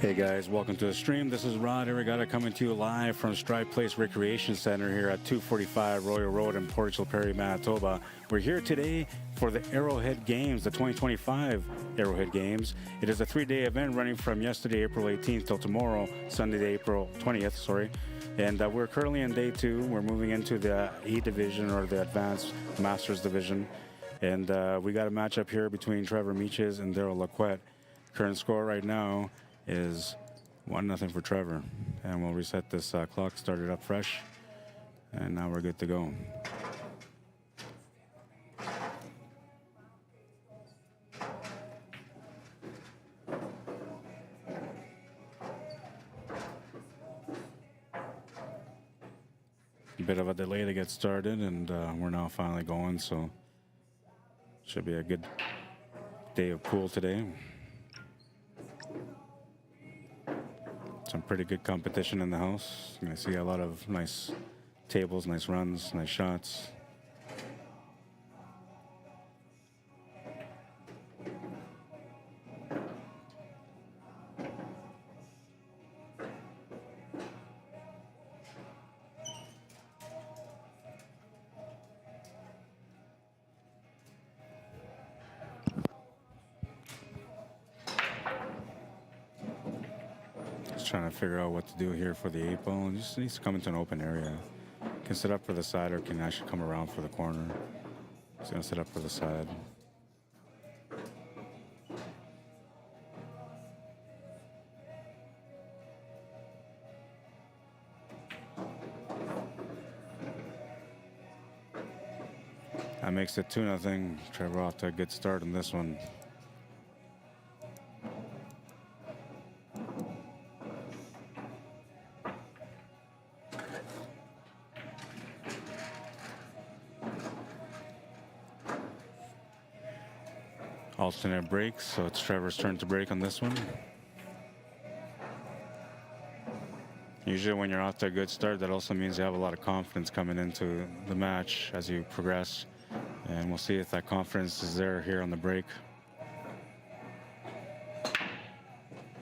Hey guys, welcome to the stream. This is Rod Arriagada coming to you live from Stripe Place Recreation Center here at 245 Royal Road in Portage, Prairie, Manitoba. We're here today for the Arrowhead Games, the 2025 Arrowhead Games. It is a 3-day event running from yesterday, April 18th, till tomorrow, Sunday, April 20th, sorry. And we're currently in day 2. We're moving into the E division, or the Advanced Masters division. And we got a matchup here between TREVOR Meeches and DARYL Laquette. Current score right now is 1-0 for TREVOR. And we'll reset this clock, start it up fresh, and now we're good to go. A bit of a delay to get started, and we're now finally going, so should be a good day of pool today. Some pretty good competition in the house. I see a lot of nice tables, nice runs, nice shots. Trying to figure out what to do here for the 8-ball. It just needs to come into an open area. Can sit up for the side, or can actually come around for the corner. He's gonna sit up for the side. That makes it 2-0. TREVOR off to a good start in this one. Alternate breaks, so it's TREVOR's turn to break on this one. Usually when you're off to a good start, that also means you have a lot of confidence coming into the match as you progress. And we'll see if that confidence is there here on the break.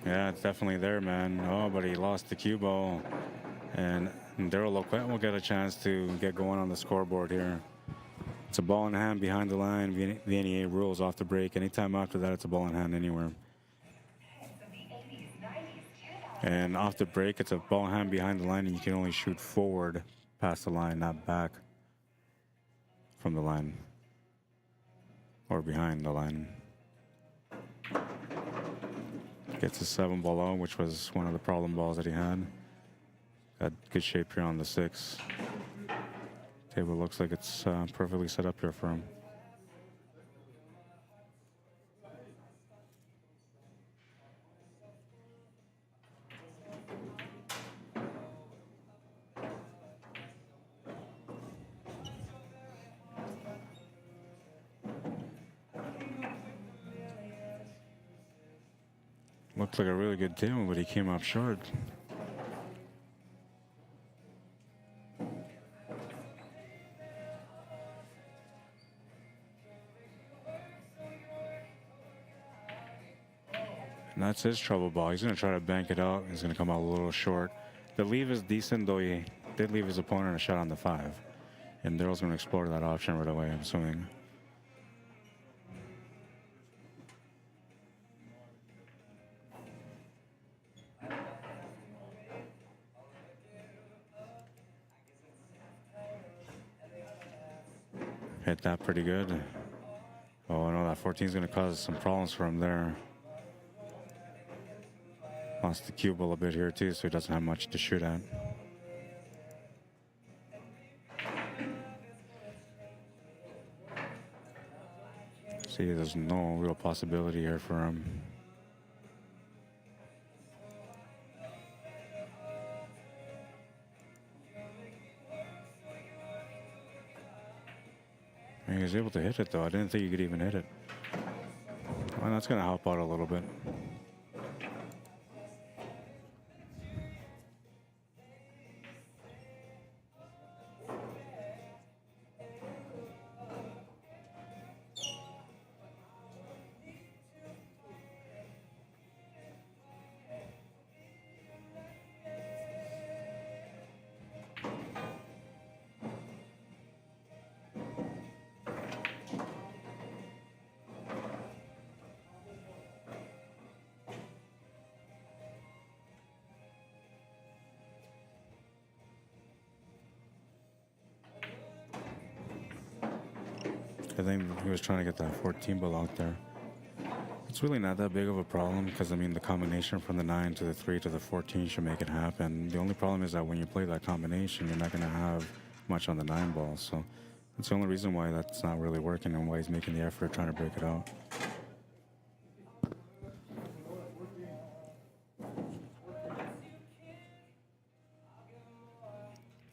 Yeah, it's definitely there, man. Oh, but he lost the cue ball. And DARYL Laquette will get a chance to get going on the scoreboard here. It's a ball in hand behind the line. VNEA rules off the break. Anytime after that, it's a ball in hand anywhere. And off the break, it's a ball in hand behind the line, and you can only shoot forward past the line, not back from the line or behind the line. Gets a 7-ball out, which was one of the problem balls that he had. Got good shape here on the 6. Table looks like it's perfectly set up here for him. Looked like a really good table, but he came up short. And that's his trouble ball. He's going to try to bank it out. He's going to come out a little short. The leave is decent, though he did leave his opponent a shot on the 5. And DARYL's going to explore that option right away, I'm assuming. Hit that pretty good. Oh, no, that 14 is going to cause some problems for him there. Lost the cue ball a bit here too, so he doesn't have much to shoot at. See, there's no real possibility here for him. He was able to hit it though. I didn't think you could even hit it. Well, that's going to help out a little bit. I think he was trying to get that 14 ball out there. It's really not that big of a problem because, I mean, the combination from the 9 to the 3 to the 14 should make it happen. The only problem is that when you play that combination, you're not going to have much on the 9 ball. So that's the only reason why that's not really working and why he's making the effort trying to break it out.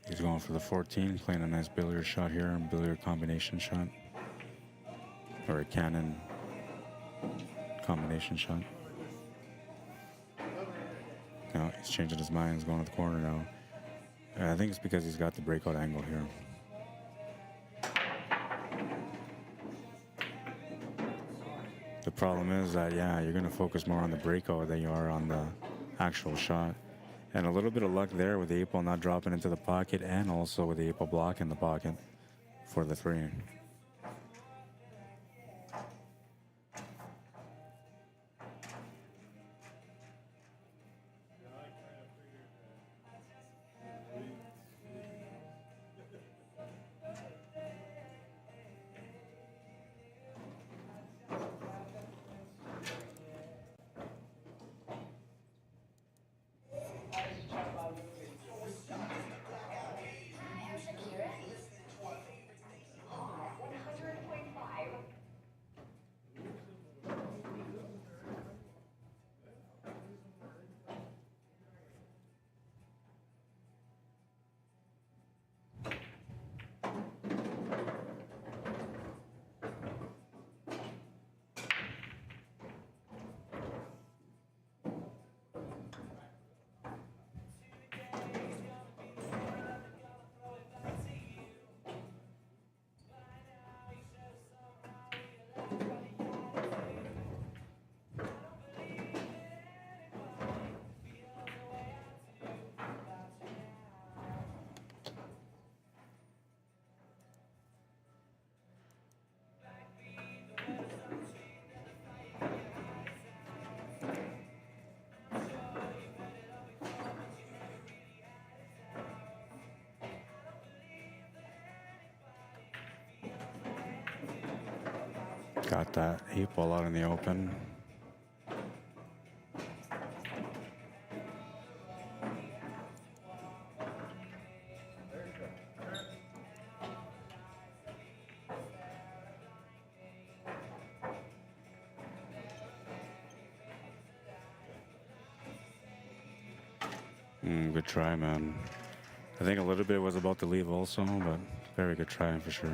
He's going for the 14, playing a nice billiard shot here, a billiard combination shot. Or a cannon combination shot. Now he's changing his mind, he's going to the corner now. And I think it's because he's got the breakout angle here. The problem is that, yeah, you're going to focus more on the breakout than you are on the actual shot. And a little bit of luck there with the 8 ball not dropping into the pocket and also with the 8 ball block in the pocket for the 3. Got that 8 ball out in the open. Good try, man. I think a little bit was about to leave also, but very good try for sure.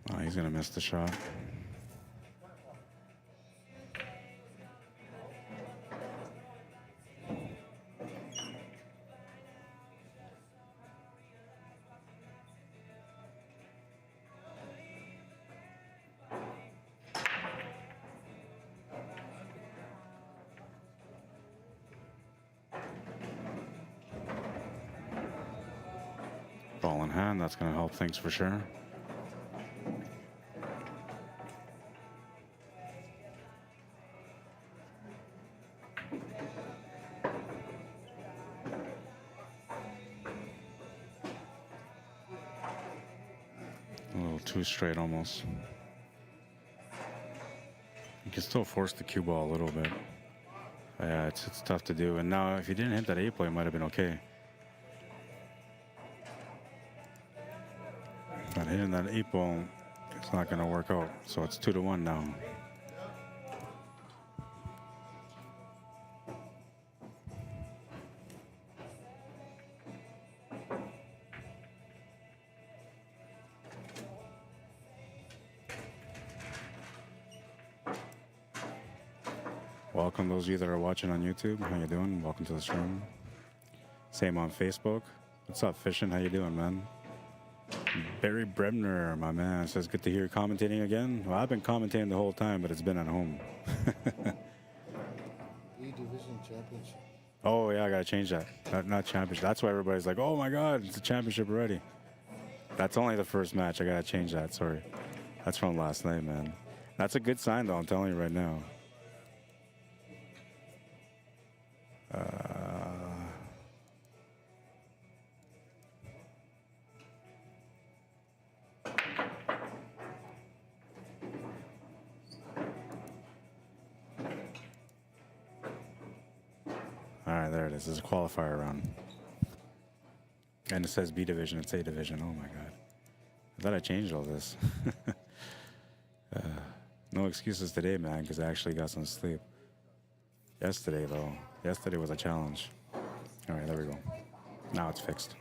Oh, he's gonna miss the shot. Ball in hand, that's gonna help things for sure. Too straight almost. You can still force the cue ball a little bit. Yeah, it's tough to do. And now if you didn't hit that 8 ball, it might have been okay. But hitting that 8 ball, it's not going to work out. So it's 2-1 now. Welcome those of you that are watching on YouTube. How you doing? Welcome to the stream. Same on Facebook. What's up, Fishing? How you doing, man? Barry Brebner, my man, says good to hear you commentating again. Well, I've been commentating the whole time, but it's been at home. E-Division Championship. Oh, yeah, I got to change that. Not championship. That's why everybody's like, oh, my God, it's a championship already. That's only the first match. I got to change that. Sorry. That's from last night, man. That's a good sign, though. I'm telling you right now. All right, there it is. This is a qualifier round. And it says B division. It's A division. Oh, my God. I thought I changed all this. No excuses today, man, because I actually got some sleep. Yesterday, though. Yesterday was a challenge. All right, there we go. Now it's fixed.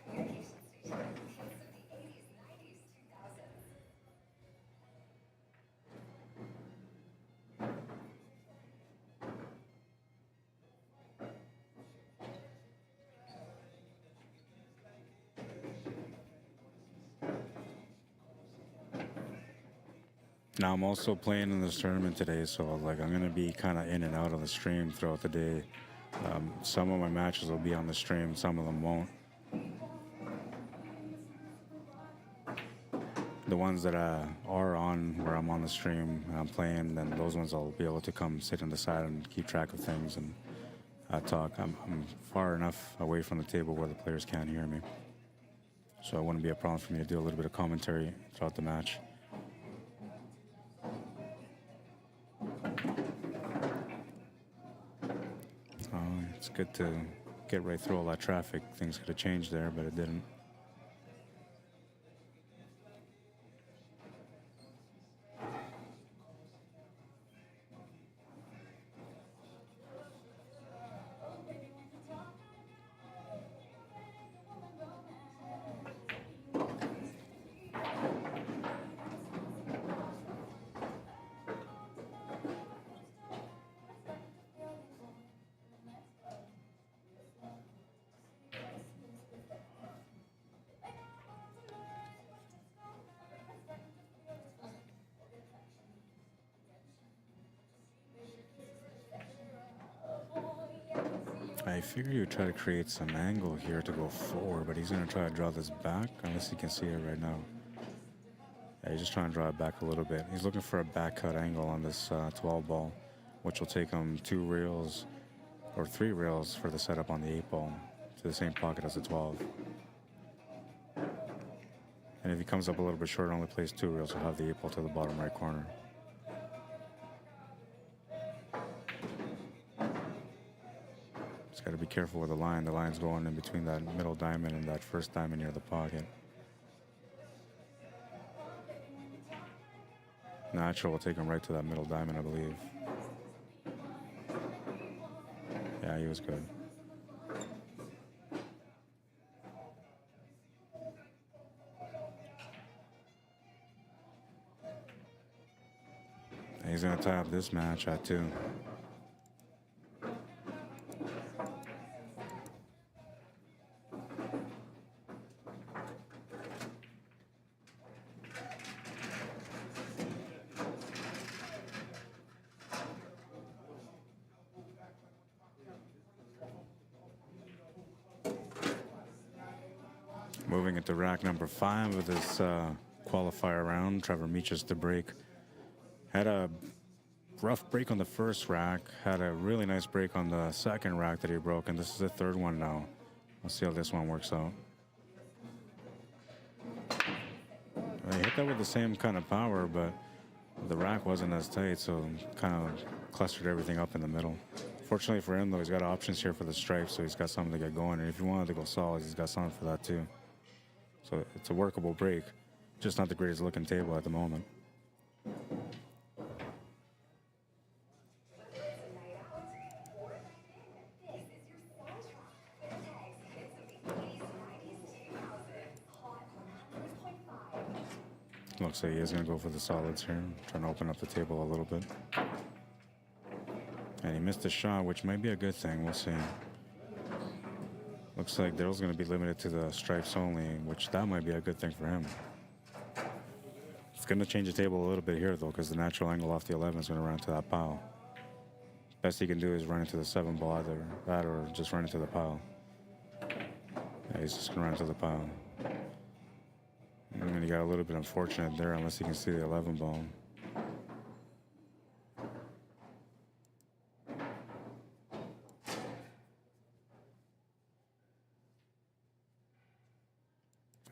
Now I'm also playing in this tournament today, so like I'm gonna be kind of in and out of the stream throughout the day. Some of my matches will be on the stream, some of them won't. The ones that are on where I'm on the stream and I'm playing, then those ones I'll be able to come sit on the side and keep track of things and talk. I'm far enough away from the table where the players can't hear me, so it wouldn't be a problem for me to do a little bit of commentary throughout the match. It's good to get right through all that traffic. Things could have changed there, but it didn't. I figure you would try to create some angle here to go forward, but he's going to try to draw this back, unless you can see it right now. Yeah, he's just trying to draw it back a little bit. He's looking for a back cut angle on this 12 ball, which will take him 2 rails or 3 rails for the setup on the 8 ball to the same pocket as the 12. And if he comes up a little bit short, only plays 2 rails, he'll have the 8 ball to the bottom right corner. Got to be careful with the line. The line's going in between that middle diamond and that first diamond near the pocket. Natural will take him right to that middle diamond, I believe. Yeah, he was good. And he's going to tie up this match at 2. Moving into rack number 5 of this qualifier round, Trevor Meeches to break. Had a rough break on the first rack, had a really nice break on the second rack that he broke, and this is the third one now. We'll see how this one works out. I hit that with the same kind of power, but the rack wasn't as tight, so kind of clustered everything up in the middle. Fortunately for him, though, he's got options here for the stripes, so he's got something to get going, and if he wanted to go solid, he's got something for that too. So it's a workable break, just not the greatest looking table at the moment. Looks like he is going to go for the solids here, trying to open up the table a little bit. And he missed a shot, which might be a good thing. We'll see. Looks like Daryl's going to be limited to the stripes only, which that might be a good thing for him. It's going to change the table a little bit here, though, because the natural angle off the 11 is going to run to that pile. Best he can do is run into the 7 ball, either that or just run into the pile. Yeah, he's just gonna run into the pile. I mean, he got a little bit unfortunate there, unless he can see the 11 ball.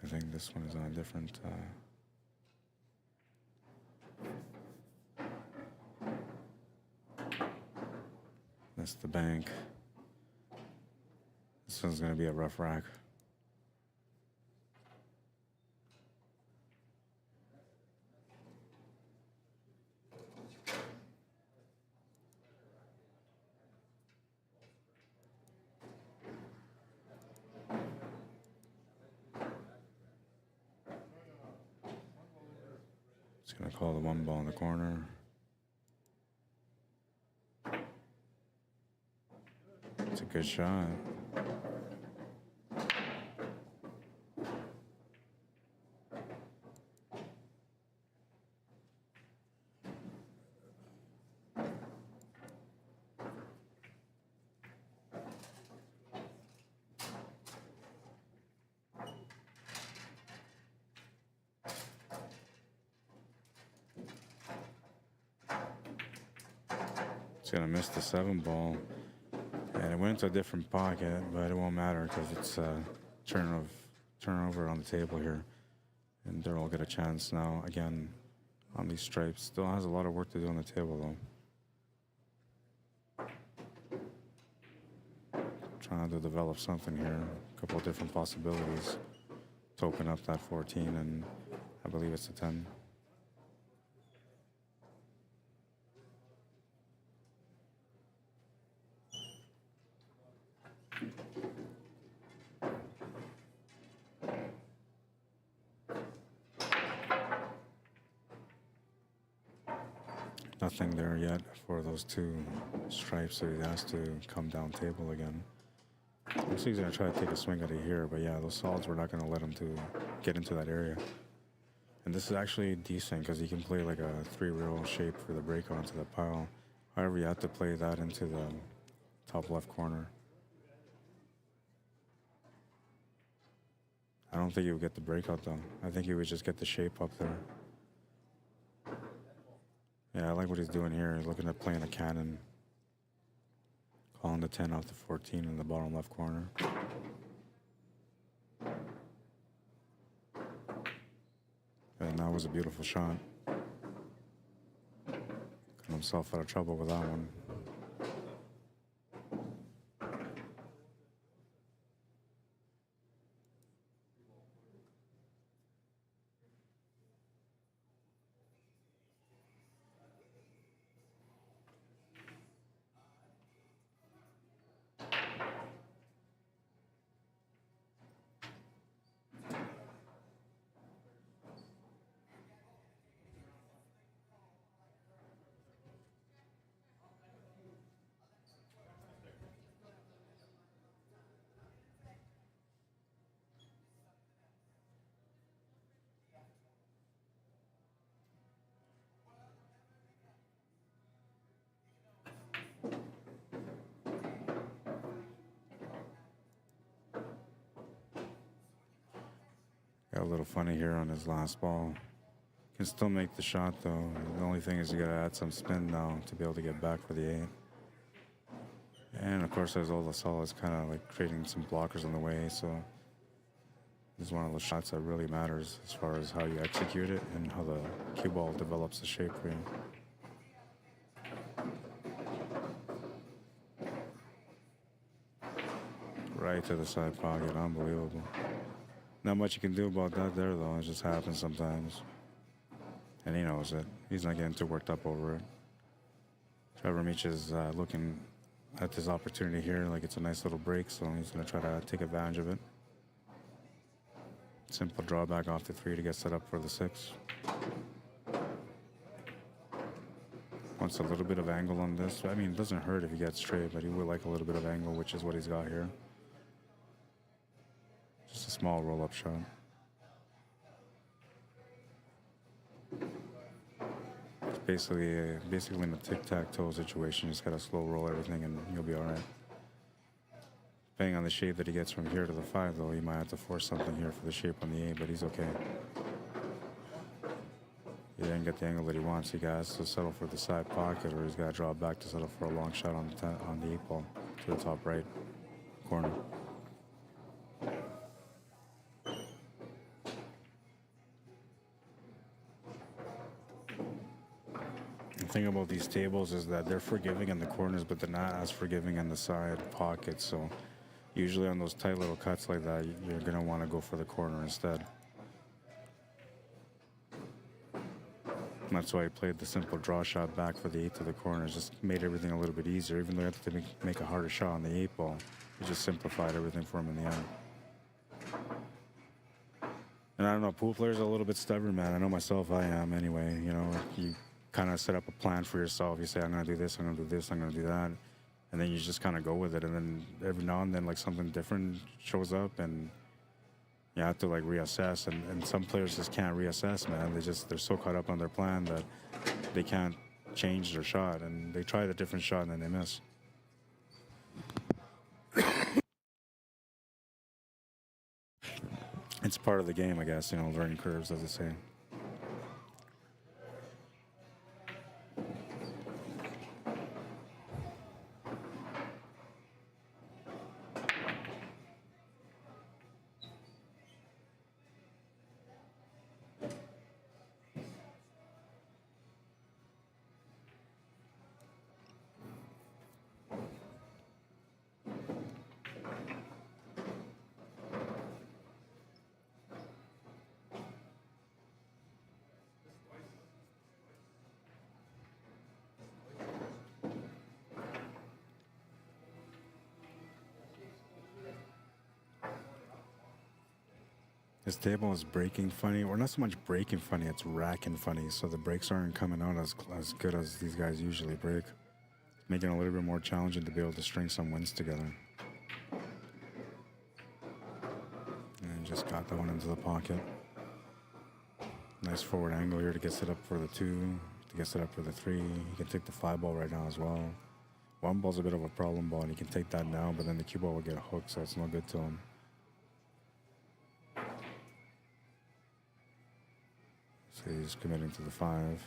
I think this one is on a different. That's the bank. This one's gonna be a rough rack. Just gonna call the 1 ball in the corner. It's a good shot. It's gonna miss the 7 ball. And it went into a different pocket, but it won't matter because it's a turnover on the table here. And Daryl will get a chance now again on these stripes. Still has a lot of work to do on the table though. Trying to develop something here. A couple of different possibilities to open up that 14, and I believe it's a 10. Nothing there yet for those 2 stripes, so he has to come down table again. Looks like he's going to try to take a swing at it here, but yeah, those solids were not going to let him to get into that area. And this is actually decent because he can play like a 3-reel shape for the break onto the pile. However, you have to play that into the top left corner. I don't think he would get the breakout though. I think he would just get the shape up there. Yeah, I like what he's doing here. He's looking at playing a cannon. Calling the 10 off the 14 in the bottom left corner. And that was a beautiful shot. Got himself out of trouble with that one. Got a little funny here on his last ball. Can still make the shot though. The only thing is you gotta add some spin now to be able to get back for the 8. And of course there's all the solids kind of like creating some blockers on the way, so this is one of those shots that really matters as far as how you execute it and how the cue ball develops the shape for you. Right to the side pocket, unbelievable. Not much you can do about that there though, it just happens sometimes. And he knows it. He's not getting too worked up over it. Trevor Meeches looking at this opportunity here like it's a nice little break, so he's gonna try to take advantage of it. Simple drawback off the 3 to get set up for the 6. Wants a little bit of angle on this. I mean, it doesn't hurt if he gets straight, but he would like a little bit of angle, which is what he's got here. Just a small roll-up shot. Basically in a tic-tac-toe situation. You just gotta slow roll everything and you'll be all right. Depending on the shape that he gets from here to the 5, though, he might have to force something here for the shape on the 8, but he's okay. He didn't get the angle that he wants. He has to settle for the side pocket, or he's got to draw back to settle for a long shot on the 8 ball to the top right corner. The thing about these tables is that they're forgiving in the corners, but they're not as forgiving in the side pockets. So usually on those tight little cuts like that, you're going to want to go for the corner instead. And that's why he played the simple draw shot back for the 8 to the corner. It just made everything a little bit easier. Even though he had to make a harder shot on the 8 ball, it just simplified everything for him in the end. And I don't know, pool players are a little bit stubborn, man. I know myself, I am anyway. You know, you kind of set up a plan for yourself. You say, I'm going to do this, I'm going to do this, I'm going to do that. And then you just kind of go with it. And then every now and then, like, something different shows up and you have to, like, reassess. And some players just can't reassess, man. They're so caught up on their plan that they can't change their shot. And they try the different shot and then they miss. It's part of the game, I guess, you know, learning curves, as they say. This table is breaking funny, or not so much breaking funny, it's racking funny, so the breaks aren't coming out as good as these guys usually break. Making it a little bit more challenging to be able to string some wins together. And just got that one into the pocket. Nice forward angle here to get set up for the 2, to get set up for the 3. He can take the 5 ball right now as well. 1 ball's a bit of a problem ball, and he can take that now, but then the cue ball will get hooked, so it's no good to him. So he's committing to the 5.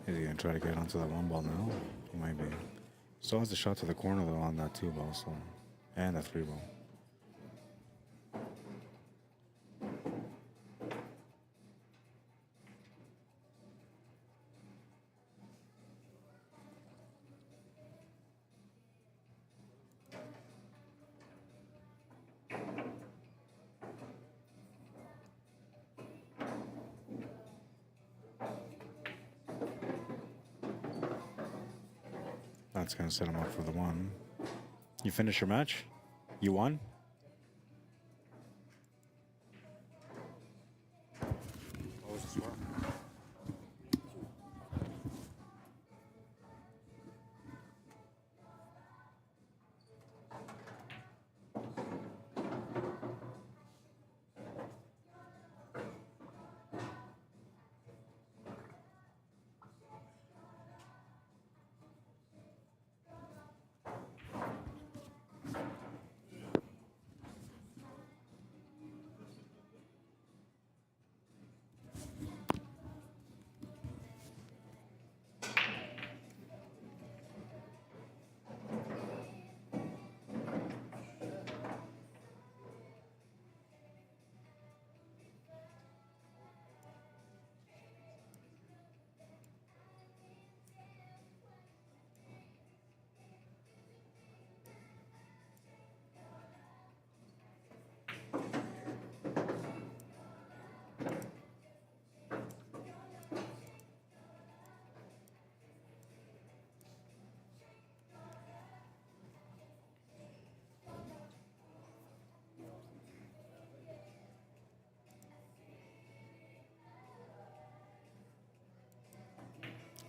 Is he going to try to get onto that 1 ball now? He might be. Still has the shot to the corner, though, on that 2 ball, so. And that 3 ball. That's going to set him up for the 1. You finish your match? You won? What was the score?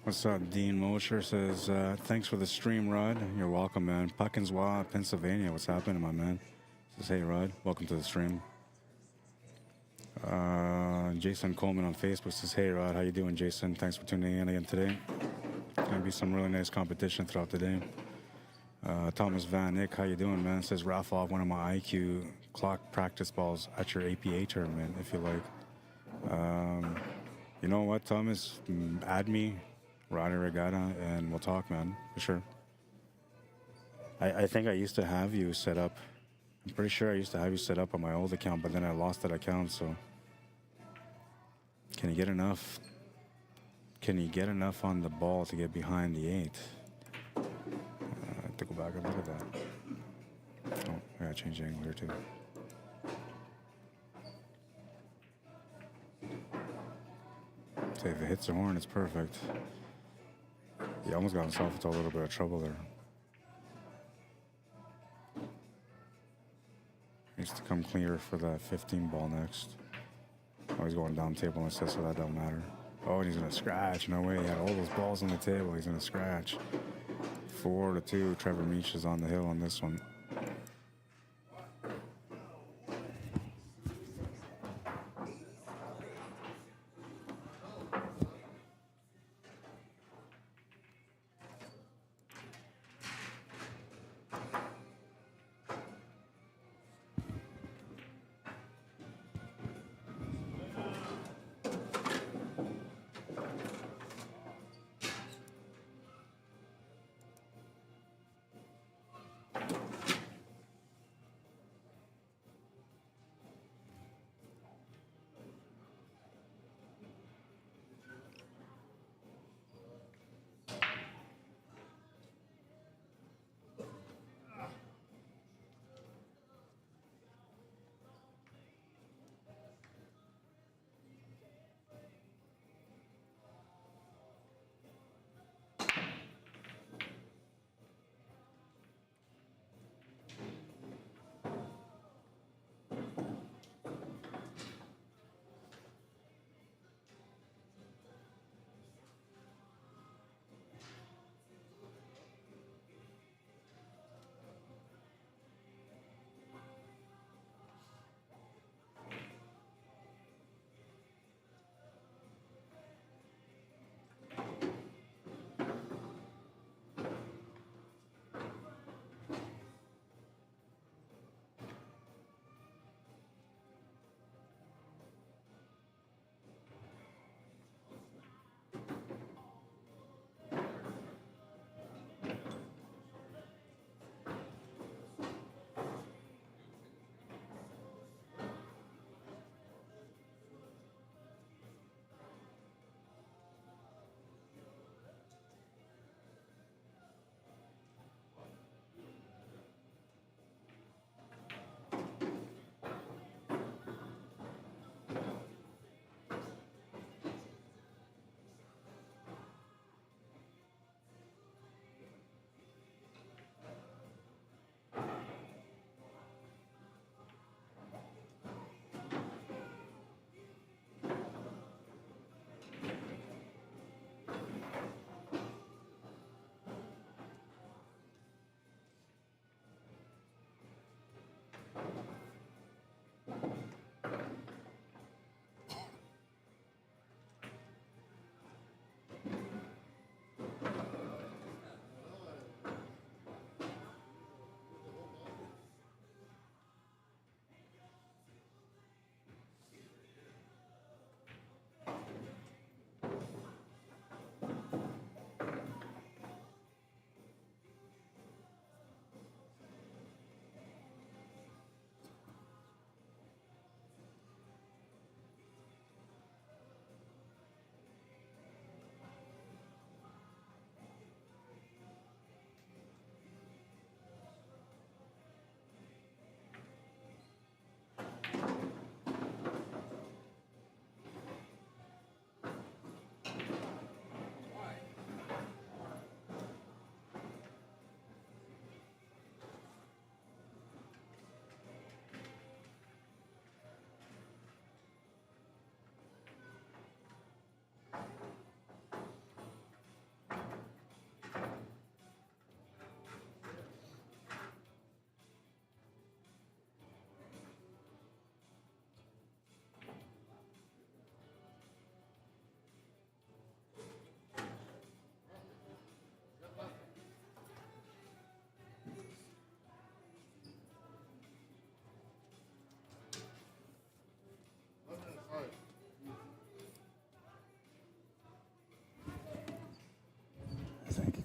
What's up? Dean Mosher says, thanks for the stream, Rod. You're welcome, man. Puckinswa, Pennsylvania. What's happening, my man? Says, hey, Rod. Welcome to the stream. Jason Coleman on Facebook says, hey, Rod. How you doing, Jason? Thanks for tuning in again today. Going to be some really nice competition throughout the day. Thomas Van Nick, how you doing, man? Says, raffle off one of my IQ clock practice balls at your APA tournament, if you like. You know what, Thomas? Add me, Arriagada, and we'll talk, man, for sure. I think I used to have you set up. I'm pretty sure I used to have you set up on my old account, but then I lost that account, so. Can you get enough? Can you get enough on the ball to get behind the 8? I have to go back and look at that. Oh, I gotta change the angle here too. So if it hits the horn, it's perfect. He almost got himself into a little bit of trouble there. Needs to come clear for that 15 ball next. Oh, he's going down table instead, so that don't matter. Oh, and he's gonna scratch. No way, he had all those balls on the table. He's gonna scratch. 4-2, Trevor Meeches on the hill on this one.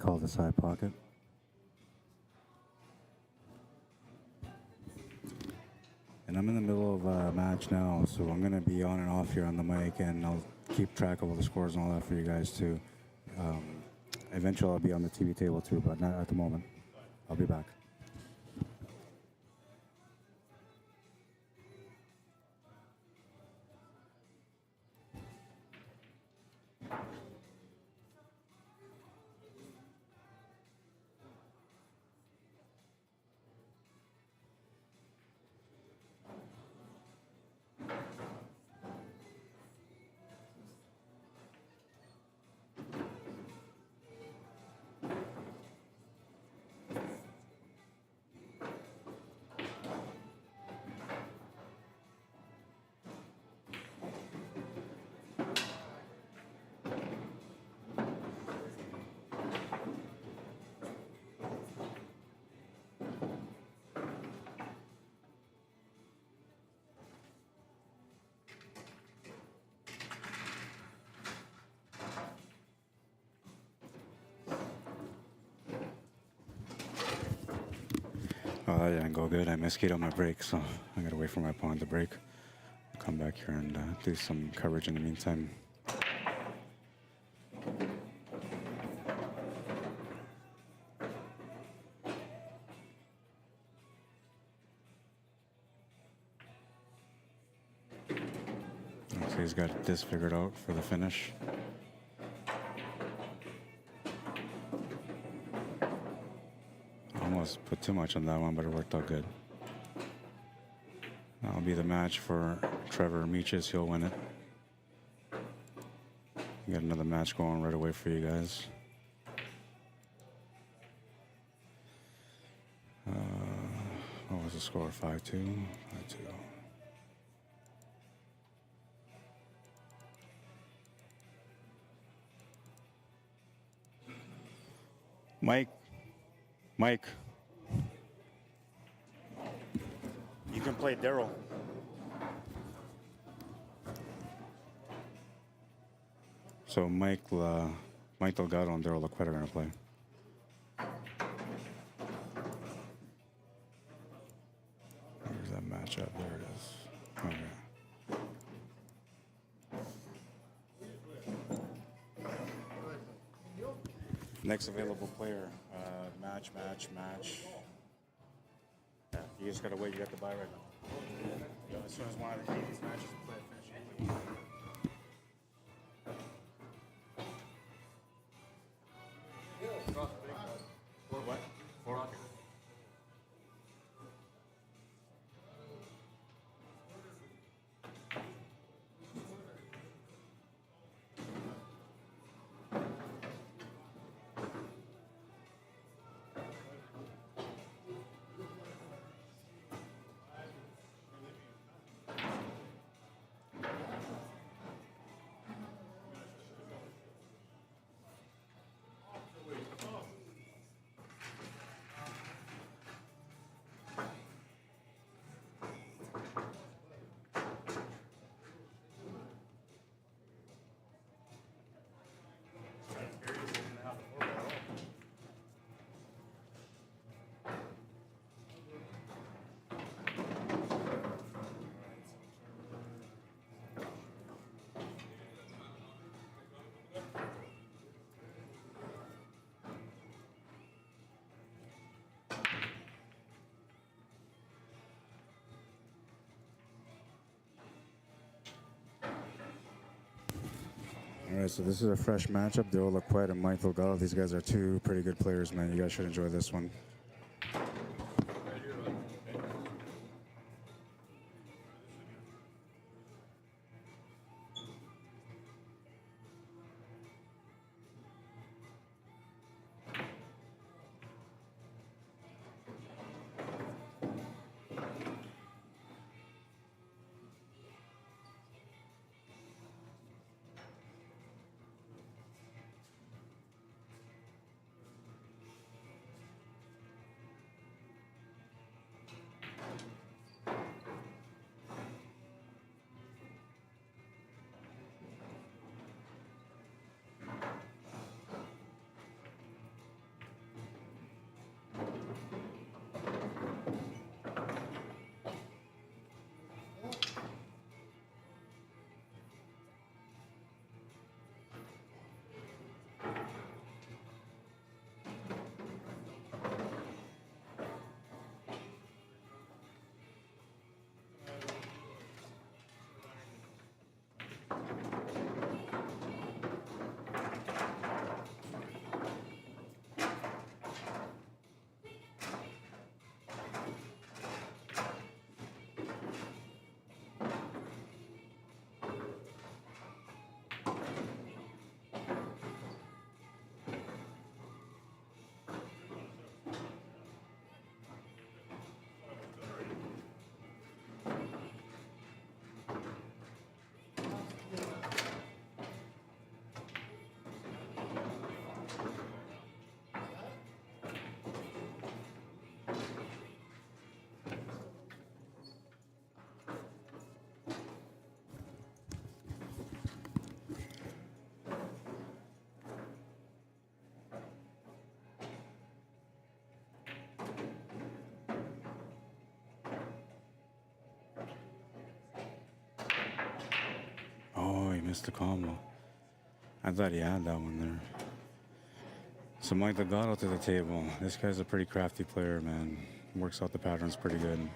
call the side pocket. And I'm in the middle of a match now, so I'm going to be on and off here on the mic, and I'll keep track of all the scores and all that for you guys too. Eventually I'll be on the TV table too, but not at the moment. I'll be back. Oh, that didn't go good. I miskeyed on my break, so I gotta wait for my pawn to break. I'll come back here and do some coverage in the meantime. So he's got this figured out for the finish. Almost put too much on that one, but it worked out good. That'll be the match for Trevor Meeches. He'll win it. We got another match going right away for you guys. What was the score? 5-2? 5-2. Mike. You can play Daryl. So Mike Delgado and Daryl Laquette are going to play. Where's that matchup? There it is. Okay. Next available player. Match. Yeah, you just got to wait. You got to buy right now. As soon as one of these matches play, finish. For what? For rocket. All right, so this is a fresh matchup. Daryl Laquette and Mike Delgado. These guys are two pretty good players, man. You guys should enjoy this one. missed the combo. I thought he had that one there. So Mike Delgado to the table. This guy's a pretty crafty player, man. Works out the patterns pretty good.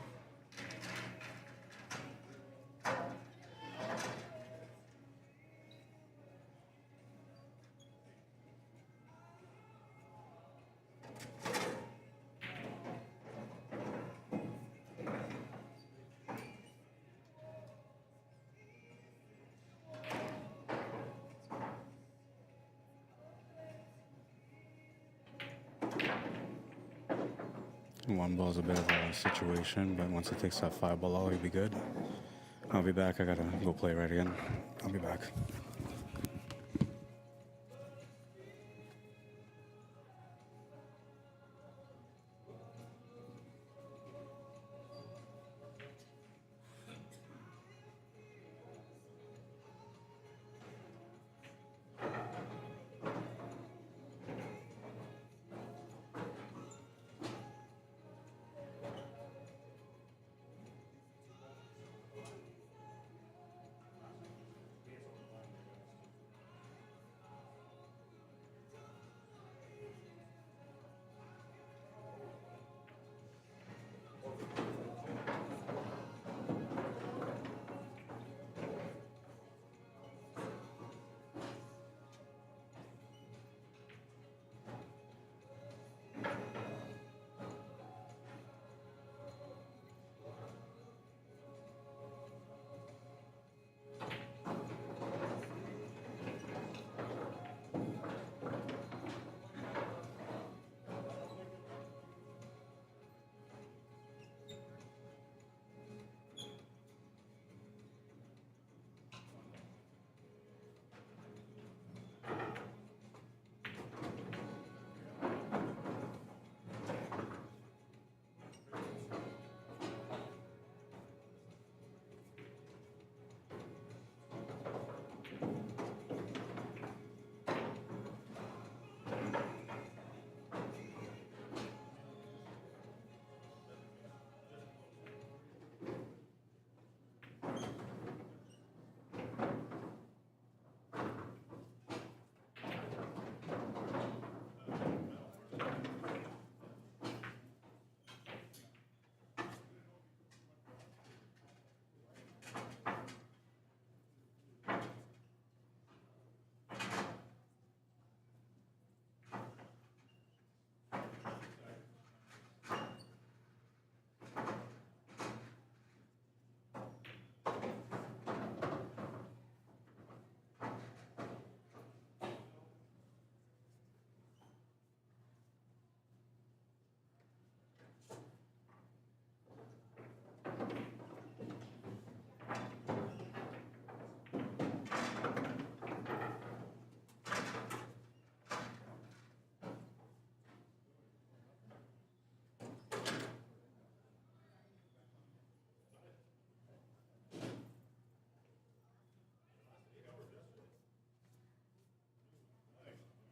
One ball's a bit of a situation, but once he takes that 5-ball out, he'll be good. I'll be back. I gotta go play right again. I'll be back.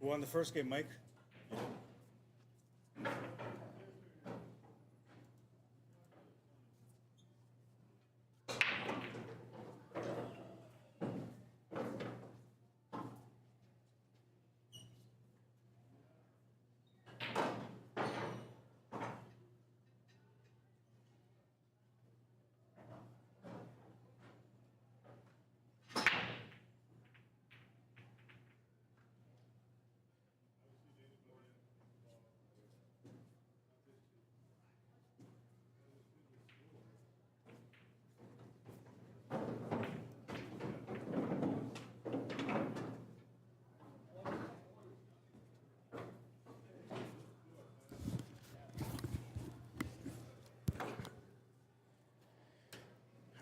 Who won the first game, Mike?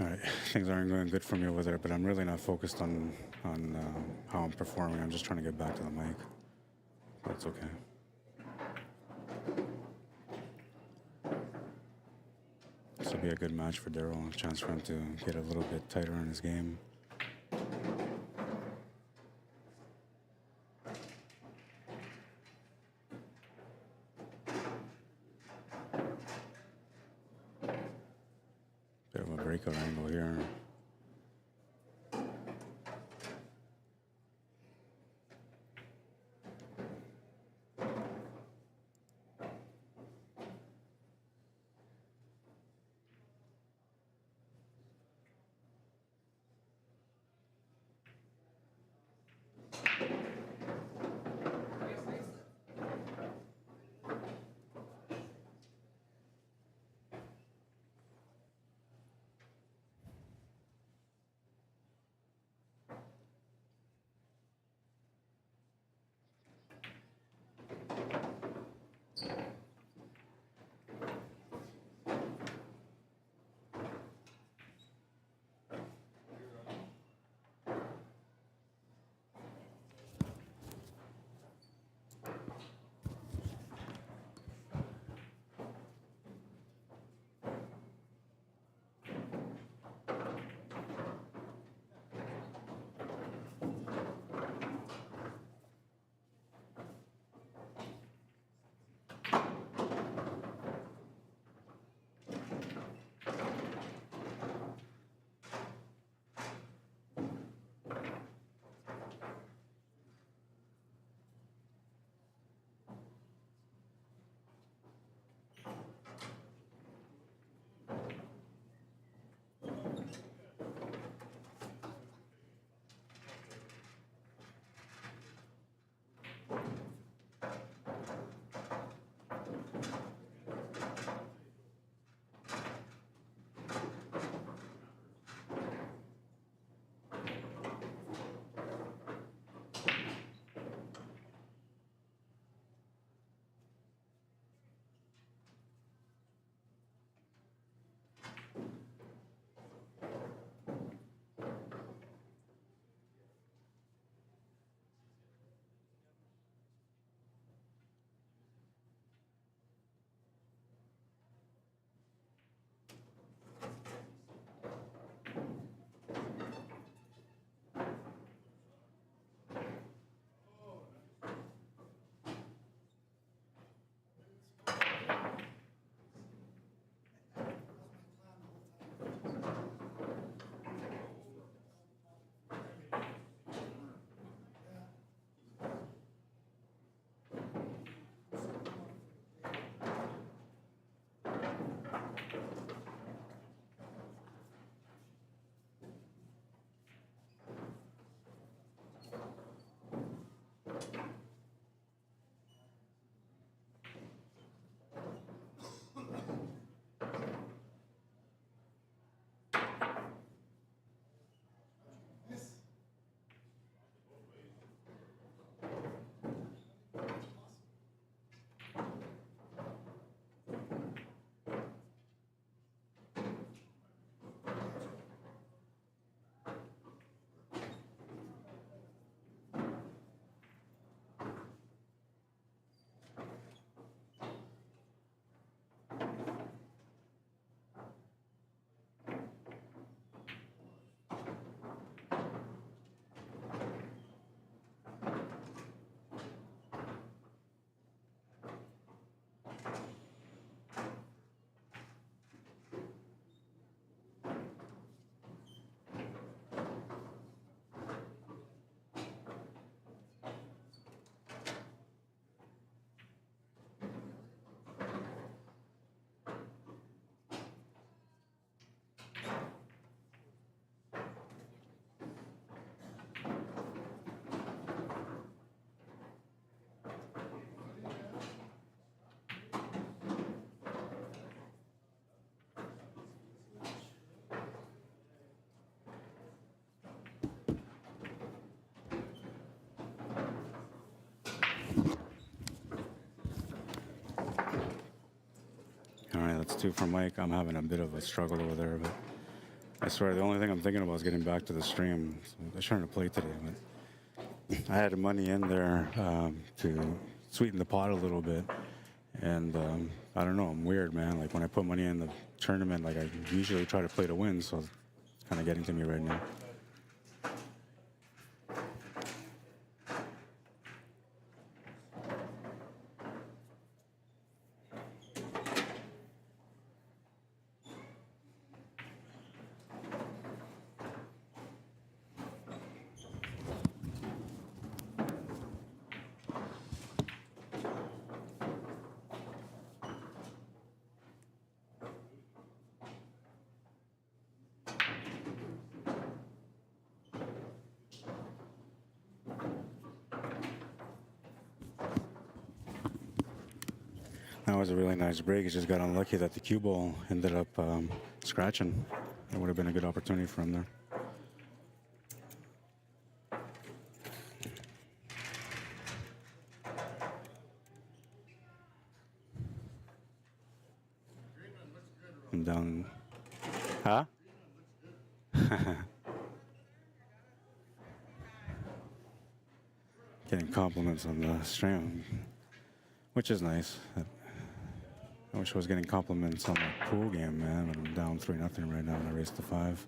All right, things aren't going good for me over there, but I'm really not focused on how I'm performing. I'm just trying to get back to the mic. That's okay. This will be a good match for Daryl. A chance for him to get a little bit tighter in his game. Bit of a breakout angle here. too for Mike. I'm having a bit of a struggle over there, but I swear the only thing I'm thinking about is getting back to the stream. So I'm trying to play today, but I had money in there to sweeten the pot a little bit. And I don't know, I'm weird, man. Like when I put money in the tournament, like I usually try to play to win, so it's kind of getting to me right now. That was a really nice break. He just got unlucky that the cue ball ended up scratching. That would have been a good opportunity for him there. I'm down. Huh? Getting compliments on the stream, which is nice. I wish I was getting compliments on the pool game, man, but I'm down 3-0 right now in the race to 5.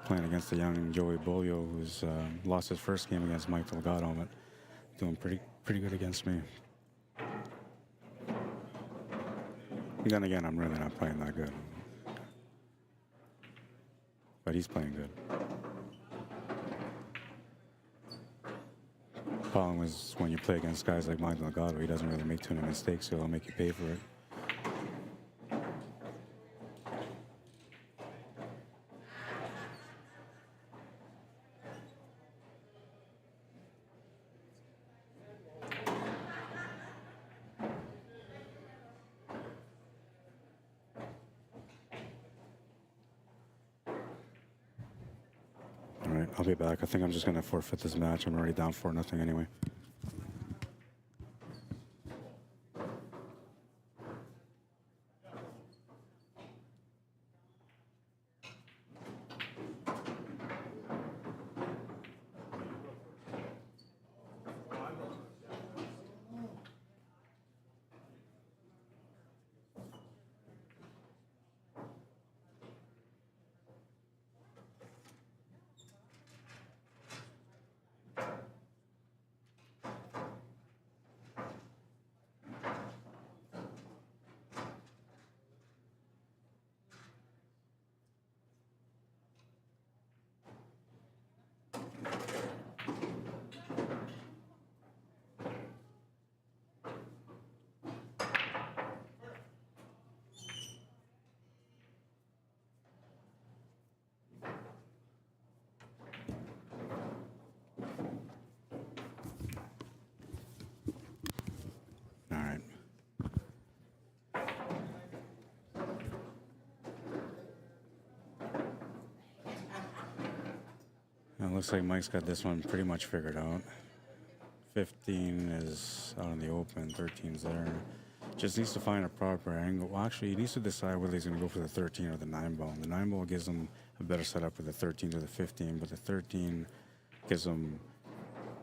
Playing against the young Joey Bolio, who's lost his first game against Mike Delgado, but doing pretty good against me. And then again, I'm really not playing that good. But he's playing good. The problem is when you play against guys like Mike Delgado, he doesn't really make too many mistakes, so he'll make you pay for it. All right, I'll be back. I think I'm just going to forfeit this match. I'm already down 4-0 anyway. It looks like Mike's got this one pretty much figured out. 15 is out in the open, 13's there. Just needs to find a proper angle. Well, actually, he needs to decide whether he's going to go for the 13 or the 9 ball. The 9 ball gives him a better setup with the 13 to the 15, but the 13 gives him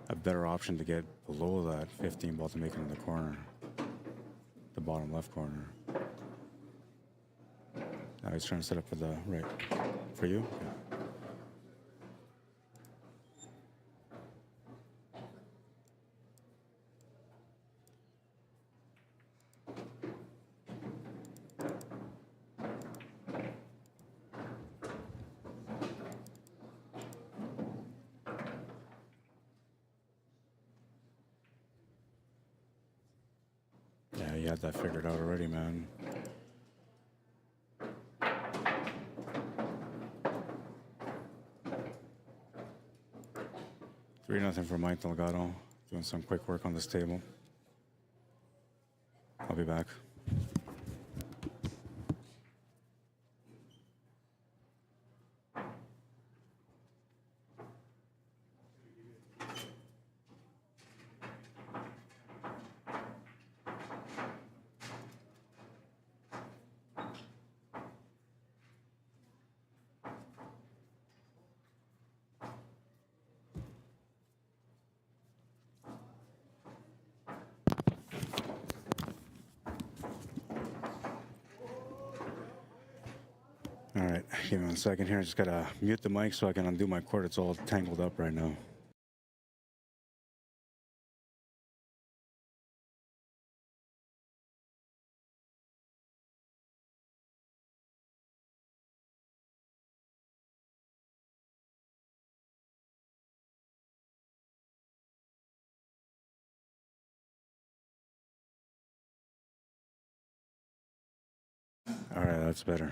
a better option to get below that 15 ball to make it in the corner, the bottom left corner. Now he's trying to set up for the right. For you? Yeah. Yeah, he had that figured out already, man. Three nothing for Mike Delgado. Doing some quick work on this table. I'll be back. All right, give me 1 second here. I just gotta mute the mic so I can undo my cord. It's all tangled up right now. All right, that's better.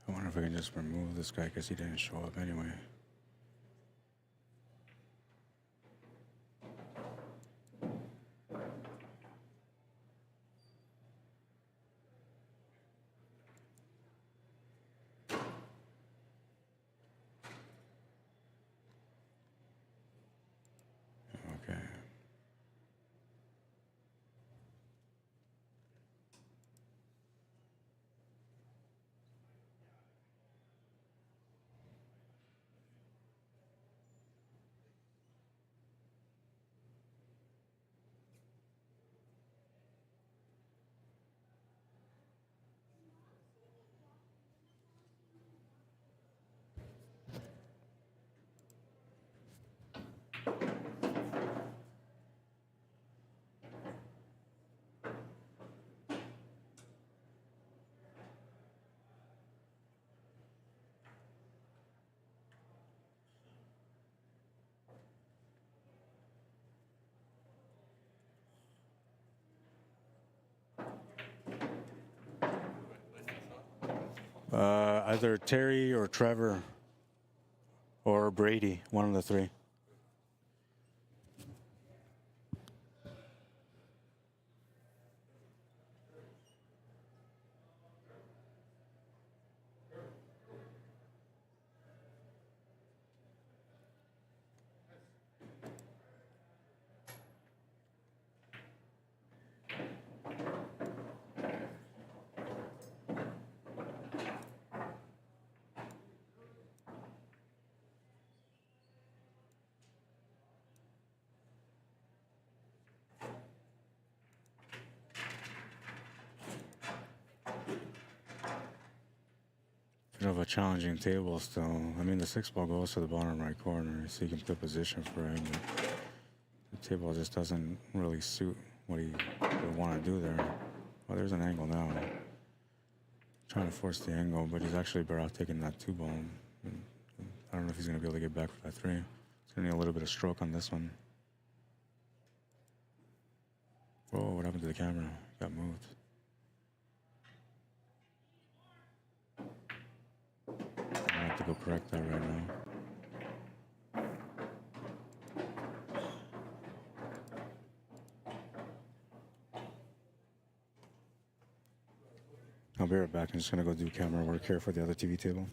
I wonder if I can just remove this guy because he didn't show up anyway. Okay. Either Terry or Trevor or Brady, one of the three. Bit of a challenging table still. I mean, the 6-ball goes to the bottom right corner, so you can put position for him. But the table just doesn't really suit what he would want to do there. Well, there's an angle now. Trying to force the angle, but he's actually better off taking that 2-ball. I don't know if he's going to be able to get back for that 3. He's going to need a little bit of stroke on this one. Whoa, what happened to the camera? It got moved. I have to go correct that right now. I'll be right back. I'm just going to go do camera work here for the other TV table.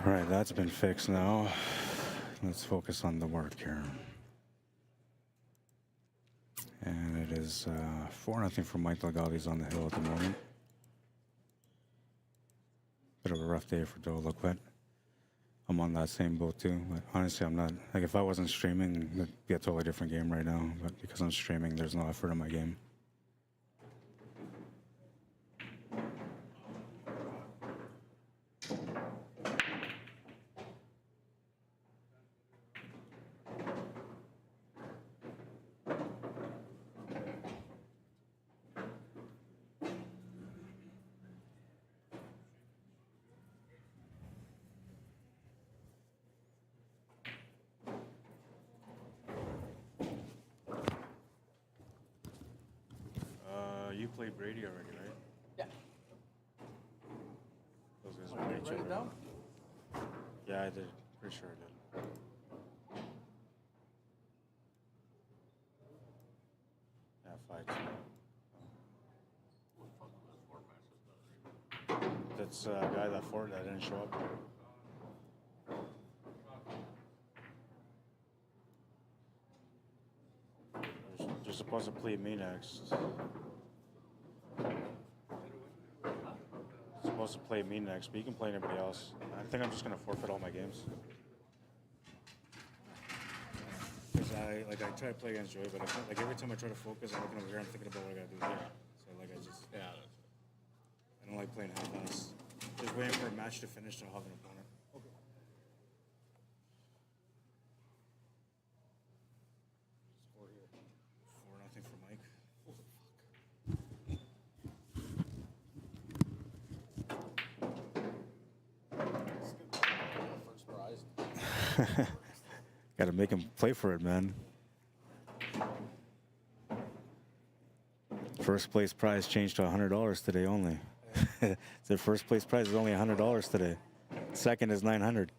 All right, that's been fixed now. Let's focus on the work here. And it is is 4-0 for Mike Delgado. He's on the hill at the moment. Bit of a rough day for Laquette. I'm on that same boat too, but honestly, I'm not. Like, if I wasn't streaming, it'd be a totally different game right now. But because I'm streaming, there's no effort in my game. You played Brady already, right? Yeah. Those guys Want are to write it down? Yeah, I did. Pretty sure I did. Yeah, 5-2. That's a guy that didn't show up. You're supposed to play me next. Supposed to play me next, but you can play anybody else. I think I'm just gonna forfeit all my games. Because I try to play against Joey, but I feel like every time I try to focus, I'm looking over here, I'm thinking about what I gotta do here. So like I don't like playing half-ass. Just waiting for a match to finish to have an opponent. Okay. 4-0 for Mike. Got to make him play for it, man. First place prize changed to $100 today only. The first place prize is only $100 today. Second is $900.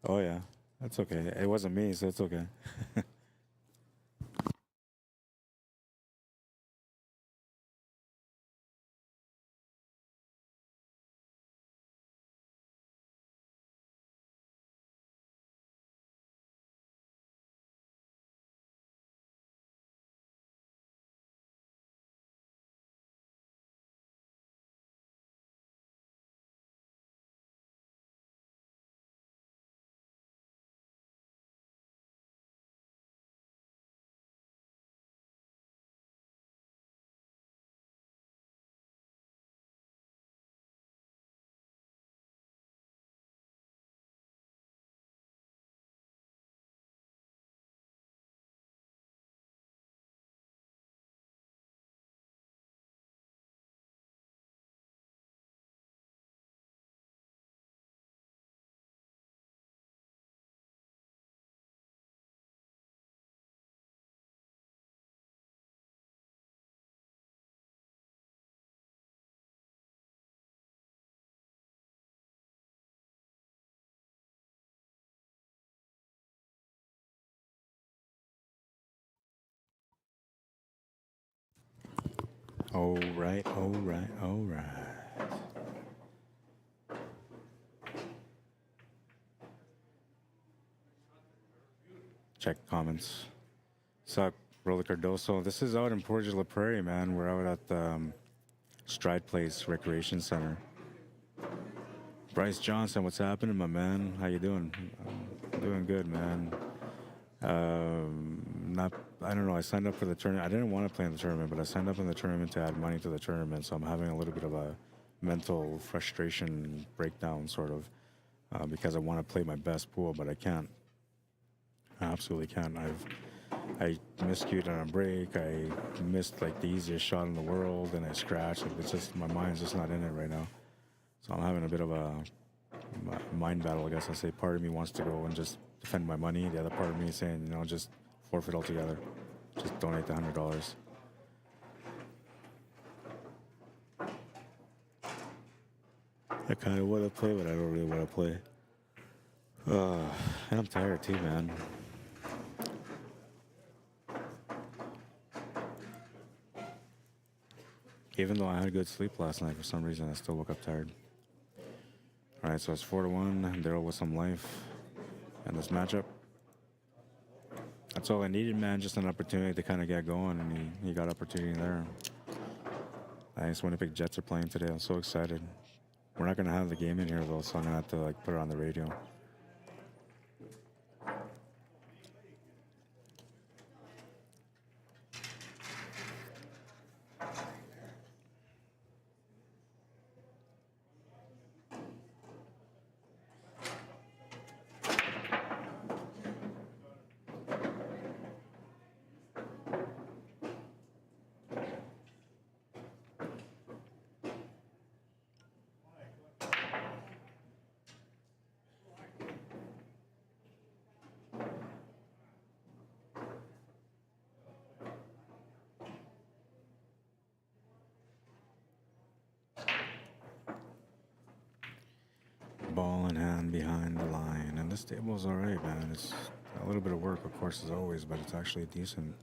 Oh yeah, that's okay. It wasn't me, so it's okay. All right, all right, all right. Check comments. Suck, Roller Cardoso. This is out in Portage La Prairie, man. We're out at the Stride Place Recreation Center. Bryce Johnson, what's happening, my man? How you doing? Doing good, man. I don't know. I signed up for the tournament. I didn't want to play in the tournament, but I signed up in the tournament to add money to the tournament. So I'm having a little bit of a mental frustration breakdown, sort of, because I want to play my best pool, but I can't. I absolutely can't. I miscued on a break. I missed like the easiest shot in the world, and I scratched. Like, it's just my mind's just not in it right now. So I'm having a bit of a mind battle, I guess I say. Part of me wants to go and just defend my money. The other part of me is saying, you know, just forfeit altogether. Just donate the $100. I kind of want to play, but I don't really want to play. And I'm tired too, man. Even though I had good sleep last night, for some reason I still woke up tired. All right, so it's 4-1. Daryl with some life in this matchup. That's all I needed, man. Just an opportunity to kind of get going, and he got opportunity there. Nice. Winnipeg Jets are playing today. I'm so excited. We're not gonna have the game in here though, so I'm gonna have to like put it on the radio. Ball in hand behind the line, and this table's all right, man. It's a little bit of work, of course, as always, but it's actually decent,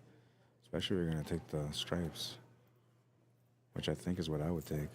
especially if you're gonna take the stripes, which I think is what I would take.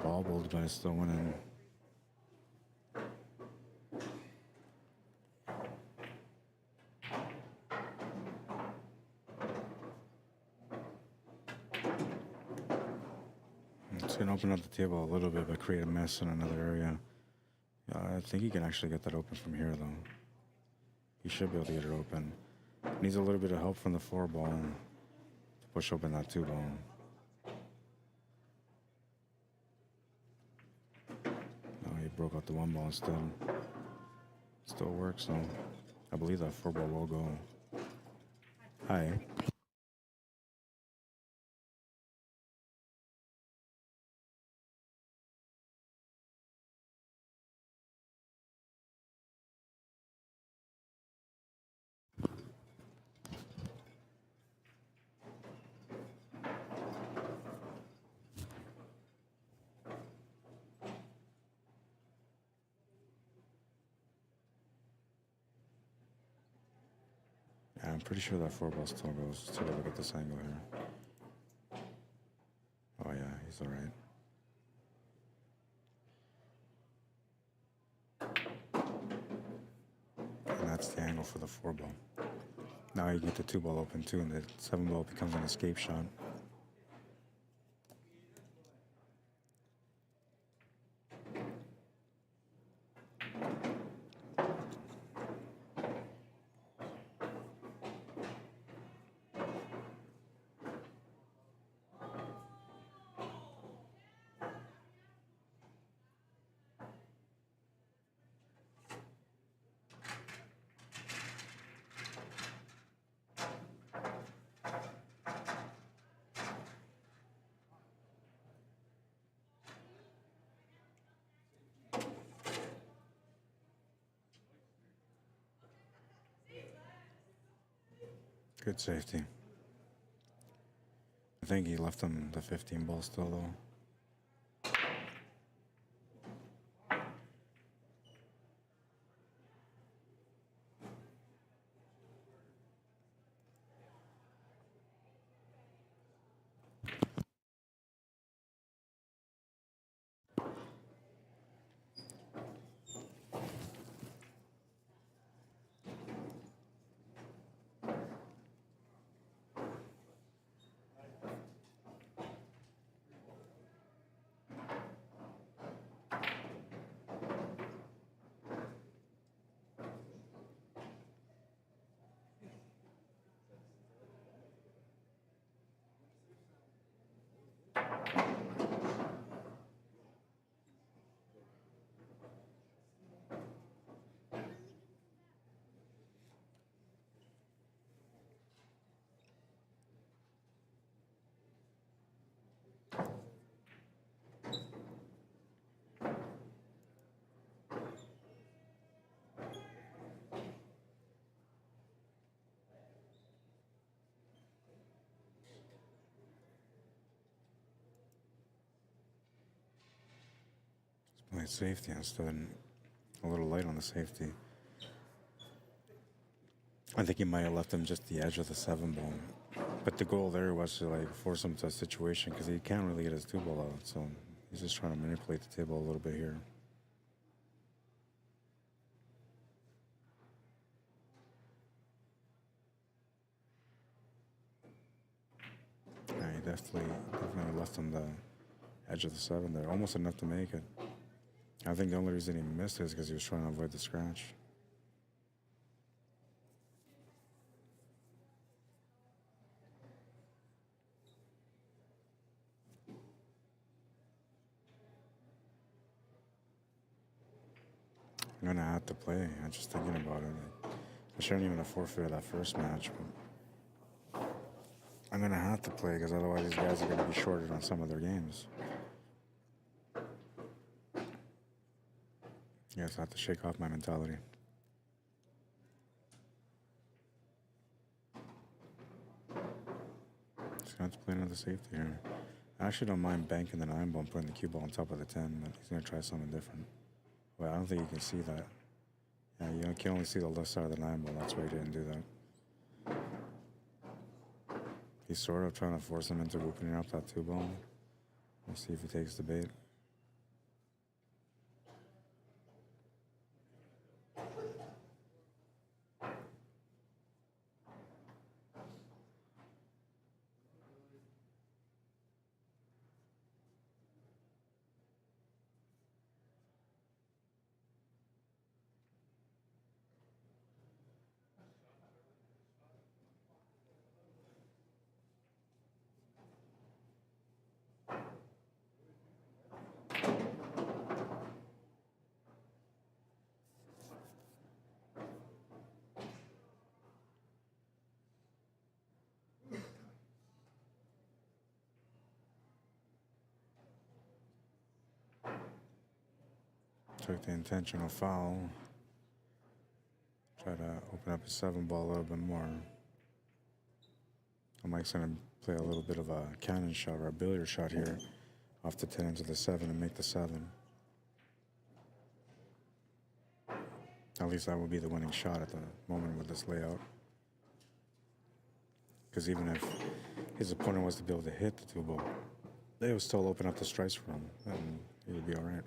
Bobbled, but it's still winning. It's gonna open up the table a little bit, but create a mess in another area. I think he can actually get that open from here, though. He should be able to get it open. Needs a little bit of help from the 4 ball to push open that 2 ball. He broke out the 1 ball instead. Still works, so I believe that 4 ball will go. Hi. I'm pretty sure that 4 ball still goes. Let's take a look at this angle here. Oh yeah, he's all right. And that's the angle for the 4 ball. Now you get the 2 ball open too, and the 7 ball becomes an escape shot. Good safety. I think he left him the 15 ball still, though. played safety instead, a little light on the safety. I think he might have left him just the edge of the 7 ball. But the goal there was to like force him to a situation because he can't really get his 2 ball out. So he's just trying to manipulate the table a little bit here. Yeah, he definitely left him the edge of the 7 there. Almost enough to make it. I think the only reason he missed it is because he was trying to avoid the scratch. I'm gonna have to play. I'm just thinking about it. I shouldn't even have forfeited that first match, but I'm gonna have to play because otherwise these guys are gonna be shorted on some of their games. Yes, I have to shake off my mentality. Just gonna have to play another safety here. I actually don't mind banking the 9 ball and putting the cue ball on top of the 10, but he's gonna try something different. Well, I don't think you can see that. Yeah, you can only see the left side of the 9 ball. That's why he didn't do that. He's sort of trying to force him into opening up that 2 ball. We'll see if he takes the bait. Took the intentional foul. Try to open up his 7 ball a little bit more. Mike's going to play a little bit of a cannon shot or a billiard shot here off the 10 into the 7 and make the 7. At least that would be the winning shot at the moment with this layout. Because even if his opponent was to be able to hit the 2 ball, they would still open up the strikes for him and he would be all right.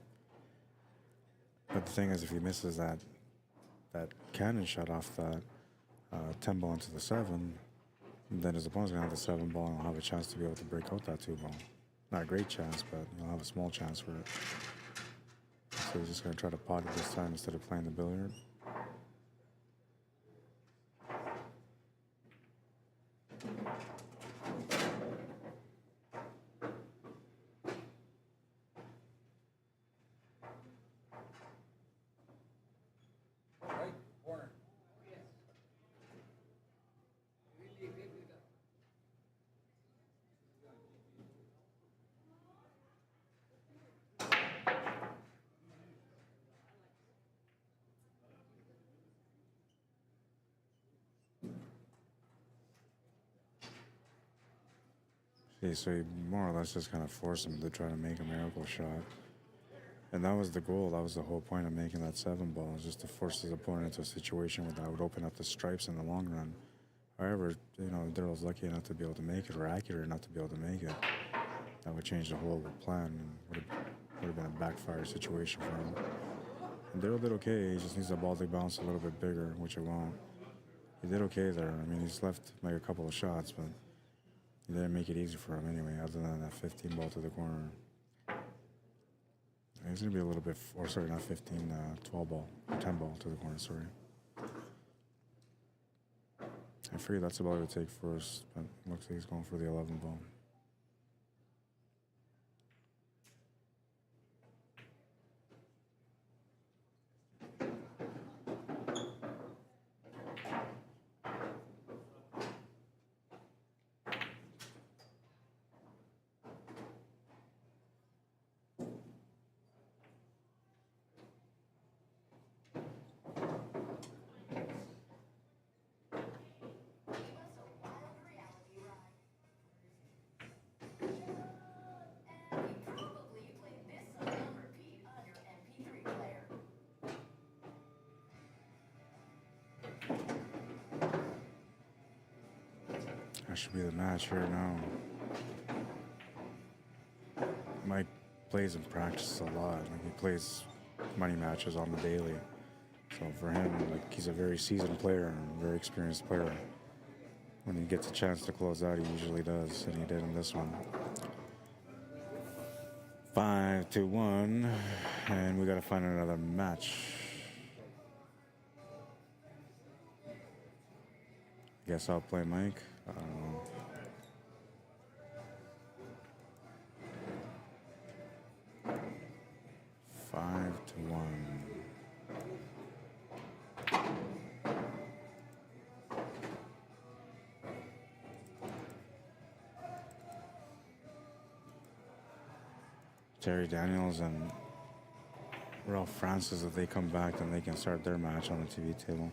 But the thing is, if he misses that cannon shot off that 10 ball into the 7, then his opponent's going to have the 7 ball and he'll have a chance to be able to break out that 2 ball. Not a great chance, but he'll have a small chance for it. So he's just going to try to pot it this time instead of playing the billiard. So he more or less just kind of forced him to try to make a miracle shot. And that was the goal. That was the whole point of making that 7 ball, just to force his opponent into a situation where that would open up the stripes in the long run. However, you know, Daryl's lucky enough to be able to make it, or accurate enough to be able to make it. That would change the whole plan and would have been a backfire situation for him. And Daryl did okay. He just needs the ball to bounce a little bit bigger, which it won't. He did okay there. I mean, he's left like a couple of shots, but he didn't make it easy for him anyway, other than that 15 ball to the corner. He's going to be a little bit, or sorry, not 15, 12 ball, 10 ball to the corner, sorry. I figured that's about what it would take first, but looks like he's going for the 11 ball. That should be the match here now. Mike plays and practices a lot. Like, he plays money matches on the daily. So for him, like, he's a very seasoned player and a very experienced player. When he gets a chance to close out, he usually does, and he did in this one. 5-1, and we got to find another match. Guess I'll play Mike. I don't know. Five to 1. Terry Daniels and Ralph Francis, if they come back, then they can start their match on the TV table.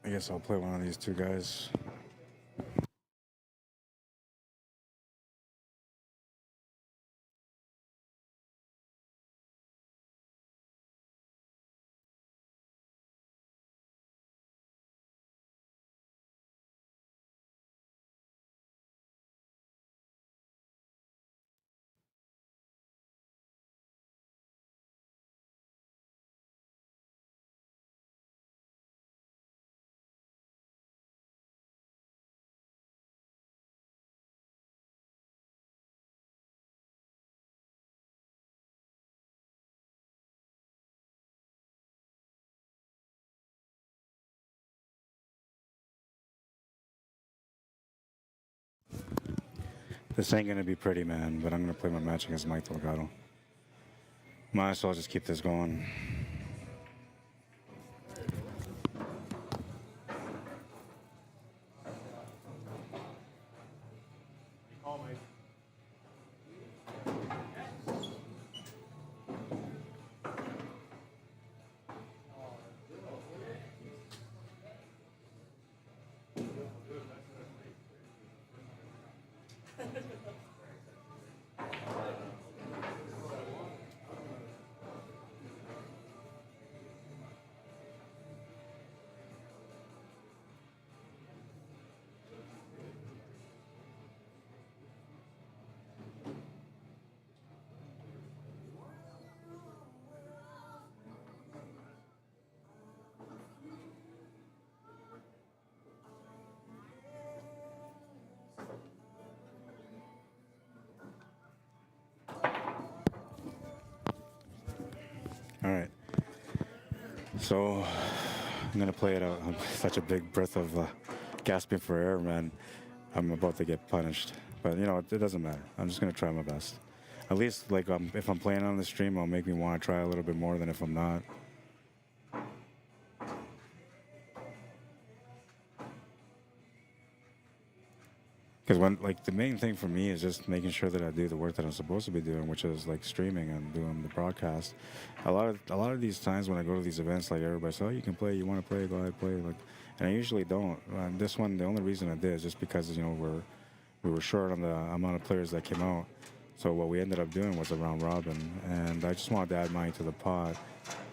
I guess I'll play one of these two guys. This ain't gonna be pretty, man, but I'm gonna play my match against Mike Delgado. Might as well just keep this going. All right, so I'm gonna play it out. Such a big breath of gasping for air, man. I'm about to get punished, but you know, it doesn't matter. I'm just gonna try my best. At least, like, if I'm playing on the stream, it'll make me want to try a little bit more than if I'm not. Because like, the main thing for me is just making sure that I do the work that I'm supposed to be doing, which is like streaming and doing the broadcast. A lot of these times when I go to these events, like, everybody says, "Oh, you can play, you want to play, go ahead, play." Like, and I usually don't. And this one, the only reason I did is just because, you know, we were short on the amount of players that came out. So what we ended up doing was a round robin, and I just wanted to add mine to the pot.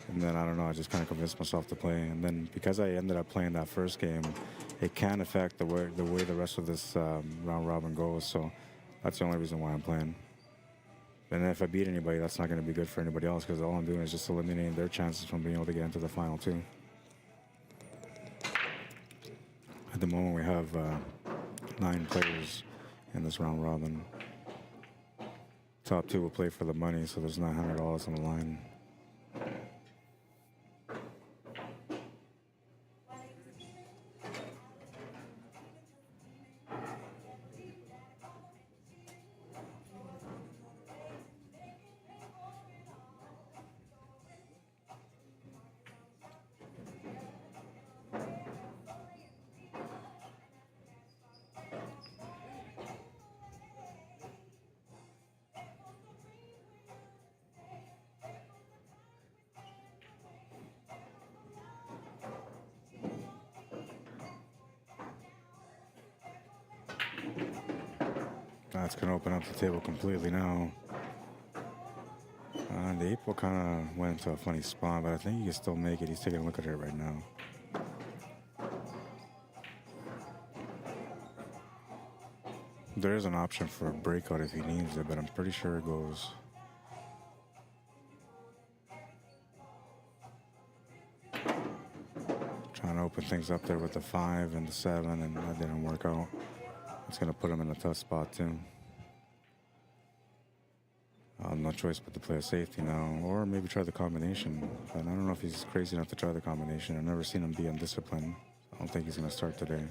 And then, I don't know, I just kind of convinced myself to play. And then because I ended up playing that first game, it can affect the way the rest of this round robin goes. So that's the only reason why I'm playing. And then if I beat anybody, that's not going to be good for anybody else, because all I'm doing is just eliminating their chances from being able to get into the final too. At the moment, we have 9 players in this round robin. Top 2 will play for the money, so there's $900 on the line. That's going to open up the table completely now. The 8 ball kind of went into a funny spot, but I think he can still make it. He's taking a look at it right now. There is an option for a breakout if he needs it, but I'm pretty sure it goes. Trying to open things up there with the 5 and the 7, and that didn't work out. It's going to put him in a tough spot too. No choice but to play a safety now, or maybe try the combination. But I don't know if he's crazy enough to try the combination. I've never seen him be undisciplined. I don't think he's going to start today.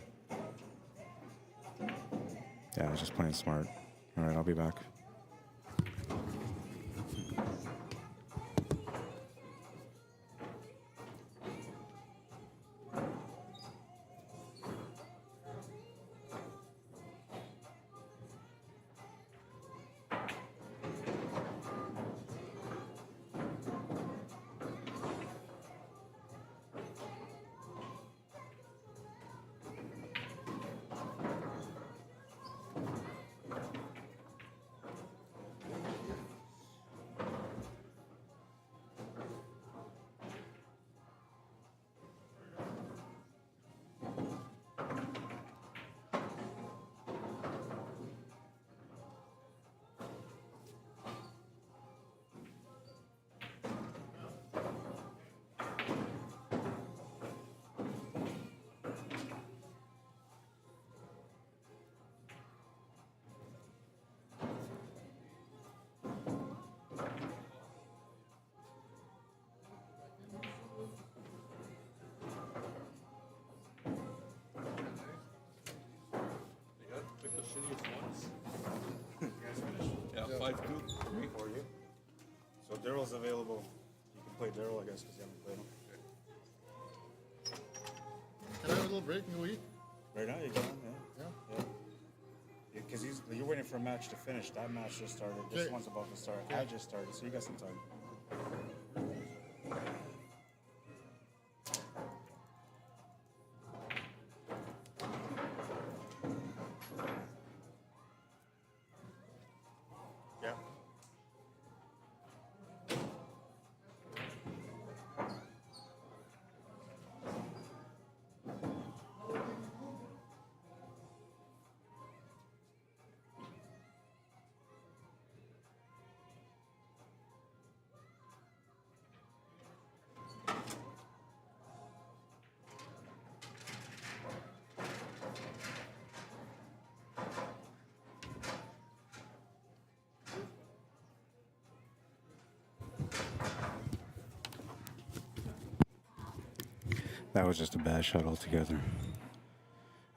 Yeah, he's just playing smart. All right, I'll be back. Yeah, 5-2. Great for you. So Daryl's available. You can play Daryl, I guess, because you haven't played him. Can I have a little break and go eat? Right now, you can, yeah. Because you're waiting for a match to finish. That match just started. This one's about to start. I just started, so you got some time. Yeah. That was just a bad shot altogether.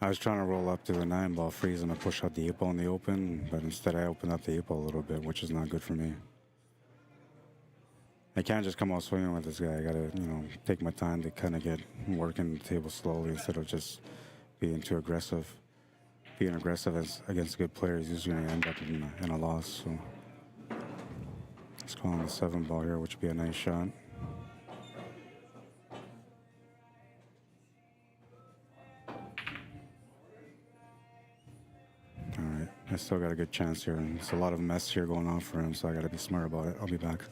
I was trying to roll up to the 9 ball, freeze him, and push out the 8 ball in the open, but instead I opened up the 8 ball a little bit, which is not good for me. I can't just come out swinging with this guy. I gotta, take my time to kind of get working the table slowly instead of just being too aggressive. Being aggressive against good players is usually gonna end up in a loss. So let's call on the 7 ball here, which would be a nice shot. All right, I still got a good chance here, and there's a lot of mess here going on for him, so I got to be smart about it. I'll be back.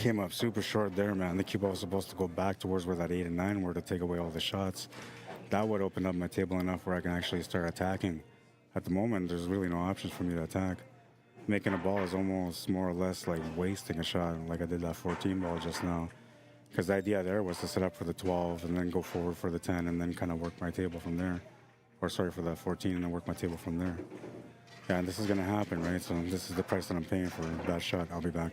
came up super short there, man. The cue ball was supposed to go back towards where that 8 and 9 were to take away all the shots. That would open up my table enough where I can actually start attacking. At the moment, there's really no options for me to attack. Making a ball is almost more or less like wasting a shot, like I did that 14 ball just now. Because the idea there was to set up for the 12 and then go forward for the 10 and then kind of work my table from there. Or sorry, for the 14 and then work my table from there. Yeah, and this is going to happen, right? So this is the price that I'm paying for that shot. I'll be back.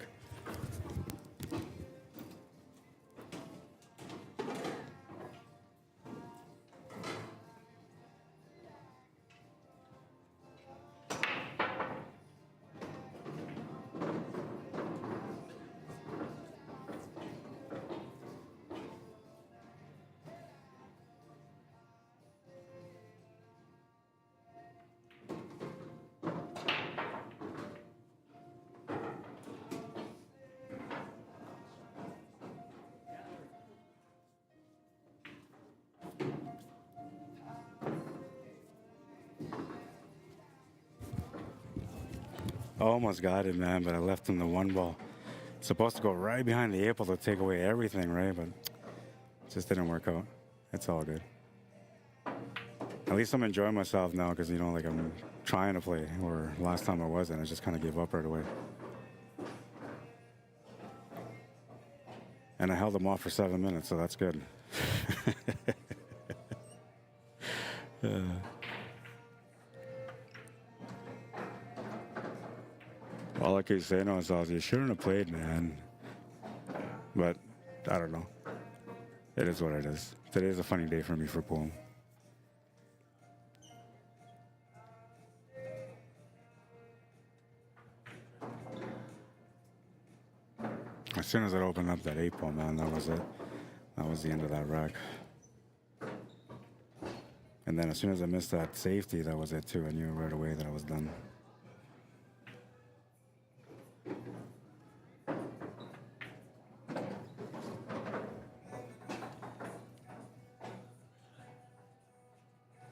Almost got it, man, but I left him the 1 ball. It's supposed to go right behind the 8 ball to take away everything, right? But it just didn't work out. It's all good. At least I'm enjoying myself now because, you know, like I'm trying to play, or last time I wasn't. I just kind of gave up right away. And I held him off for 7 minutes, so that's good. All I keep saying to myself is, you shouldn't have played, man. But I don't know. It is what it is. Today is a funny day for me for pool. As soon as I opened up that 8 ball, man, that was it. That was the end of that rack. And then as soon as I missed that safety, that was it too. I knew right away that I was done.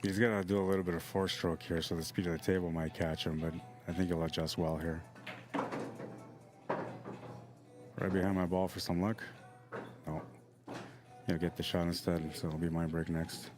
He's got to do a little bit of 4-stroke here, so the speed of the table might catch him, but I think he'll adjust well here. Right behind my ball for some luck. No. He'll get the shot instead, so it'll be my break next.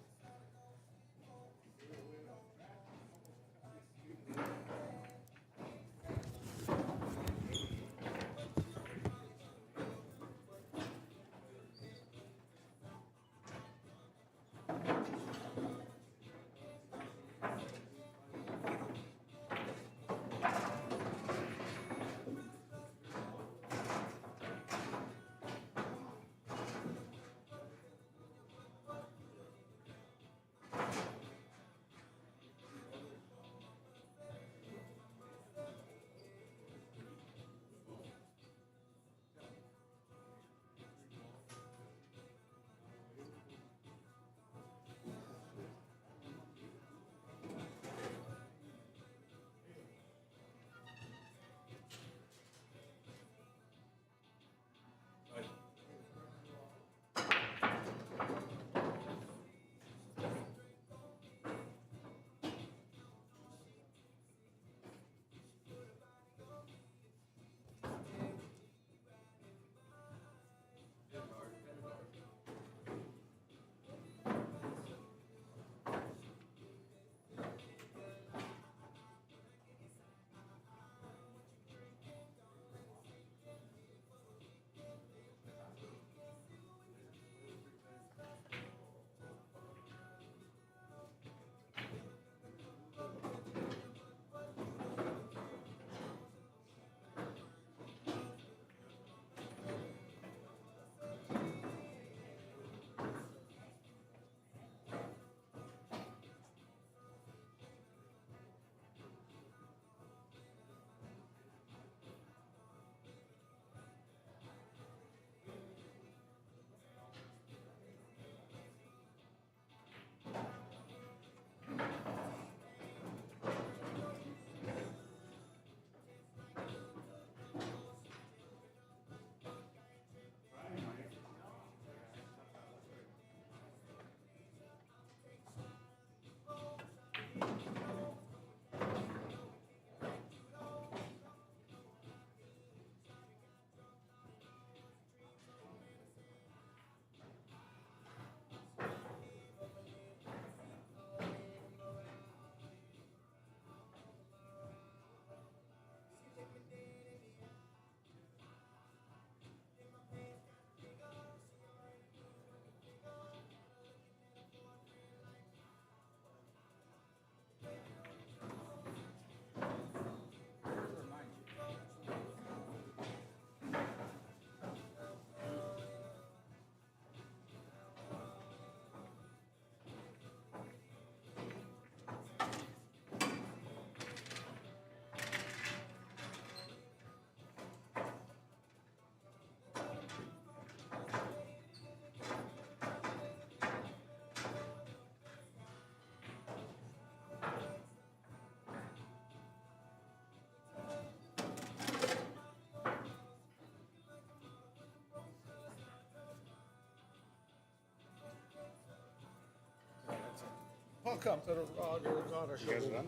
Welcome to the Arriagada show. You guys are done?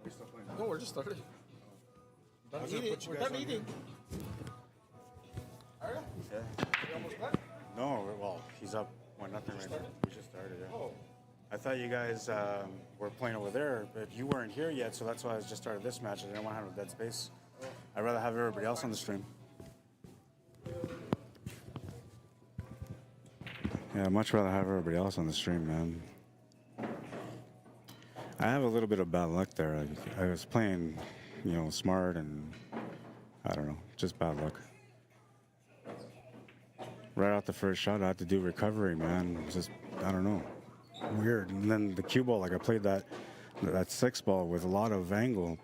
We still playing? No, we're just starting. I Done was gonna eating. put you We're guys done on eating. Are you? Yeah. You almost done? No, well, he's up 1-0 right now. We just started, yeah. Oh. I thought you guys were playing over there, but you weren't here yet, so that's why I just started this match. I didn't want to have a dead space. I'd rather have everybody else on the stream. Yeah, I'd much rather have everybody else on the stream, man. I have a little bit of bad luck there. I was playing, you know, smart and, I don't know, just bad luck. Right out the first shot, I had to do recovery, man. Just, I don't know. Weird. And then the cue ball, like I played that 6 ball with a lot of angle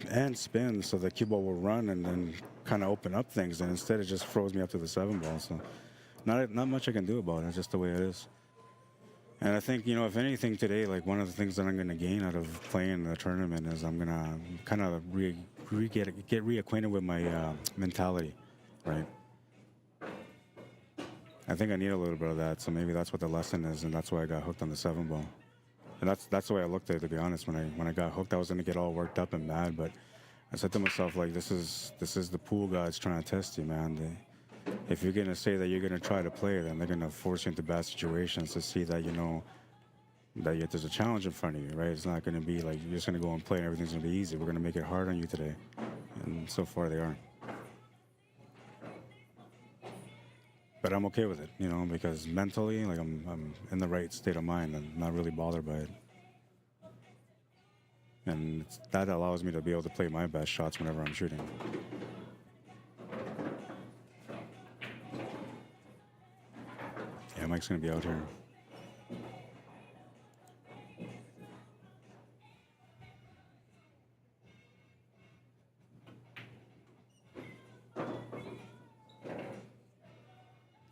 and spin, so the cue ball will run and then kind of open up things. And instead, it just froze me up to the 7 ball. So not much I can do about it. It's just the way it is. And I think, you know, if anything today, like one of the things that I'm going to gain out of playing the tournament is I'm going to kind of get reacquainted with my mentality, right? I think I need a little bit of that, so maybe that's what the lesson is, and that's why I got hooked on the 7 ball. And that's the way I looked at it, to be honest. When I got hooked, I was going to get all worked up and mad, but I said to myself, like, this is the pool gods trying to test you, man. If you're going to say that you're going to try to play, then they're going to force you into bad situations to see that, you know, that there's a challenge in front of you, right? It's not going to be like you're just going to go and play and everything's going to be easy. We're going to make it hard on you today. And so far they are. But I'm okay with it, you know, because mentally, like I'm in the right state of mind and not really bothered by it. And that allows me to be able to play my best shots whenever I'm shooting. Yeah, Mike's going to be out here.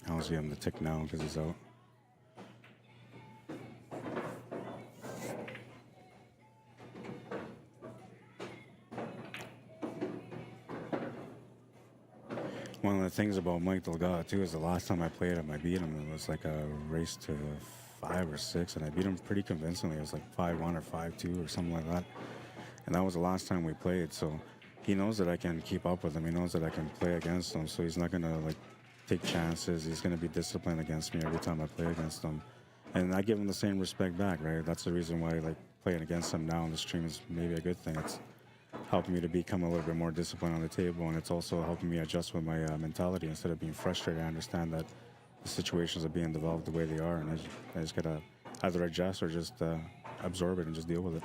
I'll see him the tick now because he's out. One of the things about Mike Delgado too is the last time I played him, I beat him. It was like a race to 5 or 6, and I beat him pretty convincingly. It was like 5-1 or 5-2 or something like that. And that was the last time we played. So he knows that I can keep up with him. He knows that I can play against him. So he's not gonna like take chances. He's gonna be disciplined against me every time I play against him. And I give him the same respect back, right? That's the reason why like playing against him now on the stream is maybe a good thing. It's helping me to become a little bit more disciplined on the table, and it's also helping me adjust with my mentality. Instead of being frustrated, I understand that the situations are being developed the way they are, and I just gotta either adjust or just absorb it and just deal with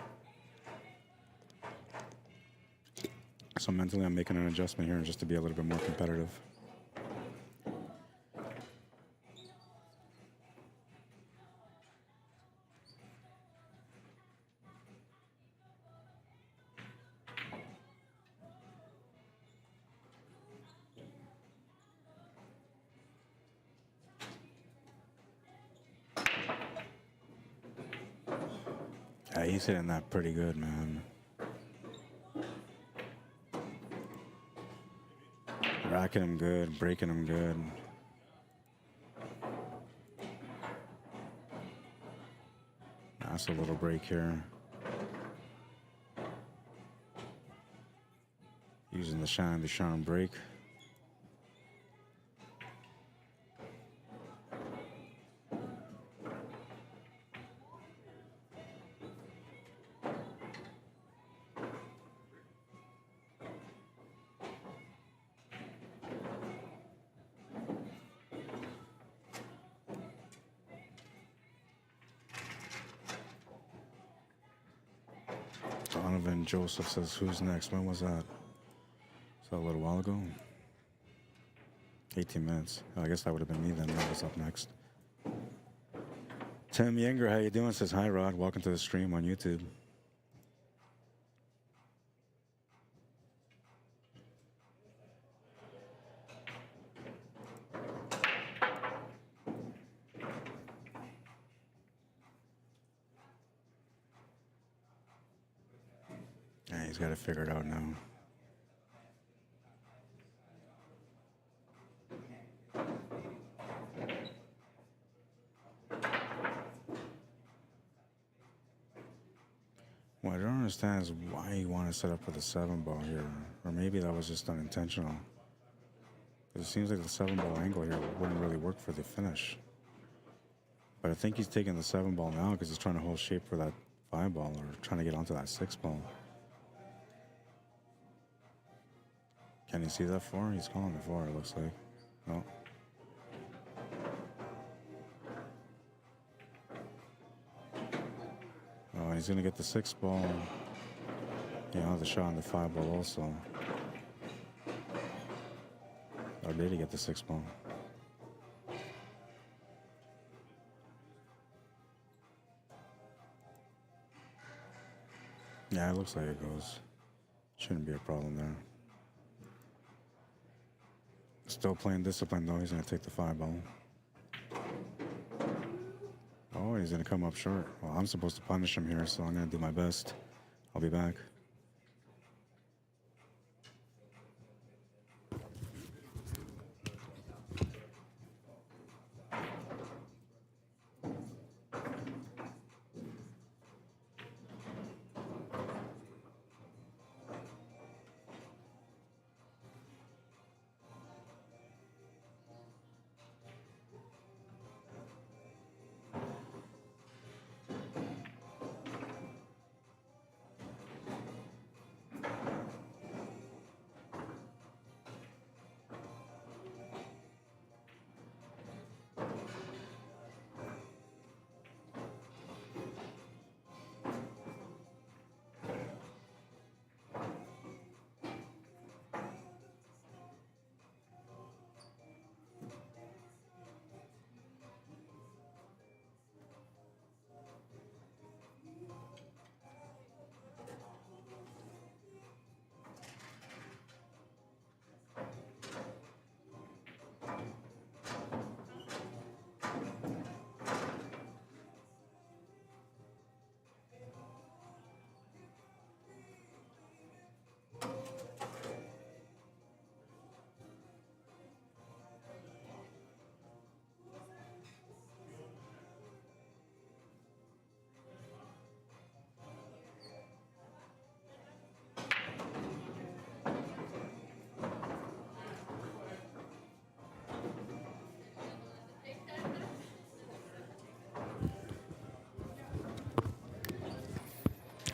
it. So mentally, I'm making an adjustment here just to be a little bit more competitive. Yeah, he's hitting that pretty good, man. Racking him good, breaking him good. That's a little break here. Using the Shannon Ducharme break. Donovan Joseph says, who's next? When was that? Was that a little while ago? 18 minutes. Oh, I guess that would have been me then. That was up next. Tim Yenger, how you doing? Says, hi, Rod. Welcome to the stream on YouTube. Yeah, he's got to figure it out now. What I don't understand is why you want to set up with a 7-ball here. Or maybe that was just unintentional. It seems like the 7-ball angle here wouldn't really work for the finish. But I think he's taking the 7-ball now because he's trying to hold shape for that 5-ball or trying to get onto that 6-ball. Can you see that 4? He's calling the 4, it looks like. No. Oh, he's going to get the 6-ball. You know, the shot on the 5-ball also. Or did he get the 6-ball? Yeah, it looks like it goes. Shouldn't be a problem there. Still playing discipline though. He's going to take the 5-ball. Oh, he's going to come up short. Well, I'm supposed to punish him here, so I'm going to do my best. I'll be back.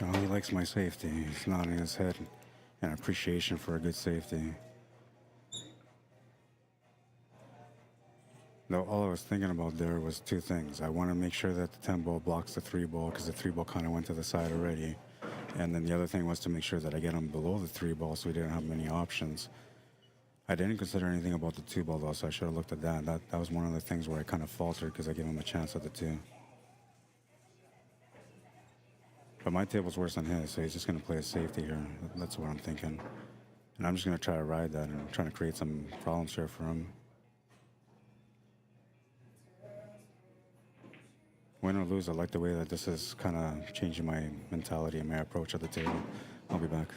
Oh, he likes my safety. He's nodding his head in appreciation for a good safety. No, all I was thinking about there was two things. I want to make sure that the 10-ball blocks the 3-ball because the 3-ball kind of went to the side already. And then the other thing was to make sure that I get him below the 3-ball so we didn't have many options. I didn't consider anything about the 2-ball though, so I should have looked at that. That was one of the things where I kind of faltered because I gave him a chance at the 2. But my table's worse than his, so he's just going to play a safety here. That's what I'm thinking. And I'm just going to try to ride that and trying to create some problems here for him. Win or lose, I like the way that this is kind of changing my mentality and my approach at the table. I'll be back.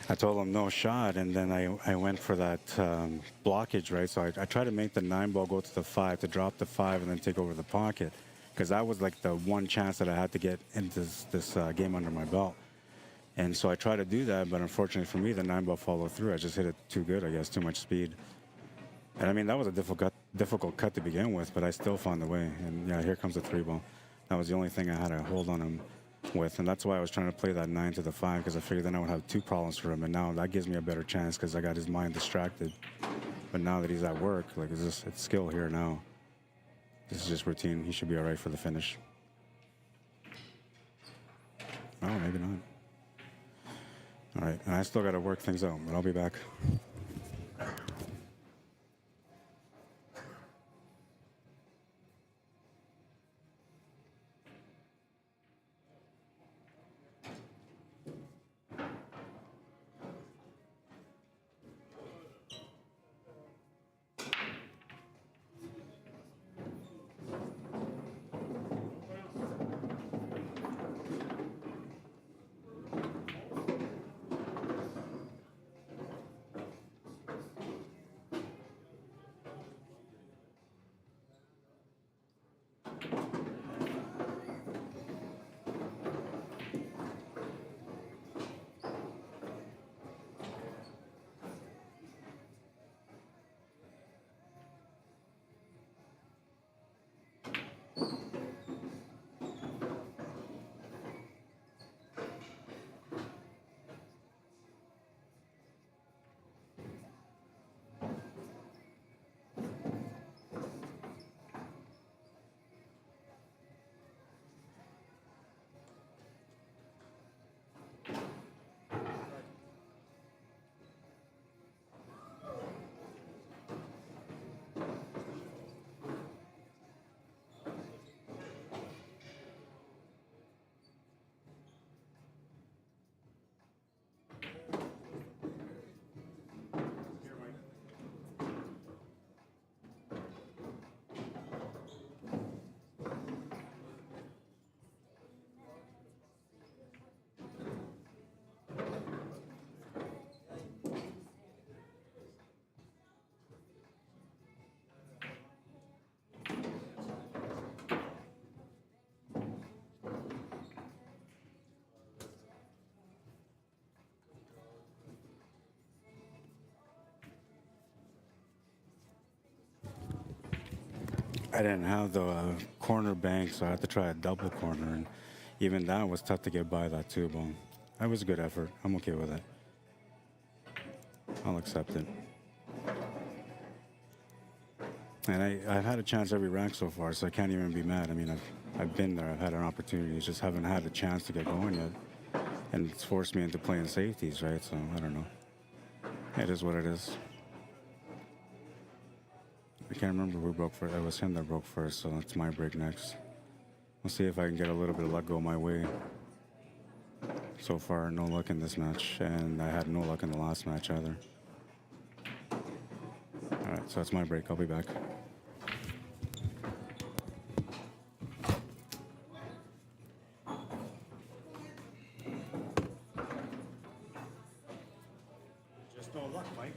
I told him no shot, and then I went for that blockage, right? So I tried to make the 9-ball go to the 5, to drop the 5 and then take over the pocket, because that was like the one chance that I had to get into this game under my belt. And so I tried to do that, but unfortunately for me, the 9-ball followed through. I just hit it too good, I guess, too much speed. And I mean, that was a difficult cut to begin with, but I still found a way. And yeah, here comes the 3-ball. That was the only thing I had to hold on him with, and that's why I was trying to play that 9 to the 5, because I figured then I would have 2 problems for him, and now that gives me a better chance because I got his mind distracted. But now that he's at work, like it's skill here now. This is just routine. He should be all right for the finish. Oh, maybe not. All right, and I still got to work things out, but I'll be back. I didn't have the corner bank, so I had to try a double corner, and even that was tough to get by that too. But that was a good effort. I'm okay with it. I'll accept it. And I've had a chance every rank so far, so I can't even be mad. I mean, I've been there. I've had an opportunity. Just haven't had a chance to get going yet. And it's forced me into playing safeties, right? So I don't know. It is what it is. I can't remember who broke first. It was him that broke first, so it's my break next. We'll see if I can get a little bit of luck go my way. So far, no luck in this match, and I had no luck in the last match either. All right, so it's my break. I'll be back. Just no luck, Mike.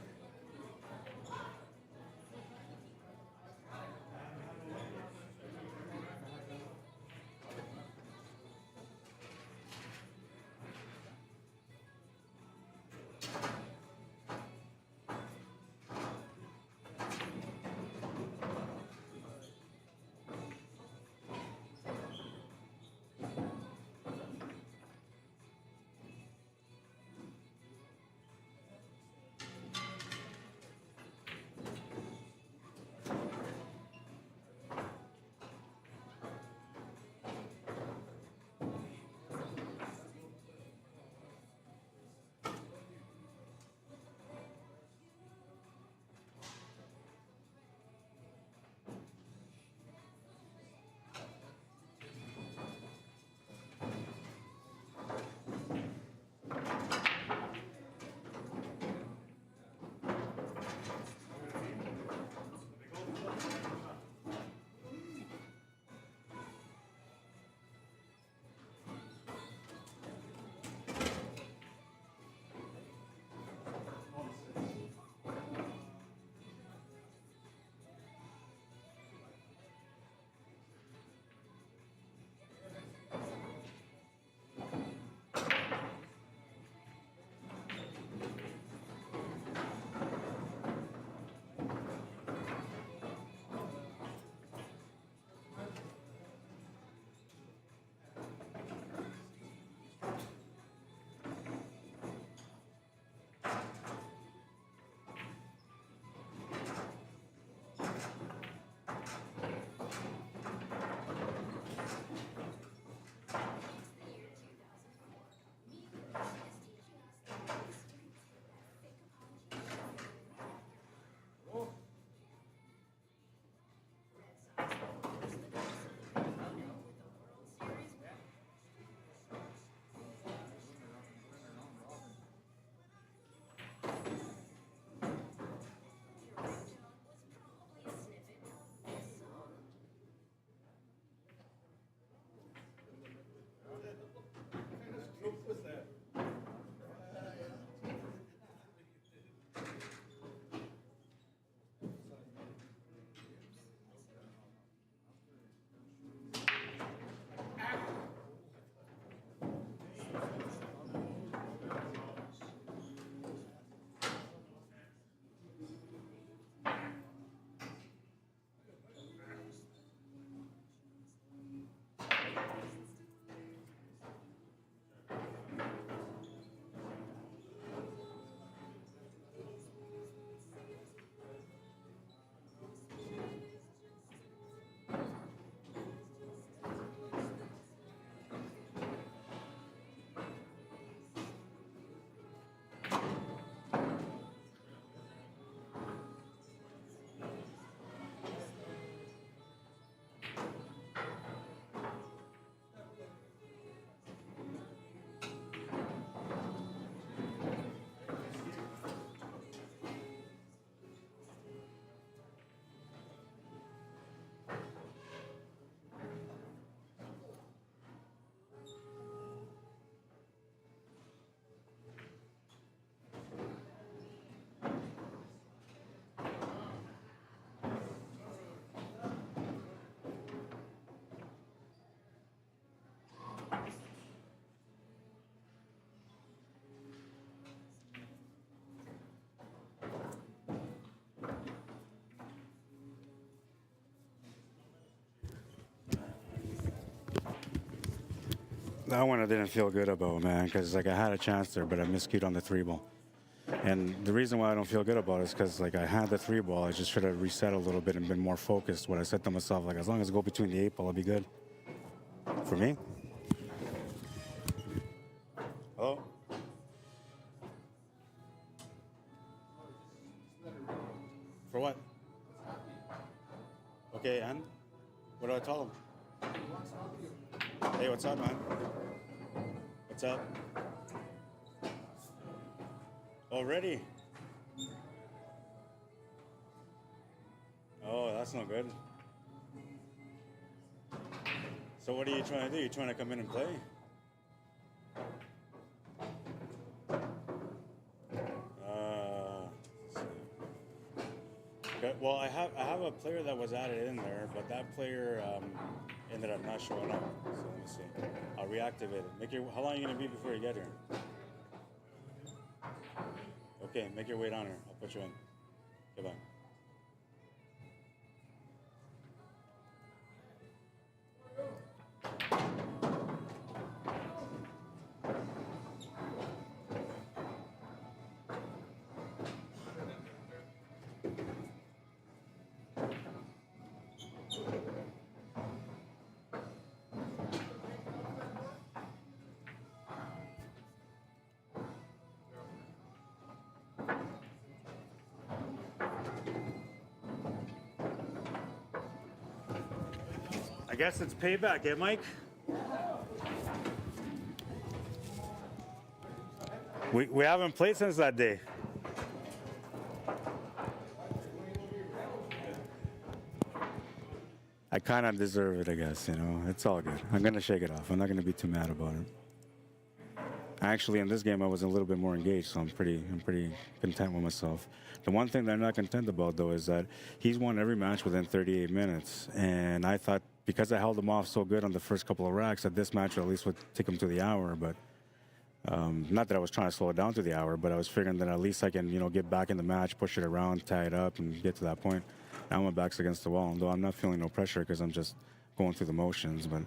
That one I didn't feel good about, man, because like I had a chance there, but I miscued on the 3-ball. And the reason why I don't feel good about it is because like I had the 3-ball, I just should have reset a little bit and been more focused. What I said to myself, like as long as I go between the 8-ball, I'll be good. For me. Hello. For what? Okay, and what do I tell him? Hey, what's up, man? What's up? Already? Oh, that's not good. So what are you trying to do? You trying to come in and play? Okay, well, I have a player that was added in there, but that player ended up not showing up. So let me see. I'll reactivate it. How long are you gonna be before you get here? Okay, make your way down here. I'll put you in. Goodbye. I guess it's payback, eh, Mike? We haven't played since that day. I kind of deserve it, I guess, you know. It's all good. I'm going to shake it off. I'm not going to be too mad about it. Actually, in this game, I was a little bit more engaged, so I'm pretty content with myself. The one thing that I'm not content about, though, is that he's won every match within 38 minutes, and I thought because I held him off so good on the first couple of racks that this match at least would take him to the hour, but not that I was trying to slow it down to the hour, but I was figuring that at least I can, you know, get back in the match, push it around, tie it up, and get to that point. Now my back's against the wall, though I'm not feeling no pressure because I'm just going through the motions, but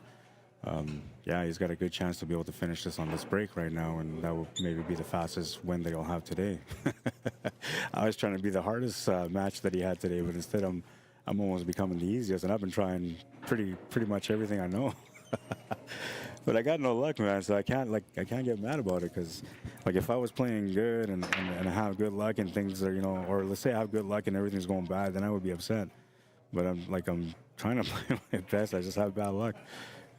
yeah, he's got a good chance to be able to finish this on this break right now, and that will maybe be the fastest win that he'll have today. I was trying to be the hardest match that he had today, but instead I'm almost becoming the easiest, and I've been trying pretty much everything I know. But I got no luck, man, so I can't get mad about it, because like if I was playing good and I have good luck and things are, you know, or let's say I have good luck and everything's going bad, then I would be upset. But I'm trying to play my best. I just have bad luck.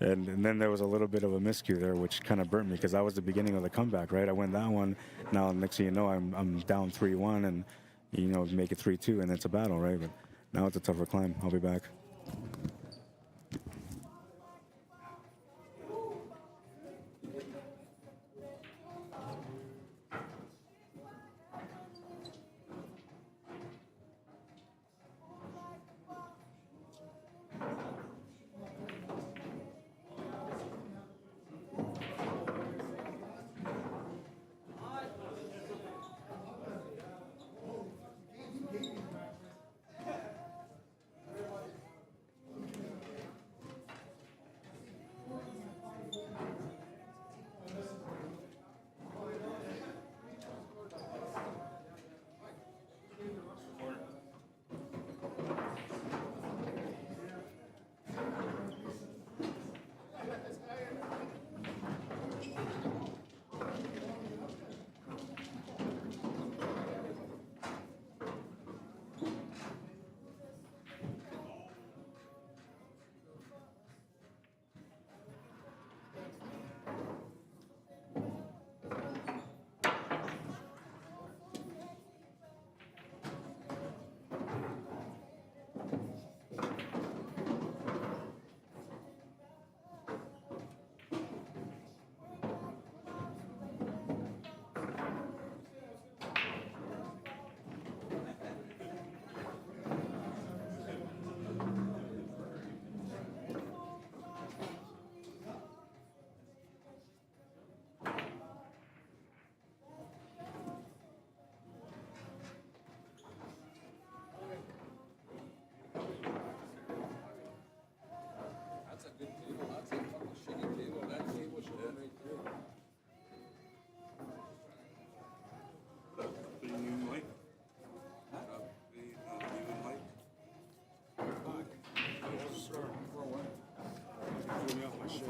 And then there was a little bit of a miscue there, which kind of burnt me, because that was the beginning of the comeback, right? I win that one. Now, next thing you know, I'm down 3-1, and, you know, make it 3-2, and it's a battle, right? But now it's a tougher climb. I'll be back.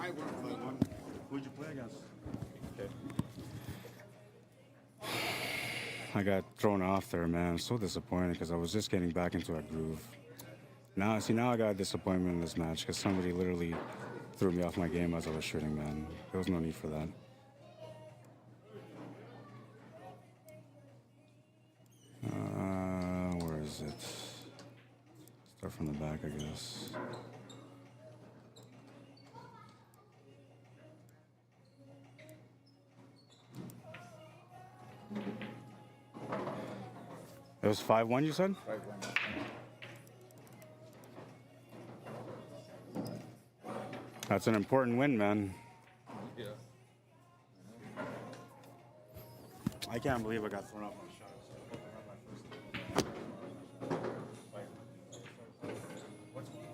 5-1. Who'd you play against? Okay. I got thrown off there, man. So disappointed because I was just getting back into a groove. Now I got a disappointment in this match because somebody literally threw me off my game as I was shooting, man. There was no need for that. Where is it? Start from the back, I guess. It was 5-1, you said? 5-1. That's an important win, man. Yeah. I can't believe I got thrown off my shot. What's going on?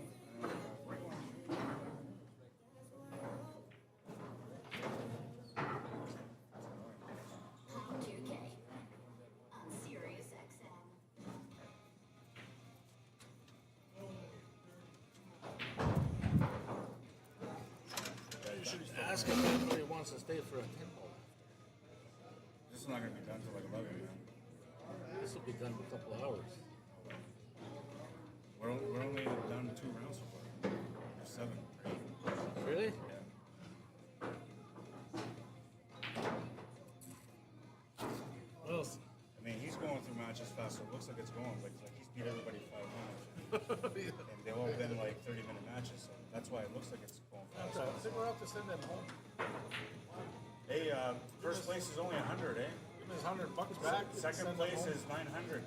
You should ask him if he wants to stay for a 10-ball. This is not going to be done till like 11, man. This will be done in a couple of hours. We're only down to 2 rounds so far. There's 7. Really? Yeah. What else? I mean, he's going through matches fast, so it looks like it's going. Like he's beat everybody 5 rounds. And they've all been like 30-minute matches, so that's why it looks like it's going fast. I think we're out to send them home. Hey, first place is only 100, eh? Give him his $100 back. Second send place them is 900.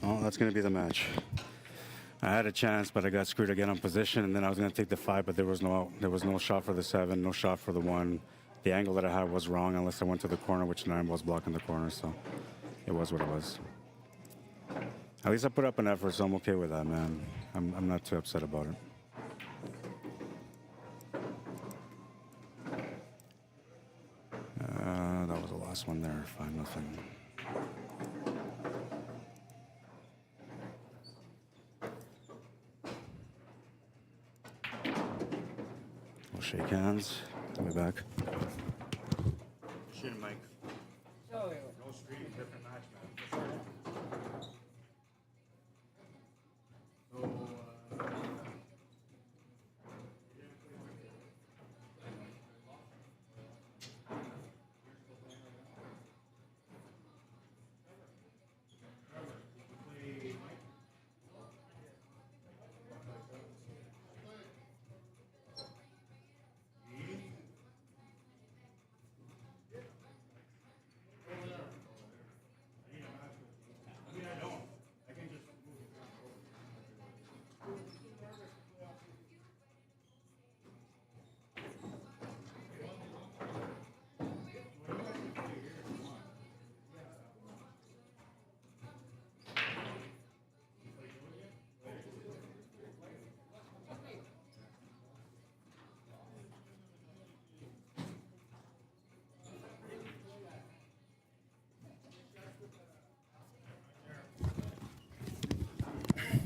Oh, that's going to be the match. I had a chance, but I got screwed again on position, and then I was going to take the 5, but there was no shot for the 7, no shot for the 1. The angle that I had was wrong unless I went to the corner, which 9 was blocking the corner, so it was what it was. At least I put up an effort, so I'm okay with that, man. I'm not too upset about it. That was the last one there, 5-0. We'll shake hands. I'll be back. Shooting, Mike. No stream, different match, man.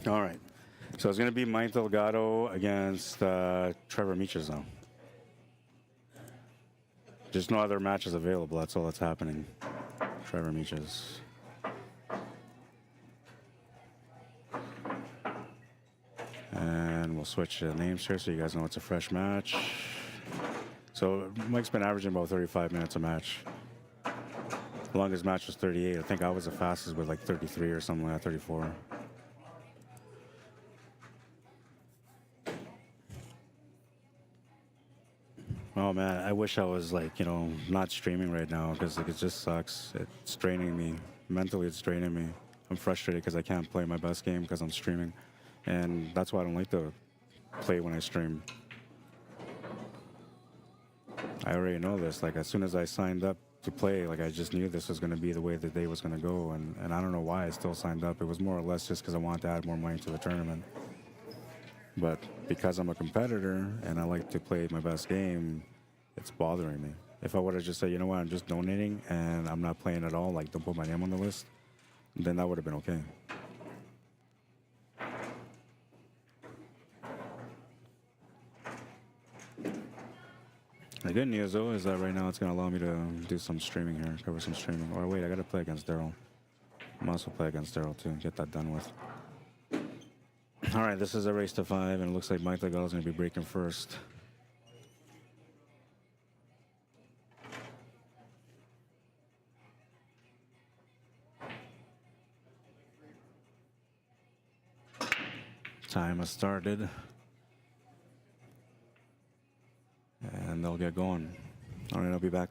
All right. So it's going to be Mike Delgado against Trevor Meeches now. Just no other matches available. That's all that's happening. Trevor Meeches. And we'll switch names here so you guys know it's a fresh match. So Mike's been averaging about 35 minutes a match. The longest match was 38. I think I was the fastest with like 33 or something like that, 34. Oh man, I wish I was like, you know, not streaming right now because like, it just sucks. It's draining me. Mentally, it's draining me. I'm frustrated because I can't play my best game because I'm streaming. And that's why I don't like to play when I stream. I already know this. Like, as soon as I signed up to play, like, I just knew this was going to be the way the day was going to go. And I don't know why I still signed up. It was more or less just because I wanted to add more money to the tournament. But because I'm a competitor and I like to play my best game, it's bothering me. If I would have just said, you know what, I'm just donating and I'm not playing at all, like, don't put my name on the list, then that would have been okay. The good news, though, is that right now it's going to allow me to do some streaming here, cover some streaming. Or wait, I got to play against Daryl. I must also play against Daryl, too, get that done with. All right, this is a race to 5, and it looks like Mike Delgado is going to be breaking first. Time has started. And they'll get going. All right, I'll be back.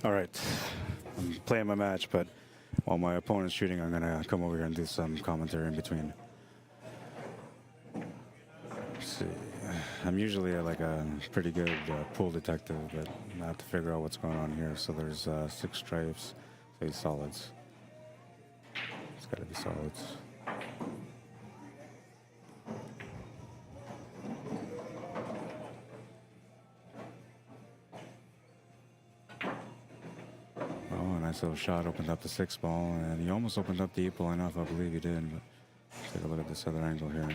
All right, I'm playing my match, but while my opponent's shooting, I'm gonna come over here and do some commentary in between. Let's see, I'm usually like a pretty good pool detective, but I have to figure out what's going on here. So there's 6 stripes, 8 solids. It's gotta be solids. Nice little shot, opened up the 6 ball, and he almost opened up the 8 ball enough. I believe he did, but let's take a look at this other angle here.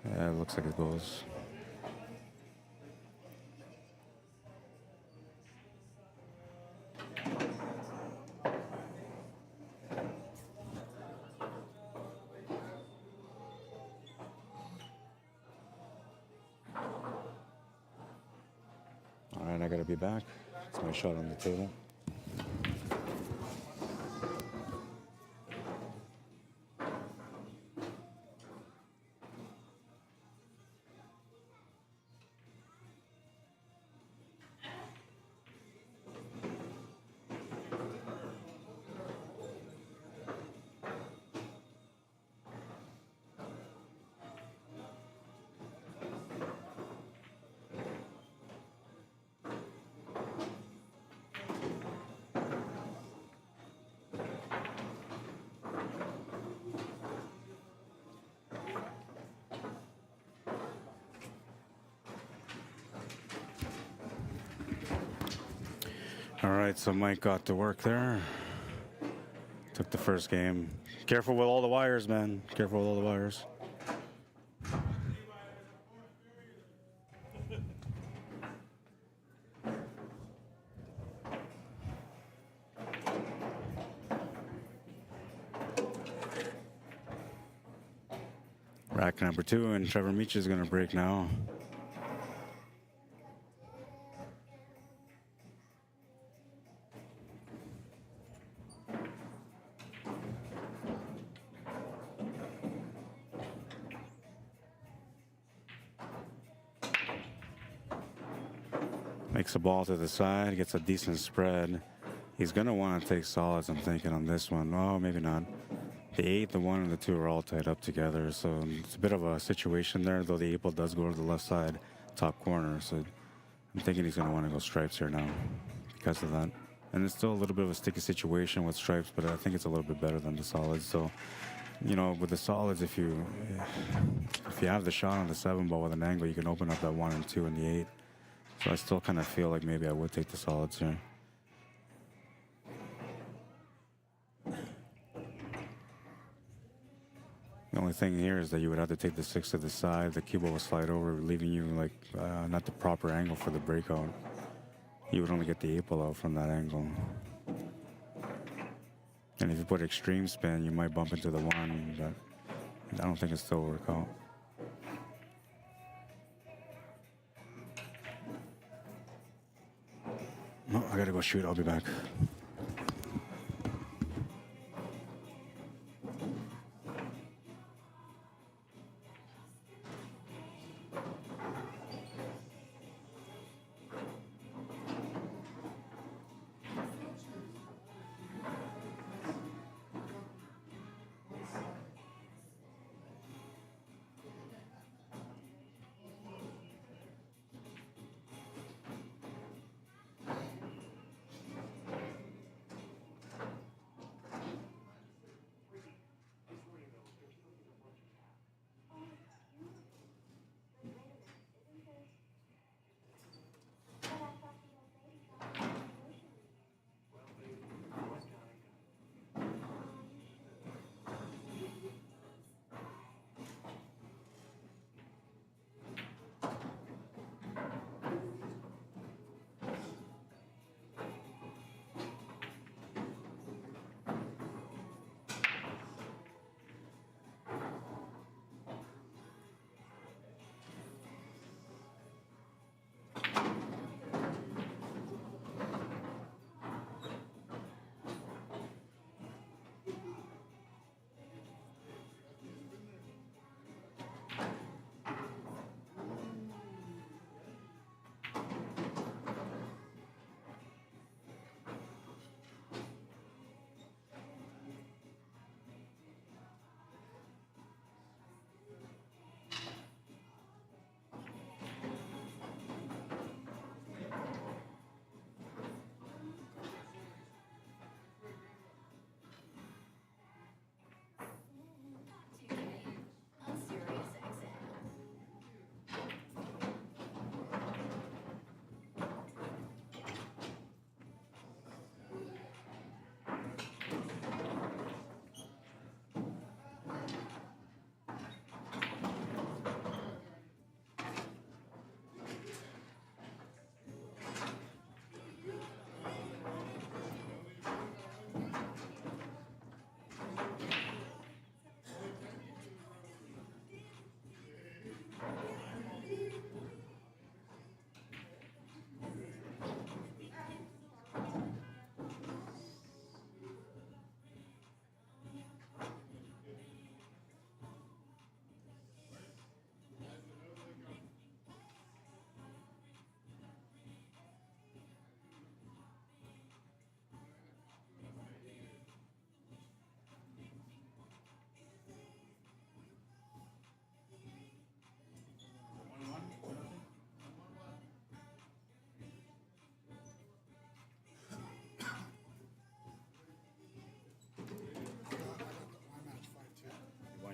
Yeah, it looks like it goes. All right, I gotta be back. It's my shot on the table. All right, so Mike got to work there. Took the first game. Careful with all the wires, man. Careful with all the wires. Rack number 2, and Trevor Meeches is going to break now. Makes the ball to the side, gets a decent spread. He's going to want to take solids, I'm thinking, on this one. Oh, maybe not. The 8, the 1, and the 2 are all tied up together, so it's a bit of a situation there, though the 8 ball does go to the left side, top corner. So I'm thinking he's going to want to go stripes here now because of that. And it's still a little bit of a sticky situation with stripes, but I think it's a little bit better than the solids. So, you know, with the solids, if you have the shot on the 7 ball with an angle, you can open up that 1 and 2 and the 8. So I still kind of feel like maybe I would take the solids here. The only thing here is that you would have to take the 6 to the side. The cue ball will slide over, leaving you like not the proper angle for the breakout. You would only get the 8 ball out from that angle. And if you put extreme spin, you might bump into the 1, but I don't think it still work out. No, I gotta go shoot. I'll be back.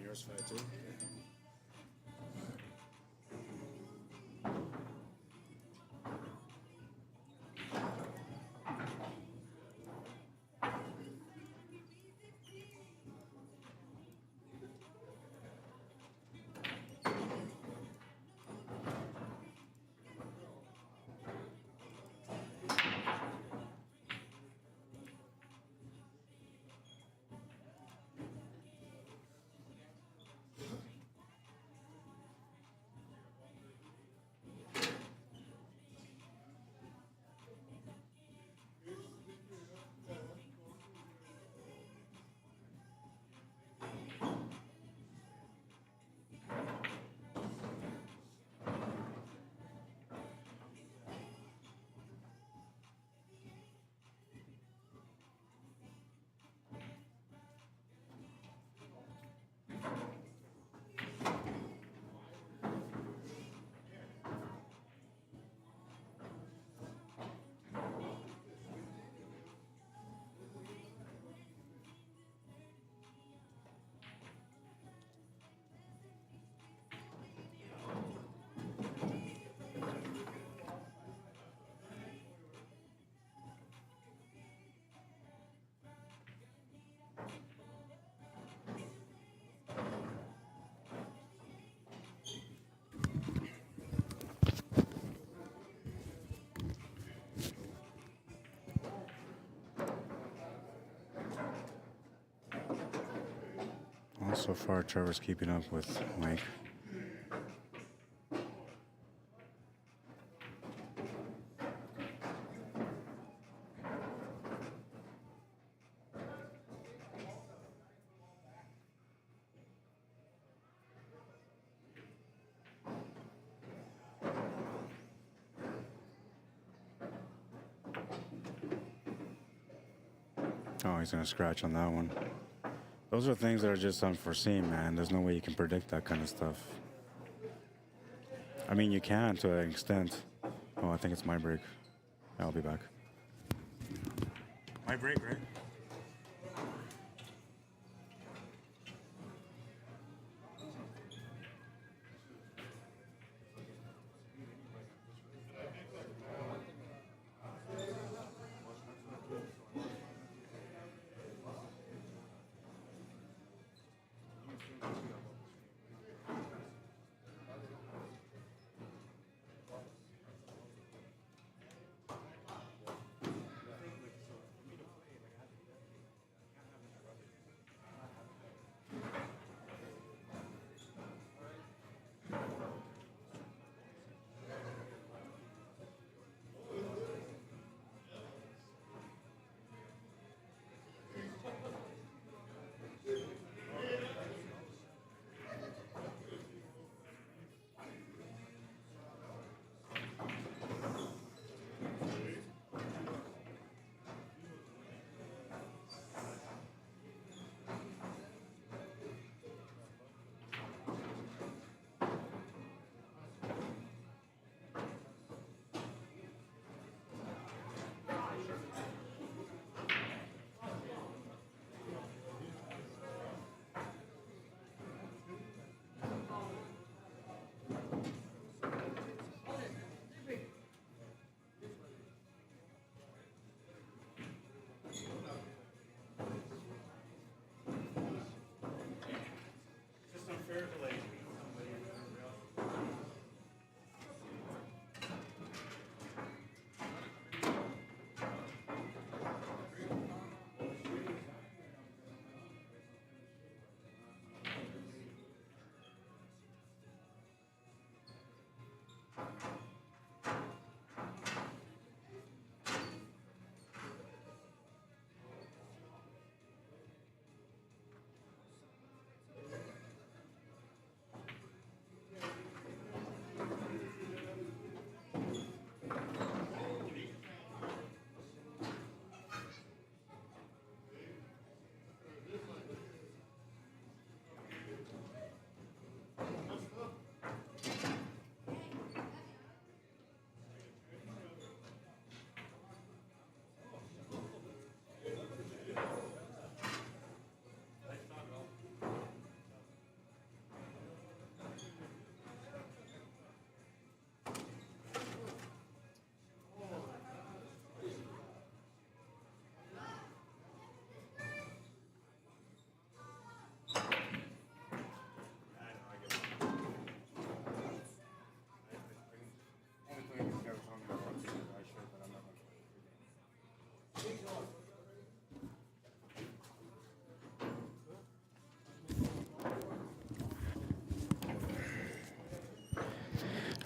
Yours 5-2. So far, Trevor's keeping up with Mike. Oh, he's gonna scratch on that one. Those are things that are just unforeseen, man. There's no way you can predict that kind of stuff. I mean, you can to an extent. Oh, I think it's my break. I'll be back. My break, right?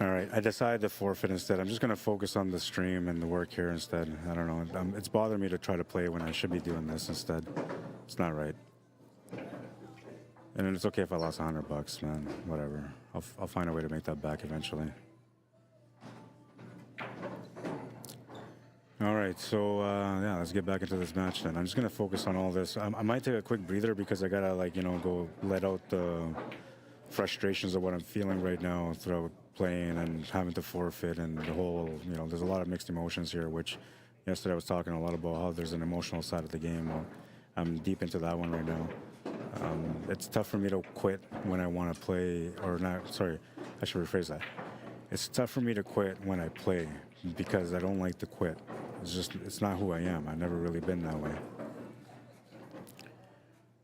All right, I decided to forfeit instead. I'm just going to focus on the stream and the work here instead. I don't know. It's bothering me to try to play when I should be doing this instead. It's not right. And it's okay if I lost $100, man. Whatever. I'll find a way to make that back eventually. All right, so yeah, let's get back into this match then. I'm just going to focus on all this. I might take a quick breather because I got to, like, you know, go let out the frustrations of what I'm feeling right now throughout playing and having to forfeit and the whole, you know, there's a lot of mixed emotions here, which yesterday I was talking a lot about how there's an emotional side of the game. Well, I'm deep into that one right now. It's tough for me to quit when I want to play, or not, sorry, I should rephrase that. It's tough for me to quit when I play because I don't like to quit. It's just, it's not who I am. I've never really been that way.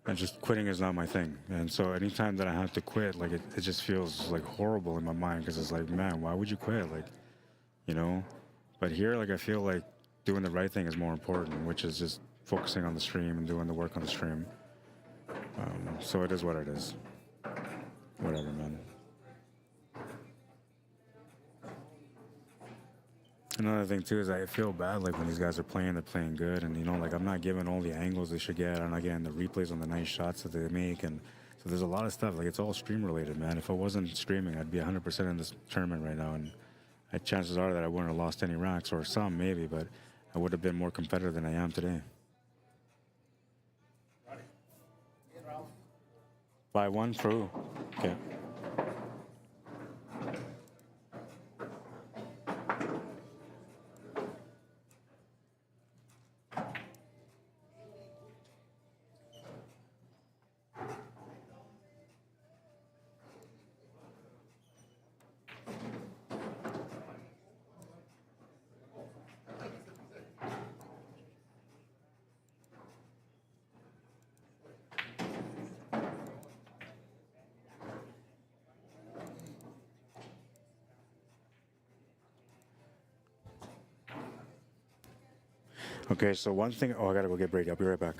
And just quitting is not my thing. And so anytime that I have to quit, like, it just feels like horrible in my mind because it's like, man, why would you quit? Like, you know? But here, like, I feel like doing the right thing is more important, which is just focusing on the stream and doing the work on the stream. So it is what it is. Whatever, man. Another thing too is I feel bad like when these guys are playing, they're playing good, and you know, like I'm not giving all the angles they should get. I'm not getting the replays on the nice shots that they make, and so there's a lot of stuff. Like it's all stream related, man. If I wasn't streaming, I'd be 100% in this tournament right now, and chances are that I wouldn't have lost any racks, or some maybe, but I would have been more competitive than I am today. By one for who? Okay. Okay, so one thing. Oh, I gotta go get Brady. I'll be right back.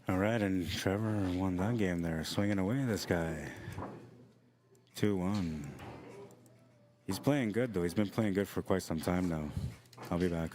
All right, and Trevor won that game there, swinging away this guy. 2-1. He's playing good, though. He's been playing good for quite some time now. I'll be back.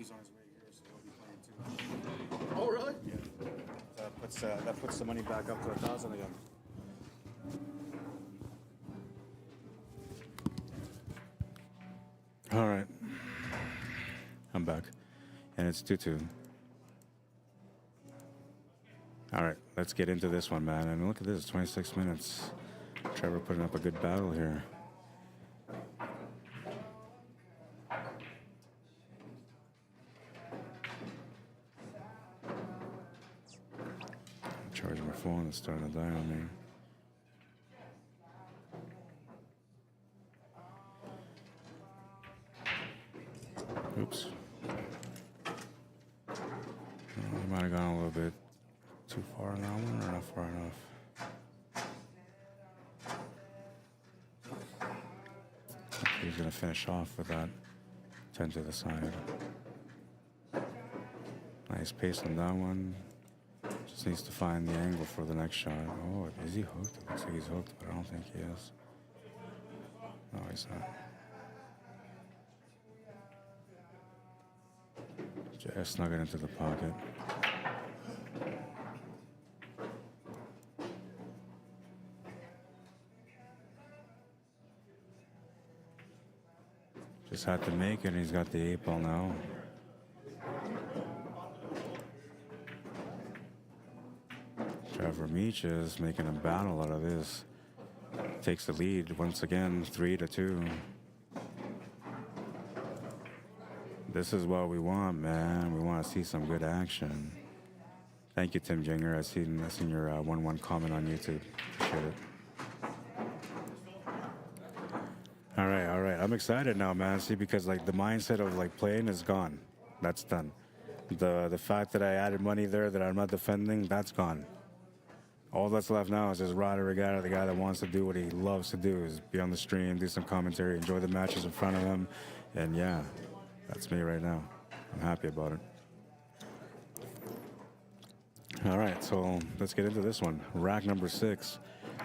He's on his way here, so he'll be playing too. Oh, really? Yeah. That puts the money back up to 1,000 again. All right. I'm back. And it's 2-2. All right, let's get into this one, man. And look at this, 26 minutes. Trevor putting up a good battle here. Charging my phone, it's starting to die on me. Oops. Oh, we might have gone a little bit too far on that one, or not far enough. He's going to finish off with that 10 to the side. Nice pace on that one. Just needs to find the angle for the next shot. Oh, is he hooked? It looks like he's hooked, but I don't think he is. No, he's not. Just snug it into the pocket. Just had to make it, and he's got the 8-ball now. Trevor Meeches making a battle out of this. Takes the lead once again, 3-2. This is what we want, man. We want to see some good action. Thank you, Tim Jinger. I seen your 1-1 comment on YouTube. Appreciate it. All right. I'm excited now, man. See, because like the mindset of like playing is gone. That's done. The fact that I added money there that I'm not defending, that's gone. All that's left now is just Arriagada, the guy that wants to do what he loves to do, is be on the stream, do some commentary, enjoy the matches in front of him, and yeah, that's me right now. I'm happy about it. All right, so let's get into this one. Rack number 6.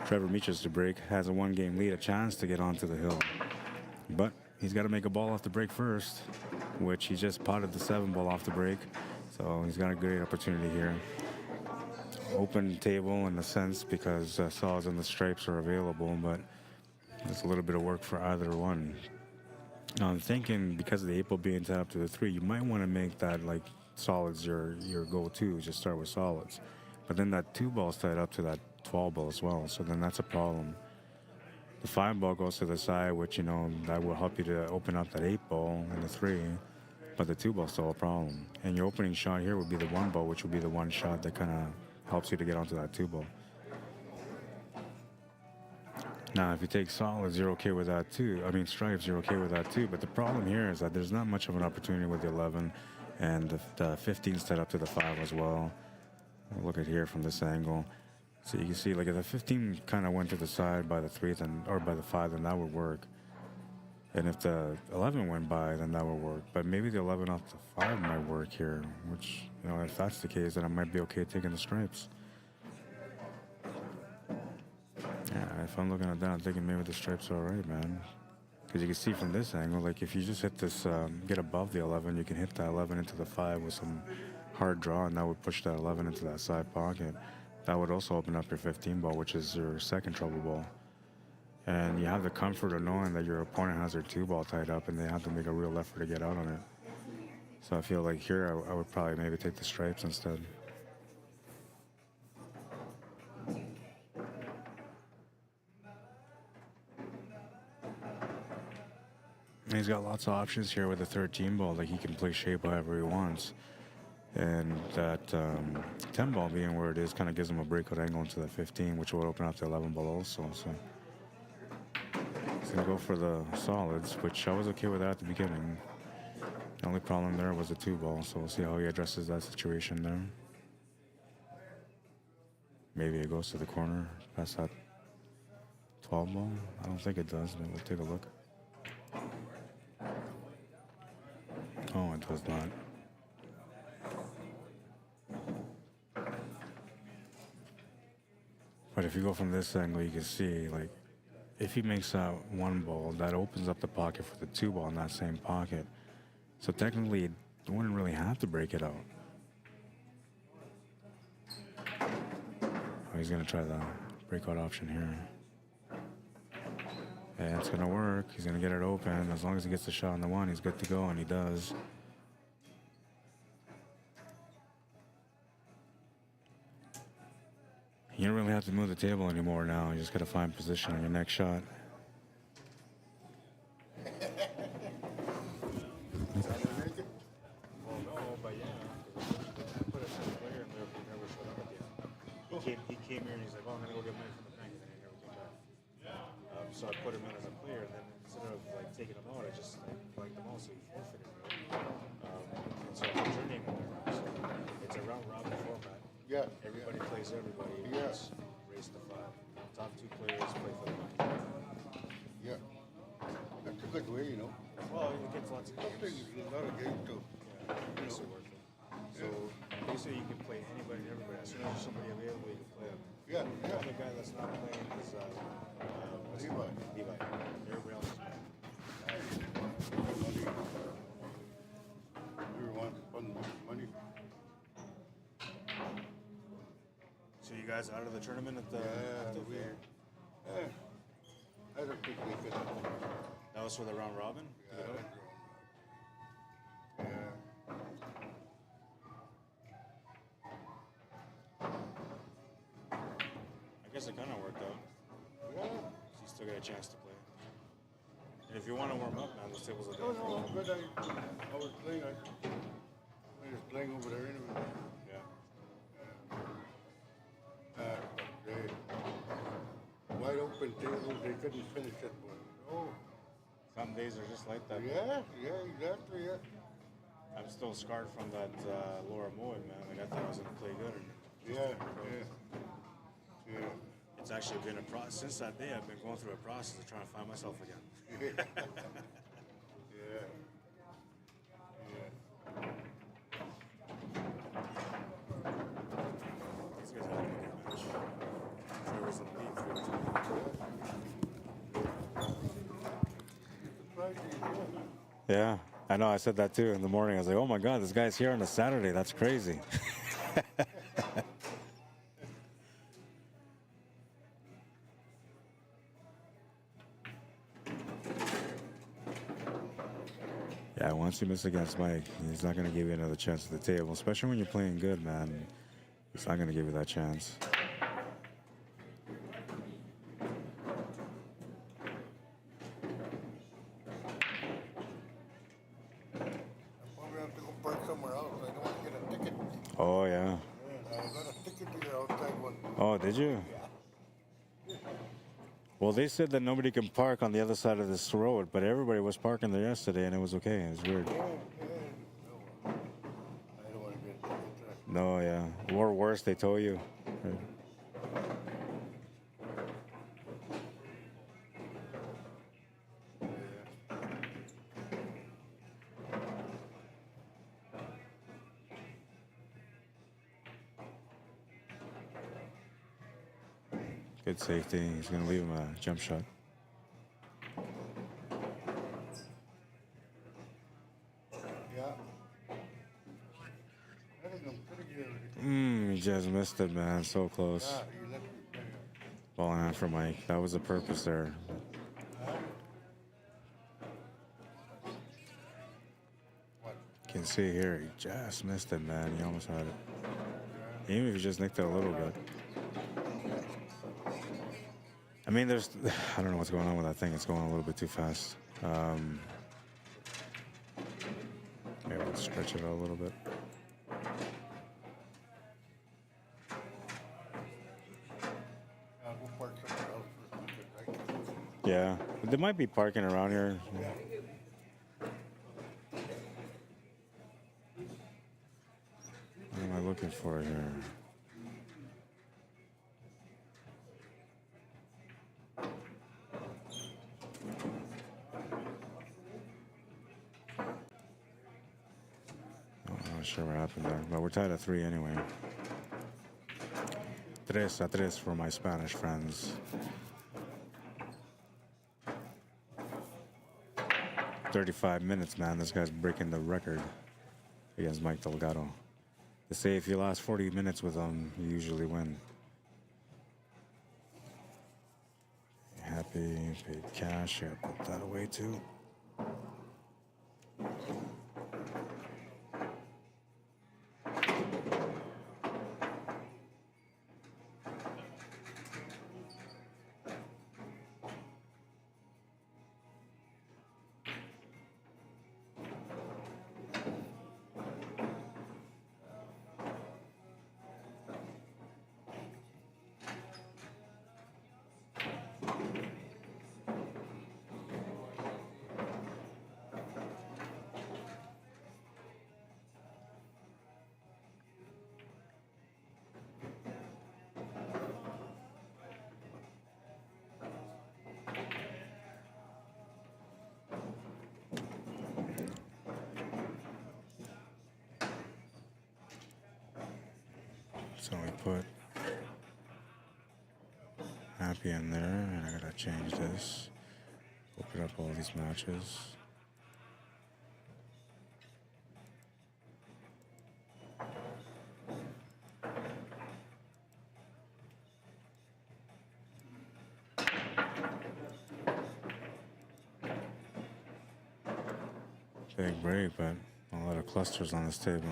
Trevor Meeches to break, has a 1-game lead, a chance to get onto the hill. But he's got to make a ball off the break first, which he just potted the 7-ball off the break. So he's got a great opportunity here. Open table in a sense because saws and the stripes are available, but it's a little bit of work for either one. Now I'm thinking because of the 8-ball being tied up to the 3, you might want to make that like solids your go-to. Just start with solids. But then that 2-ball's tied up to that 12-ball as well, so then that's a problem. The 5-ball goes to the side, which, you know, that will help you to open up that 8-ball and the 3, but the 2-ball's still a problem. And your opening shot here would be the 1-ball, which would be the one shot that kind of helps you to get onto that 2-ball. Now, if you take solids, you're okay with that too. I mean, stripes, you're okay with that too. But the problem here is that there's not much of an opportunity with the 11, and the 15's tied up to the 5 as well. Look at here from this angle. So you can see, like, if the 15 kind of went to the side by the 3, then, or by the 5, then that would work. And if the 11 went by, then that would work. But maybe the 11 off the 5 might work here, which, you know, if that's the case, then I might be okay taking the stripes. Yeah, if I'm looking at that, I'm thinking maybe the stripes are all right, man. Because you can see from this angle, like, if you just hit this, get above the 11, you can hit that 11 into the 5 with some hard draw, and that would push that 11 into that side pocket. That would also open up your 15-ball, which is your second trouble ball. And you have the comfort of knowing that your opponent has their 2-ball tied up and they have to make a real effort to get out on it. So I feel like here I would probably maybe take the stripes instead. And he's got lots of options here with the 13-ball. Like, he can play shape however he wants. And that 10-ball being where it is kind of gives him a breakout angle into the 15, which will open up the 11-ball also. So he's going to go for the solids, which I was okay with that at the beginning. The only problem there was the 2-ball, so we'll see how he addresses that situation there. Maybe it goes to the corner past that 12-ball. I don't think it does, but we'll take a look. Oh, it does not. But if you go from this angle, you can see, like, if he makes that 1-ball, that opens up the pocket for the 2-ball in that same pocket. So technically, I wouldn't really have to break it out. Oh, he's going to try the breakout option here. Yeah, it's going to work. He's going to get it open. As long as he gets the shot on the one, he's good to go, and he does. You don't really have to move the table anymore now. You just got to find position on your next shot. He came here and he's like, oh, I'm going to go get money from the bank, and then he never came back. So I put him in as a player, and then instead of like taking him out, I just like them all, so he forfeited, right? And so I'm turning him there. So it's a round robin format. Yeah. Everybody plays everybody. Yes. Race to 5. Top 2 players play for the money. Yeah. That's a good way, you know. Well, it gets lots of Something games. is a lot of games too. Yeah, makes it worth it. So basically, you can play anybody and everybody. As soon as there's somebody available, you can play them. Yeah, The yeah. other guy that's not playing is Levi. Levi. Everybody else is playing. Everyone fun money. So you guys out of the tournament at the fair? Yeah. I don't think we could. That was for the round robin? Yeah. Yeah. I guess it kind of worked out. Yeah. So you still get a chance to play. And if you want to warm up, man, those tables are No, there. no, but I was playing. I was playing over there anyway. Yeah. They wide open tables. They couldn't finish it. Oh. Some days are just like that. Yeah. Yeah. Exactly. Yeah. I'm still scarred from that Laura Moy, man. Like, I thought I was going to play good. Yeah. Yeah. It's actually been a process. Since that day, I've been going through a process of trying to find myself again. Yeah. Yeah. These guys had a good match. Trevor's in the lead. Yeah, I know. I said that too in the morning. I was like, oh my God, this guy's here on a Saturday. That's crazy. Yeah, once you miss against Mike, he's not going to give you another chance at the table, especially when you're playing good, man. He's not going to give you that chance. Probably have to go park somewhere else. I don't want to get a ticket. Oh, yeah. I got a ticket to your outside one. Oh, did you? Well, they said that nobody can park on the other side of this road, but everybody was parking there yesterday, and it was okay. It was weird. I don't want to get a ticket. No, yeah. Or worse, they told you. Good safety. He's going to leave him a jump shot. Yeah. I think I'm pretty good. He just missed it, man. So close. Ah, you let me play. Ball in hand for Mike. That was the purpose there. What? You can see here, he just missed it, man. He almost had it. Even if he just nicked it a little bit. I mean, I don't know what's going on with that thing. It's going a little bit too fast. Maybe we'll stretch it out a little bit. I'll go park somewhere else for a ticket, right? Yeah, they might be parking around here. What am I looking for here? I'm not sure what happened there, but we're tied at 3 anyway. 3-3 for my Spanish friends. 35 minutes, man. This guy's breaking the record. against Mike Delgado. They say if you last 40 minutes with him, you usually win. Happy, paid cash. Yeah, put that away too. So we put Happy in there, and I gotta change this. Open up all these matches. Big break, but a lot of clusters on this table.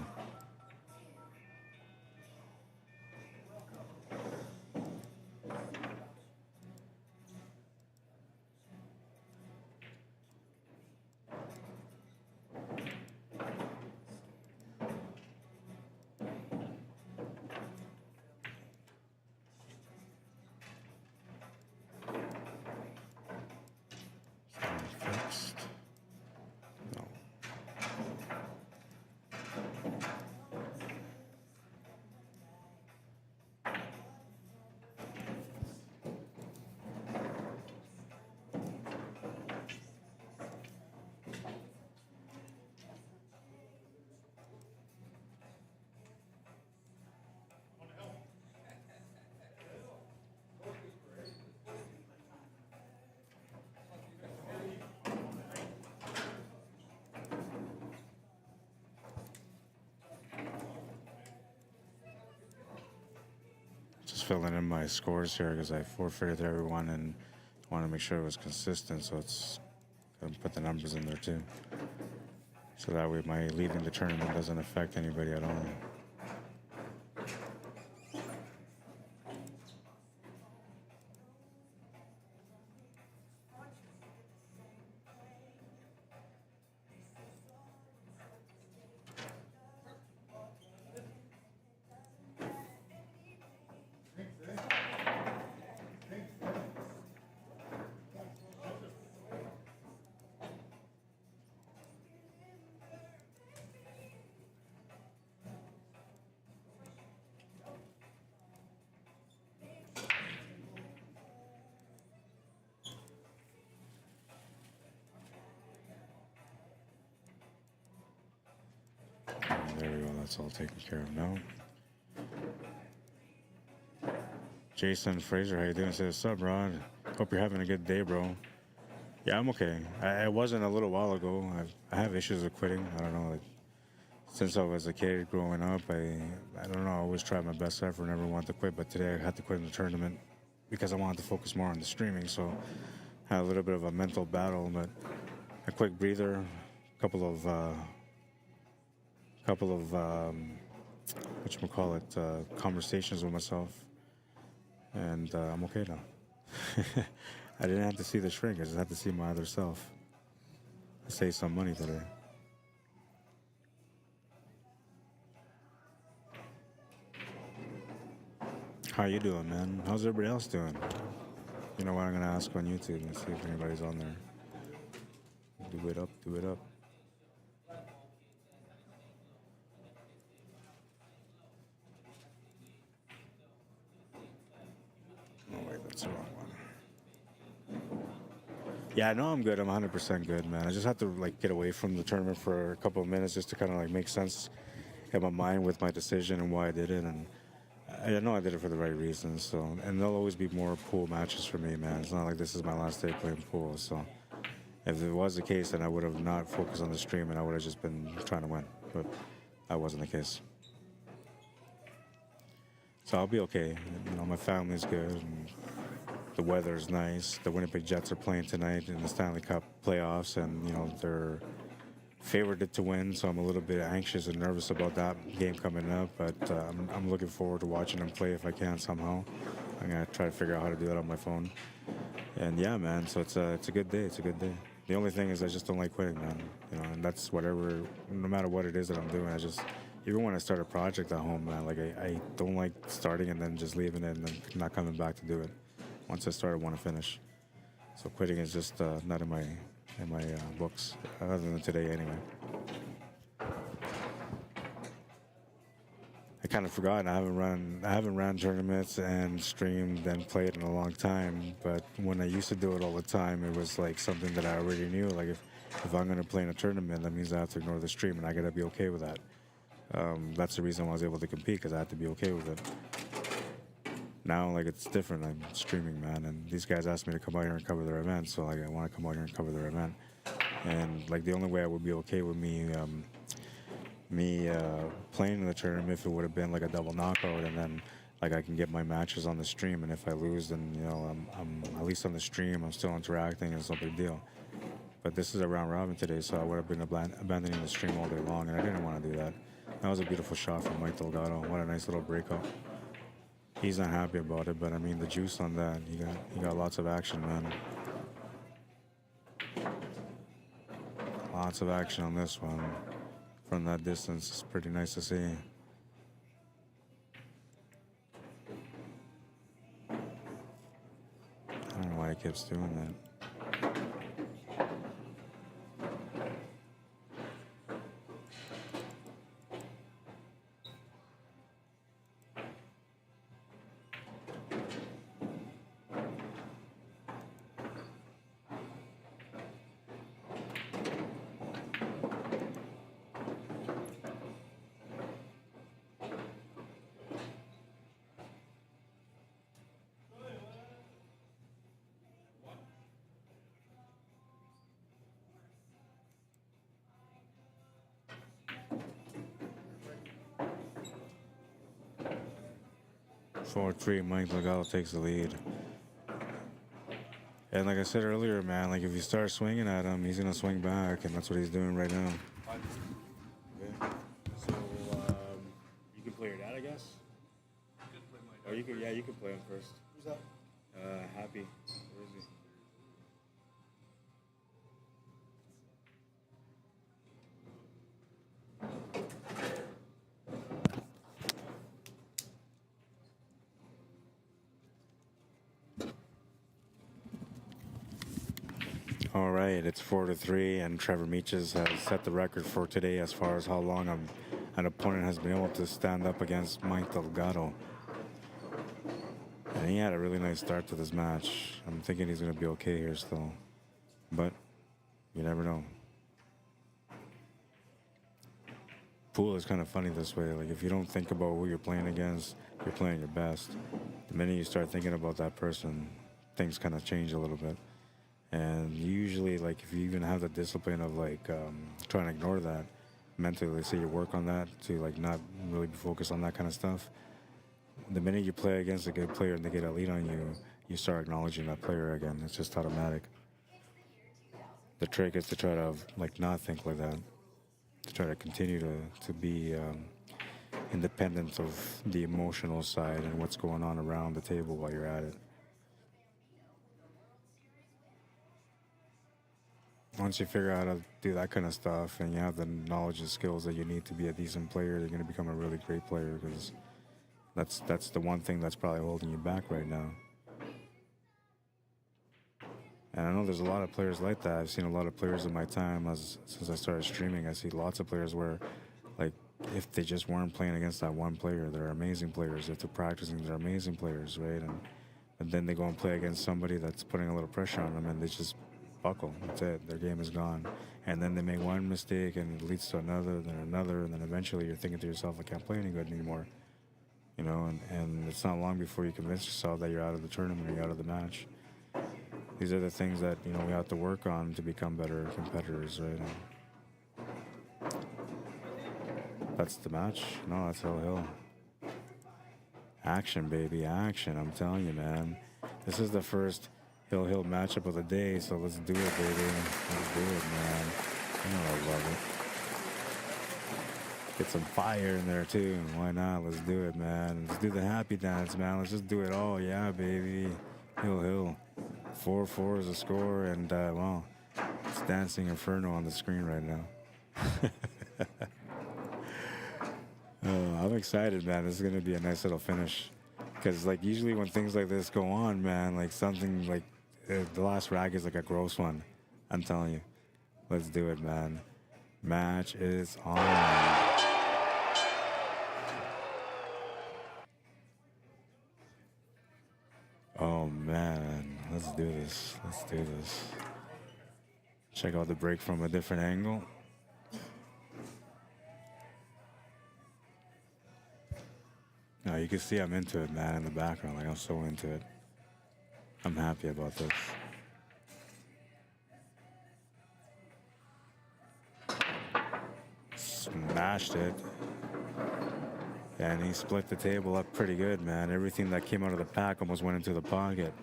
Fixed. No. Just filling in my scores here because I forfeited everyone and want to make sure it was consistent, so it's gonna put the numbers in there too. So that way my leaving the tournament doesn't affect anybody at all. There we go, that's all taken care of now. Jason Fraser, how you doing? Says, "Sup, Rod? Hope you're having a good day, bro." Yeah, I'm okay. I wasn't a little while ago. I have issues with quitting. I don't know, like, since I was a kid growing up, I don't know, I always tried my best effort, never wanted to quit, but today I had to quit in the tournament because I wanted to focus more on the streaming, so I had a little bit of a mental battle, but a quick breather, couple of conversations with myself, and I'm okay now. I didn't have to see the shrink, I just had to see my other self. I saved some money today. How you doing, man? How's everybody else doing? You know what, I'm gonna ask on YouTube and see if anybody's on there. Do it up, do it up. Oh wait, that's the wrong one. Yeah, I know I'm good. I'm 100% good, man. I just have to like get away from the tournament for a couple of minutes just to kind of like make sense in my mind with my decision and why I did it. And I know I did it for the right reasons. So, and there'll always be more pool matches for me, man. It's not like this is my last day playing pool. So, if it was the case, then I would have not focused on the stream and I would have just been trying to win. But that wasn't the case. So I'll be okay. You know, my family's good. And the weather's nice. The Winnipeg Jets are playing tonight in the Stanley Cup playoffs, and you know they're favored to win. So I'm a little bit anxious and nervous about that game coming up. But I'm looking forward to watching them play if I can somehow. I'm gonna try to figure out how to do that on my phone. And yeah, man. So it's a good day. It's a good day. The only thing is I just don't like quitting, man. You know, and that's whatever. No matter what it is that I'm doing, I just. Even when I start a project at home, man, like I don't like starting and then just leaving it and then not coming back to do it. Once I start, I want to finish. So quitting is just not in my books, other than today anyway. I kind of forgot. I haven't ran tournaments and streamed and played in a long time. But when I used to do it all the time, it was like something that I already knew. Like if I'm gonna play in a tournament, that means I have to ignore the stream, and I gotta be okay with that. That's the reason why I was able to compete, because I had to be okay with it. Now, like, it's different. I'm streaming, man, and these guys asked me to come out here and cover their event, so like I want to come out here and cover their event. And like the only way I would be okay with me playing in the tournament if it would have been like a double knockout, and then like I can get my matches on the stream, and if I lose, then you know I'm at least on the stream, I'm still interacting, and it's no big deal. But this is a round robin today, so I would have been abandoning the stream all day long, and I didn't want to do that. That was a beautiful shot from Mike Delgado. What a nice little breakup. He's not happy about it, but I mean the juice on that. He got lots of action, man. Lots of action on this one. From that distance, it's pretty nice to see. I don't know why he keeps doing that. Four-three, Mike Delgado takes the lead. And like I said earlier, man, like if you start swinging at him, he's gonna swing back, and that's what he's doing right now. Okay. So you can play your dad, I guess. You could play my Or you could, yeah, you could play him first. Who's that? Happy. Where is he? All right, it's 4-3, and Trevor Meeches has set the record for today as far as how long an opponent has been able to stand up against Mike Delgado. And he had a really nice start to this match. I'm thinking he's going to be okay here still, but you never know. Pool is kind of funny this way. Like if you don't think about who you're playing against, you're playing your best. The minute you start thinking about that person, things kind of change a little bit. And usually, like, if you even have the discipline of, like, trying to ignore that mentally, say you work on that to, like, not really be focused on that kind of stuff, the minute you play against a good player and they get a lead on you, you start acknowledging that player again. It's just automatic. The trick is to try to, like, not think like that, to try to continue to be independent of the emotional side and what's going on around the table while you're at it. Once you figure out how to do that kind of stuff and you have the knowledge and skills that you need to be a decent player, you're going to become a really great player, because that's the one thing that's probably holding you back right now. And I know there's a lot of players like that. I've seen a lot of players in my time since I started streaming. I see lots of players where, like, if they just weren't playing against that one player, they're amazing players. If they're practicing, they're amazing players, right? And then they go and play against somebody that's putting a little pressure on them, and they just buckle. That's it. Their game is gone. And then they make one mistake, and it leads to another, and then eventually you're thinking to yourself, I can't play any good anymore. You know, and it's not long before you convince yourself that you're out of the tournament or you're out of the match. These are the things that, you know, we have to work on to become better competitors, right? That's the match? No, that's Hill Hill. Action, baby, action. I'm telling you, man. This is the first Hill Hill matchup of the day, so let's do it, baby. Let's do it, man. You know I love it. Get some fire in there, too. Why not? Let's do it, man. Let's do the happy dance, man. Let's just do it all. Yeah, baby. Hill Hill. 4-4 is the score, and, well, it's Dancing Inferno on the screen right now. I'm excited, man. This is going to be a nice little finish. Because, like, usually when things like this go on, man, like something like the last rag is like a gross one. I'm telling you. Let's do it, man. Match is on. Oh, man. Let's do this. Let's do this. Check out the break from a different angle. No, you can see I'm into it, man, in the background. Like, I'm so into it. I'm happy about this. Smashed it. And he split the table up pretty good, man. Everything that came out of the pack almost went into the pocket.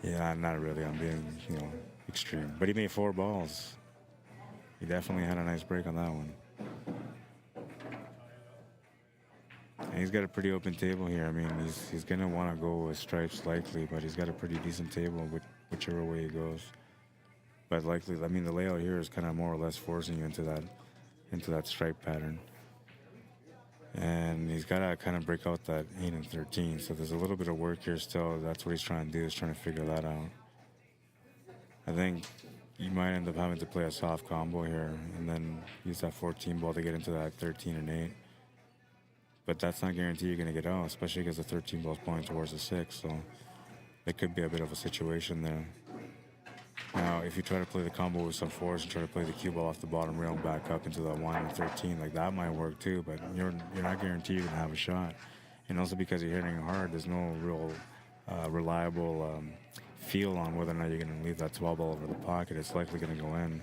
Yeah, not really. I'm being, you know, extreme. But he made 4 balls. He definitely had a nice break on that one. And he's got a pretty open table here. I mean, he's going to want to go with stripes likely, but he's got a pretty decent table whichever way he goes. But likely, I mean, the layout here is kind of more or less forcing you into that stripe pattern. And he's got to kind of break out that 8 and 13. So there's a little bit of work here still. That's what he's trying to do, is trying to figure that out. I think you might end up having to play a soft combo here and then use that 14 ball to get into that 13 and 8. But that's not guaranteed you're going to get out, especially because the 13 ball's pointing towards the 6. So it could be a bit of a situation there. Now, if you try to play the combo with some force and try to play the cue ball off the bottom rail and back up into that 1 and 13, like that might work too, but you're not guaranteed you're going to have a shot. And also because you're hitting hard, there's no real reliable feel on whether or not you're going to leave that 12 ball over the pocket. It's likely going to go in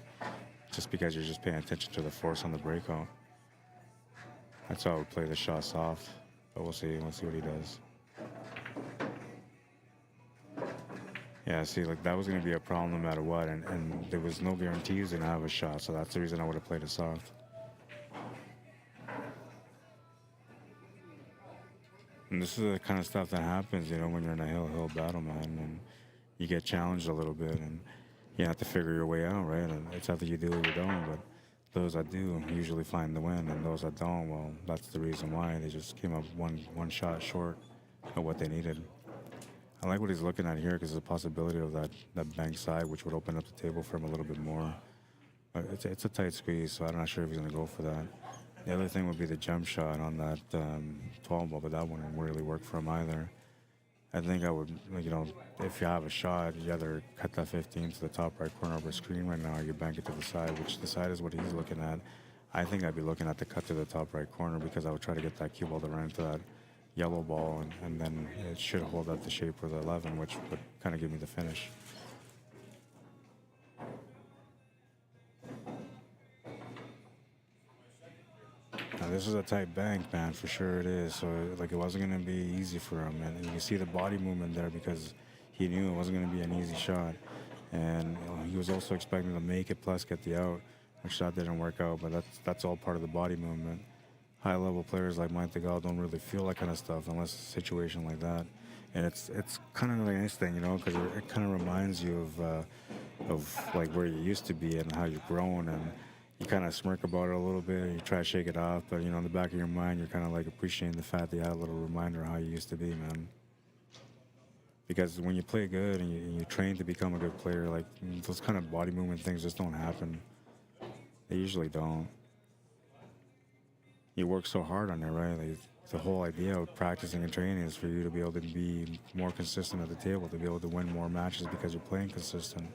just because you're just paying attention to the force on the breakout. That's how I would play the shot soft, but we'll see. We'll see what he does. Yeah, see, like that was going to be a problem no matter what, and there was no guarantee he was going to have a shot, so that's the reason I would have played it soft. And this is the kind of stuff that happens, you know, when you're in a hill battle, man, and you get challenged a little bit, and you have to figure your way out, right? And it's either you do or you don't, but those that do usually find the win, and those that don't, well, that's the reason why. They just came up one shot short of what they needed. I like what he's looking at here because there's a possibility of that bank side, which would open up the table for him a little bit more. But it's a tight squeeze, so I'm not sure if he's going to go for that. The other thing would be the jump shot on that 12 ball, but that wouldn't really work for him either. I think I would, you know, if you have a shot, you either cut that 15 to the top right corner of the screen right now, or you bank it to the side, which the side is what he's looking at. I think I'd be looking at the cut to the top right corner because I would try to get that cue ball to run into that yellow ball, and then it should hold up the shape for the 11, which would kind of give me the finish. Now, this is a tight bank, man, for sure it is. So, like, it wasn't going to be easy for him. And you can see the body movement there because he knew it wasn't going to be an easy shot. And he was also expecting to make it plus get the out, which that didn't work out. But that's all part of the body movement. High-level players like Delgado don't really feel that kind of stuff unless it's a situation like that. And it's kind of like a nice thing, you know, because it kind of reminds you of like where you used to be and how you've grown, and you kind of smirk about it a little bit, and you try to shake it off, but, you know, in the back of your mind, you're kind of like appreciating the fact that you had a little reminder of how you used to be, man. Because when you play good and you train to become a good player, like, those kind of body movement things just don't happen. They usually don't. You work so hard on it, right? Like, the whole idea of practicing and training is for you to be able to be more consistent at the table, to be able to win more matches because you're playing consistent.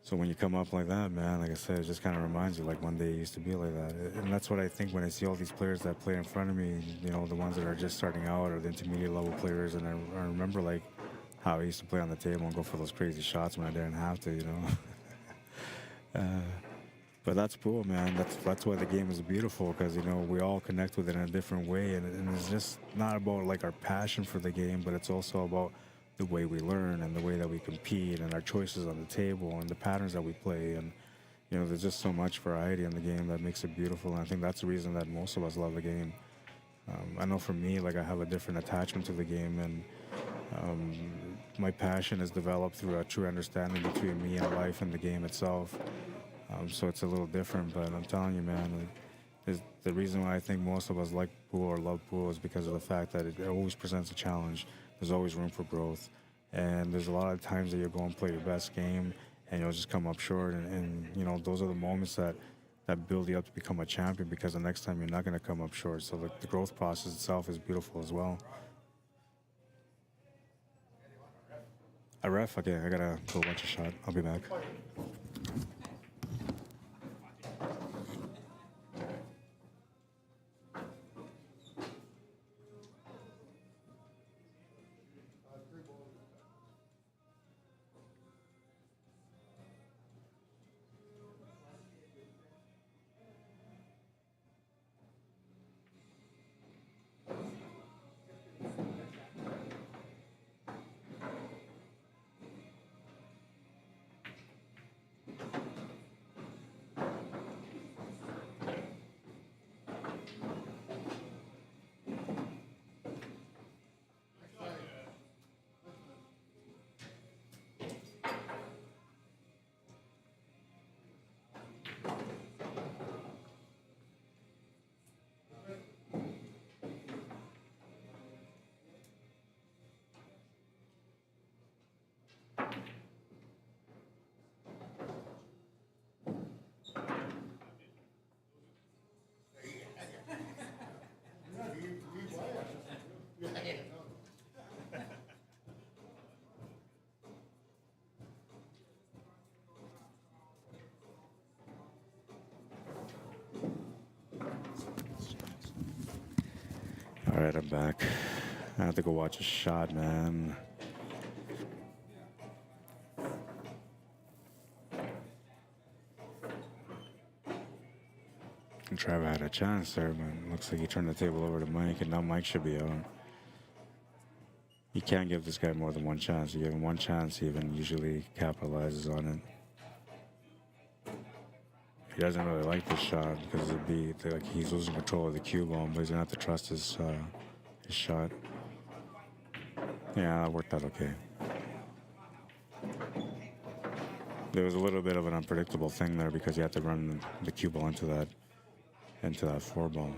So when you come up like that, man, like I said, it just kind of reminds you like one day it used to be like that. And that's what I think when I see all these players that play in front of me, you know, the ones that are just starting out or the intermediate level players. And I remember like how I used to play on the table and go for those crazy shots when I didn't have to, you know. But that's cool, man. That's why the game is beautiful, because you know we all connect with it in a different way, and it's just not about like our passion for the game, but it's also about the way we learn and the way that we compete and our choices on the table and the patterns that we play. And you know, there's just so much variety in the game that makes it beautiful, and I think that's the reason that most of us love the game. I know for me, like I have a different attachment to the game, and my passion is developed through a true understanding between me and life and the game itself. So it's a little different, but I'm telling you, man, the reason why I think most of us like pool or love pool is because of the fact that it always presents a challenge. There's always room for growth, and there's a lot of times that you'll go and play your best game, and you'll just come up short. And you know, those are the moments that build you up to become a champion, because the next time you're not going to come up short. So the growth process itself is beautiful as well. A ref? Okay, I gotta go watch a shot. I'll be back. All right, I'm back. I have to go watch a shot, man. And Trevor had a chance there, but looks like he turned the table over to Mike, and now Mike should be out. You can't give this guy more than one chance. You give him one chance, he even usually capitalizes on it. He doesn't really like this shot because it'd be like he's losing control of the cue ball, but he's gonna have to trust his shot. Yeah, that worked out okay. There was a little bit of an unpredictable thing there because you had to run the cue ball into that four ball,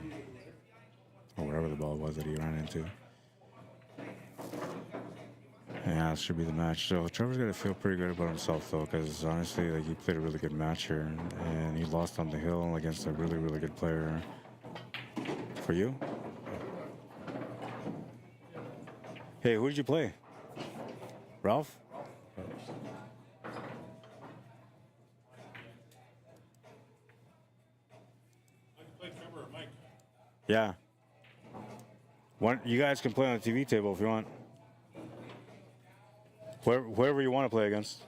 or whatever the ball was that he ran into. Yeah, this should be the match. So Trevor's gonna feel pretty good about himself though, because honestly, like he played a really good match here, and he lost on the hill against a really, really good player. For you? Hey, who did you play? Ralph? Trevor or Mike? Yeah. You guys can play on the TV table if you want. Whoever you want to play against.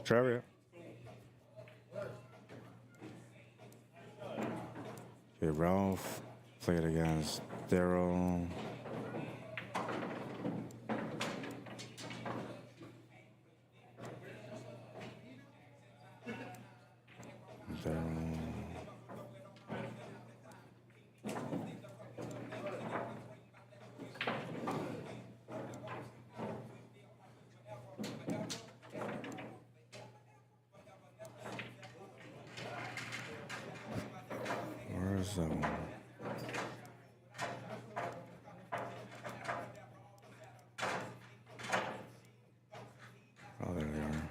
Trevor, yeah. Okay, Ralph played against Daryl. Where's that one? Oh, there they are.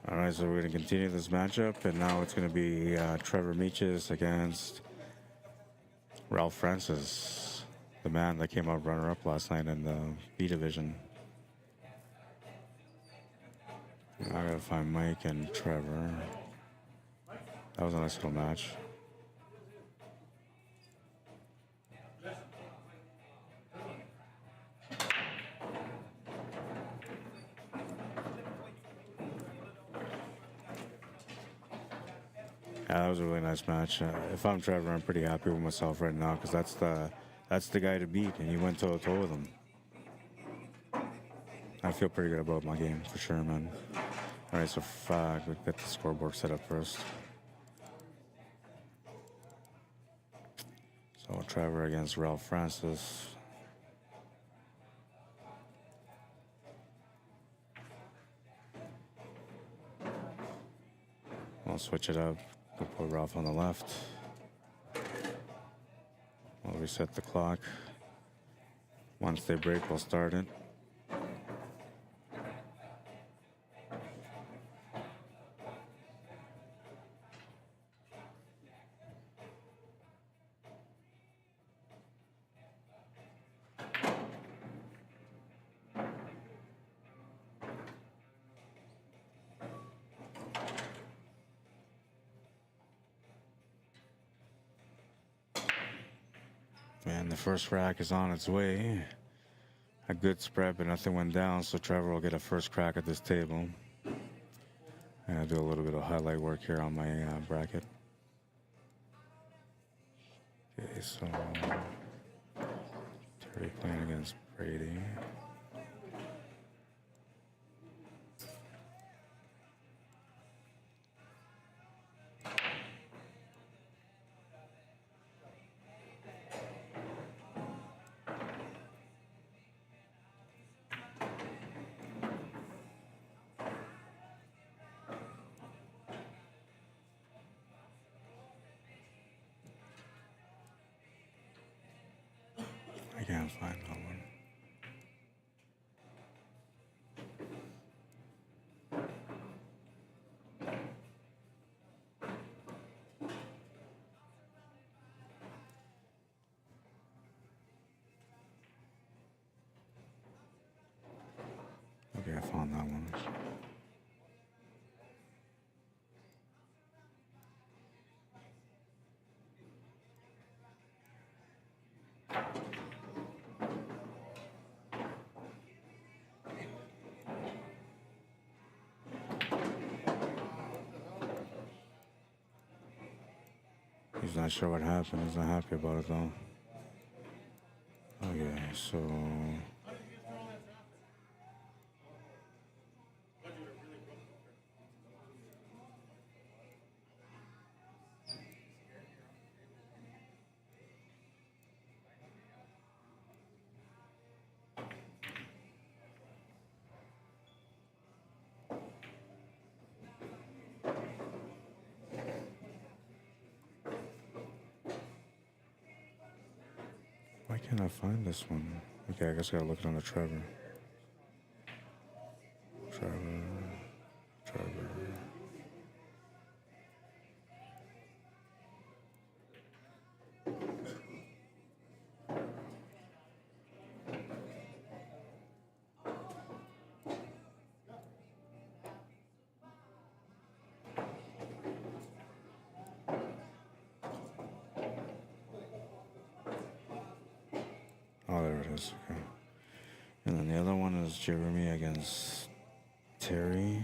All right, so we're going to continue this matchup, and now it's going to be Trevor Meeches against Ralph Francis, the man that came out runner-up last night in the B division. I gotta find Mike and Trevor. That was a nice little match. that was a really nice match. If I'm Trevor, I'm pretty happy with myself right now because that's the guy to beat, and you went toe to toe with him. I feel pretty good about my game for sure, man. All right, so we get the scoreboard set up first. So Trevor against Ralph Francis. I'll switch it up. We'll put Ralph on the left. We'll reset the clock. Once they break, we'll start it. Man, the first rack is on its way. A good spread, but nothing went down, so Trevor will get a first crack at this table. And I'll do a little bit of highlight work here on my bracket. Okay, so Terry playing against Brady. I can't find that one. Okay, I found that one. He's not sure what happened. He's not happy about it though. Okay, so why can't I find this one? Okay, I guess I gotta look it on the Trevor. Trevor. Oh, there it is. Okay. And then the other one is Jeremy against Terry.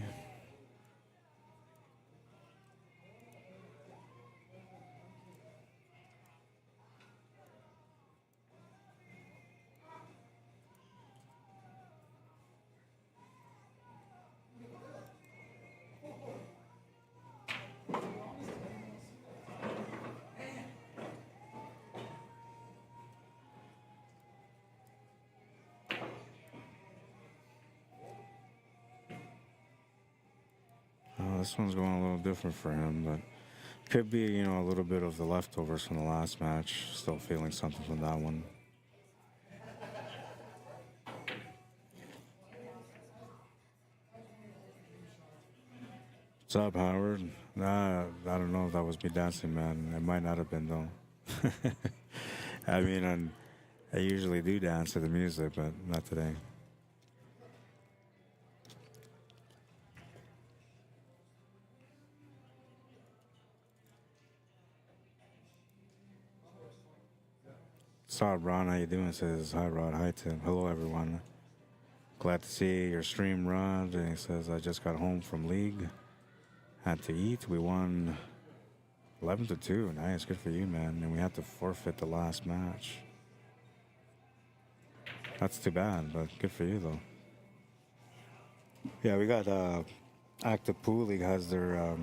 This one's going a little different for him, but could be, you know, a little bit of the leftovers from the last match. Still feeling something from that one. What's up, Howard? Nah, I don't know if that was me dancing, man. It might not have been, though. I mean, I usually do dance to the music, but not today. What's up, Ron? How you doing? Says, hi, Rod. Hi, Tim. Hello, everyone. Glad to see your stream, Rod. And he says, I just got home from league. Had to eat. We won 11-2. Nice. Good for you, man. And we had to forfeit the last match. That's too bad, but good for you, though. Yeah, we got Active Pool League has their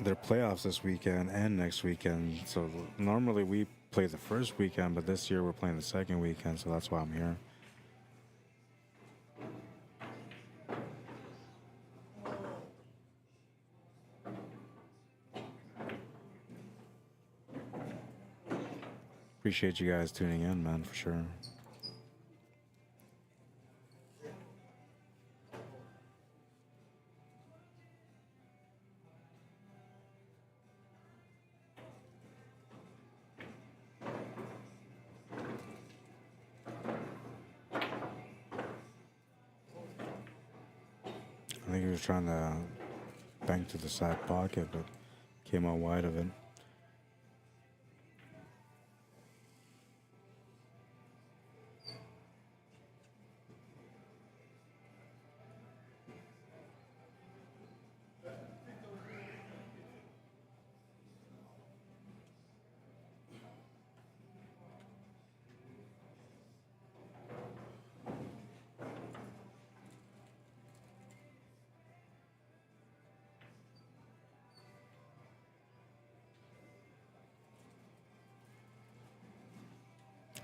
playoffs this weekend and next weekend. So normally we play the first weekend, but this year we're playing the second weekend, so that's why I'm here. Appreciate you guys tuning in, man, for sure. I think he was trying to bank to the side pocket, but came out wide of it.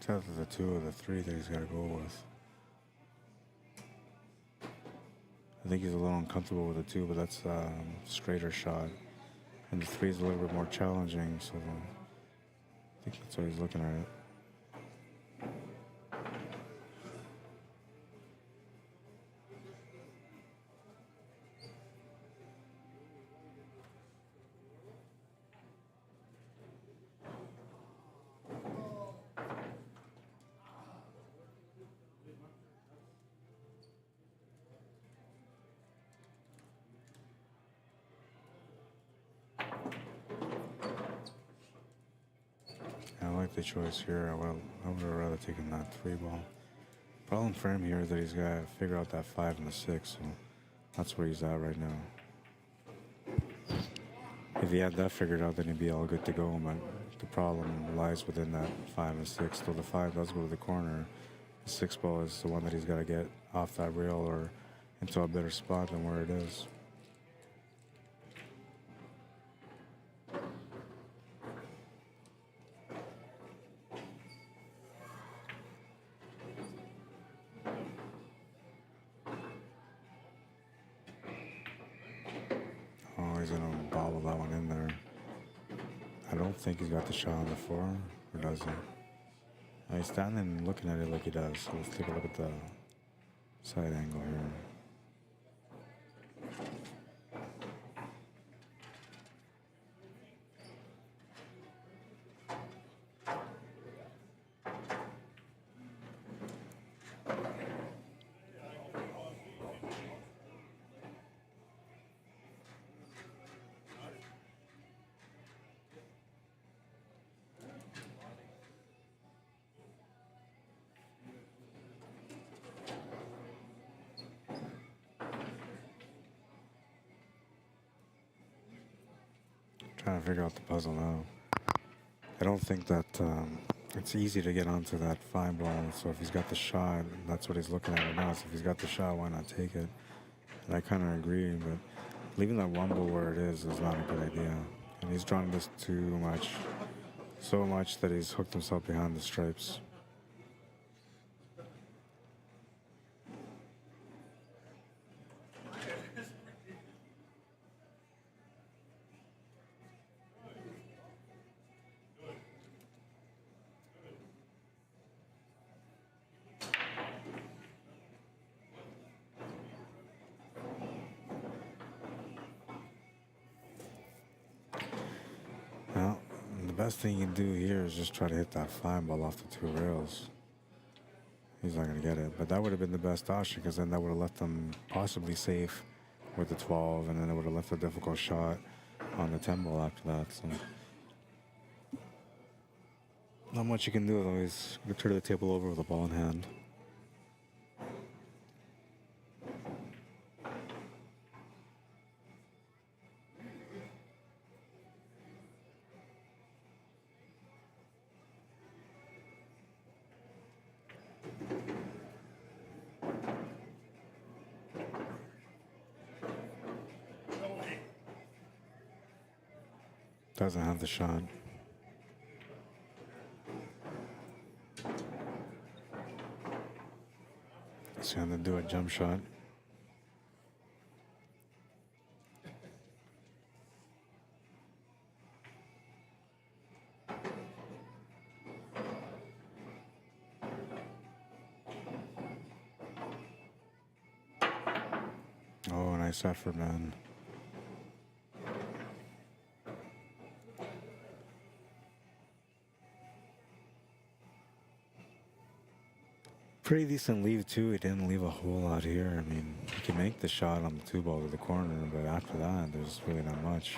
That's the 2 or the 3 that he's got to go with. I think he's a little uncomfortable with the 2, but that's a straighter shot. And the 3 is a little bit more challenging, so I think that's what he's looking at. I like the choice here. I would have rather taken that 3 ball. Problem for him here is that he's got to figure out that 5 and the 6, so that's where he's at right now. If he had that figured out, then he'd be all good to go, but the problem lies within that 5 and 6. So the 5 does go to the corner. The 6 ball is the one that he's got to get off that rail or into a better spot than where it is. He's gonna bobble that one in there. I don't think he's got the shot on the 4, or does he? He's standing and looking at it like he does. So let's take a look at the side angle here. Trying to figure out the puzzle now. I don't think that it's easy to get onto that 5 ball. So if he's got the shot, that's what he's looking at right now. So if he's got the shot, why not take it? And I kind of agree, but leaving that 1 ball where it is not a good idea. And he's drawn this too much, so much that he's hooked himself behind the stripes. Well, the best thing you can do here is just try to hit that 5 ball off the 2 rails. He's not going to get it, but that would have been the best option because then that would have left them possibly safe with the 12, and then it would have left a difficult shot on the 10 ball after that. So not much you can do though. He's going to turn the table over with a ball in hand. Doesn't have the shot. He's going to do a jump shot. Oh, nice effort, man. Pretty decent leave, too. He didn't leave a whole lot here. I mean, he can make the shot on the 2-ball to the corner, but after that, there's really not much.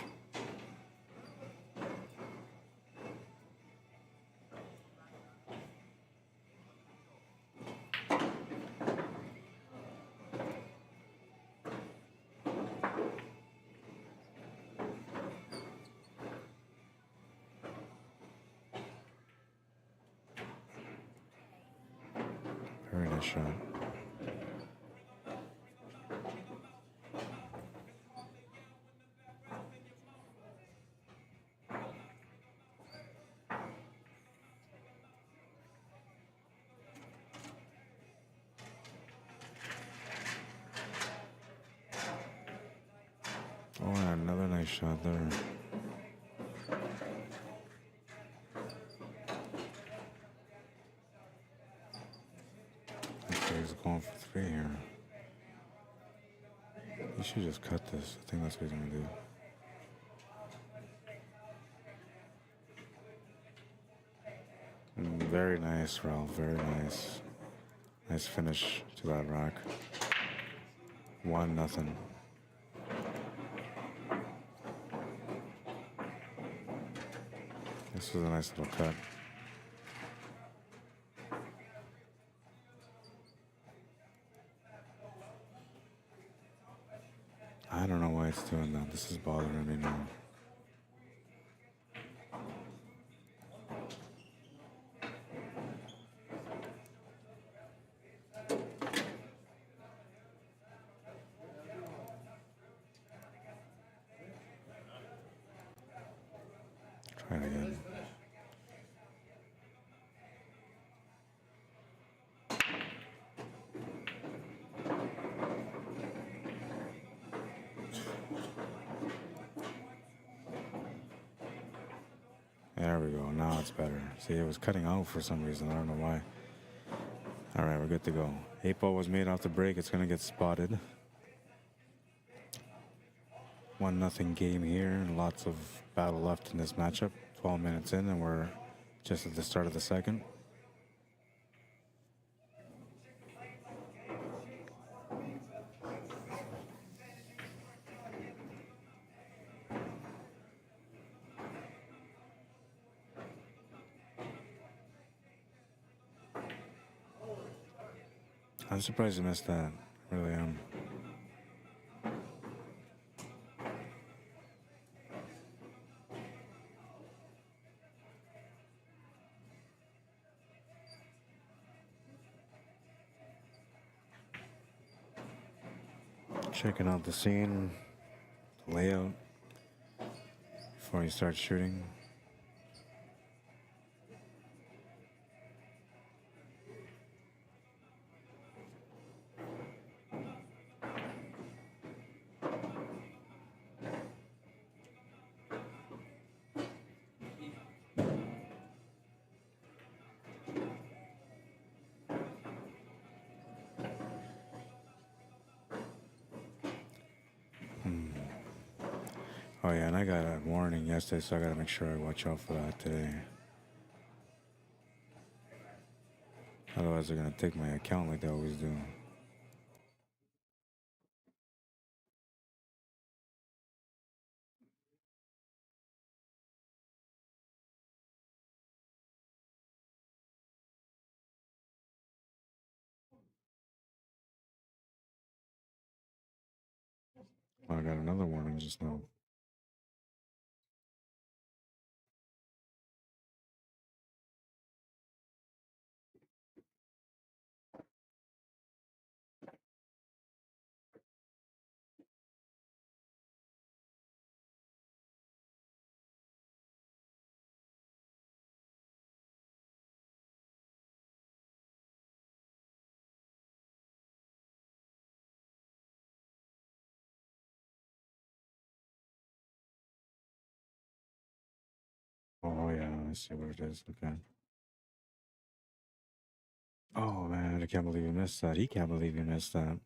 Very nice shot. Oh, and another nice shot there. Okay, he's going for 3 here. He should just cut this. I think that's what he's going to do. Very nice, Ralph. Very nice. Nice finish to that rack. 1-0. This was a nice little cut. I don't know why it's doing that. This is bothering me now. Try it again. There we go. Now it's better. See, it was cutting out for some reason. I don't know why. All right, we're good to go. 8-ball was made off the break. It's going to get spotted. 1-0 game here. Lots of battle left in this matchup. 12 minutes in, and we're just at the start of the second. I'm surprised you missed that. I really am. Checking out the scene, the layout, before you start shooting. Oh yeah, and I got a warning yesterday, so I gotta make sure I watch out for that today. Otherwise, they're gonna take my account like they always do. Oh, I got another warning just now. Oh yeah, I see what it is. Okay. Oh man, I can't believe you missed that. He can't believe you missed that.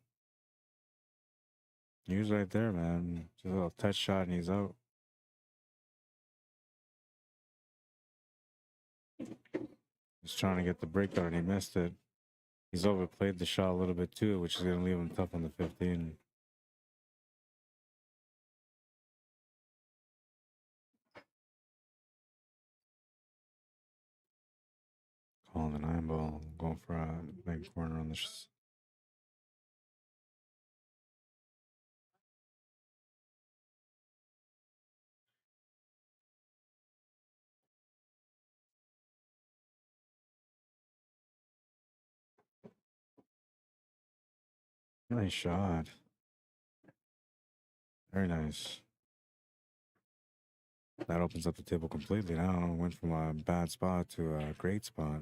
He was right there, man. Just a little touch shot and he's out. He's trying to get the breakout and he missed it. He's overplayed the shot a little bit too, which is going to leave him tough on the 15. Calling the 9 ball, going for a big corner on the. Nice shot. Very nice. That opens up the table completely now. Went from a bad spot to a great spot.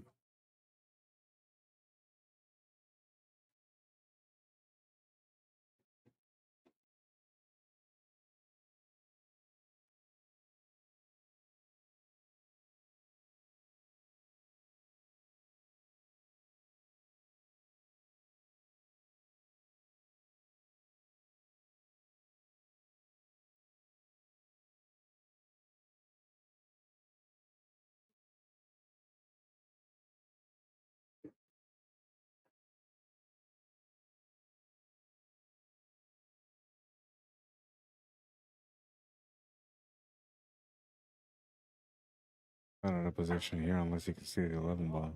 Not out of position here unless you can see the 11 ball.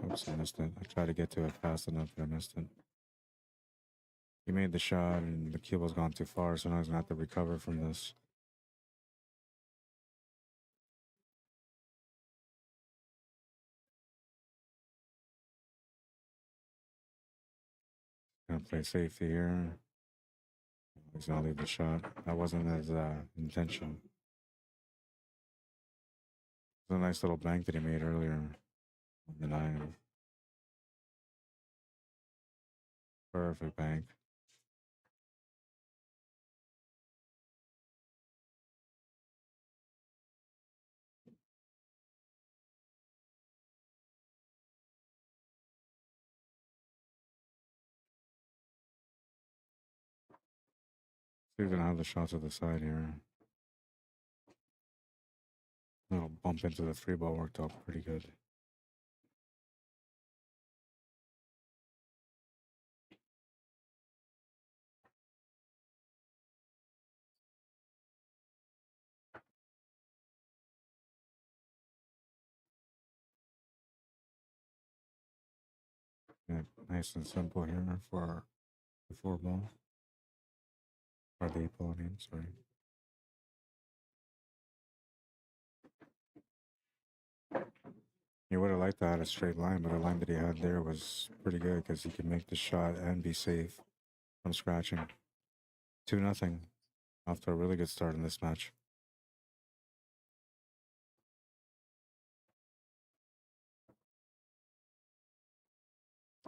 Oops, I missed it. I tried to get to it fast enough, but I missed it. He made the shot and the cue was gone too far, so now he's going to have to recover from this. Gonna play safety here. He's gonna leave the shot. That wasn't his intention. It was a nice little bank that he made earlier on the 9. Perfect bank. He's gonna have the shot to the side here. Little bump into the 3 ball worked out pretty good. Yeah, nice and simple here for the 4 ball. Or the 8 ball, I mean, sorry. He would have liked to have a straight line, but the line that he had there was pretty good because he could make the shot and be safe from scratching. 2-0. Off to a really good start in this match.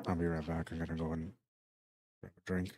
I'll be right back. I'm gonna go and grab a drink.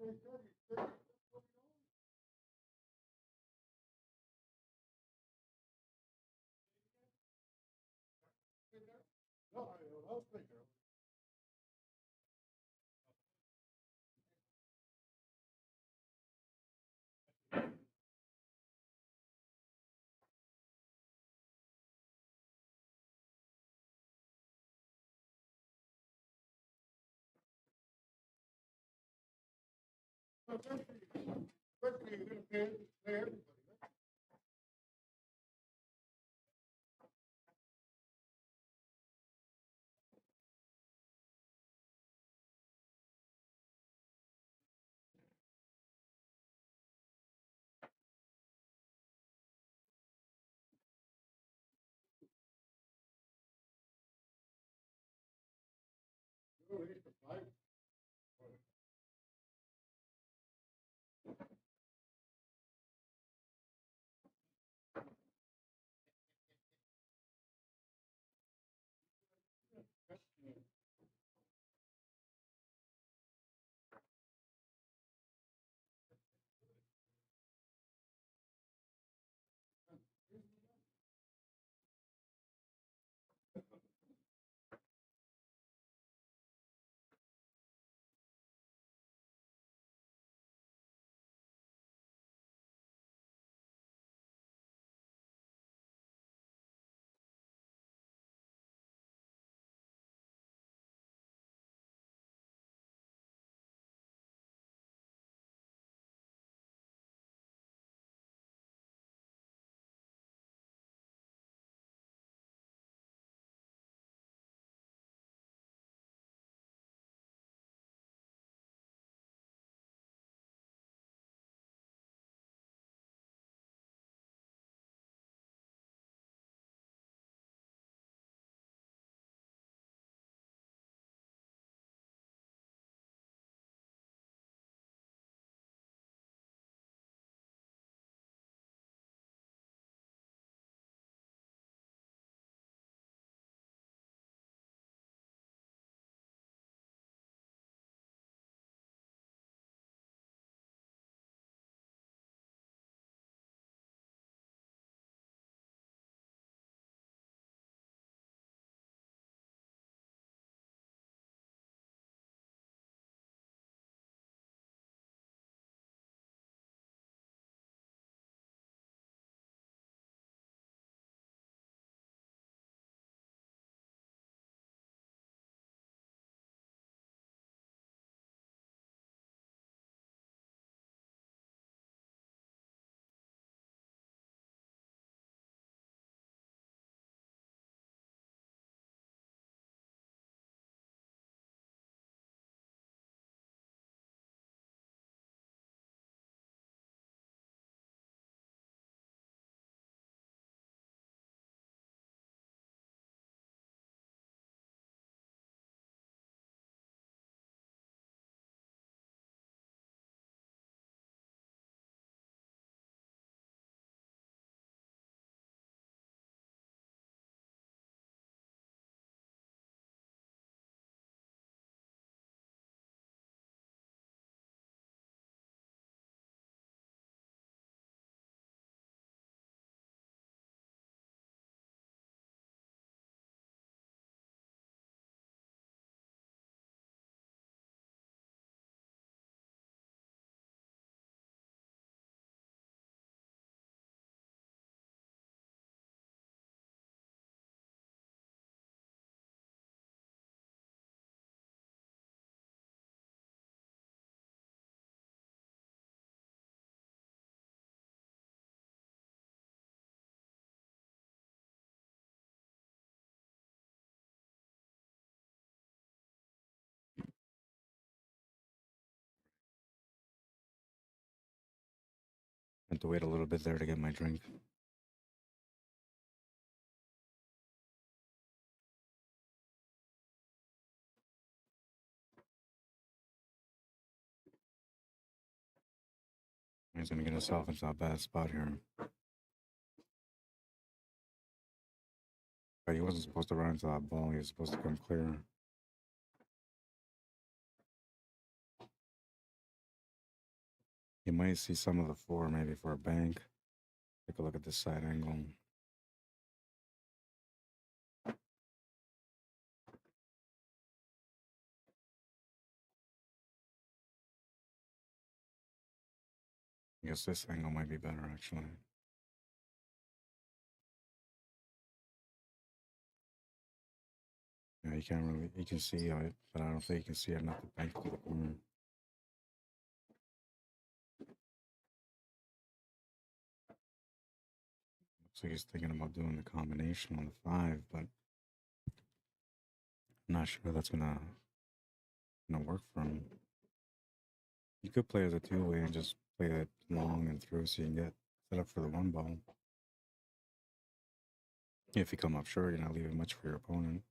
No, I was thinking. Eventually, you're gonna pay everybody, right? You don't need to fight. I had to wait a little bit there to get my drink. He's going to get himself into a bad spot here. But he wasn't supposed to run into that ball. He was supposed to come clear. You might see some of the 4 maybe for a bank. Take a look at this side angle. I guess this angle might be better actually. Yeah, you can't really, you can see it, but I don't think you can see enough to bank to the corner. Looks like he's thinking about doing the combination on the 5, but I'm not sure that's gonna work for him. You could play as a 2-way and just play it long and through so you can get set up for the 1 ball. If you come up short, you're not leaving much for your opponent.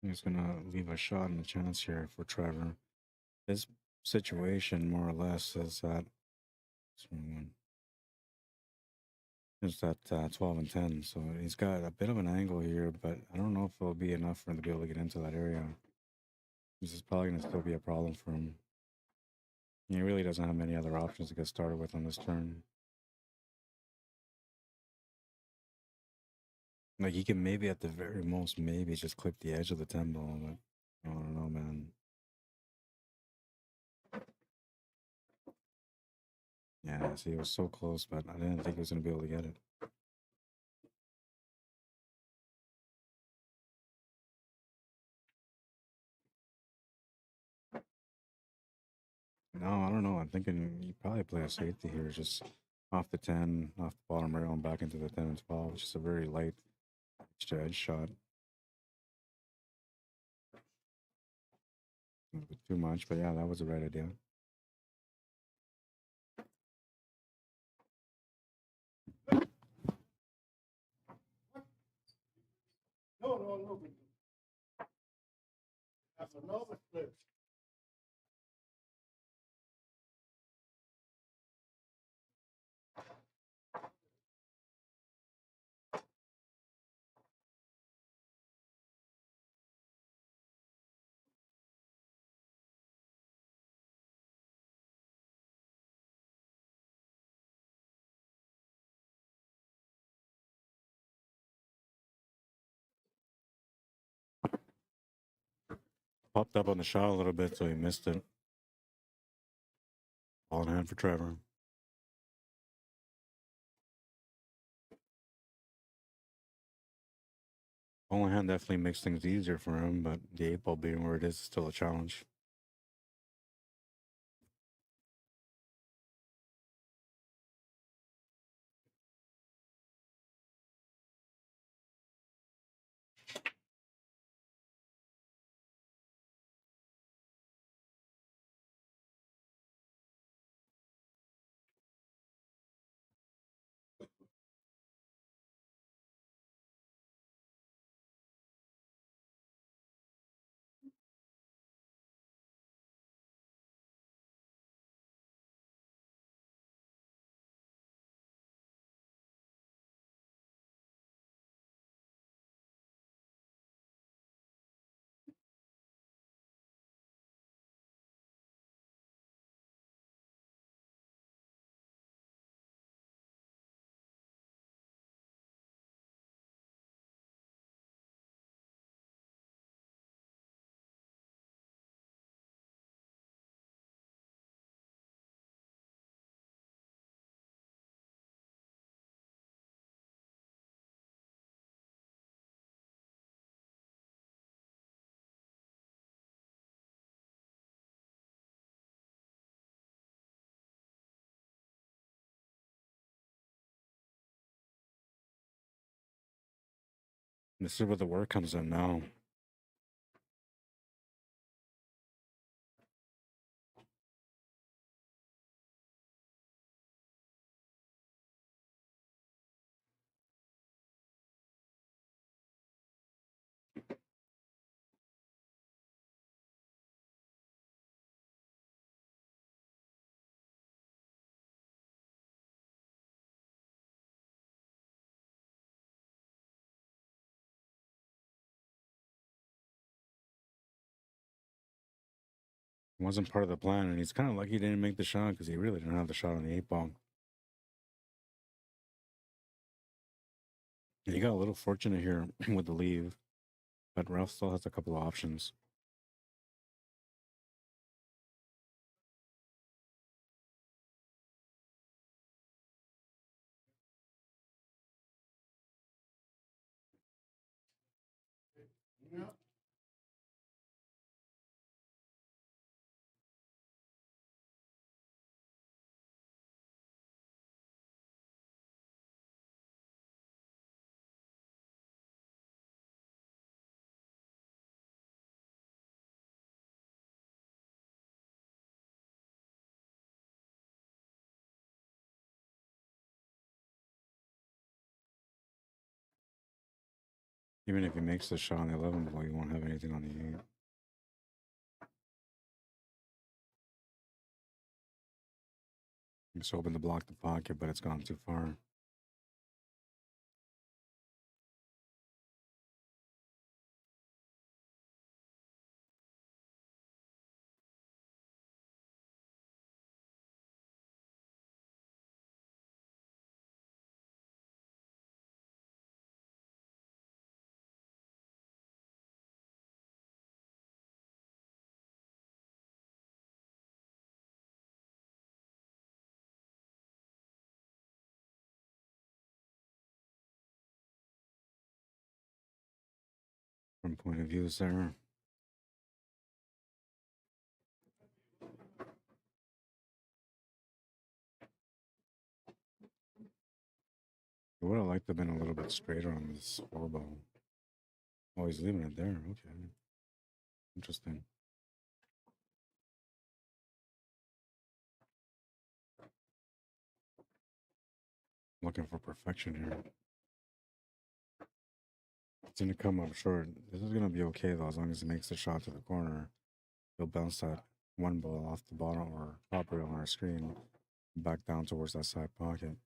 He's gonna leave a shot and a chance here for Trevor. His situation, more or less, is that is that 12 and 10. So he's got a bit of an angle here, but I don't know if it'll be enough for him to be able to get into that area. This is probably gonna still be a problem for him. He really doesn't have many other options to get started with on this turn. Like he can maybe at the very most maybe just clip the edge of the 10 ball, but I don't know, man. Yeah, see, it was so close, but I didn't think he was gonna be able to get it. No, I don't know. I'm thinking you probably play a safety here, just off the 10, off the bottom rail, and back into the 10 and 12, which is a very light edge shot. A little bit too much, but yeah, that was the right idea. No. That's another flip. Popped up on the shot a little bit, so he missed it. Ball in hand for Trevor. Ball in hand definitely makes things easier for him, but the 8 ball being where it is still a challenge. This is where the work comes in now. Wasn't part of the plan, and he's kind of lucky he didn't make the shot because he really didn't have the shot on the 8 ball. And he got a little fortunate here with the leave, but Ralph still has a couple of options. Even if he makes the shot on the 11 ball, you won't have anything on the 8. He's hoping to block the pocket, but it's gone too far. From point of view, sir. I would have liked to have been a little bit straighter on this 4 ball. Oh, he's leaving it there. Okay. Interesting. Looking for perfection here. It's going to come up short. This is going to be okay, though, as long as he makes the shot to the corner. He'll bounce that 1 ball off the bottom or top rail on our screen back down towards that side pocket.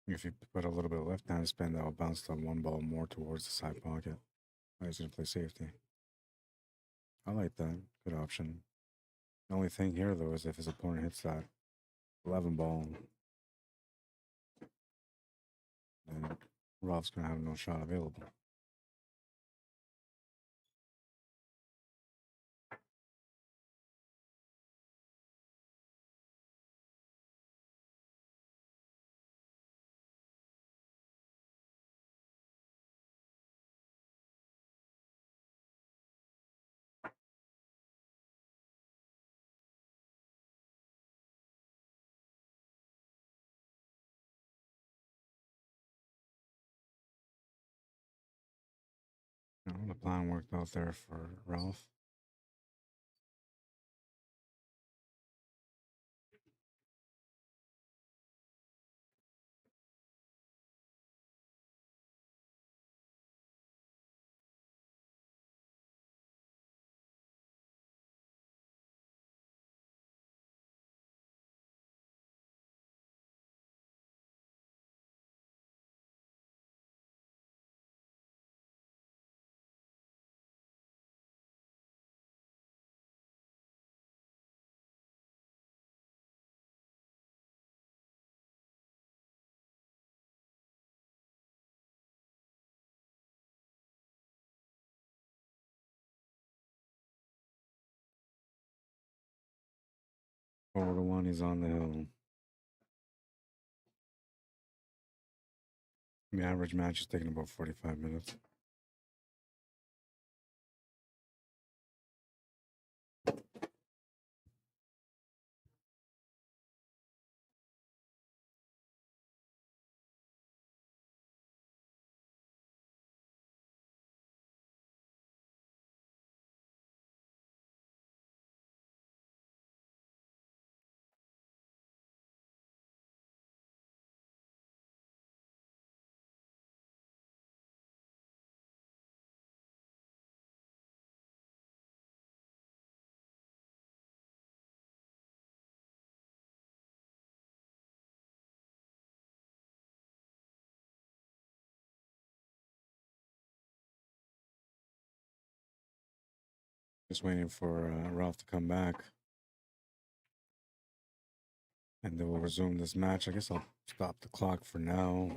If you put a little bit of left-hand spin, that will bounce the 1 ball more towards the side pocket. He's going to play safety. I like that. Good option. The only thing here, though, is if his opponent hits that 11 ball, then Ralph's going to have no shot available. The plan worked out there for Ralph. Over to 1, he's on the hill. The average match is taking about 45 minutes. Just waiting for Ralph to come back. And then we'll resume this match. I guess I'll stop the clock for now.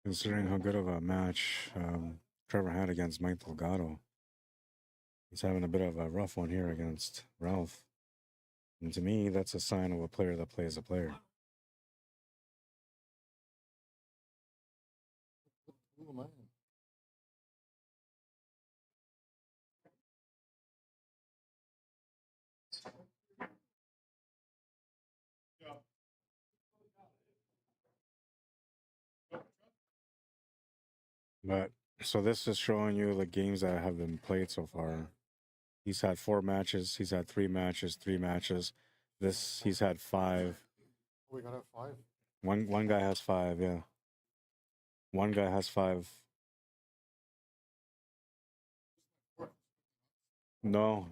Considering how good of a match Trevor had against Mike Delgado, he's having a bit of a rough one here against Ralph. And to me, that's a sign of a player that plays a player. Oh, man. But so this is showing you the games that have been played so far. He's had 4 matches. He's had 3 matches, 3 matches. This he's had 5. We got a 5. One guy has 5, yeah. One guy has 5. No.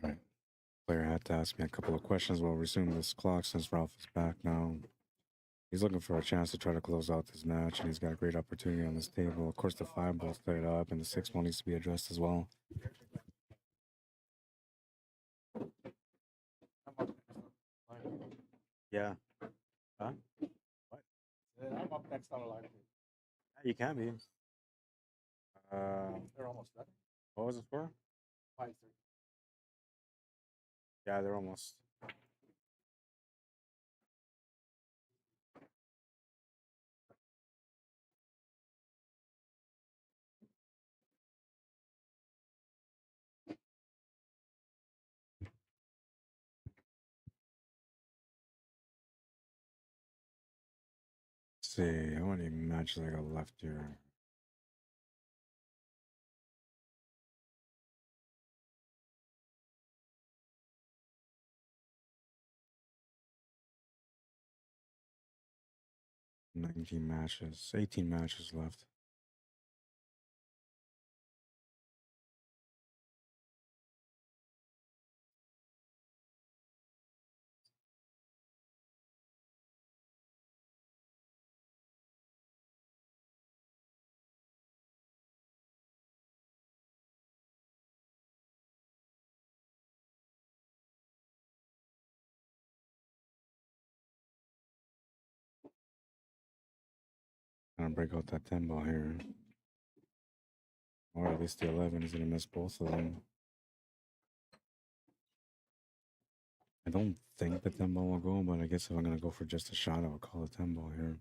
Right. Player had to ask me a couple of questions. We'll resume this clock since Ralph is back now. He's looking for a chance to try to close out this match, and he's got a great opportunity on this table. Of course, the 5 ball's played up, and the 6 ball needs to be addressed as well. Yeah. Huh? What? I'm up next on the line. You can be. They're almost done. What was it for? 5-3. Yeah, they're almost. Let's see, how many matches I got left here? $19 matches, 18 matches left. Gonna break out that 10 ball here. Or at least the 11. He's gonna miss both of them. I don't think the 10 ball will go, but I guess if I'm gonna go for just a shot, I'll call the 10 ball here.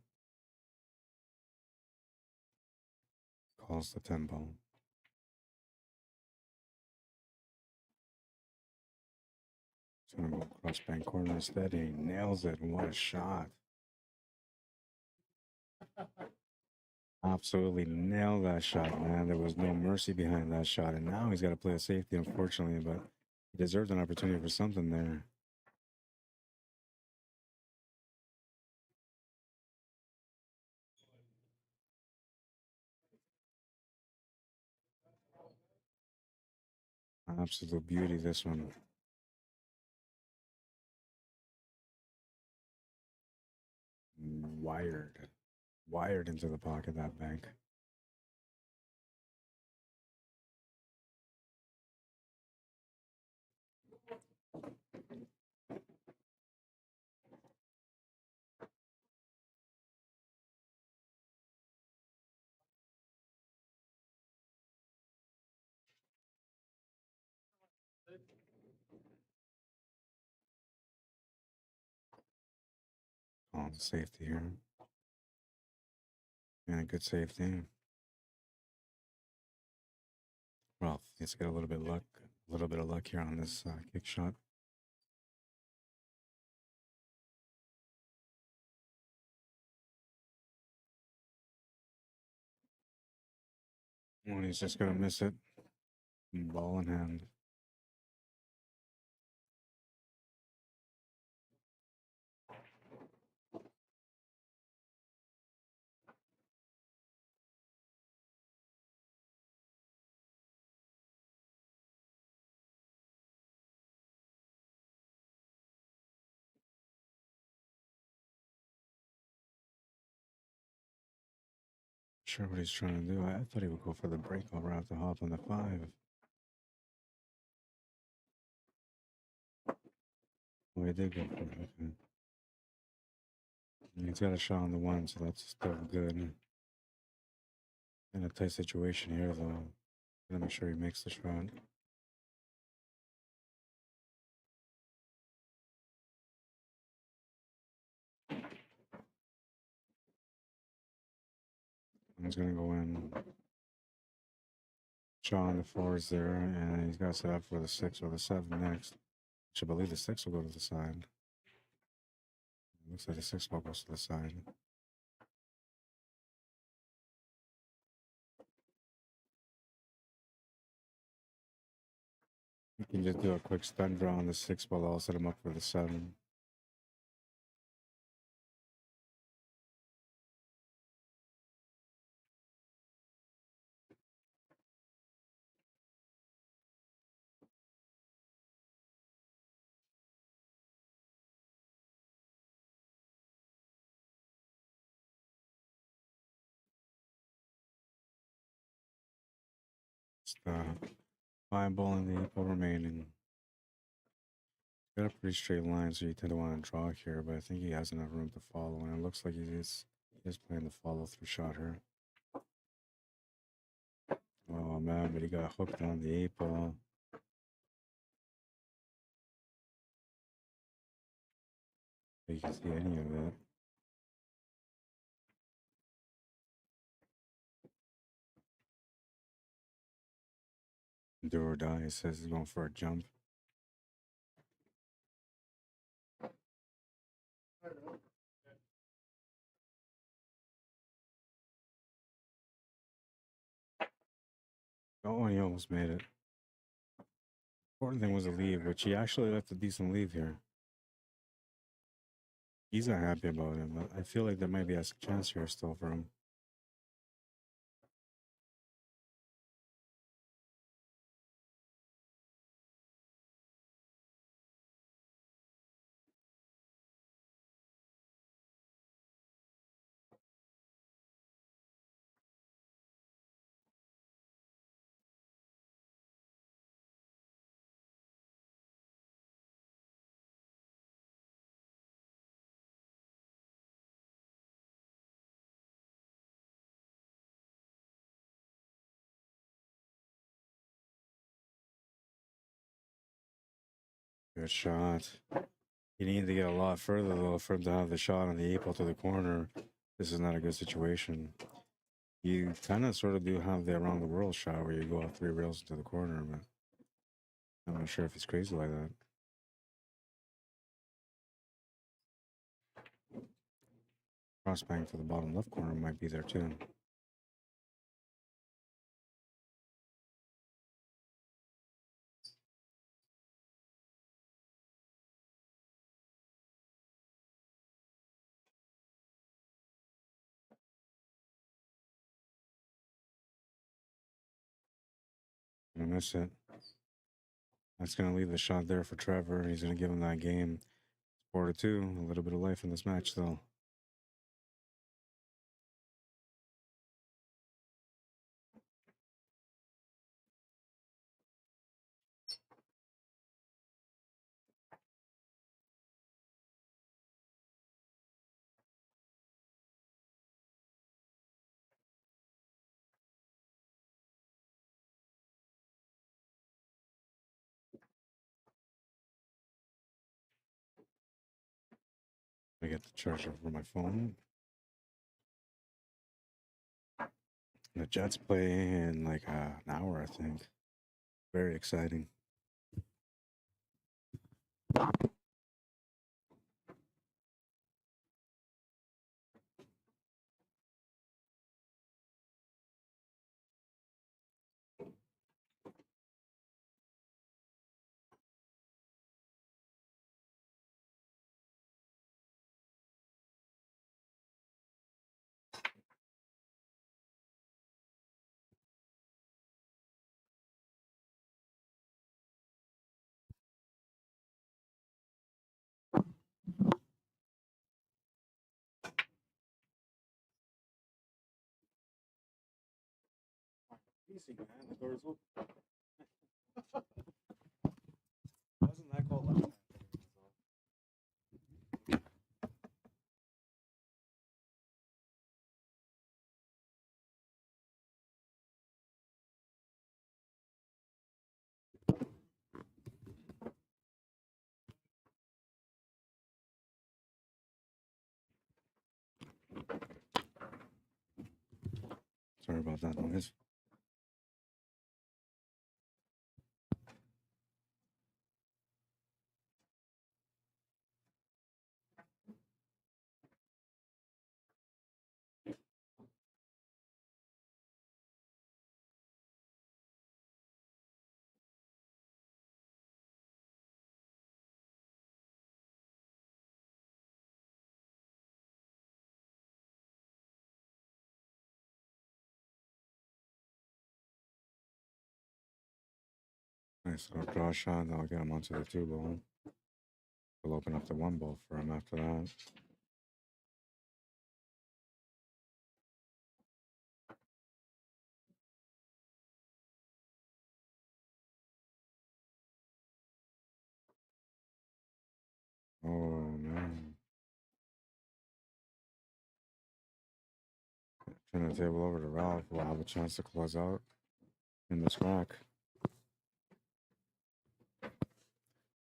Calls the 10 ball. He's gonna go cross bank corner instead. He nails it. What a shot. Absolutely nailed that shot, man. There was no mercy behind that shot. And now he's got to play a safety, unfortunately, but he deserved an opportunity for something there. Absolute beauty, this one. Wired into the pocket, that bank. On safety here. And a good safety. Well, let's get a little bit of luck here on this kick shot. Well, he's just gonna miss it. Ball in hand. Sure what he's trying to do. I thought he would go for the breakout route to hop on the 5. Well, he did go for it. Okay. He's got a shot on the 1, so that's still good. In a tight situation here, though. Gotta make sure he makes the shot. He's gonna go in. Shot on the 4 is there, and he's got set up for the 6 or the 7 next. Which I believe the 6 will go to the side. Looks like the 6 ball goes to the side. You can just do a quick stun draw on the 6 ball. I'll set him up for the 7. Just 5 ball and the 8 ball remaining. Got a pretty straight line, so you tend to want to draw here, but I think he has enough room to follow, and it looks like he is playing the follow through shot here. Oh man, but he got hooked on the 8 ball. You can see any of it. Do or die. It says he's going for a jump. Oh, he almost made it. Important thing was a leave, which he actually left a decent leave here. He's not happy about it, but I feel like there might be a chance here still for him. Good shot. He needed to get a lot further, though, for him to have the shot on the 8 ball to the corner. This is not a good situation. You kind of sort of do have the around the world shot where you go out 3 rails into the corner, but I'm not sure if he's crazy like that. Cross bang for the bottom left corner might be there too. I miss it. That's going to leave the shot there for Trevor. He's going to give him that game. 4-2. A little bit of life in this match, though. I get the charger for my phone. The Jets play in like an hour, I think. Very exciting. Easy, man. The door's open. Wasn't that cold last night? Sorry about that noise. Nice little draw shot. That'll get him onto the 2 ball. We'll open up the 1 ball for him after that. Oh, man. Turn the table over to Ralph. We'll have a chance to close out in this rack.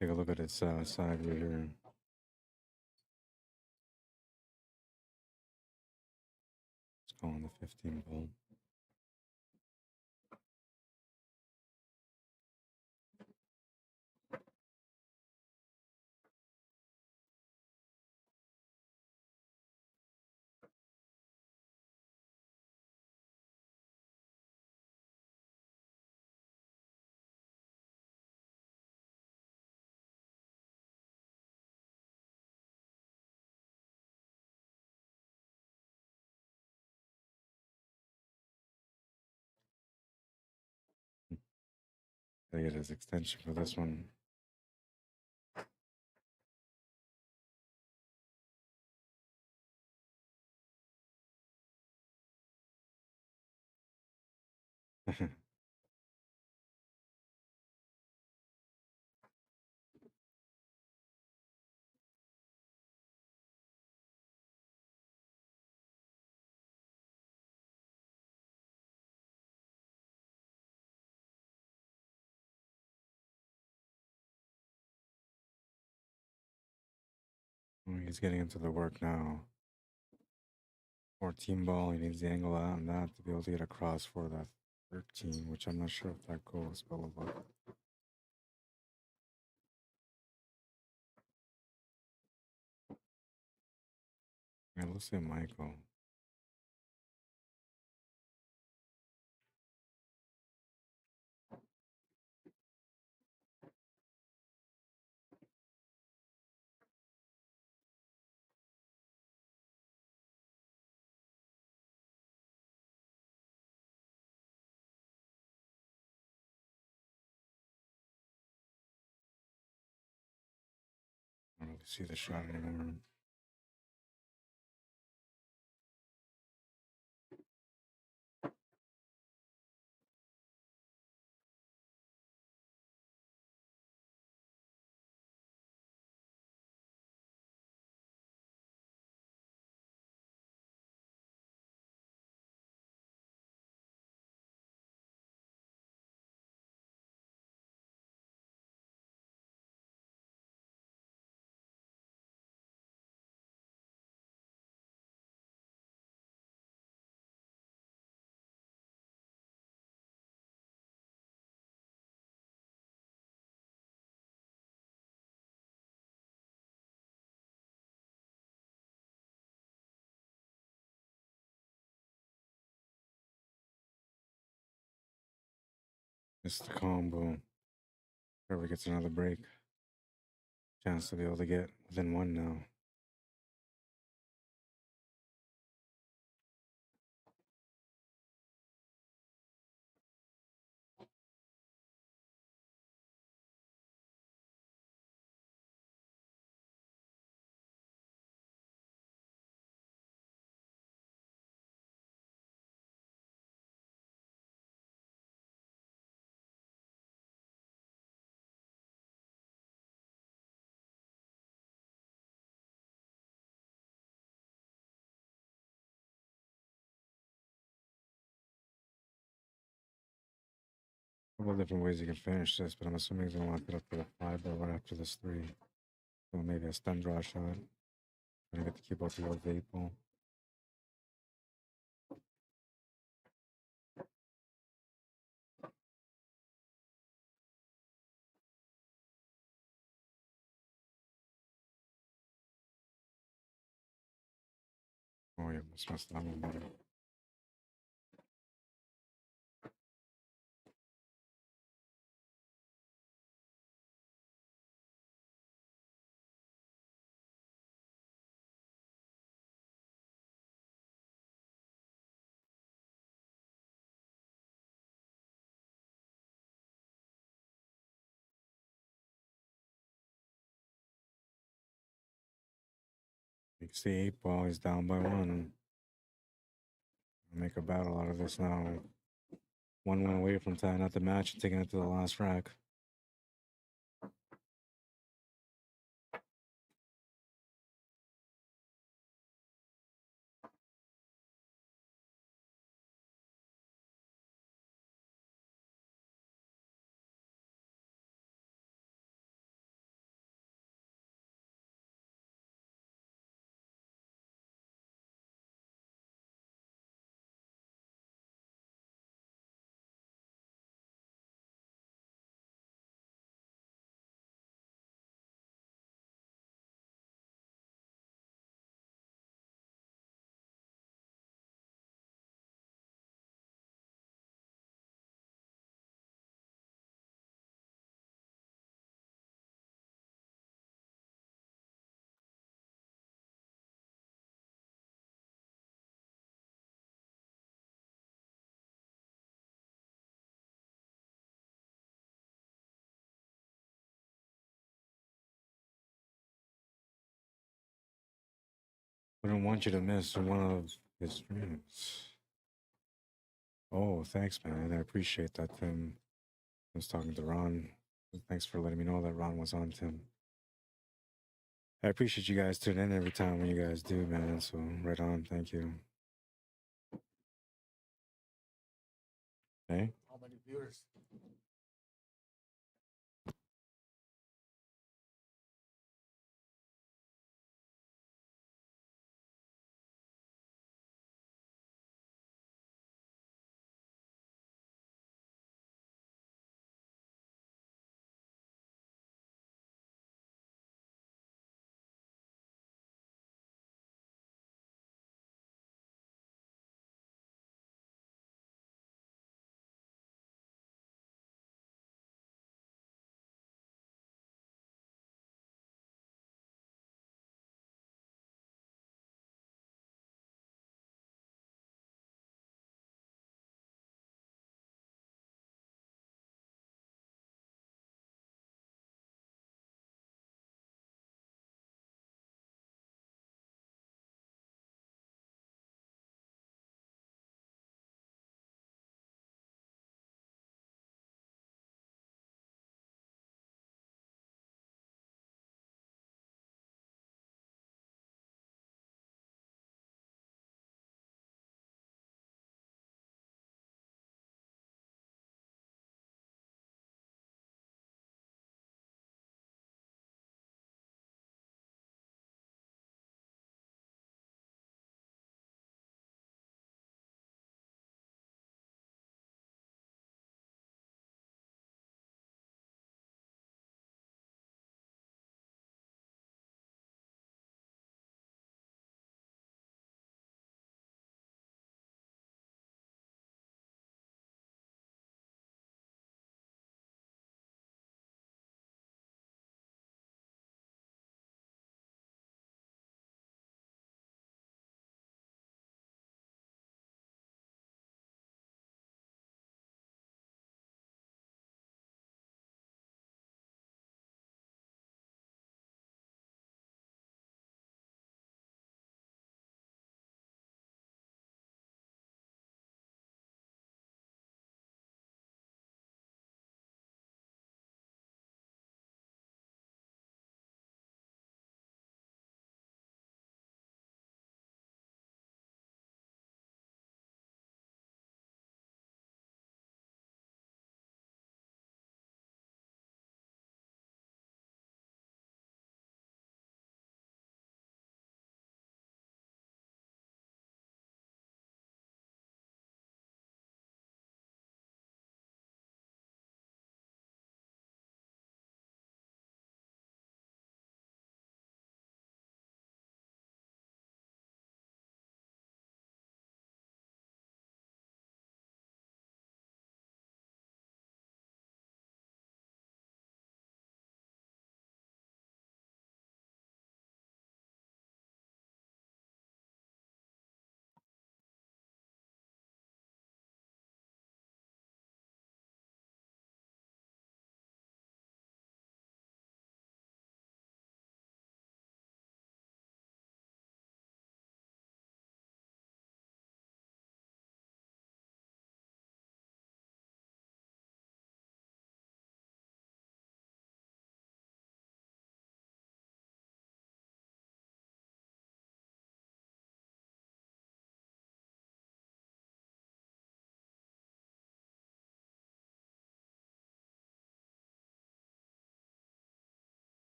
Take a look at its side view here. Let's go on the 15 ball. Gotta get his extension for this one. Oh, he's getting into the work now. 14 ball, he needs the angle out on that to be able to get across for that 13, which I'm not sure if that goes, but we'll look. Yeah, let's say Michael. I don't really see the shot anymore. It's the combo. Whoever gets another break. Chance to be able to get within one now. A couple different ways you can finish this, but I'm assuming he's gonna want to put up for the 5 or right after this 3. So maybe a stun draw shot. Gonna get to keep out the LIVESTREAM. Oh yeah, must mess that one better. You can see 8 ball, he's down by 1. Make a battle out of this now. 1 away from tying out the match and taking it to the last rack. Wouldn't want you to miss one of his streams. Oh, thanks, man. I appreciate that, Tim. I was talking to Ron. Thanks for letting me know that Ron was on, Tim. I appreciate you guys tuning in every time when you guys do, man. So, right on. Thank you. Hey? How many viewers?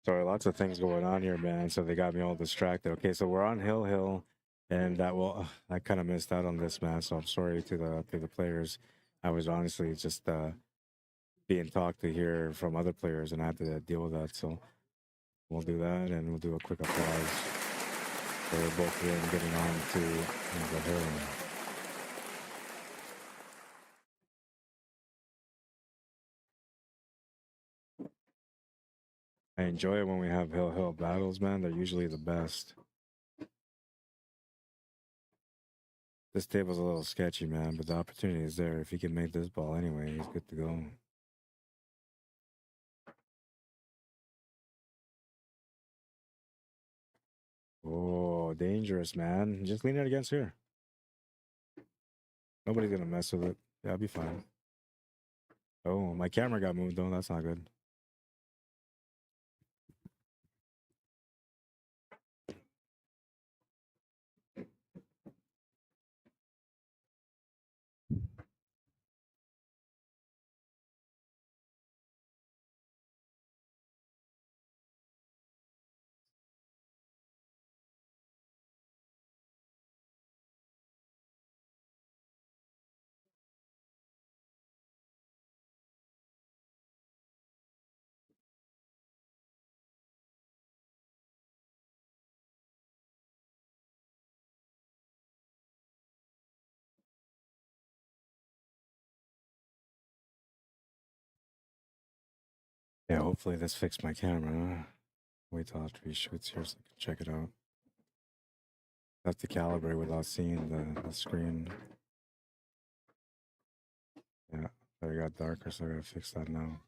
Sorry, lots of things going on here, man. So they got me all distracted. Okay, so we're on Hill, and that will I kind of missed out on this, man. So I'm sorry to the players. I was honestly just being talked to here from other players, and I had to deal with that. So we'll do that, and we'll do a quick applause for both here and getting on to the hill. I enjoy it when we have hill battles, man. They're usually the best. This table's a little sketchy, man, but the opportunity is there. If he can make this ball anyway, he's good to go. Oh, dangerous, man. Just lean it against here. Nobody's gonna mess with it. Yeah, I'll be fine. Oh, my camera got moved though. That's not good. Yeah, hopefully this fixed my camera. Wait till after he shoots here so I can check it out. I have to calibrate without seeing the screen. Yeah, but it got darker, so I gotta fix that now.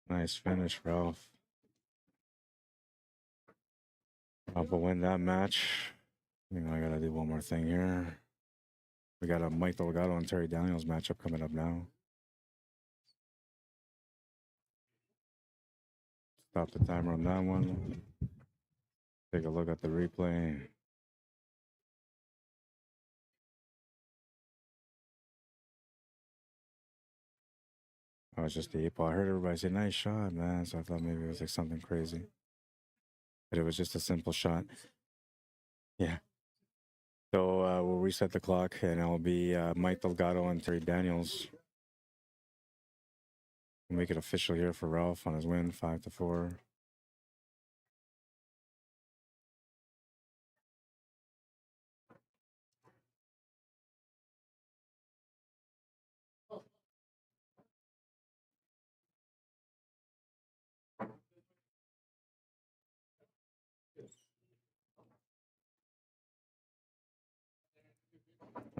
Nice finish, Ralph. Ralph will win that match. You know, I gotta do one more thing here. We got a Mike Delgado and Terry Daniels matchup coming up now. Stop the timer on that one. Take a look at the replay. Oh, it's just the 8-ball. I heard everybody say, nice shot, man. So I thought maybe it was like something crazy. But it was just a simple shot. Yeah. So we'll reset the clock, and it'll be Mike Delgado and Terry Daniels. We'll make it official here for Ralph on his win, 5-4.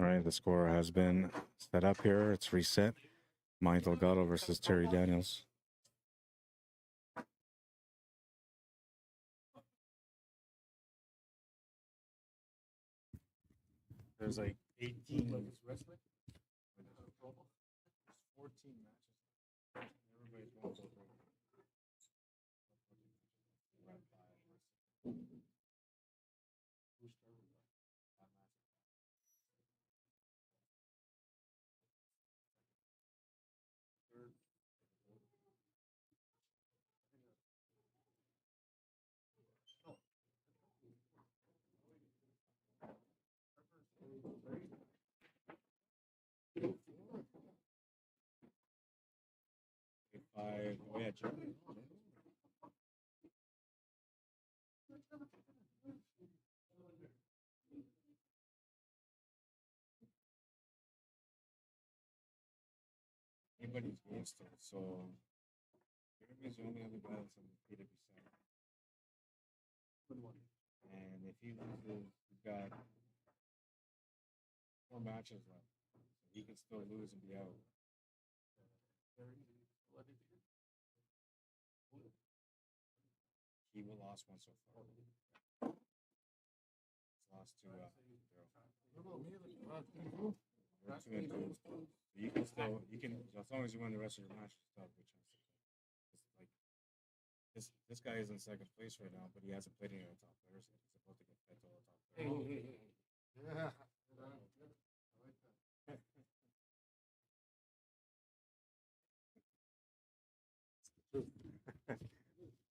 All right, the score has been set up here. It's reset. Mike Delgado versus Terry Daniels. There's like 18. Like it's wrestling? There's 14 matches. Everybody's going to go. Who started that match? Third. Five. Oh, yeah, Germany. Anybody's game still. So Jeremy's the only other guy that's on the PWC. And if he loses, he's got 4 matches left. So he can still lose and be out. he lost one so far. Lost to What about me? Like, 2-2. You can still, as long as you win the rest of your match, you still have a good chance to play. It's like this guy is in second place right now, but he hasn't played any of the top players yet. He's supposed to get fed to all the top players. yeah. I like that.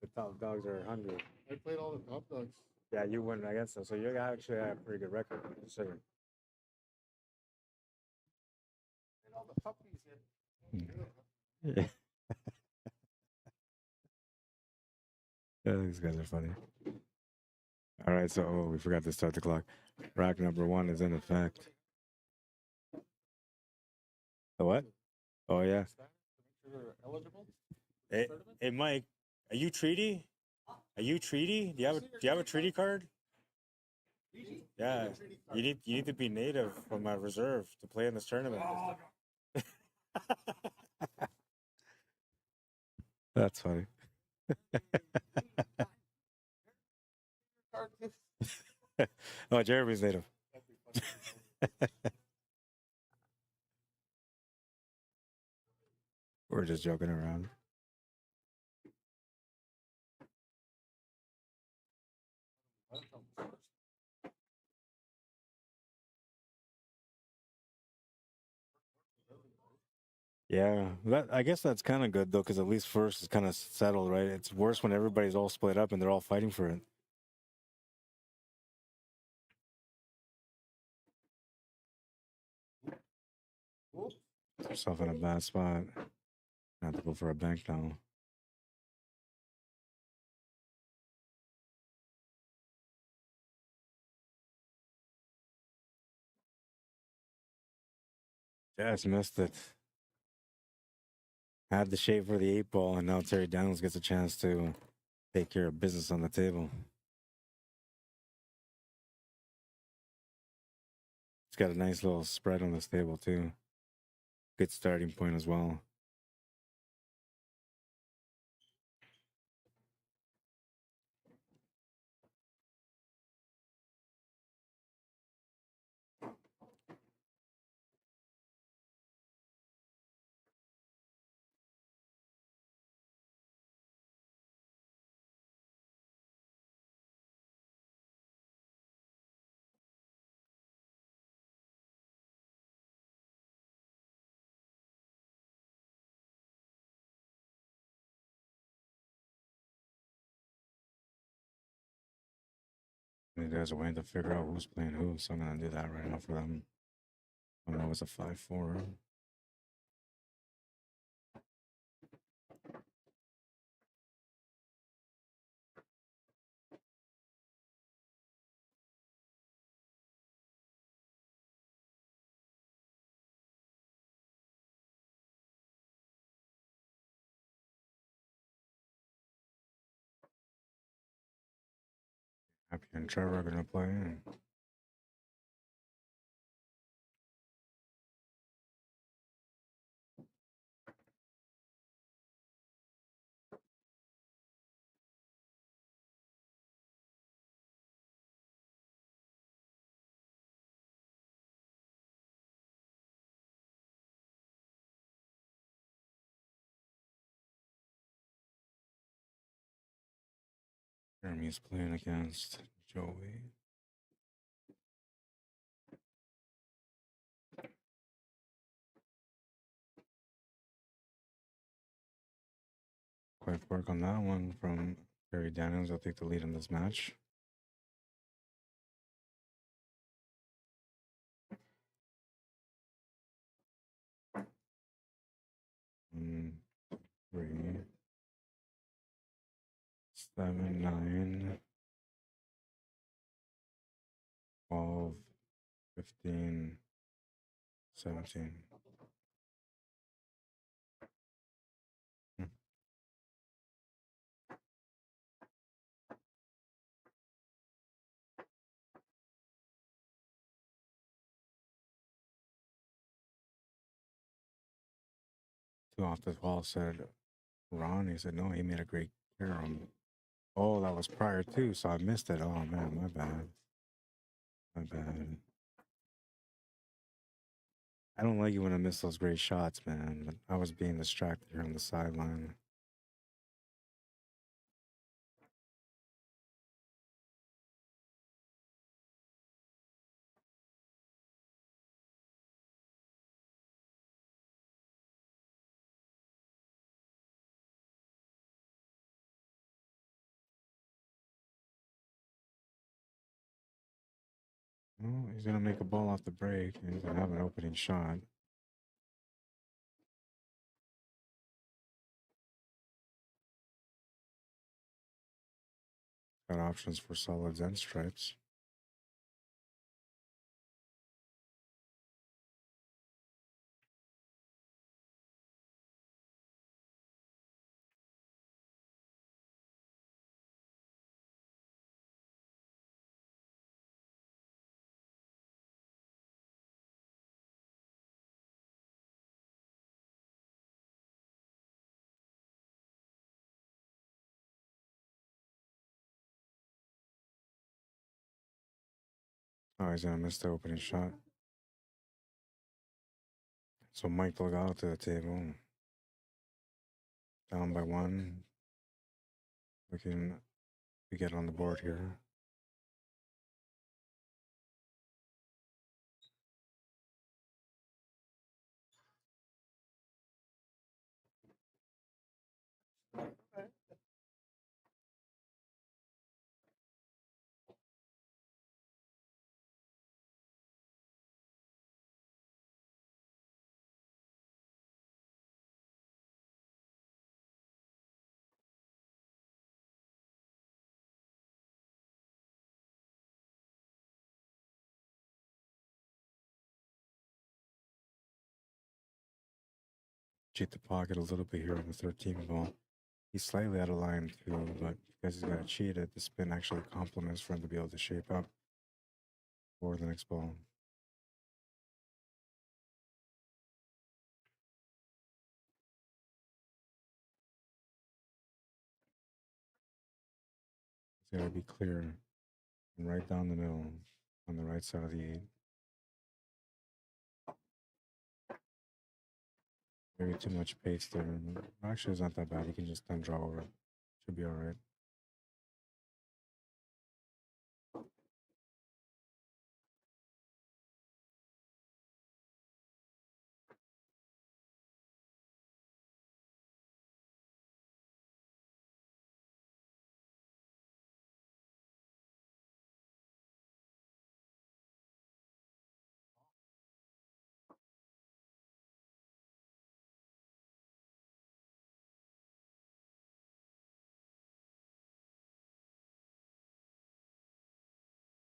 The top dogs are hungry. I played all the top dogs. Yeah, you win against them, so you actually have a pretty good record. So, And all the puppies yet. yeah. Yeah, these guys are funny. All right, so we forgot to start the clock. Rack number 1 is in effect. The what? Oh yeah. To make sure they're eligible. Hey Mike, are you treaty? Are you treaty? Do you have a treaty card? Yeah. You need to be native from my reserve to play in this tournament. That's funny. Oh, Jeremy's native. We're just joking around. Yeah, I guess that's kind of good though, because at least first is kind of settled, right? It's worse when everybody's all split up and they're all fighting for it. Put yourself in a bad spot. I have to go for a bank now. Just missed it. Had the shape for the 8-ball, and now Terry Daniels gets a chance to take care of business on the table. He's got a nice little spread on this table, too. Good starting point as well. You guys are waiting to figure out who's playing who, so I'm going to do that right now for them. I know it's a 5-4. Happy and Trevor are going to play. Jeremy's playing against Joey. Quick work on that one from Terry Daniels. I'll take the lead in this match. Mm, 3, 7, 9, 12, 15, 17. Two off the wall said Ron. He said no, he made a great carom. Oh, that was prior too, so I missed it. Oh man, my bad. My bad. I don't like it when I miss those great shots, man. But I was being distracted here on the sideline. Oh, he's gonna make a ball off the break, and he's gonna have an opening shot. Got options for solids and stripes. Oh, he's gonna miss the opening shot. So Mike Delgado to the table. Down by one. We get on the board here. Cheat the pocket a little bit here on the 13 ball. He's slightly out of line too, but because he's got to cheat it, the spin actually complements for him to be able to shape up for the next ball. It's got to be clear and right down the middle on the right side of the 8. Maybe too much pace there. Actually, it's not that bad. He can just then draw over it. Should be all right.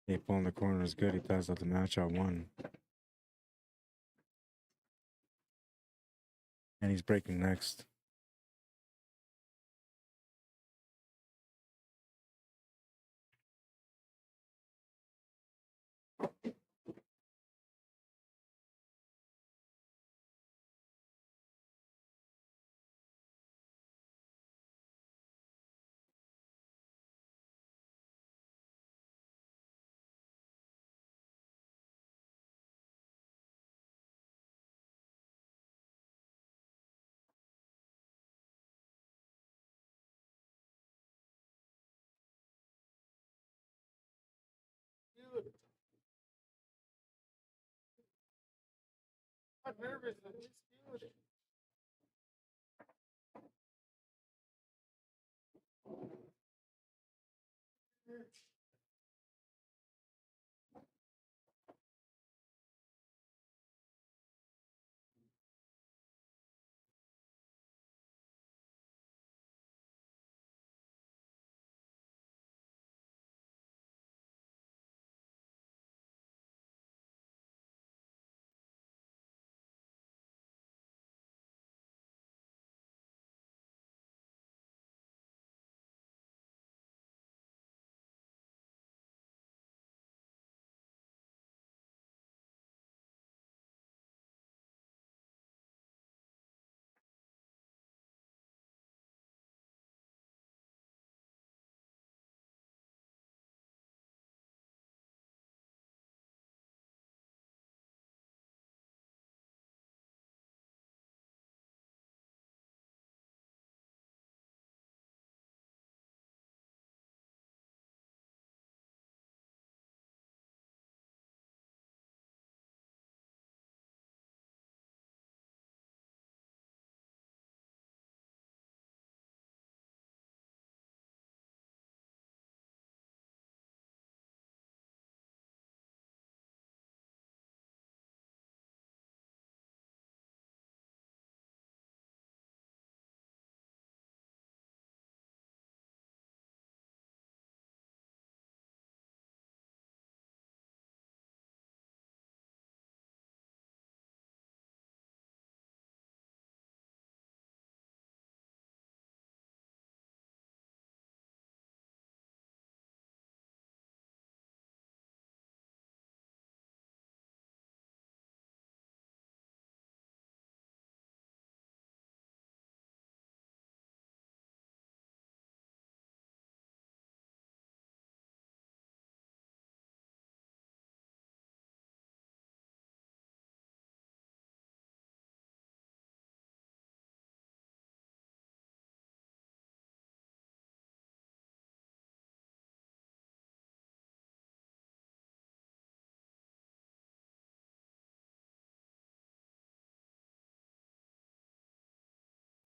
Hey, pull in the corner is good. He ties up the match at 1. And he's breaking next. Dude. I'm nervous. I just feel it.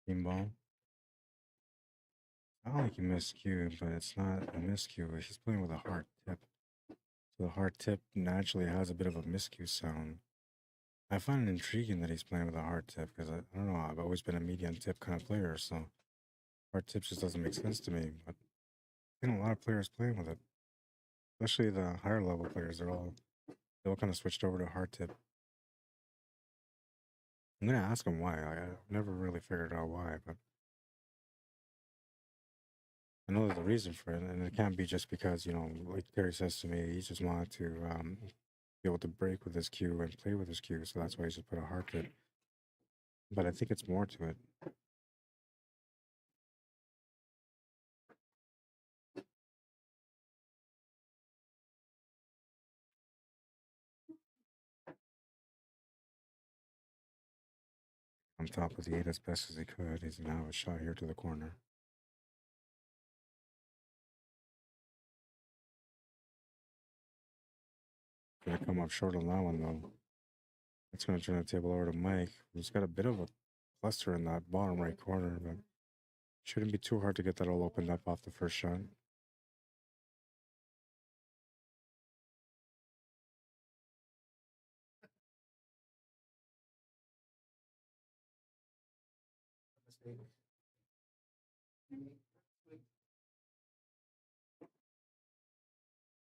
Team ball. I don't think he miscued, but it's not a miscue. He's playing with a hard tip. So the hard tip naturally has a bit of a miscue sound. I find it intriguing that he's playing with a hard tip because I don't know, I've always been a medium tip kind of player, so hard tip just doesn't make sense to me. But I've seen a lot of players playing with it, especially the higher level players. They all kind of switched over to hard tip. I'm gonna ask him why. I've never really figured out why, but I know there's a reason for it, and it can't be just because, like Terry says to me, he just wanted to be able to break with his cue and play with his cue, so that's why he just put a hard tip. But I think it's more to it. On top of the 8 as best as he could, he's now a shot here to the corner. Gonna come up short on that one though. That's gonna turn the table over to Mike, who's got a bit of a cluster in that bottom right corner, but shouldn't be too hard to get that all opened up off the first shot.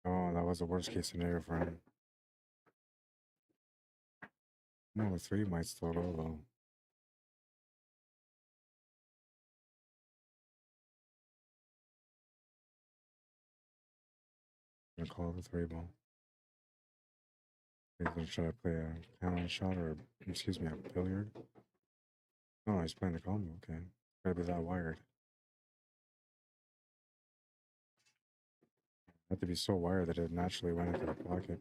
Oh, that was the worst case scenario for him. No, the 3 might still go though. Gonna call it a 3 ball. He's gonna try to play a counter shot or, excuse me, a billiard. Oh, he's playing the combo. Okay, gotta be that wired. Had to be so wired that it naturally went into the pocket.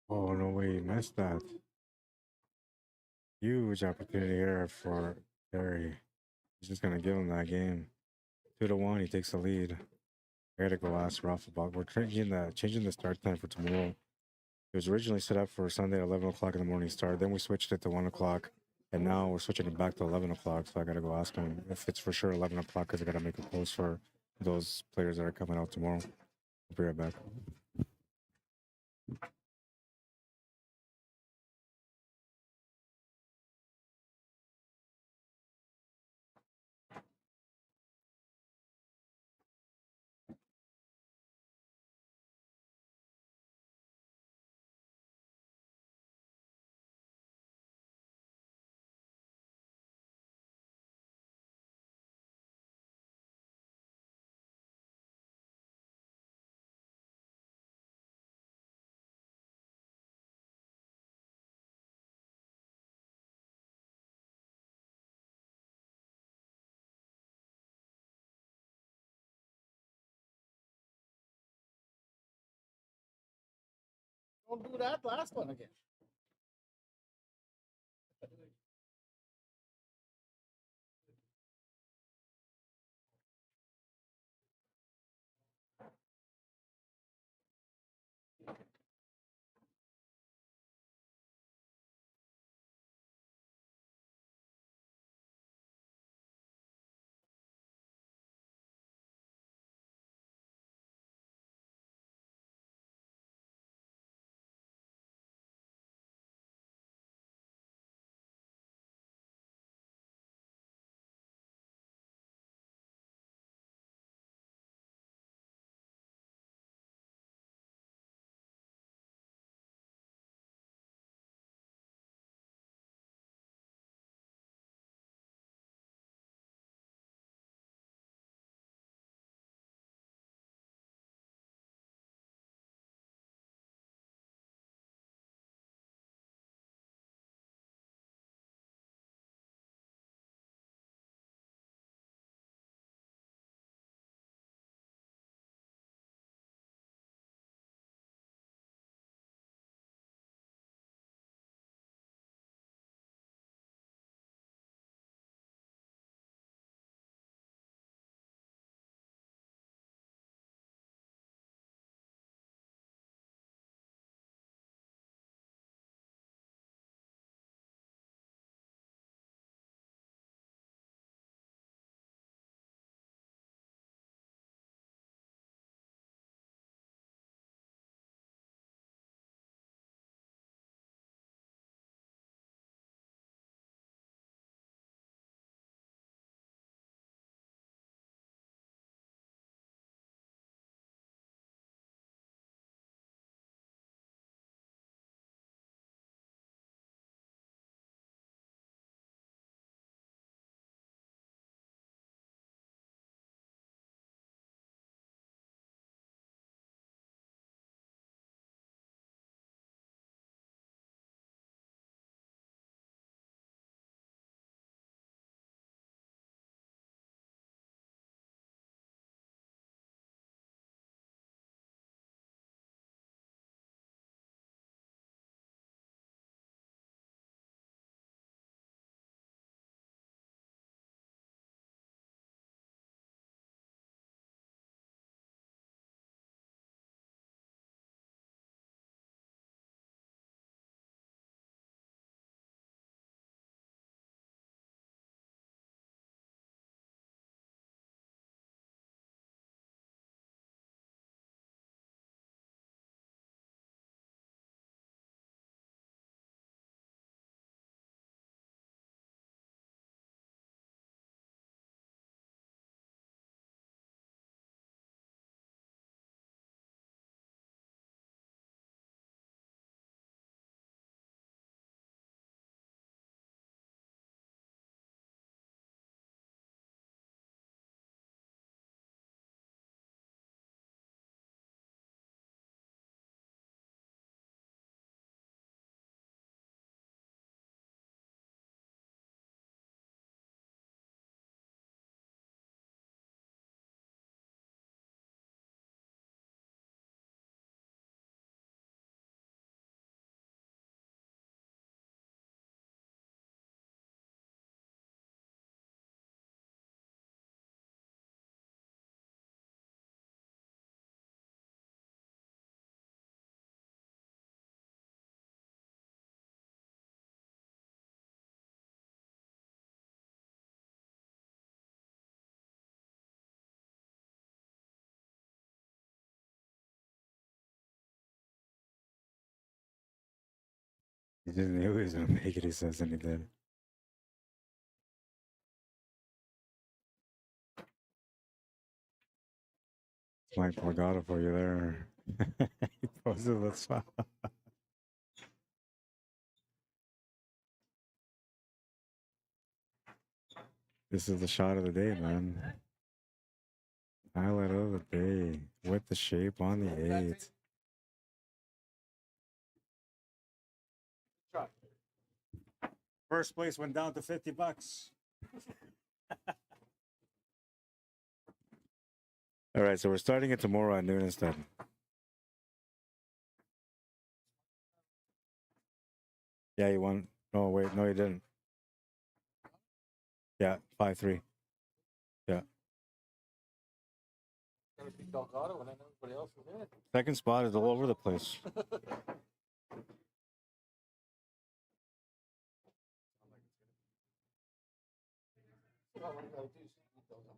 Oh no way, he missed that. Huge opportunity here for Barry. He's just gonna give him that game. 2-1, he takes the lead. I gotta go ask Ralph about. We're changing the start time for tomorrow. It was originally set up for Sunday at 11 o'clock in the morning start. Then we switched it to 1 o'clock, and now we're switching it back to 11 o'clock. So I gotta go ask him if it's for sure 11 o'clock because I gotta make a post for those players that are coming out tomorrow. I'll be right back. Don't do that last one again. He just knew he was gonna make it, he says, and he did. It's Mike Delgado for you there. He posted the spot. This is the shot of the day, man. Highlight of the day with the shape on the 8. First place went down to $50. All right, so we're starting it tomorrow at noon instead. Yeah, you won. No, wait, no, you didn't. Yeah, 5-3. Yeah. Gotta beat Delgado and then everybody else is in it. Second spot is all over the place. All I gotta do is beat Delgado.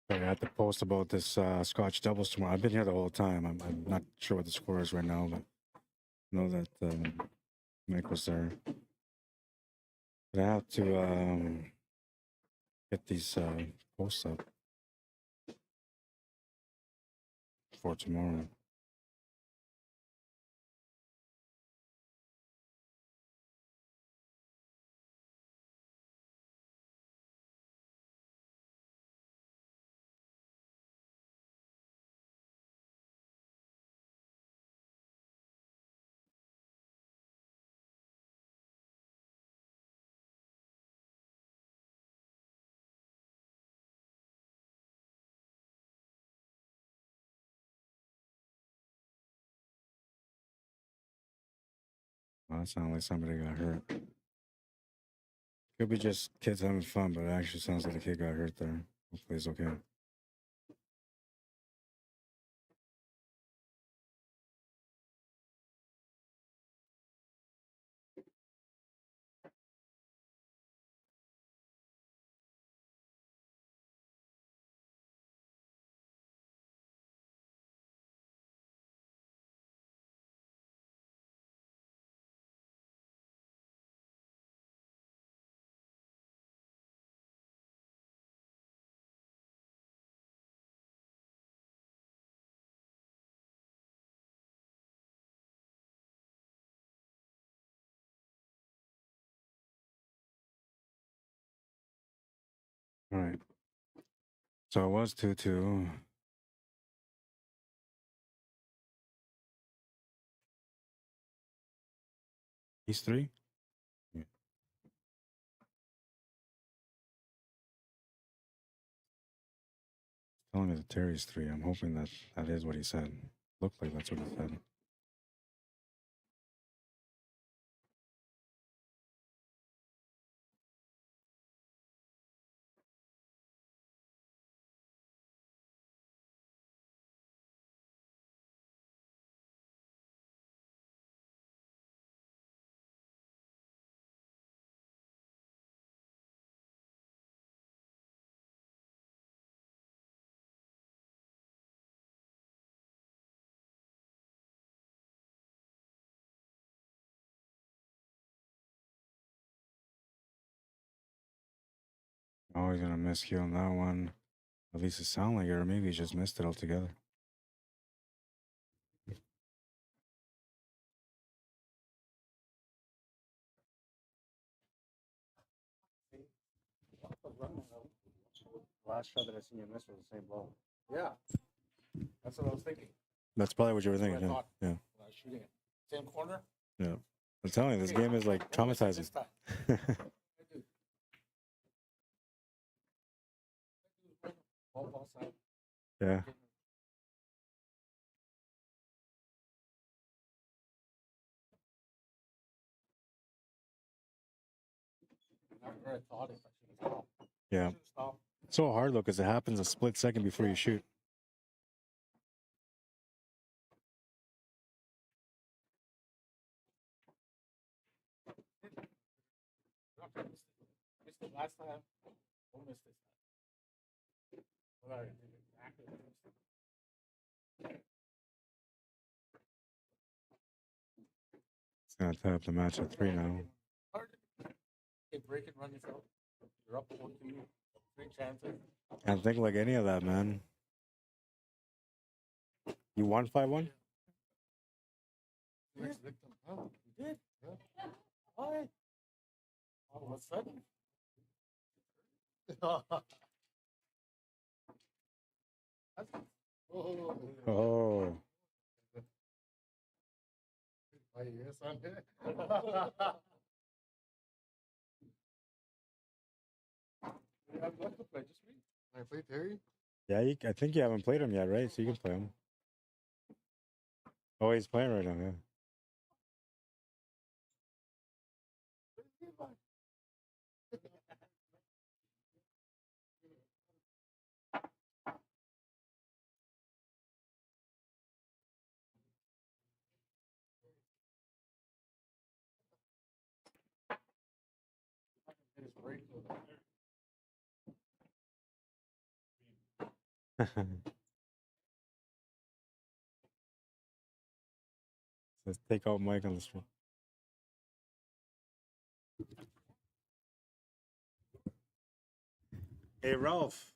I have to post about this Scotch doubles tomorrow. I've been here the whole time. I'm not sure what the score is right now, but I know that Mike was there. But I have to get these posts up for tomorrow. Well, that sounds like somebody got hurt. Could be just kids having fun, but it actually sounds like the kid got hurt there. Hopefully he's okay. All right. So it was 2-2. He's 3? Yeah. Telling me that Terry's 3. I'm hoping that that is what he said. Looked like that's what he said. Oh, he's gonna miscue on that one. At least it sounded like it, or maybe he just missed it altogether. Last shot that I seen you miss was the same ball. Yeah. That's what I was thinking. That's probably what you were That's thinking. what I Yeah. thought when I was shooting it. Same corner. Yeah. Yeah. I'm telling you, this game is like What was it traumatizing. this time? I do. Ball side. Yeah. Not where I thought it. I should have stopped. Yeah. Should have stopped. It's so hard though, because it happens a split second before you shoot. Missed it last time. Don't miss this time. Well, I did exactly what I was thinking. It's gonna tie up the match at 3 now. Hard. Okay, break and run yourself. You're up 4-2. 3 chances. Can't think like any of that, man. You won 5-1? Next victim. Oh, you did? Yeah. Why? All of a sudden. Oh. Oh. Why, yes, I'm here. You have left to play, just me. Can I play Terry? Yeah, I think you haven't played him yet, right? So you can play him. Oh, he's playing right now, yeah. It is great. Let's take out Mike on the stream. Hey Ralph,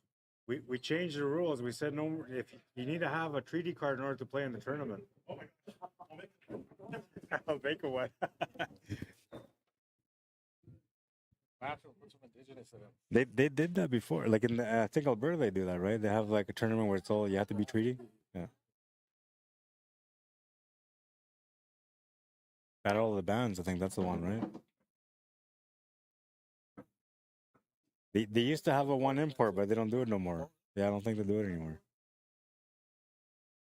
we changed the rules. We said no more, if you need to have a treaty card in order to play in the tournament. I'll make a one. Natural, put some indigenous in it. They did that before. Like in the, I think Alberta they do that, right? They have like a tournament where it's all you have to be treaty. Yeah. Battle of the Bands, I think that's the one, right? They used to have a one import, but they don't do it no more. Yeah, I don't think they do it anymore.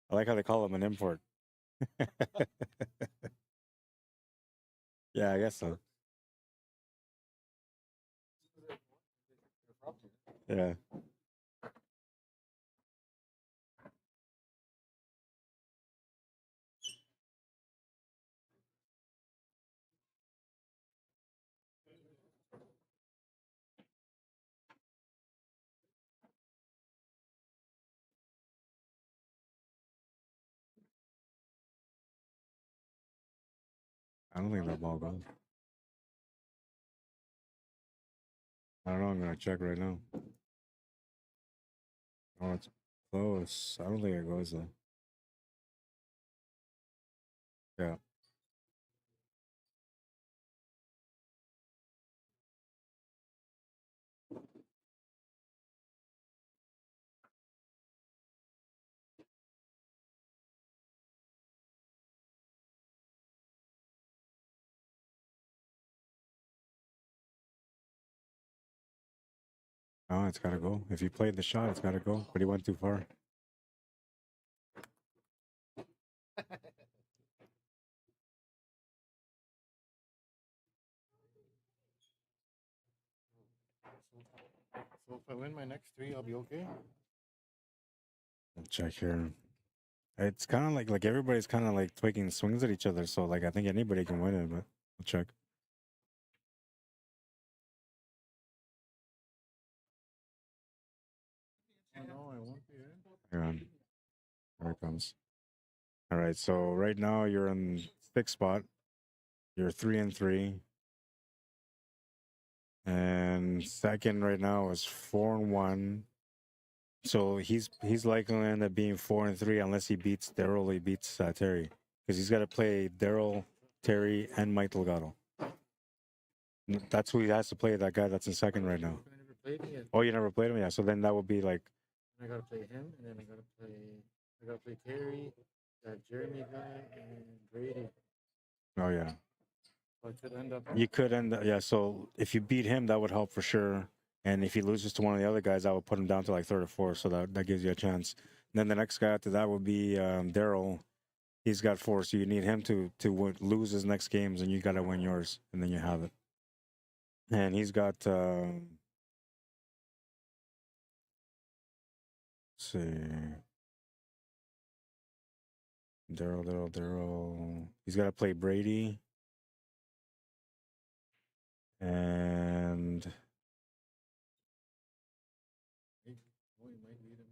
I like how they call them an import. Yeah, I guess so. Yeah. I don't think that ball goes. I don't know. I'm gonna check right now. Oh, it's close. I don't think it goes though. Yeah. Oh, it's gotta go. If you played the shot, it's gotta go. But he went too far. So if I win my next 3, I'll be okay. I'll check here. It's kind of like everybody's kind of like taking swings at each other. So like I think anybody can win it, but I'll check. No, I won't be in. Hang on. Here it comes. All right. So right now you're in 6th spot. You're 3-3. And second right now is 4-1. So he's likely to end up being 4-3 unless he beats Daryl. He beats Terry because he's got to play Daryl, Terry, and Mike Delgado. That's who he has to play. That guy that's in second right now. I never played him yet. Oh, you never played him? Yeah. So then that would be like. I gotta play him, and then I gotta play Terry, that Jeremy guy, and Brady. Oh yeah. So I could end up. You could end up, yeah. So if you beat him, that would help for sure. And if he loses to one of the other guys, I would put him down to like 3rd or 4th. So that gives you a chance. And then the next guy after that would be Daryl. He's got 4, so you need him to lose his next games, and you got to win yours, and then you have it. And he's got. Let's see. Daryl. He's got to play Brady. And Oh, you might beat him.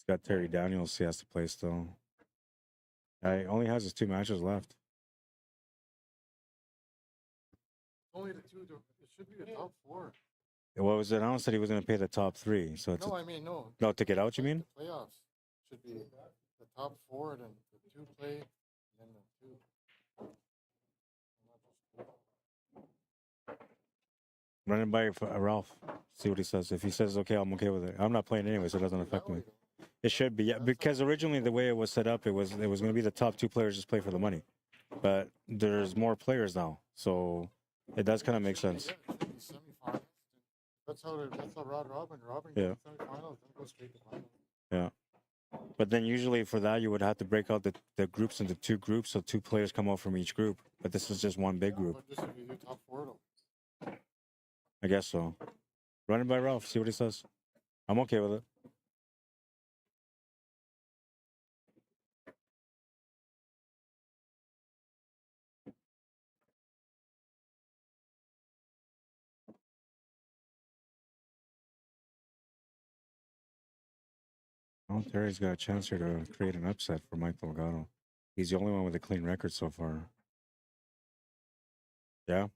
he's got Terry Daniels he has to play still. He only has his 2 matches left. Only the 2. It should be the top 4. What was it announced that he was going to pay the top 3? So it's No, I mean no. no to get out. You mean? The playoffs should be the top 4, then the 2 play, and then the 2. Run it by Ralph. See what he says. If he says okay, I'm okay with it. I'm not playing anyway, so it doesn't affect me. It should be, yeah, because originally the way it was set up, it was going to be the top 2 players just play for the money, but there's more players now, so it does kind of make sense. Yeah, it should be semifinals. That's how round robin Yeah. semifinals, then go straight to finals. Yeah, but then usually for that you would have to break out the groups into 2 groups, so 2 players come out from each group. But this is just one big group. But this would be the top 4 though. I guess so. Run it by Ralph. See what he says. I'm okay with it. Oh, Terry's got a chance here to create an upset for Mike Delgado. He's the only one with a clean record so far. Yeah.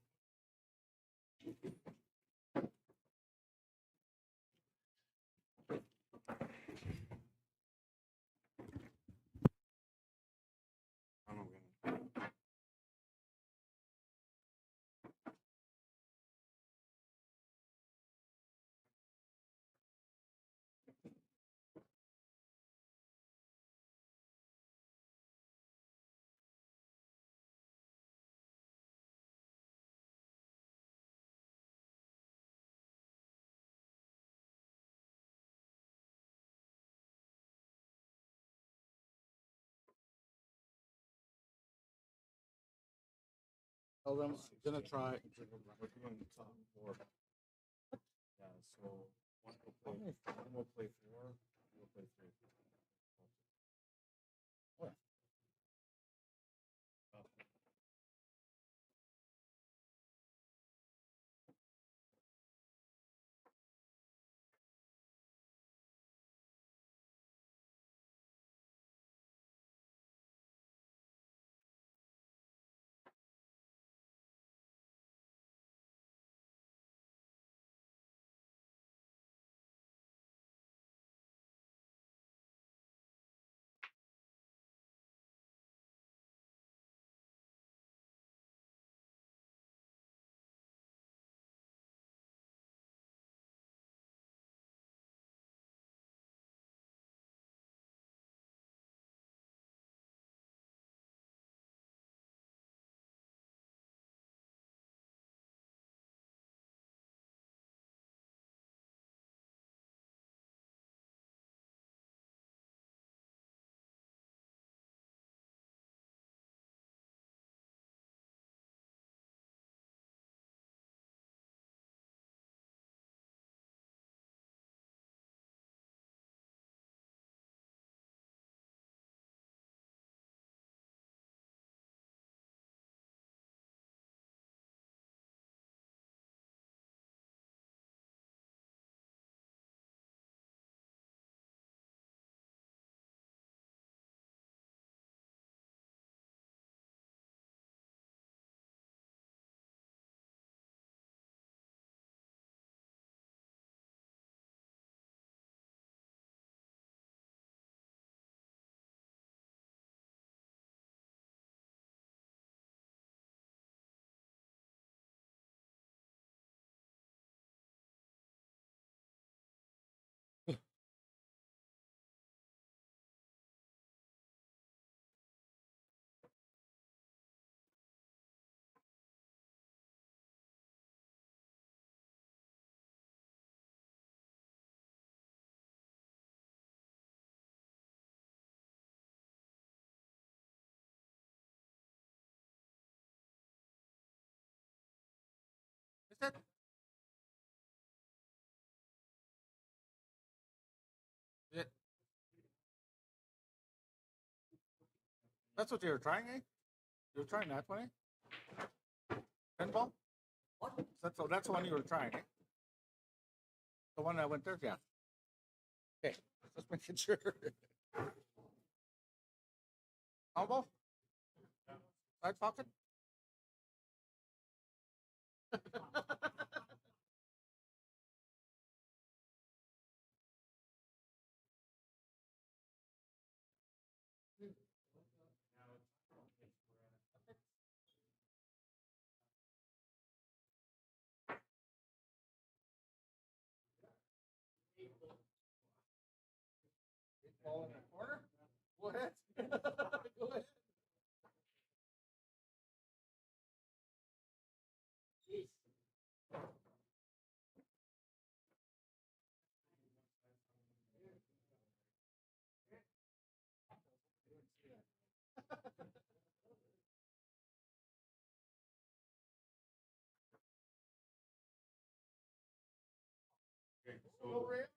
Tell them I'm gonna try. We're doing top four. Yeah, so one will play 4, one will play 3. What? Is that? It. That's what you were trying, eh? You were trying that one, eh? Pinball? What? That's the one you were trying, eh? The one that went there, yeah. Okay, just making sure. Elbow? Side pocket? Ball in the corner? Go ahead. Go ahead. Okay, Go so Ram.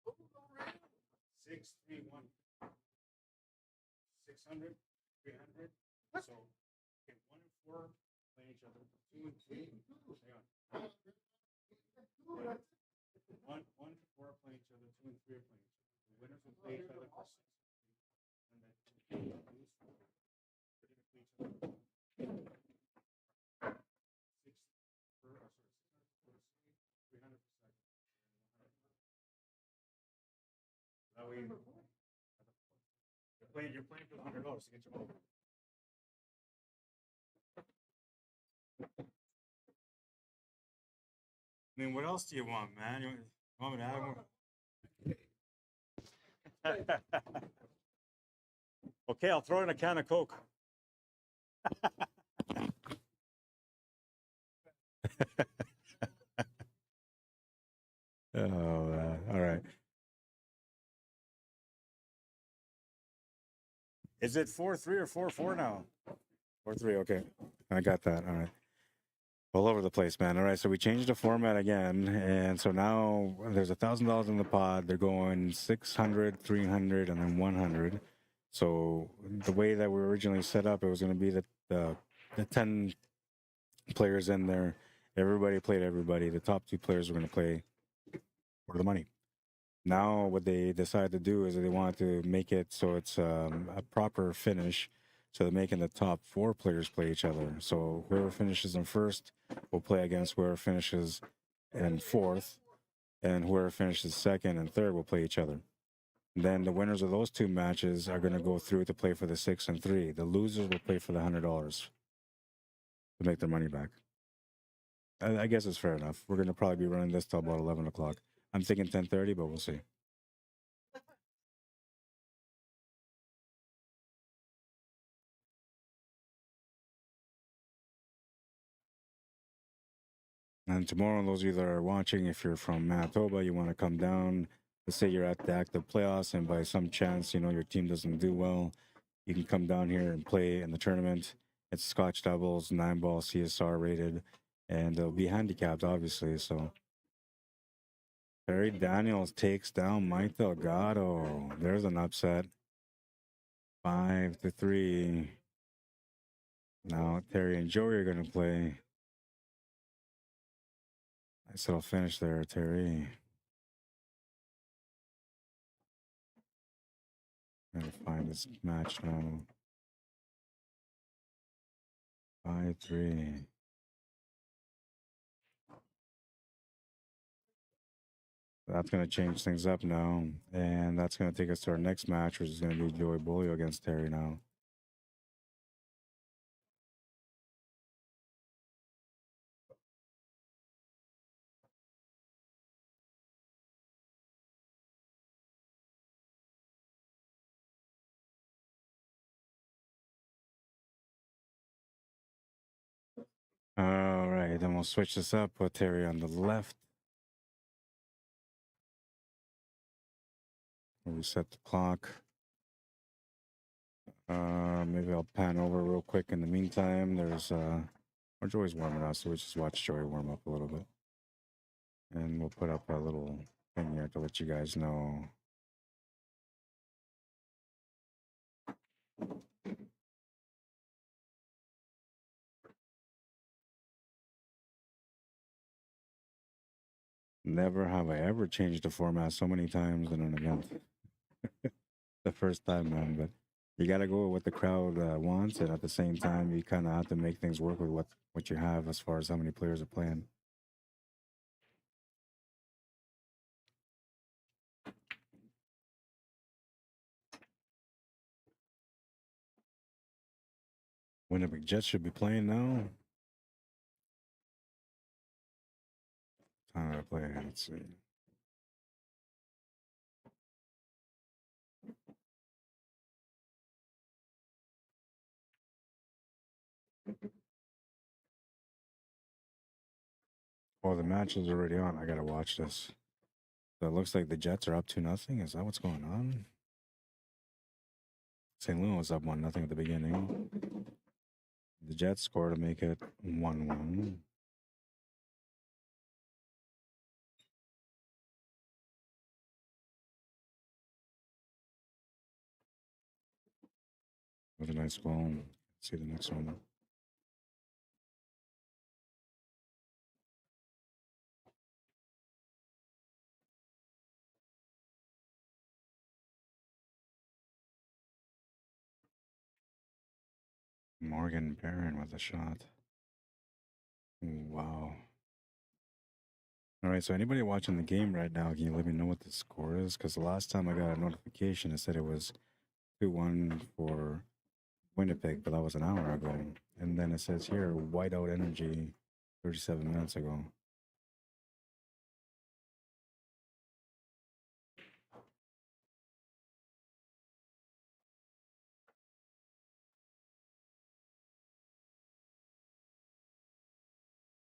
Go Ram. 631. 600, 300. What? So, okay, 1 and 4 play each other. 2 and 3. Hang on. 1 to 4 are playing each other, 2 and 3 are playing each other. The winners will play each other for 6 and 3, and then 2 lose for 4. They're going to play each other 6 per, or sorry, 600 per second, 300 per second. That way, you're playing for the $100 to get your money. I mean, what else do you want, man? You want me to add more? Okay, I'll throw in a can of Coke. Oh, all right. Is it 4-3 or 4-4 now? 4-3, okay. I got that. All right. All over the place, man. All right, so we changed the format again, and so now there's $1,000 in the pod. They're going 600, 300, and then 100. So the way that we originally set up, it was going to be the 10 players in there. Everybody played everybody. The top 2 players were going to play for the money. Now what they decided to do is that they want to make it so it's a proper finish. So they're making the top 4 players play each other. So whoever finishes in first will play against whoever finishes in fourth, and whoever finishes second and third will play each other. Then the winners of those 2 matches are going to go through to play for the 6 and 3. The losers will play for the $100 to make their money back. I guess it's fair enough. We're going to probably be running this till about 11 o'clock. I'm thinking 10:30, but we'll see. And tomorrow, those of you that are watching, if you're from Manitoba, you want to come down. Let's say you're at the active playoffs, and by some chance, you know, your team doesn't do well, you can come down here and play in the tournament. It's Scotch doubles, 9-ball CSR rated, and they'll be handicapped, obviously. So Terry Daniels takes down Mike Delgado. There's an upset. 5-3. Now Terry and Joey are going to play. Nice little finish there, Terry. Gotta find this match now. 5-3. That's going to change things up now. And that's going to take us to our next match, which is going to be Joey Bolio against Terry now. All right, then we'll switch this up. Put Terry on the left. Reset the clock. Maybe I'll pan over real quick in the meantime. There's or Joey's warming up, so we just watch Joey warm up a little bit. And we'll put up a little thing here to let you guys know. Never have I ever changed the format so many times in an event. The first time, man, but you got to go with what the crowd wants, and at the same time, you kind of have to make things work with what you have as far as how many players are playing. Winnipeg Jets should be playing now. Time to play. Let's see. Oh, the match is already on. I gotta watch this. So it looks like the Jets are up 2-0. Is that what's going on? St. Louis was up 1-0 at the beginning. The Jets score to make it 1-1. With a nice goal. Let's see the next one. Morgan Barron with a shot. Wow. All right, so anybody watching the game right now, can you let me know what the score is? Because the last time I got a notification, it said it was 2-1 for Winnipeg, but that was an hour ago. And then it says here, whiteout energy 37 minutes ago.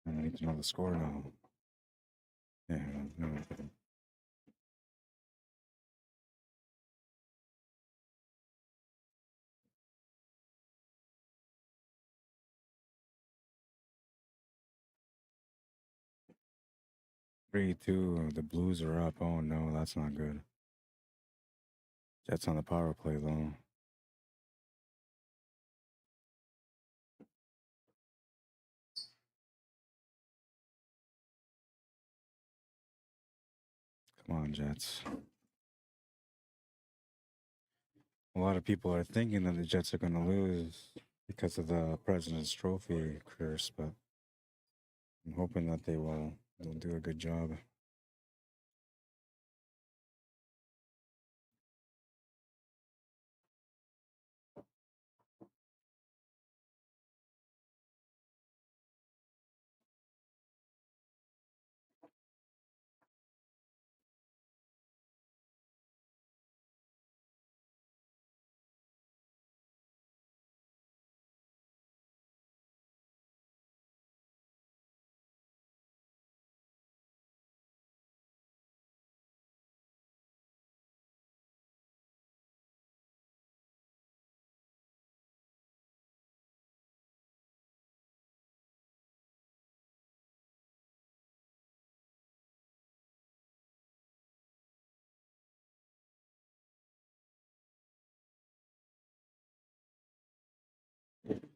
And I need to know the score now. Yeah, no. 3-2, the Blues are up. Oh no, that's not good. Jets on the power play though. Come on, Jets. A lot of people are thinking that the Jets are going to lose because of the President's Trophy curse, but I'm hoping that they'll do a good job.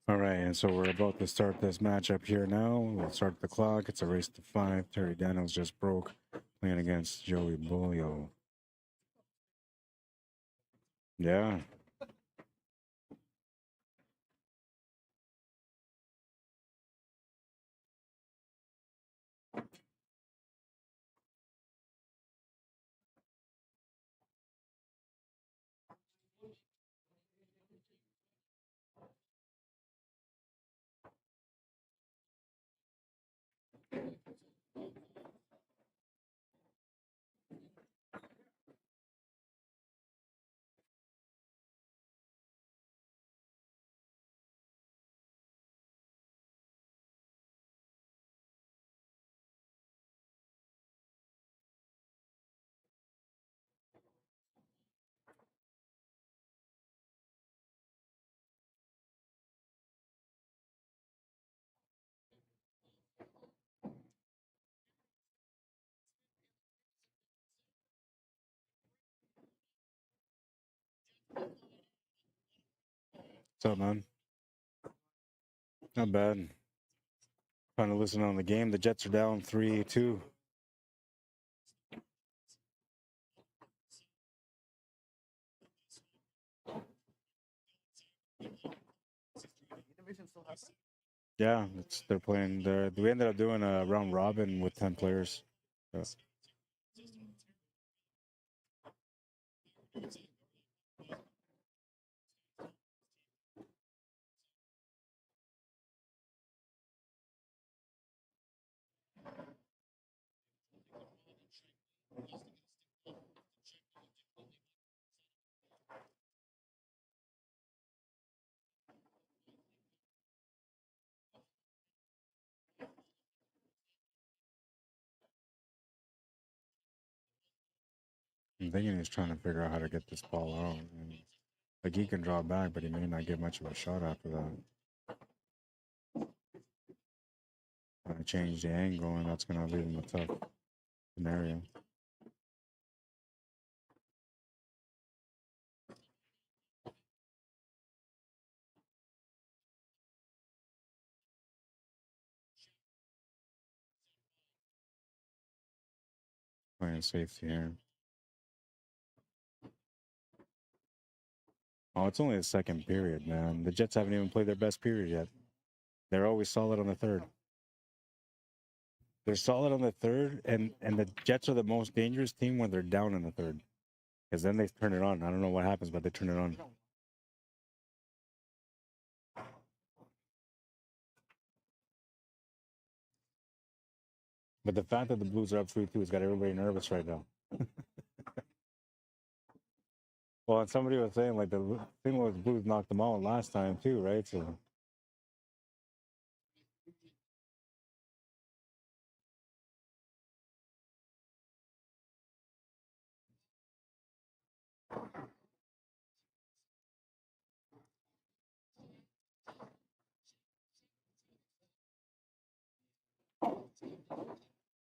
All right, and so we're about to start this matchup here now. We'll start the clock. It's a race to 5. Terry Daniels just broke, playing against Joey Bolio. Yeah. What's up, man? Not bad. Trying to listen on the game. The Jets are down 3-2. Yeah, they're playing. We ended up doing a round robin with 10 players. Yeah. I'm thinking he's trying to figure out how to get this ball out. And, like, he can draw back, but he may not get much of a shot after that. I change the angle, and that's going to leave him a tough scenario. Playing safety here. Oh, it's only the second period, man. The Jets haven't even played their best period yet. They're always solid on the third. They're solid on the third, and the Jets are the most dangerous team when they're down in the third. Because then they turn it on. I don't know what happens, but they turn it on. But the fact that the Blues are up 3-2 has got everybody nervous right now. Well, and somebody was saying, like, the thing was Blues knocked them out last time, too, right? So.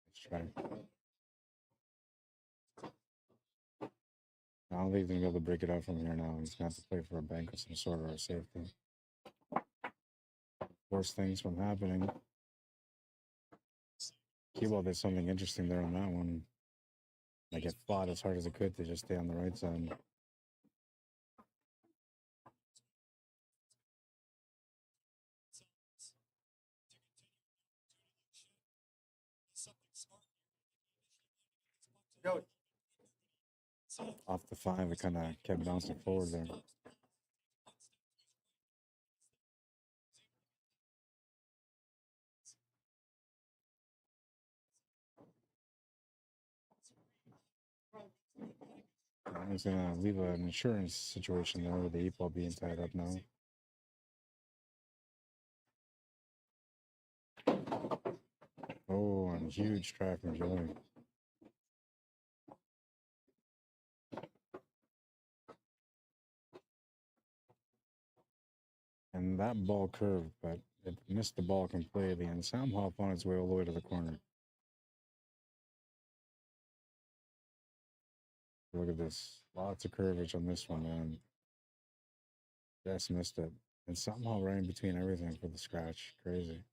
Let's try. I don't think he's going to be able to break it out from here now. He's going to have to play for a bank of some sort or a safety. Worst things from happening. Keyball did something interesting there on that one. Like, it fought as hard as it could to just stay on the right side. Off the 5, it kind of kept bouncing forward there. He's going to leave an insurance situation there with the 8 ball being tied up now. Oh, and huge try from Joey. And that ball curved, but it missed the ball completely, and somehow found its way all the way to the corner. Look at this. Lots of curvage on this one, man. Just missed it. And somehow right in between everything for the scratch. Crazy.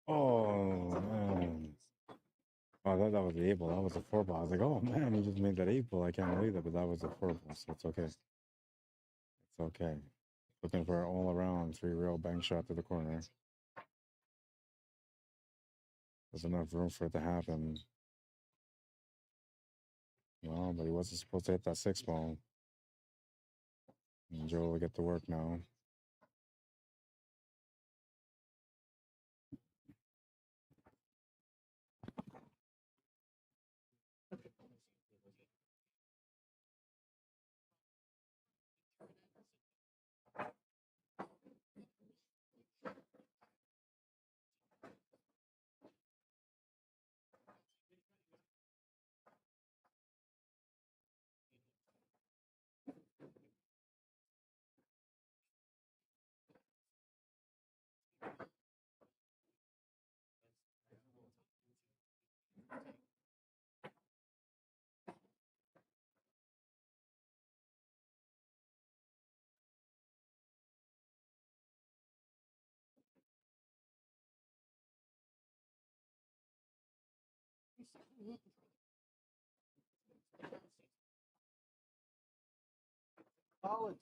Oh, man. Oh, I thought that was the 8 ball. That was the 4 ball. I was like, oh, man, he just made that 8 ball. I can't believe it, but that was the 4 ball, so it's okay. It's okay. Looking for an all-around 3-rail bank shot to the corner. There's enough room for it to happen. Well, but he wasn't supposed to hit that 6 ball. And Joe will get to work now. College.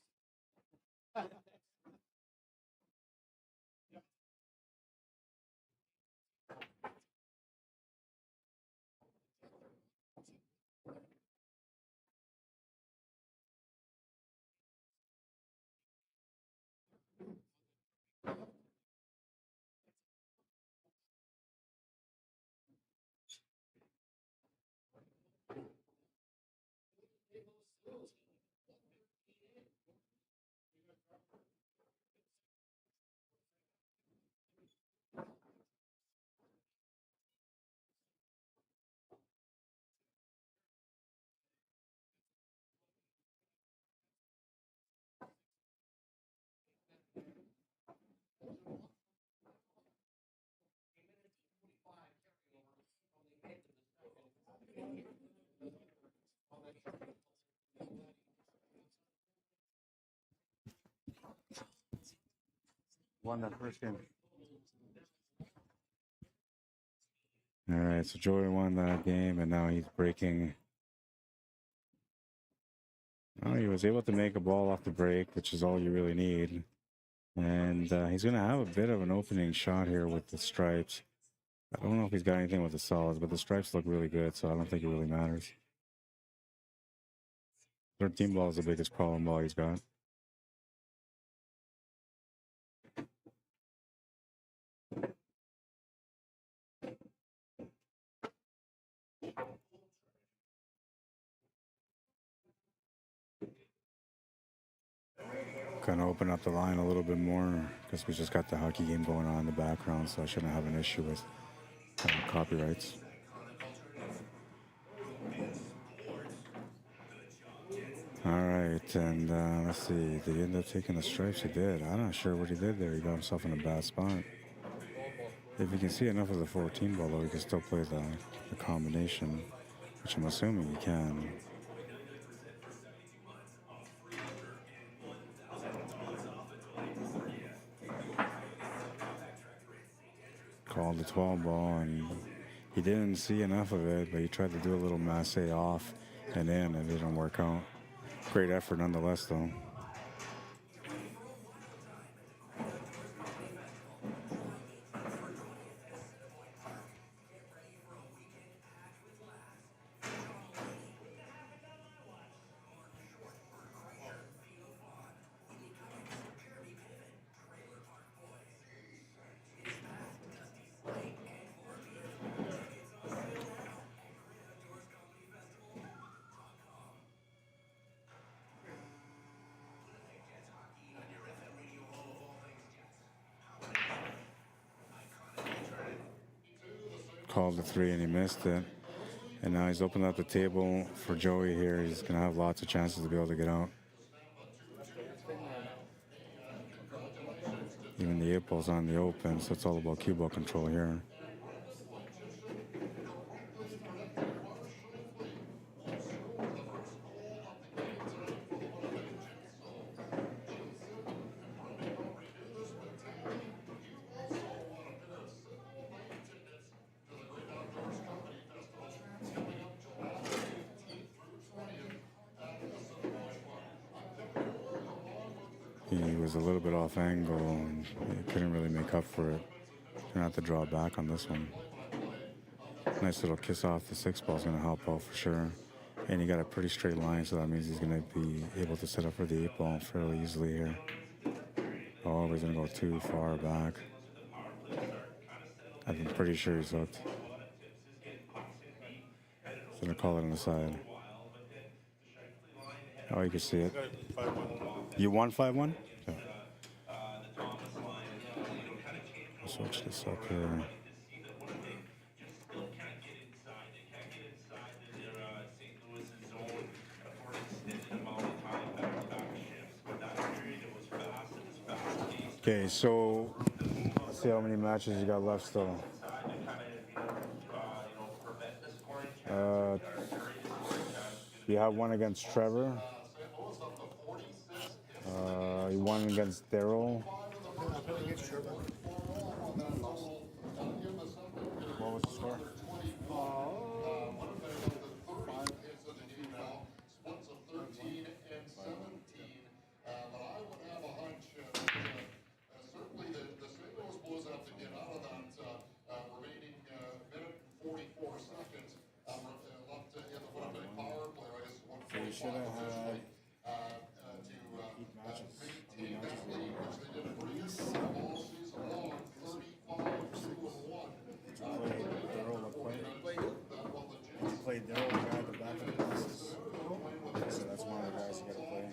Won that first game. All right, so Joey won that game, and now he's breaking. Oh, he was able to make a ball off the break, which is all you really need. And he's going to have a bit of an opening shot here with the stripes. I don't know if he's got anything with the solids, but the stripes look really good, so I don't think it really matters. 13 ball is the biggest problem ball he's got. Kind of open up the line a little bit more because we just got the hockey game going on in the background, so I shouldn't have an issue with copyrights. All right, and let's see. Did he end up taking the stripes? He did. I'm not sure what he did there. He got himself in a bad spot. If you can see enough of the 14 ball, though, he can still play the combination, which I'm assuming he can. Called the 12 ball, and he didn't see enough of it, but he tried to do a little masse off and in, and it didn't work out. Great effort nonetheless, though. Called the 3 and he missed it. And now he's opened up the table for Joey here. He's going to have lots of chances to be able to get out. Even the 8 ball's on the open, so it's all about cue ball control here. He was a little bit off angle and he couldn't really make up for it. Gonna have to draw back on this one. Nice little kiss off the 6 ball is gonna help out for sure. And he got a pretty straight line, so that means he's gonna be able to set up for the 8 ball fairly easily here. Oh, he's gonna go too far back. I'm pretty sure he's hooked. He's gonna call it on the side. Oh, you can see it. You won 5-1? Okay. I'll switch this up here. Okay, so let's see how many matches you got left still. You have one against Trevor. You won against DARYL. What was the score? You should have had 8 matches. How many matches did you play DARYL LAQUETTE? You played DARYL, the guy at the back of the classes. So that's one of the guys you got to play.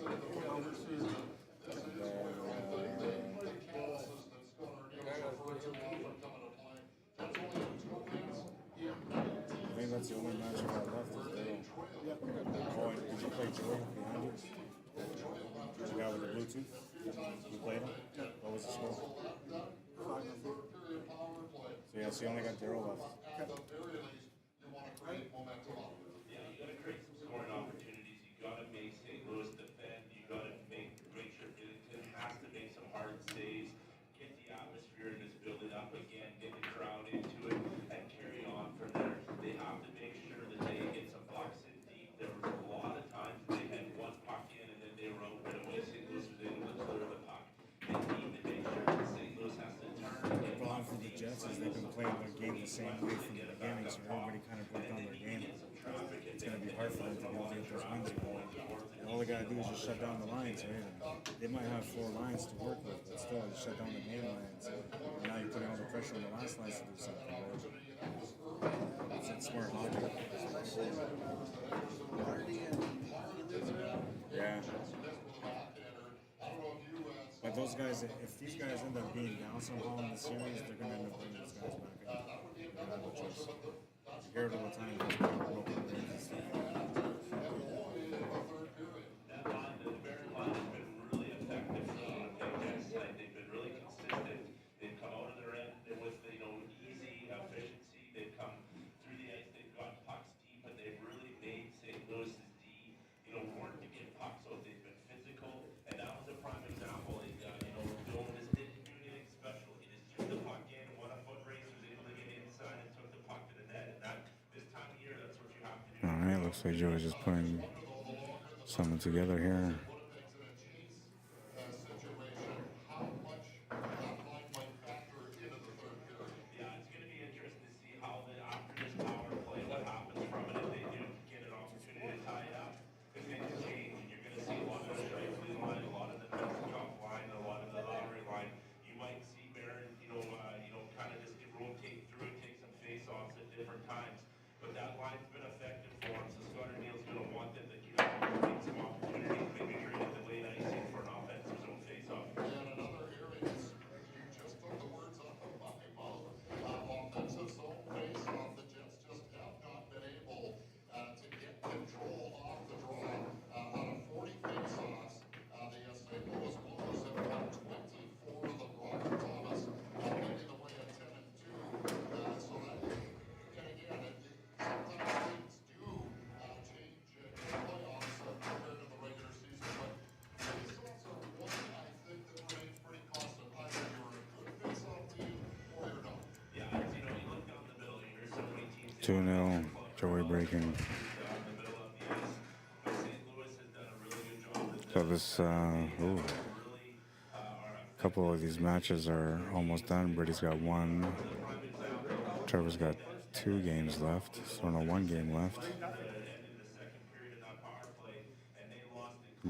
I think that's the only match I got left is DARYL. Oh, did you play Joey behind you? The guy with the Bluetooth? You played him? What was the score? So yeah, so you only got DARYL left. You want to create momentum. Yeah, you got to create some scoring opportunities. You got to make St. Louis defend. You got to make sure Billington has to make some hard saves. Get the playing their game the same way from the beginning, so everybody kind of broke down their game. It's going to be hard for them to be able to get those wins. And all they got to do is just shut down the lines, right? And they might have 4 lines to work with, but still, you shut down the main lines. And now you're putting all the pressure on the last lines to do something, right? It's smart logic. Yeah. But those guys, if these guys end up being down somehow in the series, they're going to end up bringing those guys back in. They're going to have a choice. You hear it all the time. It's broken range and stuff. That line, the Barry line has been really effective for Meches tonight. They've been really consistent. They've come out of their end with, you know, easy efficiency. They've come through the ice. They've got pucks deep, and they've really made St. Louis's D, you know, work to get pucks out. They've been physical, and that was a prime example. You know, Bill just didn't do anything special. He just threw the puck in, won a foot race, was able to get inside, and took the puck to the net. And that, this time of year, that's what you have to do. All right, looks like Joe is just putting something together here. Yeah, it's going to be interesting to see how after this power play, what happens from it if they do get an opportunity to tie it up. Because things change, and you're going to see a lot of the straight line, a lot of the top line, a lot of the lottery line. You might see Barron, kind of just rotate through and take some face-offs at different times. But that line's been effective for him, so Scott O'Neill's going to want them to take some opportunities, maybe trade the late icing for an offensive zone face-off. And another area is, you just took the words out of my mouth. Offensive zone face-off, the Jets just have not been able to get control off the draw. Out of 40 face-offs, the St. Louis Blues have won 24 of them. Robert Thomas leading the way at 10 and 2. So that, and again, sometimes things do change in the playoffs compared to the regular season, but face-offs are one, I think, that remains pretty constant. Either you're a good face-off team or you're not. Yeah, you know, you look down the middle, there's so many teams. 2-0, Joey breaking. Down the middle of the ice. But St. Louis has done a really good job. So this, couple of these matches are almost done. Brady's got 1. Trevor's got 2 games left. So no, 1 game left.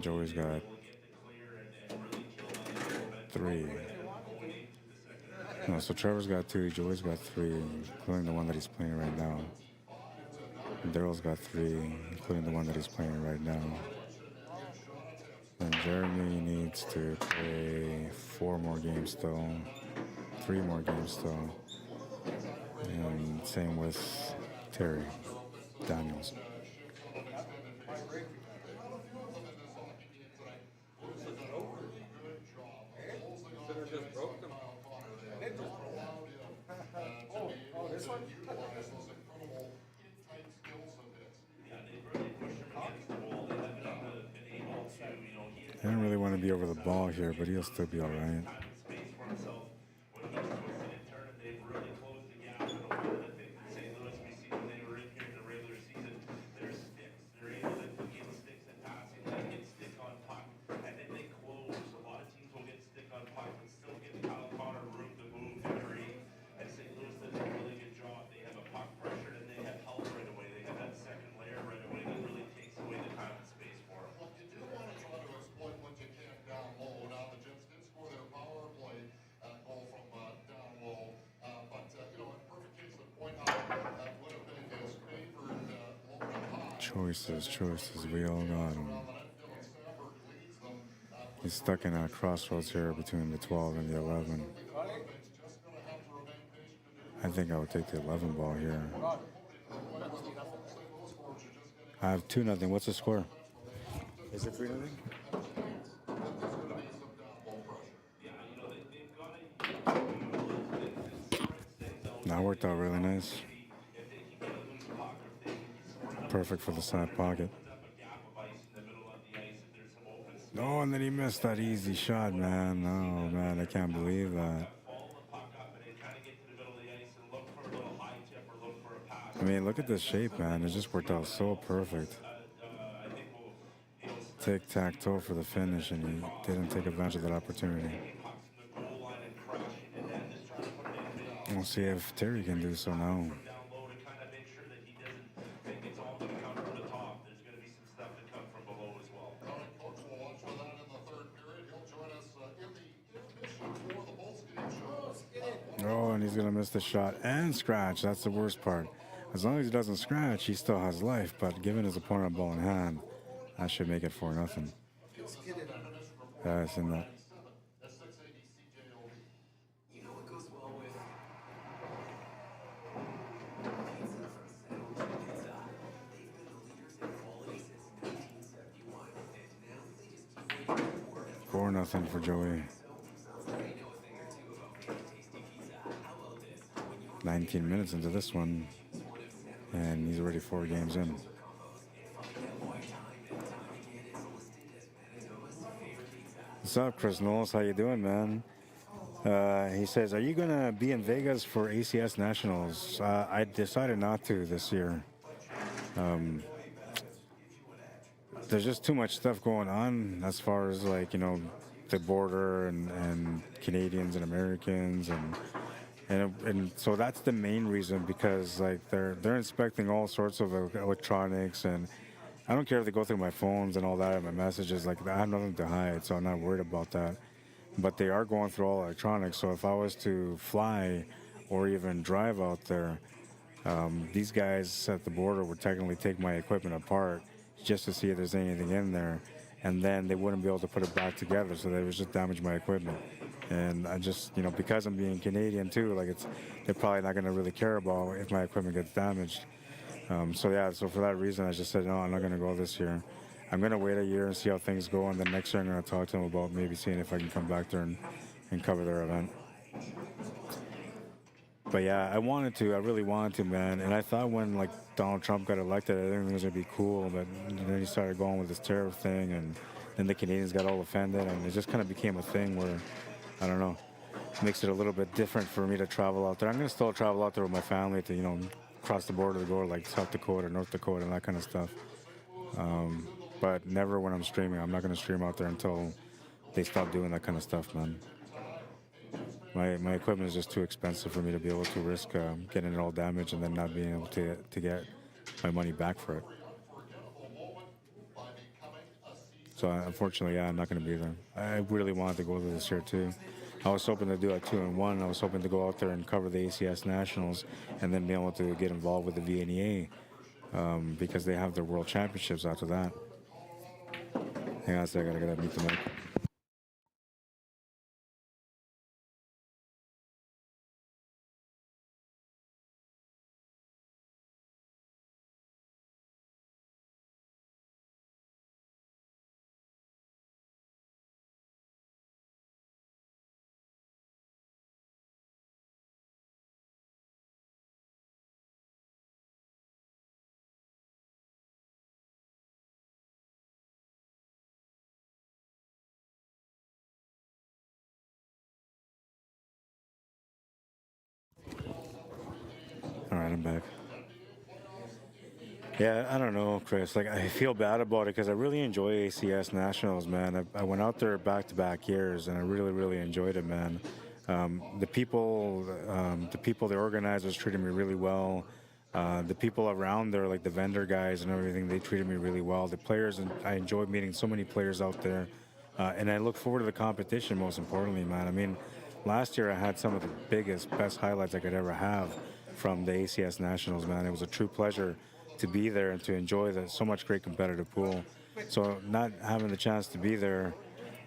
Joey's got 3. No, so Trevor's got 2, Joey's got 3, including the one that he's playing right now. Daryl's got 3, including the one that he's playing right now. And Jeremy needs to play 4 more games still, 3 more games still. And same with Terry Daniels. I don't really want to be over the ball here, but he'll still be all right. Choices, we all got him. He's stuck in a crossroads here between the 12 and the 11. I think I would take the 11 ball here. I have 2-0. What's the score? Is it 3-0? That worked out really nice. Perfect for the side pocket. Oh, and then he missed that easy shot, man. Oh, man, I can't believe that. I mean, look at this shape, man. It just worked out so perfect. Tic-tac-toe for the finish, and he didn't take advantage of that opportunity. We'll see if Terry can do so now. from down low to kind of make sure that he doesn't think it's all going to come from the top. There's going to be some stuff to come from below as well. All right, Coach, we'll watch for that in the third period. He'll join us in the intermission for the Bull Skating Show. Oh, and he's going to miss the shot and scratch. That's the worst part. As long as he doesn't scratch, he still has life, but giving his opponent a ball in hand, that should make it 4-0. Yeah, it's in that. At 680 CJOB. You know what goes well with pizza from Sandwich Pizza? They've been the leaders in quality since 1971, and now they just keep waiting for more. 4-0 for Joey. Sounds like they know a thing or two about making tasty pizza. How about this? When you 19 minutes into this one, and he's already 4 games in. What's up, Chris Knowles? How you doing, man? He says, are you going to be in Vegas for ACS Nationals? I decided not to this year. There's just too much stuff going on as far as, like, you know, the border and Canadians and Americans and so that's the main reason, because like they're inspecting all sorts of electronics, and I don't care if they go through my phones and all that and my messages. Like, I have nothing to hide, so I'm not worried about that. But they are going through all electronics, so if I was to fly or even drive out there, these guys at the border would technically take my equipment apart just to see if there's anything in there, and then they wouldn't be able to put it back together, so they would just damage my equipment. And I just, you know, because I'm being Canadian too, like they're probably not going to really care about if my equipment gets damaged. So yeah, so for that reason, I just said, no, I'm not going to go this year. I'm going to wait a year and see how things go, and then next year I'm going to talk to them about maybe seeing if I can come back there and cover their event. But yeah, I really wanted to, man. And I thought when like Donald Trump got elected, I didn't think it was going to be cool, but then he started going with this tariff thing, and then the Canadians got all offended, and it just kind of became a thing where, I don't know, it makes it a little bit different for me to travel out there. I'm going to still travel out there with my family to, you know, cross the border to go to like South Dakota, North Dakota, and that kind of stuff. But never when I'm streaming. I'm not going to stream out there until they stop doing that kind of stuff, man. My equipment is just too expensive for me to be able to risk getting it all damaged and then not being able to get my money back for it. So unfortunately, yeah, I'm not going to be there. I really wanted to go there this year too. I was hoping to do a 2-1. I was hoping to go out there and cover the ACS Nationals and then be able to get involved with the VNEA because they have their World Championships after that. Hang on a second, I gotta meet the mic. All right, I'm back. Yeah, I don't know, Chris. Like, I feel bad about it because I really enjoy ACS Nationals, man. I went out there back-to-back years, and I really, really enjoyed it, man. The people, the organizers treated me really well. The people around there, like the vendor guys and everything, they treated me really well. The players, and I enjoyed meeting so many players out there. And I look forward to the competition, most importantly, man. I mean, last year I had some of the biggest, best highlights I could ever have from the ACS Nationals, man. It was a true pleasure to be there and to enjoy so much great competitive pool. So not having the chance to be there,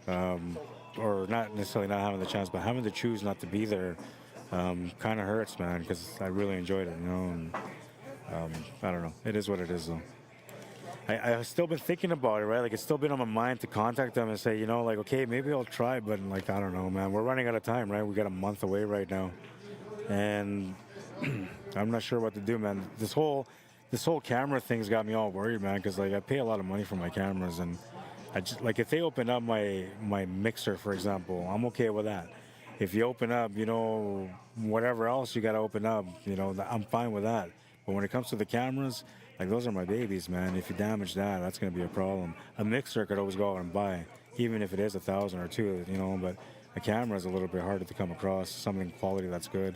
or not necessarily not having the chance, but having to choose not to be there kind of hurts, man, because I really enjoyed it, you know. And, I don't know. It is what it is, though. I've still been thinking about it, right? Like, it's still been on my mind to contact them and say, you know, like, okay, maybe I'll try, but, like, I don't know, man. We're running out of time, right? We got a month away right now. And I'm not sure what to do, man. This whole camera thing's got me all worried, man, because, like, I pay a lot of money for my cameras, and I just, like, if they open up my mixer, for example, I'm okay with that. If you open up, you know, whatever else you got to open up, you know, I'm fine with that. But when it comes to the cameras, like, those are my babies, man. If you damage that, that's going to be a problem. A mixer I could always go out and buy, even if it is $1,000 or $2,000, you know, but a camera is a little bit harder to come across, something quality that's good.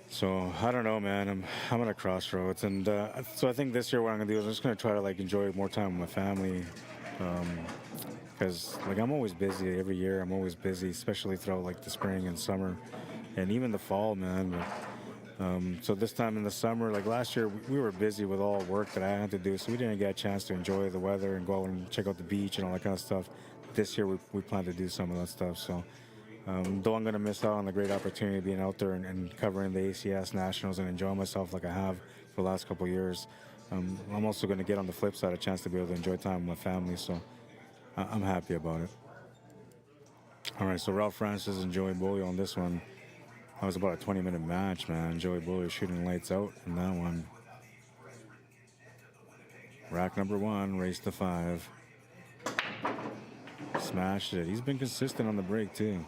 So I don't know, man. I'm at a crossroads, and so I think this year what I'm gonna do is I'm just gonna try to like enjoy more time with my family, because like I'm always busy every year. I'm always busy, especially throughout like the spring and summer, and even the fall, man. So this time in the summer, like last year, we were busy with all work that I had to do, so we didn't get a chance to enjoy the weather and go out and check out the beach and all that kind of stuff. This year, we plan to do some of that stuff. So, though I'm going to miss out on the great opportunity of being out there and covering the ACS Nationals and enjoying myself like I have for the last couple of years, I'm also going to get on the flip side a chance to be able to enjoy time with my family. So, I'm happy about it. All right, so Ralph Francis and Joey Bolio on this one. That was about a 20-minute match, man. Joey Bolio shooting lights out in that one. Rack number 1, race to 5. Smashed it. He's been consistent on the break, too.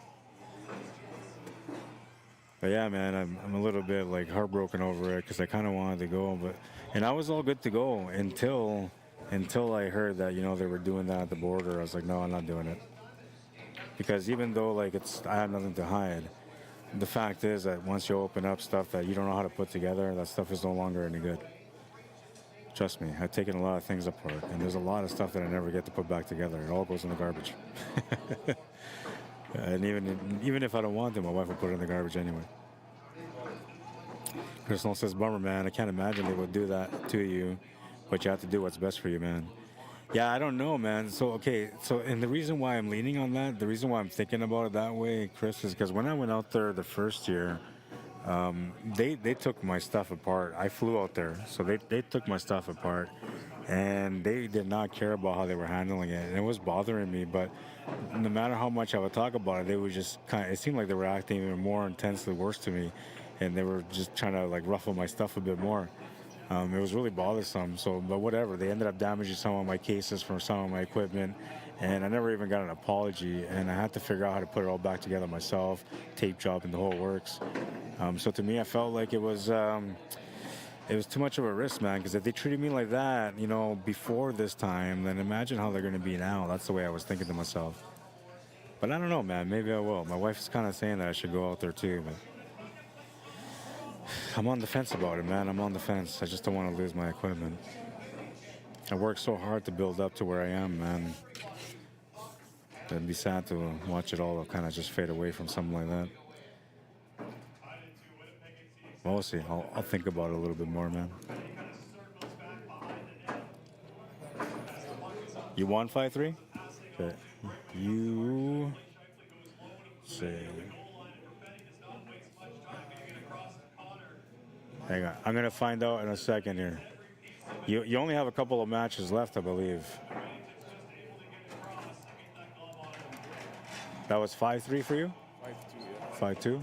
But yeah, man, I'm a little bit like heartbroken over it because I kind of wanted to go, and I was all good to go until I heard that, you know, they were doing that at the border. I was like, no, I'm not doing it. Because even though like I have nothing to hide, the fact is that once you open up stuff that you don't know how to put together, that stuff is no longer any good. Trust me, I've taken a lot of things apart, and there's a lot of stuff that I never get to put back together. It all goes in the garbage. And even if I don't want to, my wife will put it in the garbage anyway. Crystal says, bummer, man. I can't imagine they would do that to you, but you have to do what's best for you, man. Yeah, I don't know, man. So, okay, and the reason why I'm leaning on that, the reason why I'm thinking about it that way, Chris, is because when I went out there the first year, they took my stuff apart. I flew out there, so they took my stuff apart, and they did not care about how they were handling it, and it was bothering me. But no matter how much I would talk about it, they would just it seemed like they were acting even more intensely worse to me, and they were just trying to like ruffle my stuff a bit more. It was really bothersome. So, but whatever. They ended up damaging some of my cases from some of my equipment, and I never even got an apology. And I had to figure out how to put it all back together myself, tape job and the whole works. So to me, I felt like it was too much of a risk, man. Because if they treated me like that, you know, before this time, then imagine how they're going to be now. That's the way I was thinking to myself. But I don't know, man. Maybe I will. My wife's kind of saying that I should go out there too, but I'm on the fence about it, man. I'm on the fence. I just don't want to lose my equipment. I worked so hard to build up to where I am, man. It'd be sad to watch it all kind of just fade away from something like that. Well, we'll see. I'll think about it a little bit more, man. You won 5-3? Okay. You say. Hang on. I'm going to find out in a second here. You only have a couple of matches left, I believe. That was 5-3 for you? 5-2, yeah. 5-2? Okay.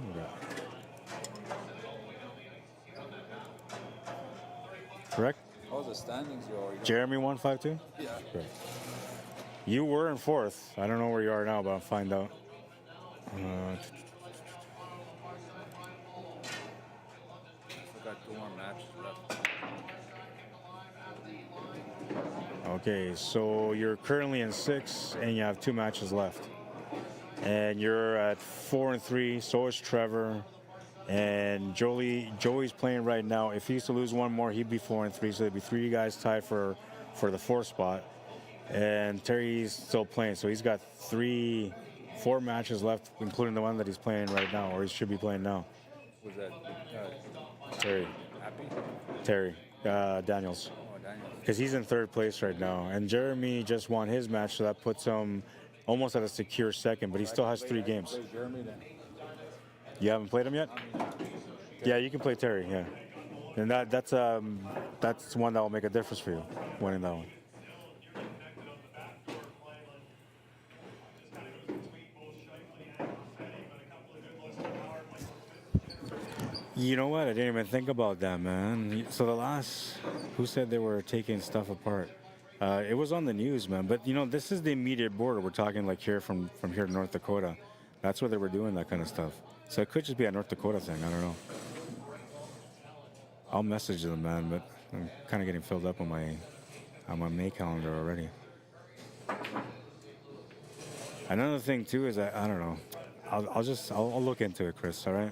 Correct? What was the standings you already got? Jeremy won 5-2? Yeah. Correct. You were in 4th. I don't know where you are now, but I'll find out. Got 2 more matches left. Okay, so you're currently in 6, and you have 2 matches left. And you're at 4-3, so is Trevor. And Joey's playing right now. If he used to lose one more, he'd be 4-3, so there'd be 3 guys tied for the 4th spot. And Terry's still playing, so he's got 4 matches left, including the one that he's playing right now, or he should be playing now. Was that Terry. Happy? Terry Daniels. Oh, Daniel. Because he's in 3rd place right now. And Jeremy just won his match, so that puts him almost at a secure 2nd, but he still has 3 games. Play Jeremy then. You haven't played him yet? Yeah, you can play Terry, yeah. And that's one that will make a difference for you, winning that one. You know what? I didn't even think about that, man. So who said they were taking stuff apart? It was on the news, man. But, you know, this is the immediate border. We're talking like here from here to North Dakota. That's where they were doing that kind of stuff. So it could just be a North Dakota thing. I don't know. I'll message them, man, but I'm kind of getting filled up on my May calendar already. Another thing, too, is that, I don't know. I'll look into it, Chris, all right?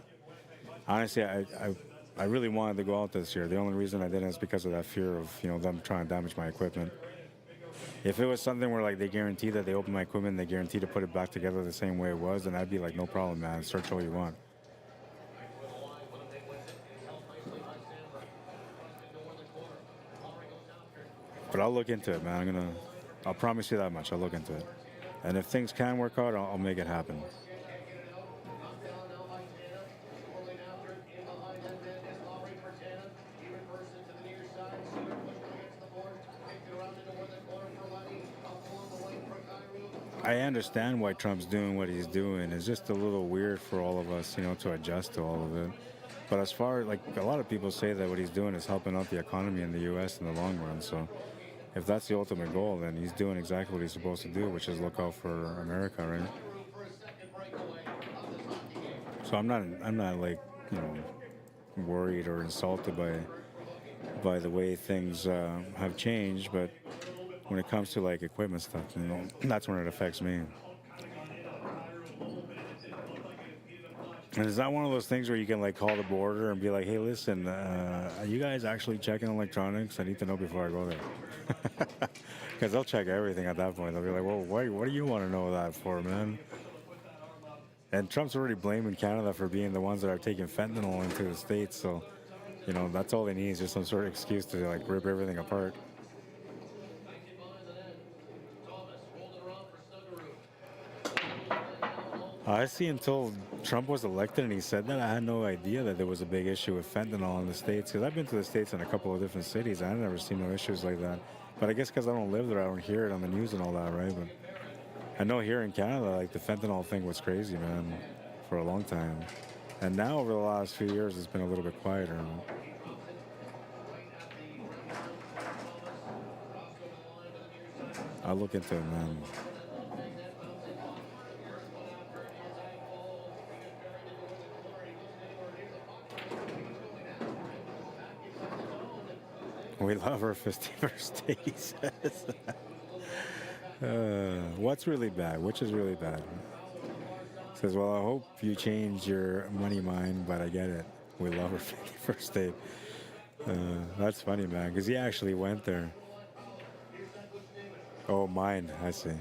Honestly, I really wanted to go out this year. The only reason I didn't is because of that fear of, you know, them trying to damage my equipment. If it was something where like they guarantee that they open my equipment, they guarantee to put it back together the same way it was, then I'd be like, no problem, man. Search all you want. But I'll look into it, man. I'll promise you that much. I'll look into it. And if things can work out, I'll make it happen. I understand why Trump's doing what he's doing. It's just a little weird for all of us, you know, to adjust to all of it. But as far as, like, a lot of people say that what he's doing is helping out the economy in the U.S. in the long run. So if that's the ultimate goal, then he's doing exactly what he's supposed to do, which is look out for America, right? So I'm not like, you know, worried or insulted by the way things have changed, but when it comes to like equipment stuff, you know, that's when it affects me. And is that one of those things where you can like call the border and be like, hey, listen, are you guys actually checking electronics? I need to know before I go there. Because they'll check everything at that point. They'll be like, well, what do you want to know that for, man? And Trump's already blaming Canada for being the ones that are taking fentanyl into the States. So, you know, that's all they need is just some sort of excuse to like rip everything apart. I see until Trump was elected and he said that, I had no idea that there was a big issue with fentanyl in the States. Because I've been to the States in a couple of different cities. I've never seen no issues like that. But I guess because I don't live there, I don't hear it on the news and all that, right? But I know here in Canada, like the fentanyl thing was crazy, man, for a long time. And now over the last few years, it's been a little bit quieter. I'll look into it, man. We love our 51st day, he says. What's really bad? Which is really bad? Says, well, I hope you change your money mind, but I get it. We love our 51st date. That's funny, man, because he actually went there. Oh, mine, I see.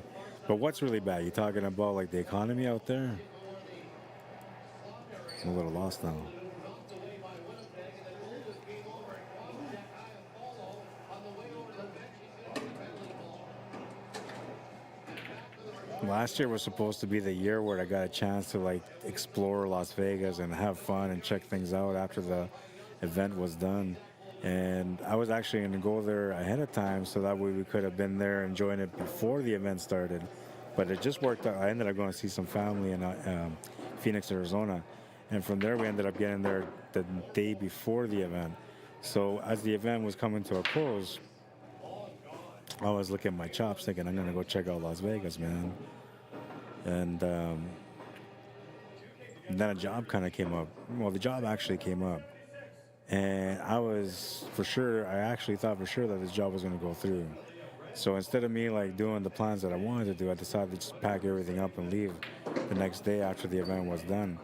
But what's really bad? You talking about like the economy out there? I'm a little lost now. Last year was supposed to be the year where I got a chance to like explore Las Vegas and have fun and check things out after the event was done. And I was actually going to go there ahead of time so that way we could have been there enjoying it before the event started. But it just worked out. I ended up going to see some family in Phoenix, Arizona. And from there we ended up getting there the day before the event. So as the event was coming to a close, I was looking at my chops thinking, I'm going to go check out Las Vegas, man. And then a job kind of came up. Well, the job actually came up. And I actually thought for sure that this job was going to go through. So instead of me like doing the plans that I wanted to do, I decided to just pack everything up and leave the next day after the event was done.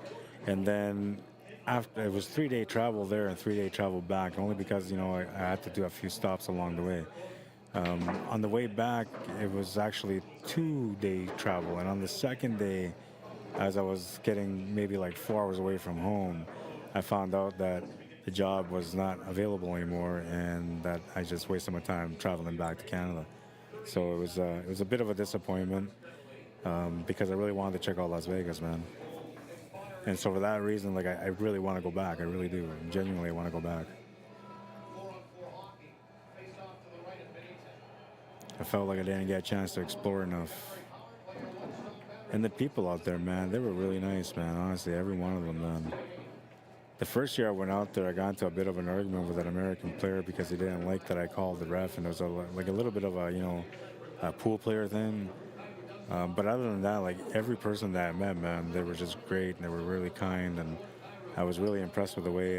And then after, it was 3-day travel there and 3-day travel back, only because, you know, I had to do a few stops along the way. On the way back, it was actually 2-day travel. And on the second day, as I was getting maybe like 4 hours away from home, I found out that the job was not available anymore and that I just wasted my time traveling back to Canada. So it was a bit of a disappointment because I really wanted to check out Las Vegas, man. And so for that reason, like I really want to go back. I really do. Genuinely want to go back. I felt like I didn't get a chance to explore enough. And the people out there, man, they were really nice, man. Honestly, every one of them, man. The first year I went out there, I got into a bit of an argument with an American player because he didn't like that I called the ref, and there was like a little bit of a, you know, a pool player thing. But other than that, like every person that I met, man, they were just great and they were really kind, and I was really impressed with the way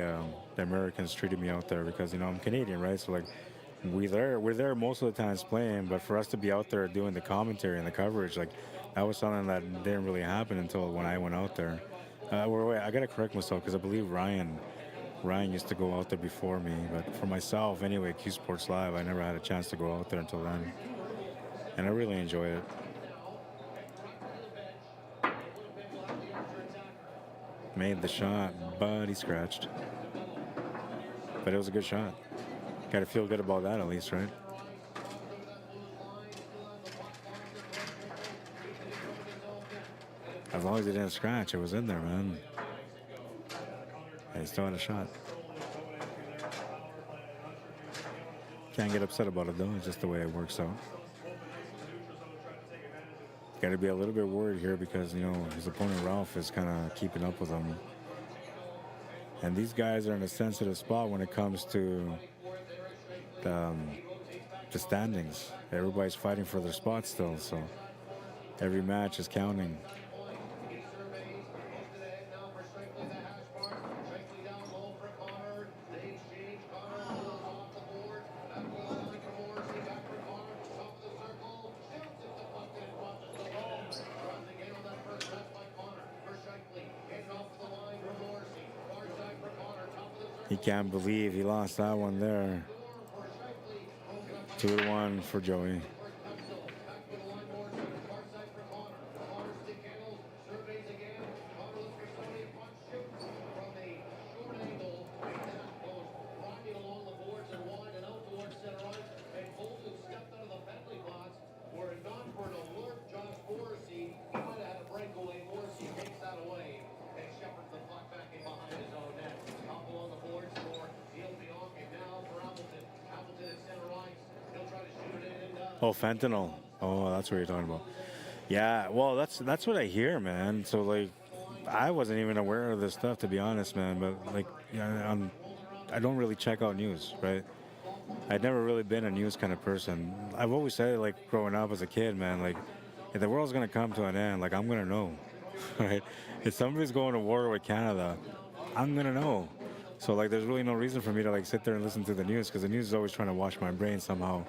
the Americans treated me out there because, you know, I'm Canadian, right? So like we're there most of the times playing, but for us to be out there doing the commentary and the coverage, like that was something that didn't really happen until when I went out there. I got to correct myself because I believe Ryan Ryan used to go out there before me, but for myself, anyway, Q Sports Live, I never had a chance to go out there until then, and I really enjoy it. Made the shot, but he scratched. But it was a good shot. Got to feel good about that at least, right? As long as he didn't scratch, it was in there, man. And he still had a shot. Can't get upset about it though. It's just the way it works out. Got to be a little bit worried here because, you know, his opponent Ralph is kind of keeping up with him. And these guys are in a sensitive spot when it comes to the standings. Everybody's fighting for their spot still, so every match is counting. He can't believe he lost that one there. 2-1 for Joey. Oh, fentanyl. Oh, that's what you're talking about. Yeah, well, that's what I hear, man. So like, I wasn't even aware of this stuff, to be honest, man. But like, yeah, I don't really check out news, right? I'd never really been a news kind of person. I've always said, like, growing up as a kid, man, like, if the world's gonna come to an end, like, I'm gonna know, right? If somebody's going to war with Canada, I'm gonna know. So like, there's really no reason for me to like sit there and listen to the news, because the news is always trying to wash my brain somehow,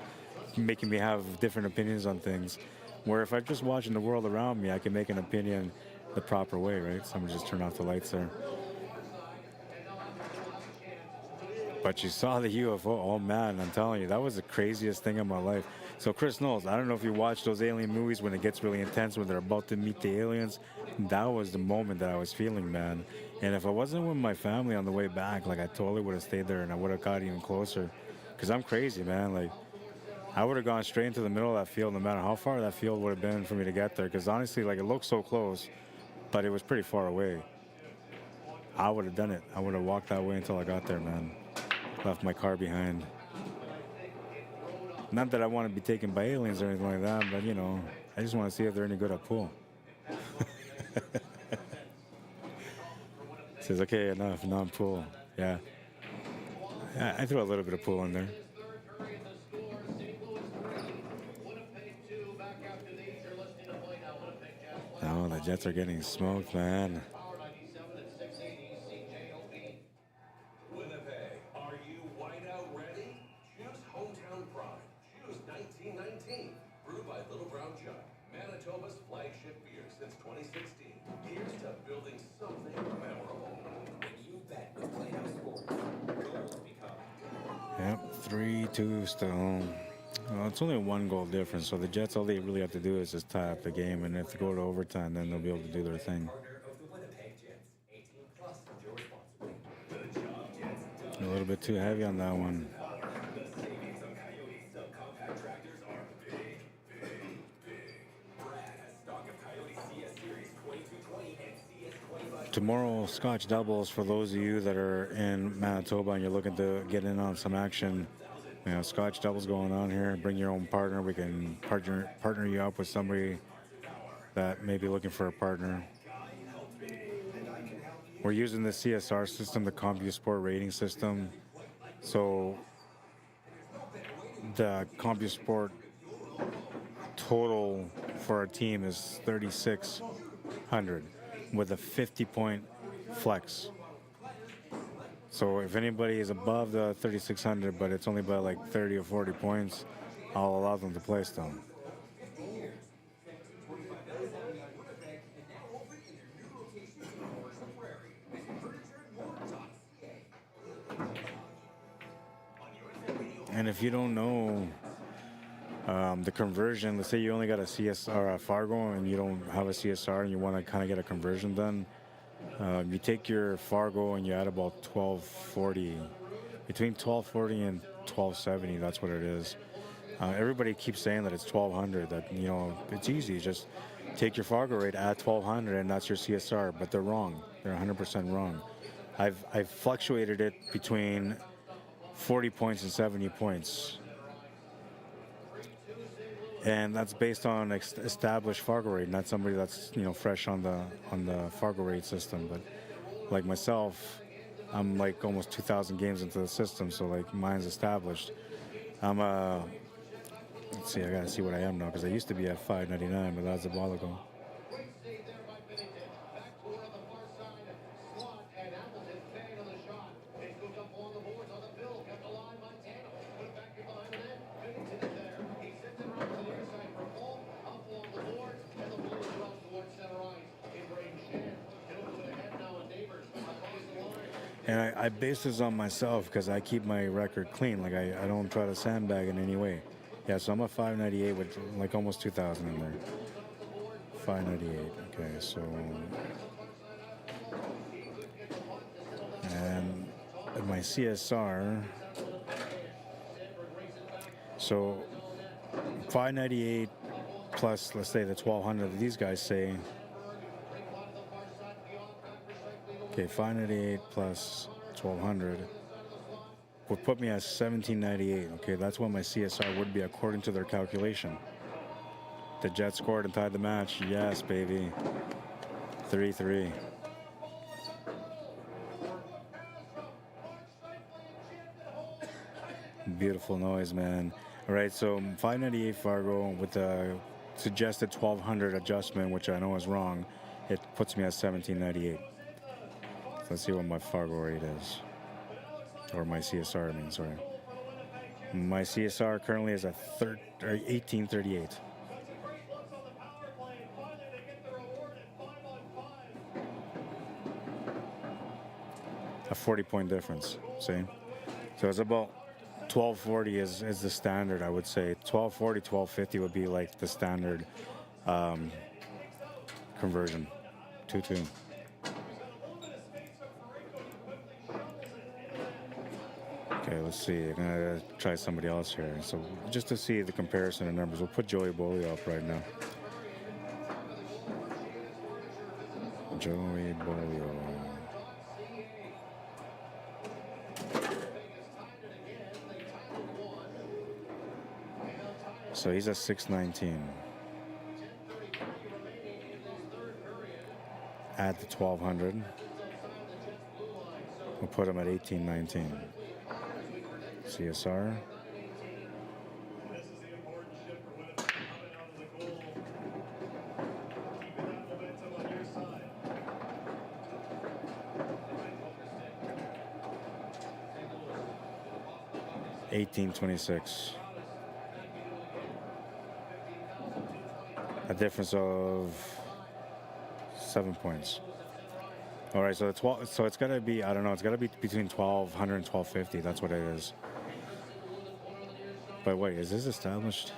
making me have different opinions on things. Where if I'm just watching the world around me, I can make an opinion the proper way, right? Someone just turn off the lights there. But you saw the UFO. Oh man, I'm telling you, that was the craziest thing in my life. So Chris Knowles, I don't know if you watch those alien movies when it gets really intense, when they're about to meet the aliens. That was the moment that I was feeling, man. And if I wasn't with my family on the way back, like, I totally would have stayed there and I would have got even closer. Because I'm crazy, man. Like, I would have gone straight into the middle of that field, no matter how far that field would have been for me to get there. Because honestly, like, it looked so close, but it was pretty far away. I would have done it. I would have walked that way until I got there, man. Left my car behind. Not that I want to be taken by aliens or anything like that, but, you know, I just want to see if they're any good at pool. Says, okay, enough, non-pool. Yeah. I threw a little bit of pool in there. No, the Jets are getting smoked, man. Winnipeg, are you whiteout ready? Choose hometown pride. Choose 1919. Brewed by Little Brown Jug, Manitoba's flagship beer since 2016. Here's to building something memorable. When you bet with Playhouse Sports, goals become. Yep, 3-2 still. Well, it's only a 1-goal difference, so the Jets, all they really have to do is just tie up the game, and if they go to overtime, then they'll be able to do their thing. A little bit too heavy on that one. Tomorrow, Scotch doubles for those of you that are in Manitoba and you're looking to get in on some action. You know, Scotch doubles going on here. Bring your own partner. We can partner you up with somebody that may be looking for a partner. We're using the CSR system, the CompuSport rating system. So the CompuSport total for our team is 3,600 with a 50-point flex. So if anybody is above the 3,600, but it's only by like 30 or 40 points, I'll allow them to play still. And if you don't know the conversion, let's say you only got a CSR Fargo and you don't have a CSR and you want to kind of get a conversion done, you take your Fargo and you add about 1240, between 1240 and 1270. That's what it is. Everybody keeps saying that it's 1200. That it's easy. Just take your Fargo rate, add 1200, and that's your CSR. But they're wrong. They're 100% wrong. I've fluctuated it between 40 points and 70 points. And that's based on established Fargo rate, not somebody that's fresh on the Fargo rate system. But like myself, I'm like almost 2,000 games into the system, so like mine's established. Let's see, I gotta see what I am now because I used to be at 599, but that's a while ago. And I base this on myself because I keep my record clean. Like I don't try to sandbag in any way. Yeah, so I'm a 598 with like almost 2,000 in there. 598. Okay, so and my CSR. So 598 plus, let's say the 1,200 that these guys say. Okay, 598 plus 1,200 would put me at 1,798. Okay, that's what my CSR would be according to their calculation. The Jets scored and tied the match. Yes, baby. 3-3. Beautiful noise, man. All right, so 598 Fargo with the suggested 1,200 adjustment, which I know is wrong. It puts me at 1,798. Let's see what my Fargo rate is. Or my CSR, I mean, sorry. My CSR currently is at 1838. A 40-point difference, see? So it's about 1240 is the standard, I would say. 1240, 1250 would be like the standard conversion. 2-2. Okay, let's see. I'm gonna try somebody else here. So just to see the comparison of numbers, we'll put Joey Bolio up right now. Joey Bolio. So he's at 619. Add the 1,200. We'll put him at 1819. CSR. $18.26. A difference of 7 points. All right, so the 12. So it's gotta be. I don't know. It's gotta be between 1,200 and 1,250. That's what it is. But wait, is this established?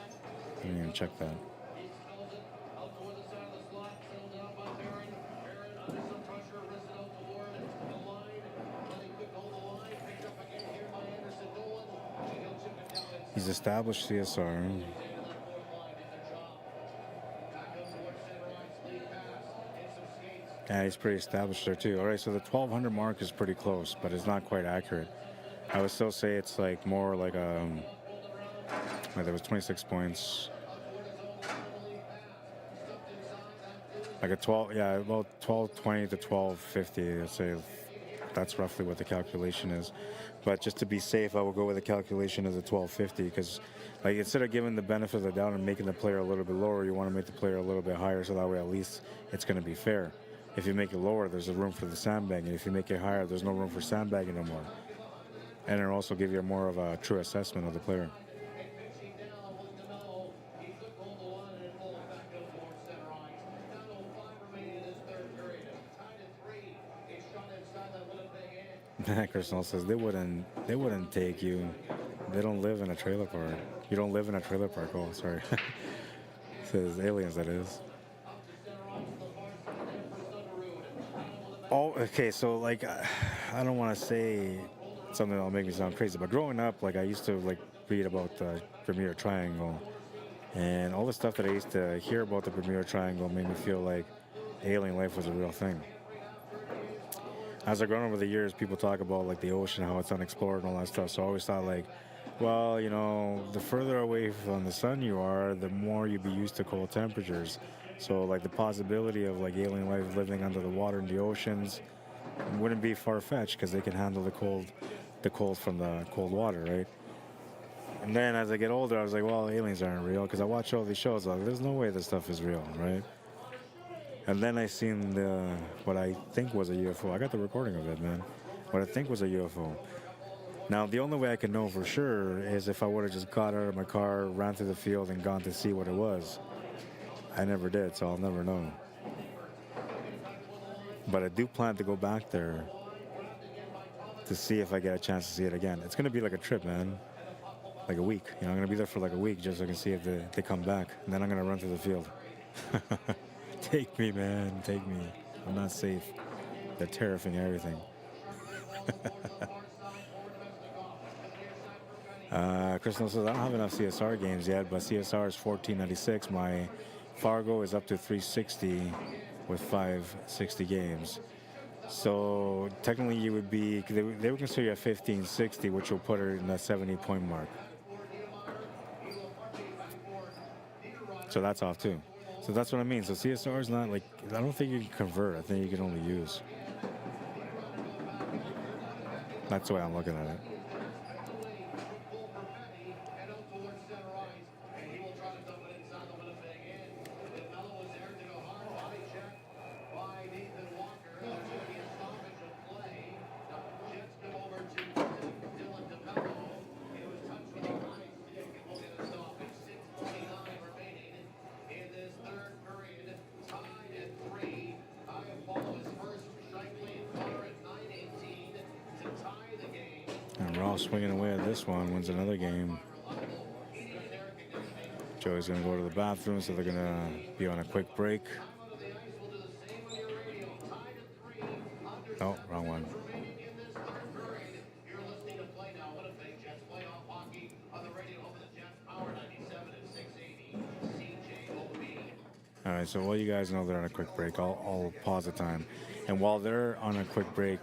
I didn't even check that. He's established CSR. Yeah, he's pretty established there too. All right, so the 1,200 mark is pretty close, but it's not quite accurate. I would still say it's like more like a. There was 26 points. Like a 12, yeah, about 1220 to 1250. I'd say that's roughly what the calculation is. But just to be safe, I will go with the calculation of the 1250 because, like, instead of giving the benefit of the doubt and making the player a little bit lower, you want to make the player a little bit higher so that way at least it's going to be fair. If you make it lower, there's a room for the sandbagging. If you make it higher, there's no room for sandbagging no more. And it'll also give you more of a true assessment of the player. Chris says they wouldn't take you. They don't live in a trailer park. You don't live in a trailer park. Oh, sorry. It says aliens, that is. Oh, okay. So like, I don't want to say something that'll make me sound crazy, but growing up, like I used to like read about the Bermuda Triangle, and all the stuff that I used to hear about the Bermuda Triangle made me feel like alien life was a real thing. As I've grown over the years, people talk about like the ocean, how it's unexplored and all that stuff. So I always thought like, well, you know, the further away from the sun you are, the more you'd be used to cold temperatures. So like the possibility of like alien life living under the water in the oceans wouldn't be far-fetched because they can handle the cold from the cold water, right? And then as I get older, I was like, well, aliens aren't real because I watch all these shows. Like, there's no way this stuff is real, right? And then I seen what I think was a UFO. I got the recording of it, man. What I think was a UFO. Now, the only way I can know for sure is if I would have just got out of my car, ran through the field, and gone to see what it was. I never did, so I'll never know. But I do plan to go back there to see if I get a chance to see it again. It's going to be like a trip, man. Like a week. You know, I'm going to be there for like a week just so I can see if they come back. And then I'm going to run through the field. Take me, man. Take me. I'm not safe. They're terrifying everything. Crystal says, I don't have enough CSR games yet, but CSR is $14.96. My Fargo is up to $360 with 560 games. So technically you would be, they would consider you at $15.60, which will put her in the 70-point mark. So that's off too. So that's what I mean. So CSR is not like, I don't think you can convert. I think you can only use. That's the way I'm looking at it. And Ross swinging away at this one, wins another game. Joey's going to go to the bathroom, so they're going to be on a quick break. Oh, wrong one. All right, so while you guys know they're on a quick break, I'll pause the time. And while they're on a quick break,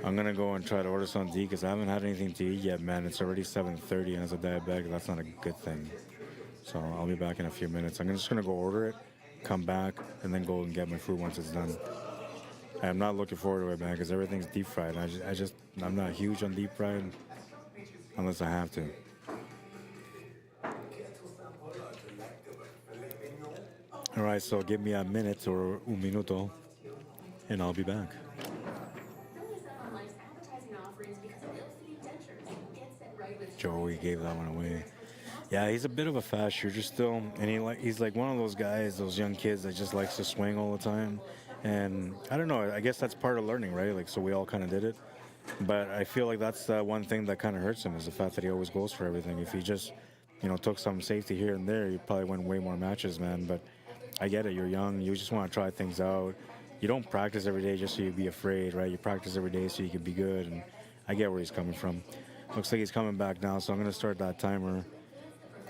I'm going to go and try to order something to eat because I haven't had anything to eat yet, man. It's already 7:30, and as a diabetic, that's not a good thing. So I'll be back in a few minutes. I'm just going to go order it, come back, and then go and get my food once it's done. I'm not looking forward to it, man, because everything's deep fried. I'm not huge on deep fried unless I have to. All right, so give me a minute or un minuto, and I'll be back. Joey gave that one away. Yeah, he's a bit of a fast shooter still, and he's like one of those guys, those young kids that just likes to swing all the time. And I don't know, I guess that's part of learning, right? Like, so we all kind of did it. But I feel like that's the one thing that kind of hurts him is the fact that he always goes for everything. If he just, took some safety here and there, he'd probably win way more matches, man. But I get it, you're young, you just want to try things out. You don't practice every day just so you be afraid, right? You practice every day so you can be good, and I get where he's coming from. Looks like he's coming back now, so I'm going to start that timer,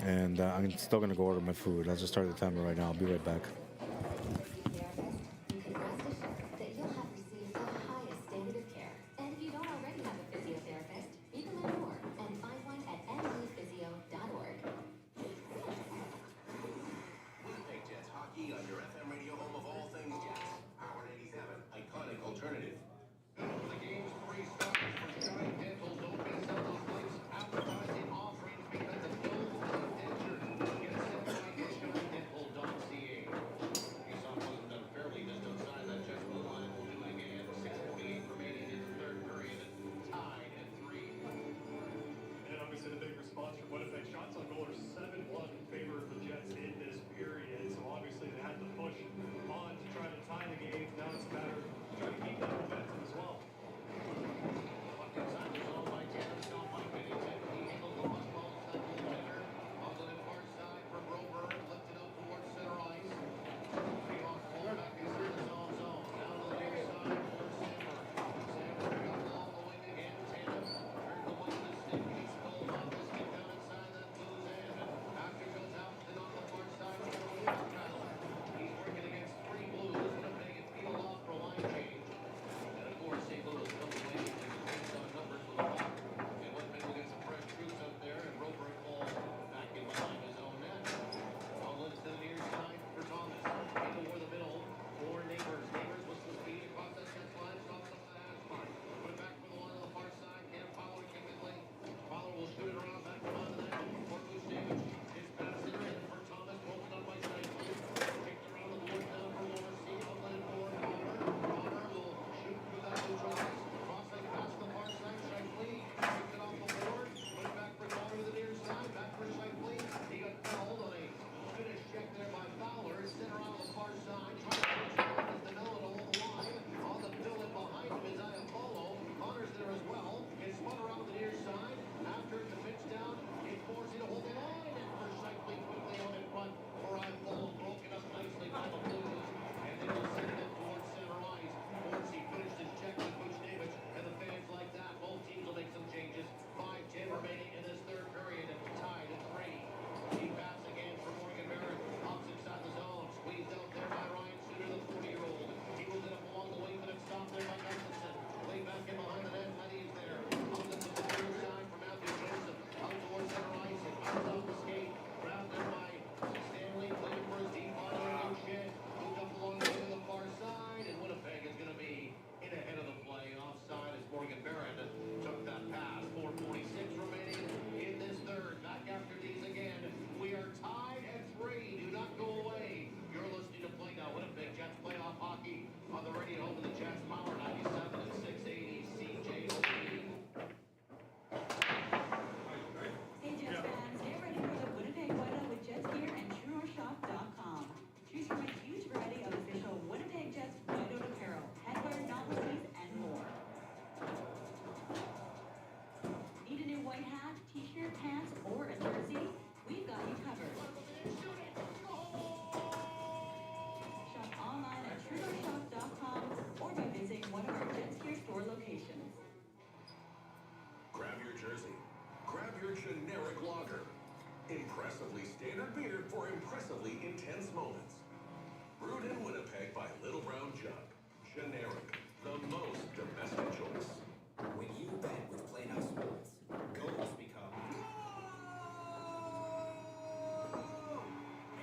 and I'm still going to go order my food. I'll just start the timer right now. I'll be right back. Impressively standard beer for impressively intense moments. Brewed in Winnipeg by Little Brown Jug. Generic, the most domestic choice. When you bet with Playhouse Sports, goals become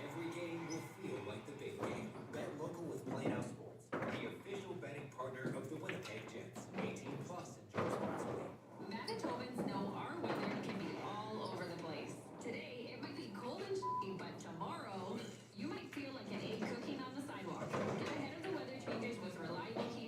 every game will feel like the big game. Bet local with Playhouse Sports, the official betting partner of the Winnipeg Jets. 18 plus enjoy responsibly. Manitobans know our weather can be all over the place. Today, it might be cold and shitty, but tomorrow, you might feel like an egg cooking on the sidewalk. Get ahead of the weather changes with reliable heat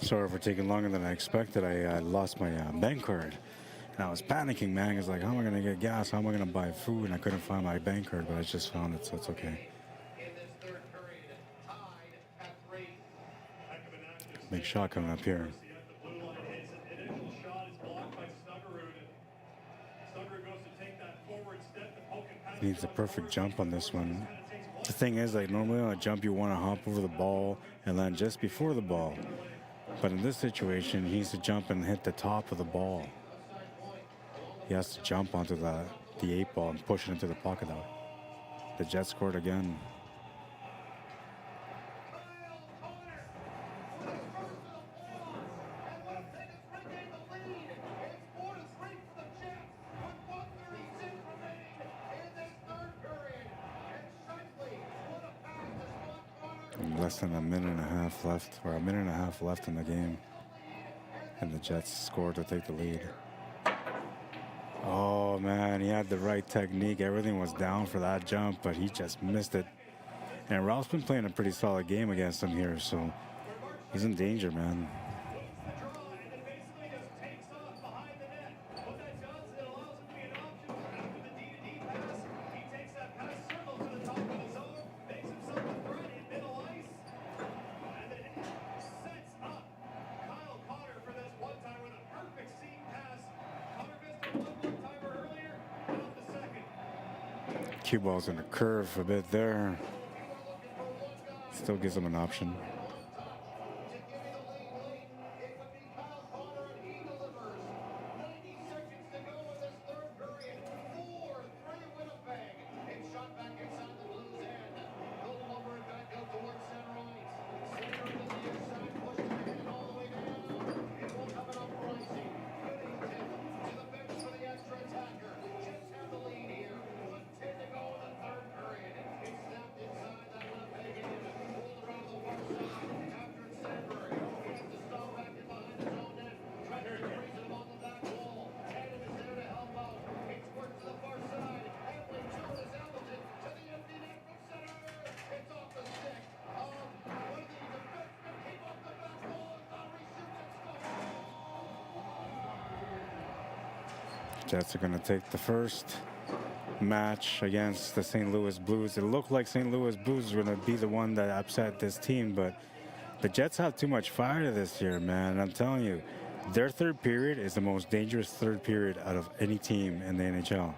Sorry for taking longer than I expected. I lost my bank card. And I was panicking, man. I was like, how am I going to get gas? How am I going to buy food? And I couldn't find my bank card, but I just found it, so it's okay. Big shot coming up here. He needs a perfect jump on this one. The thing is, like, normally on a jump, you want to hop over the ball and land just before the ball. But in this situation, he needs to jump and hit the top of the ball. He has to jump onto the 8 ball and push it into the pocket though. The Jets scored again. Less than a minute and a half left, or a minute and a half left in the game. And the Jets scored to take the lead. Oh man, he had the right technique. Everything was down for that jump, but he just missed it. And Ralph's been playing a pretty solid game against him here, so he's in danger, man. Cue ball's in a curve a bit there. Still gives him an option. Jets are going to take the first match against the St. Louis Blues. It looked like St. Louis Blues were going to be the one that upset this team, but the Jets have too much fire this year, man. I'm telling you, their third period is the most dangerous third period out of any team in the NHL.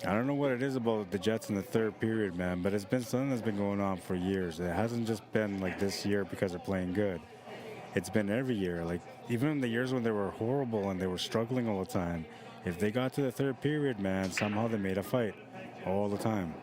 I don't know what it is about the Jets in the third period, man, but it's been something that's been going on for years. It hasn't just been like this year because they're playing good. It's been every year. Like, even in the years when they were horrible and they were struggling all the time, if they got to the third period, man, somehow they made a fight all the time.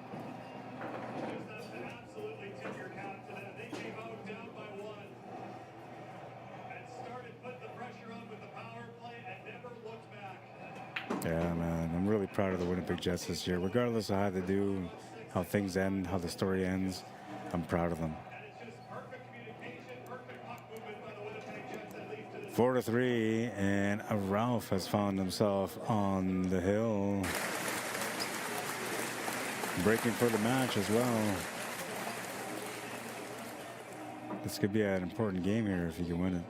Yeah, man, I'm really proud of the Winnipeg Jets this year. Regardless of how they do, how things end, how the story ends, I'm proud of them. 4-3, and Ralph has found himself on the hill, breaking for the match as well. This could be an important game here if he can win it.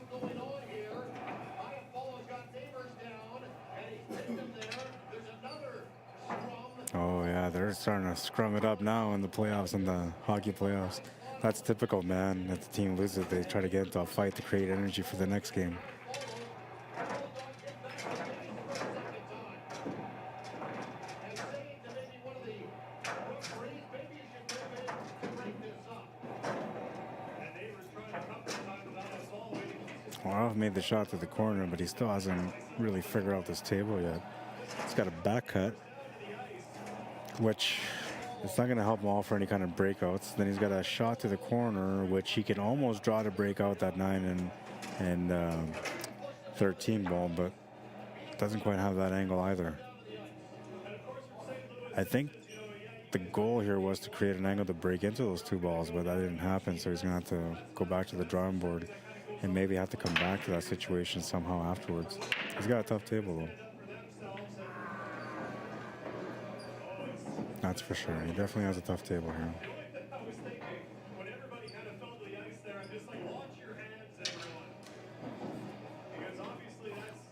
Going on here. Yeah, they're starting to scrum it up now in the playoffs, in the hockey playoffs. That's typical, man. If the team loses, they try to get into a fight to create energy for the next game. Well, I've made the shot to the corner, but he still hasn't really figured out this table yet. He's got a back cut, which it's not going to help him all for any kind of breakouts. Then he's got a shot to the corner, which he can almost draw to break out that 9 and 13 ball, but doesn't quite have that angle either. I think the goal here was to create an angle to break into those 2 balls, but that didn't happen, so he's going to have to go back to the drawing board and maybe have to come back to that situation somehow afterwards. He's got a tough table, though. That's for sure. He definitely has a tough table here. I was thinking, when everybody kind of fell to the ice there, I'm just like, watch your hands, everyone. Because obviously that's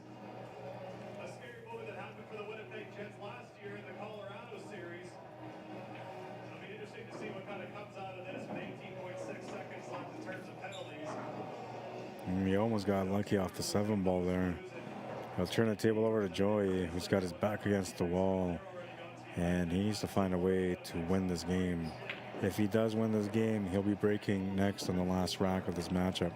a scary moment that happened for the Winnipeg Jets last year in the Colorado series. It'll be interesting to see what kind of comes out of this with 18.6 seconds left in terms of penalties. He almost got lucky off the 7 ball there. I'll turn the table over to Joey, who's got his back against the wall. And he needs to find a way to win this game. If he does win this game, he'll be breaking next on the last rack of this matchup.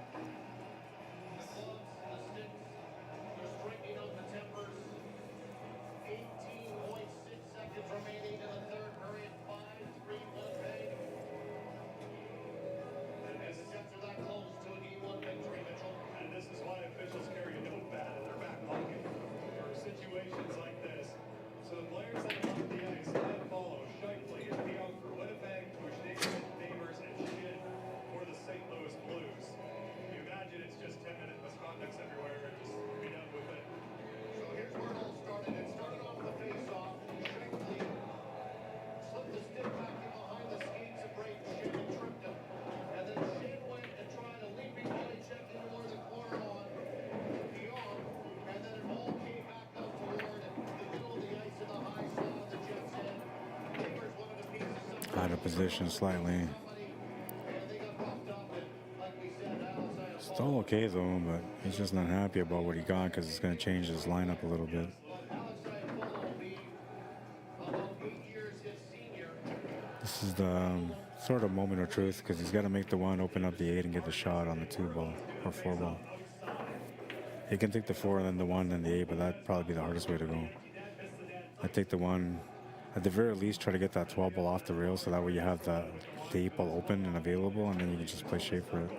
And this is why officials carry a notepad in their back pocket for situations like this. So the players that are on the ice that follow Shifley and Pionk for Winnipeg, Bushnell, Neighbors, and Shin for the St. Louis Blues. You imagine it's just 10-minute misconducts everywhere and just be done with it. So here's where it all started. It started off with a face-off. Shifley slipped the stick back in behind the skates and break Shin and tripped him. And then Shin went and tried a leaping body check in toward the corner on Pionk. And then it all came back out toward the middle of the ice in the high slot of the Jets' end. Neighbors wanted a piece of something. Out of position slightly. And they got roughed up. And like we said, outside of Still okay though, but he's just not happy about what he got because it's going to change his lineup a little bit. This is the sort of moment of truth because he's got to make the 1, open up the 8, and get the shot on the 2 ball or 4 ball. He can take the 4 and then the 1 and the 8, but that'd probably be the hardest way to go. I'd take the 1. At the very least, try to get that 12 ball off the rail so that way you have the 8 ball open and available, and then you can just play shape for it.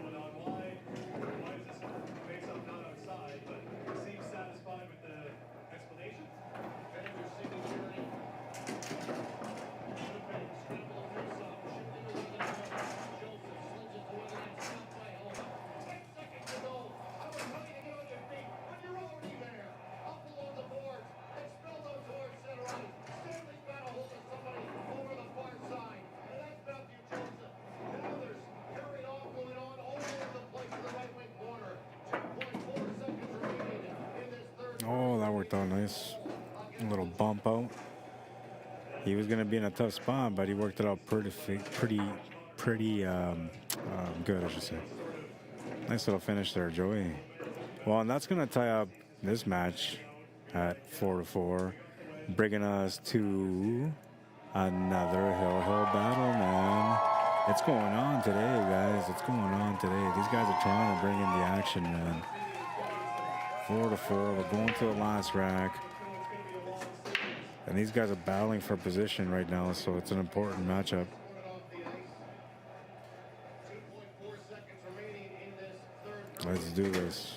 Oh, that worked out nice. A little bump out. He was going to be in a tough spot, but he worked it out pretty good, I should say. Nice little finish there, Joey. Well, and that's going to tie up this match at 4-4, bringing us to another hill battle, man. It's going on today, guys. It's going on today. These guys are trying to bring in the action, man. 4-4. We're going to the last rack. And these guys are battling for position right now, so it's an important matchup. Let's do this.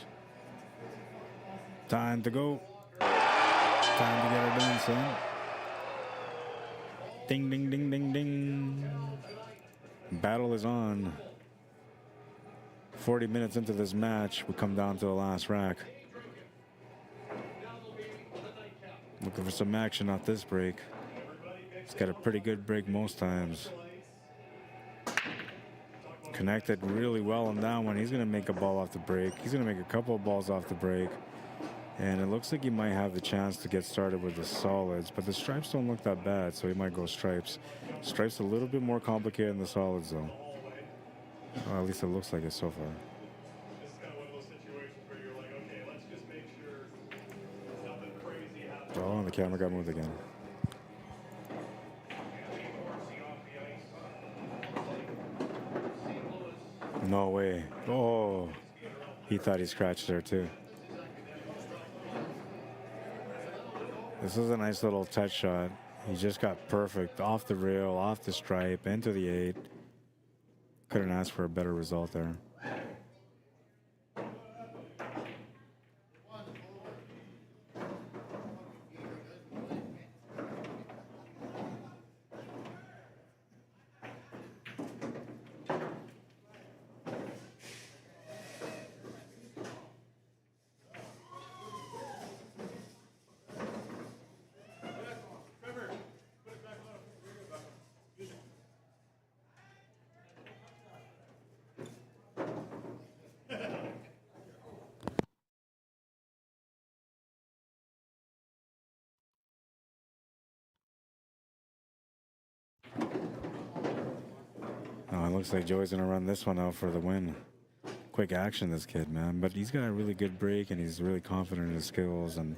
Time to go. Time to get her done, son. Ding, ding, ding, ding, ding. Battle is on. 40 minutes into this match, we come down to the last rack. Looking for some action off this break. He's got a pretty good break most times. Connected really well on that one. He's going to make a ball off the break. He's going to make a couple of balls off the break. And it looks like he might have the chance to get started with the solids, but the stripes don't look that bad, so he might go stripes. Stripes a little bit more complicated than the solids, though. Well, at least it looks like it so far. This is kind of one of those situations where you're like, okay, let's just make sure nothing crazy happens. Oh, and the camera got moved again. No way. Oh, he thought he scratched there too. This is a nice little touch shot. He just got perfect off the rail, off the stripe, into the 8. Couldn't ask for a better result there. Oh, it looks like Joey's gonna run this one out for the win. Quick action, this kid, man. But he's got a really good break, and he's really confident in his skills, and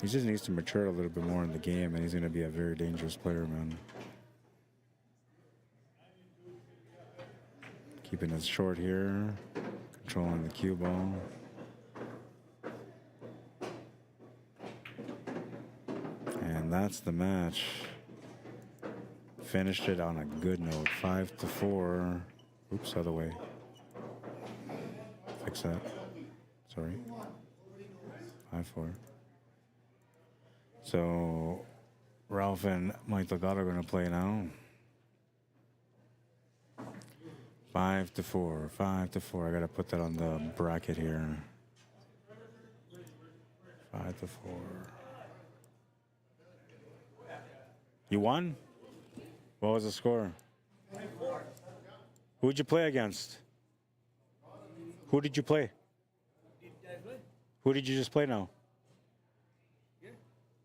he just needs to mature a little bit more in the game, and he's gonna be a very dangerous player, man. Keeping it short here, controlling the cue ball. And that's the match. Finished it on a good note, 5-4. Oops, other way. Fix that. Sorry. 5-4. So Ralph and Mike Delgado are going to play now. 5-4. 5-4. I got to put that on the bracket here. 5-4. You won? What was the score? Who'd you play against? Who did you play? Who did you just play now?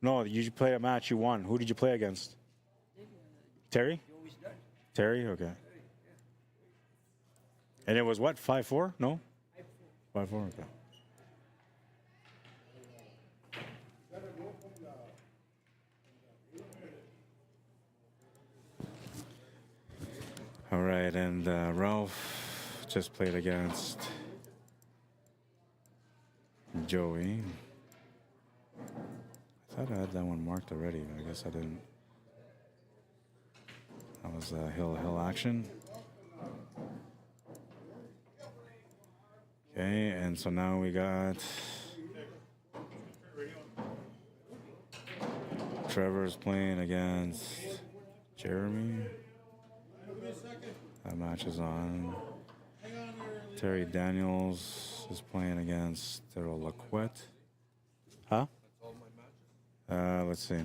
No, you played a match, you won. Who did you play against? Terry? Terry, okay. And it was what, 5-4? No? 5-4, okay. All right, and Ralph just played against Joey. I thought I had that one marked already, but I guess I didn't. That was hill action. Okay, and so now we got Trevor's playing against Jeremy. That match is on. Terry Daniels is playing against Daryl Laquette. Huh? Let's see.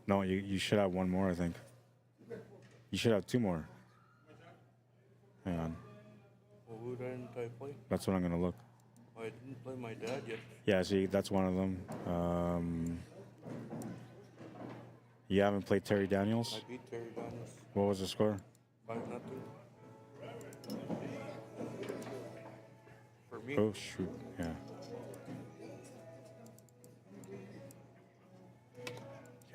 No, you should have one more, I think. You should have two more. Hang on. Well, who didn't I play? That's what I'm going to look. I didn't play my dad yet. Yeah, see, that's one of them. You haven't played Terry Daniels? I beat Terry Daniels. What was the score? 5-0. For me. Oh, shoot. Yeah.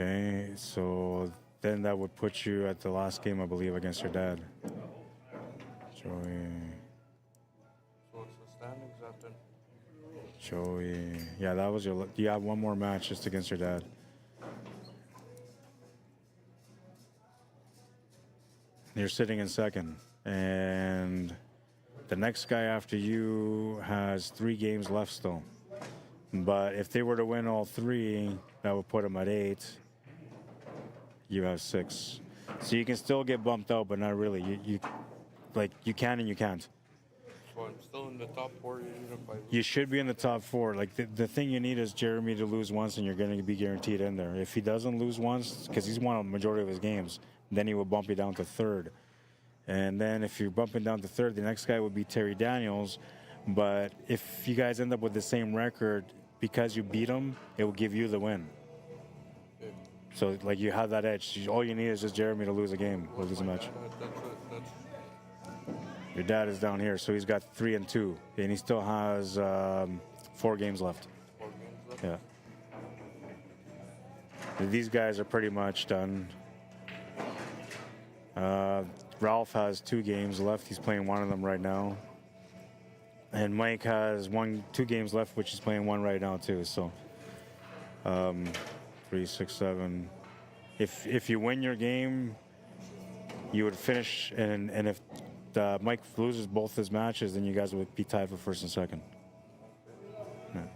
Okay, so then that would put you at the last game, I believe, against your dad. Joey. So it's the standings after. Joey. Yeah, that was your. You have one more match just against your dad. You're sitting in second. And the next guy after you has 3 games left still. But if they were to win all 3, that would put them at 8. You have 6. So you can still get bumped out, but not really. You can and you can't. So I'm still in the top 4 even if I lose. You should be in the top 4. Like the thing you need is Jeremy to lose once, and you're going to be guaranteed in there. If he doesn't lose once, because he's won a majority of his games, then he will bump you down to 3rd. And then if you're bumping down to 3rd, the next guy would be Terry Daniels. But if you guys end up with the same record, because you beat them, it will give you the win. So like you have that edge. All you need is just Jeremy to lose a game or lose a match. Your dad is down here, so he's got 3 and 2, and he still has 4 games left. 4 games left? Yeah. These guys are pretty much done. Ralph has 2 games left. He's playing one of them right now. And Mike has 2 games left, which he's playing one right now too. So 3, 6, 7. If you win your game, you would finish, and if Mike loses both his matches, then you guys would be tied for first and second. Yeah.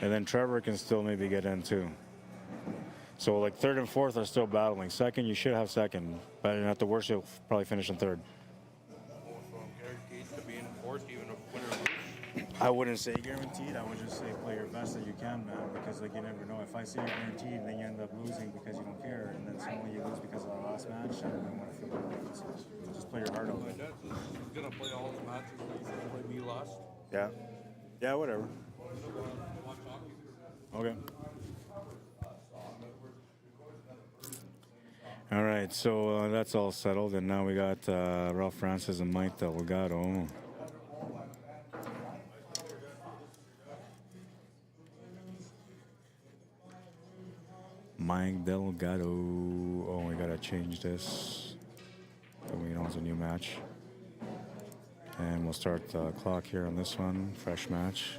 And then Trevor can still maybe get in too. So like third and fourth are still battling. Second, you should have second, but at the worst, you'll probably finish in third. Guaranteed to be in fourth, even if winner or lose. I wouldn't say guaranteed. I would just say play your best that you can, man. Because like you never know. If I say you're guaranteed, then you end up losing because you don't care, and then suddenly you lose because of the last match. I don't want to feel like so just play your heart out. My dad says he's gonna play all his matches, but he's gonna play me last. Yeah. Yeah, whatever. Okay. All right, so that's all settled, and now we got Ralph Francis and Mike Delgado. Mike Delgado. Oh, we gotta change this. So we know it's a new match. And we'll start the clock here on this one. Fresh match.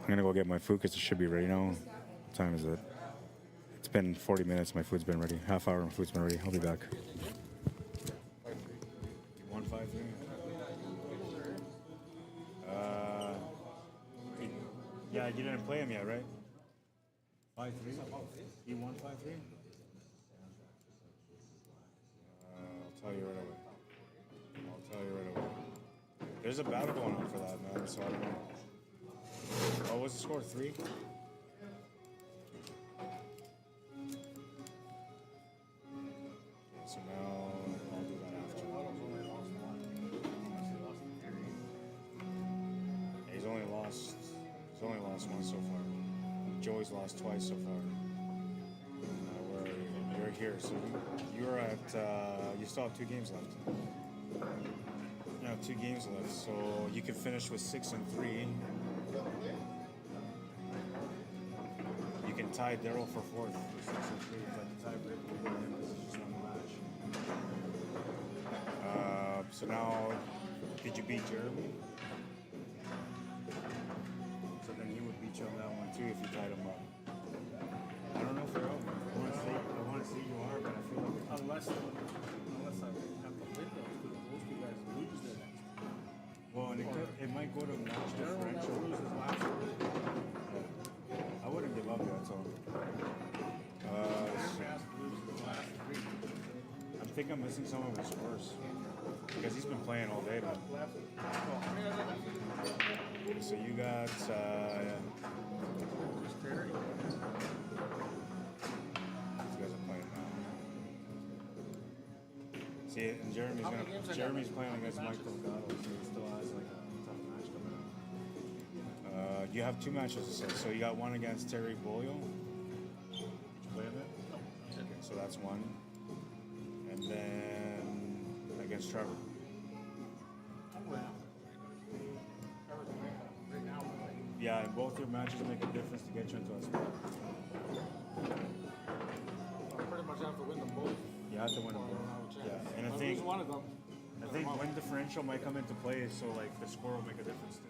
I'm gonna go get my food because it should be ready now. What time is it? It's been 40 minutes. My food's been ready. Half hour, my food's been ready. I'll be back. 1-5-3. Yeah, you didn't play him yet, right? 5-3. He won 5-3. I'll tell you right away. There's a battle going on for that, man. So I don't know. Oh, what's the score? 3. So now I'll do that after. He's only lost once so far. Joey's lost twice so far. You're here, so you're at. You still have 2 games left. You have 2 games left, so you can finish with 6 and 3. You can tie Daryl for 4th with 6 and 3. But the tiebreaker will win because it's just one match. So now, did you beat Jeremy? So then he would beat you on that one too if you tied him up. I don't know if they're over. I want to say you are, but I feel like unless I have to win those two guys lose the next. Well, and it might go to match differential. I wouldn't give up. That's all. I think I'm missing some of his scores because he's been playing all day, man. So you got Terry. these guys are playing now. See, and Jeremy's playing against Mike Delgado, so he still has like a tough match coming up. You have 2 matches, so you got one against Terry Bolio. Did you play him? No. Okay, so that's one. And then against Trevor. Yeah, and both your matches make a difference to get you into a spot. I pretty much have to win them both. You have to win them both. Yeah, and I think one of them. I think win differential might come into play, so like the score will make a difference too.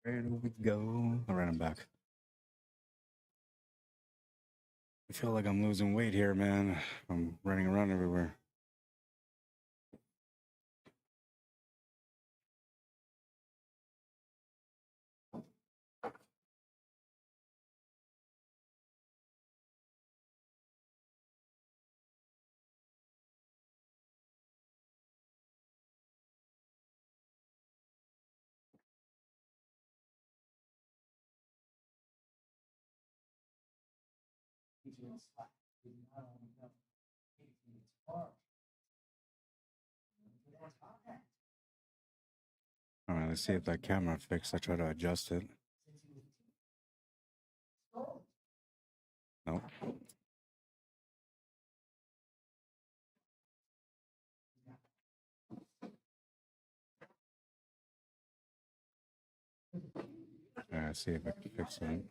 Where do we go? All right, I'm back. I feel like I'm losing weight here, man. I'm running around everywhere. All right, let's see if that camera fixed. I try to adjust it. Nope. All right, let's see if I can fix it.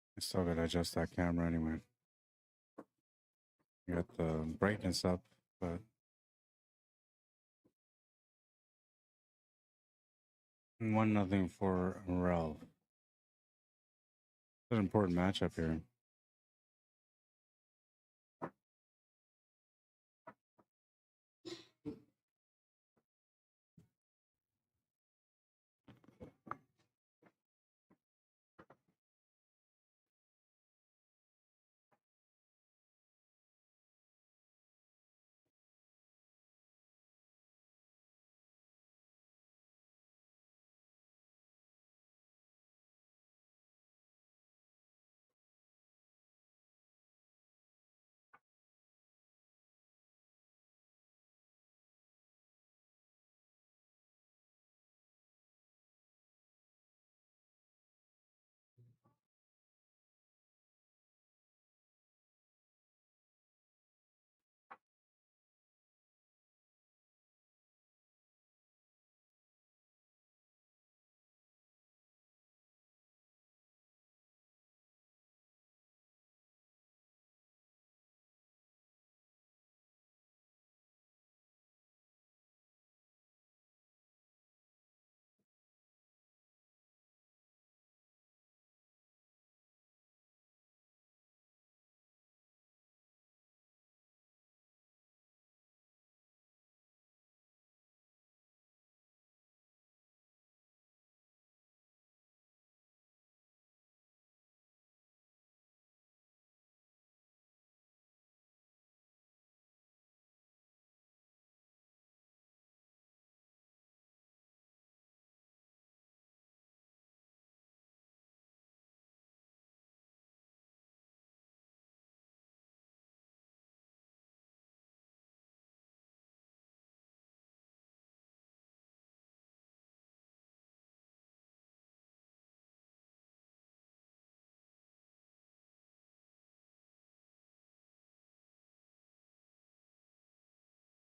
I still gotta adjust that camera anyway. You got the brightness up, but 1-0 for Ralph. It's an important matchup here.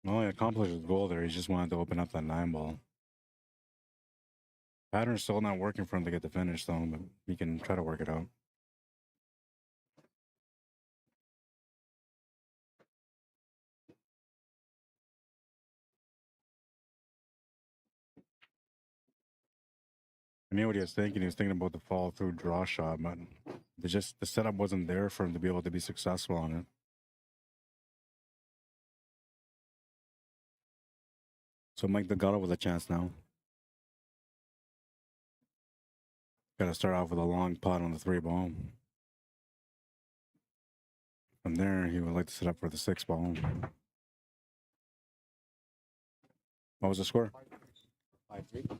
Well, he accomplished his goal there. He just wanted to open up that 9-ball. Pattern's still not working for him to get the finish, though, but he can try to work it out. I knew what he was thinking. He was thinking about the follow through draw shot, but the setup wasn't there for him to be able to be successful on it. So Mike Delgado with a chance now. Got to start off with a long putt on the 3-ball. From there, he would like to set up for the 6-ball. What was the score? 5-3.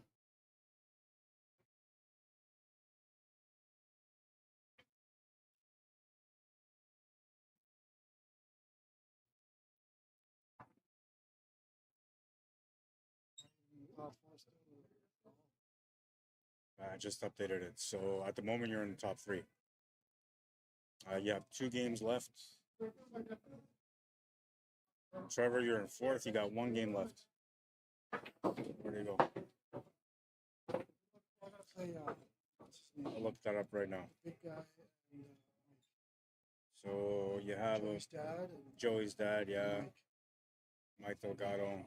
I just updated it. So at the moment, you're in the top 3. You have 2 games left. Trevor, you're in 4th. You got 1 game left. Where do you go? I'll look that up right now. So you have Joey's dad, yeah. Mike Delgado.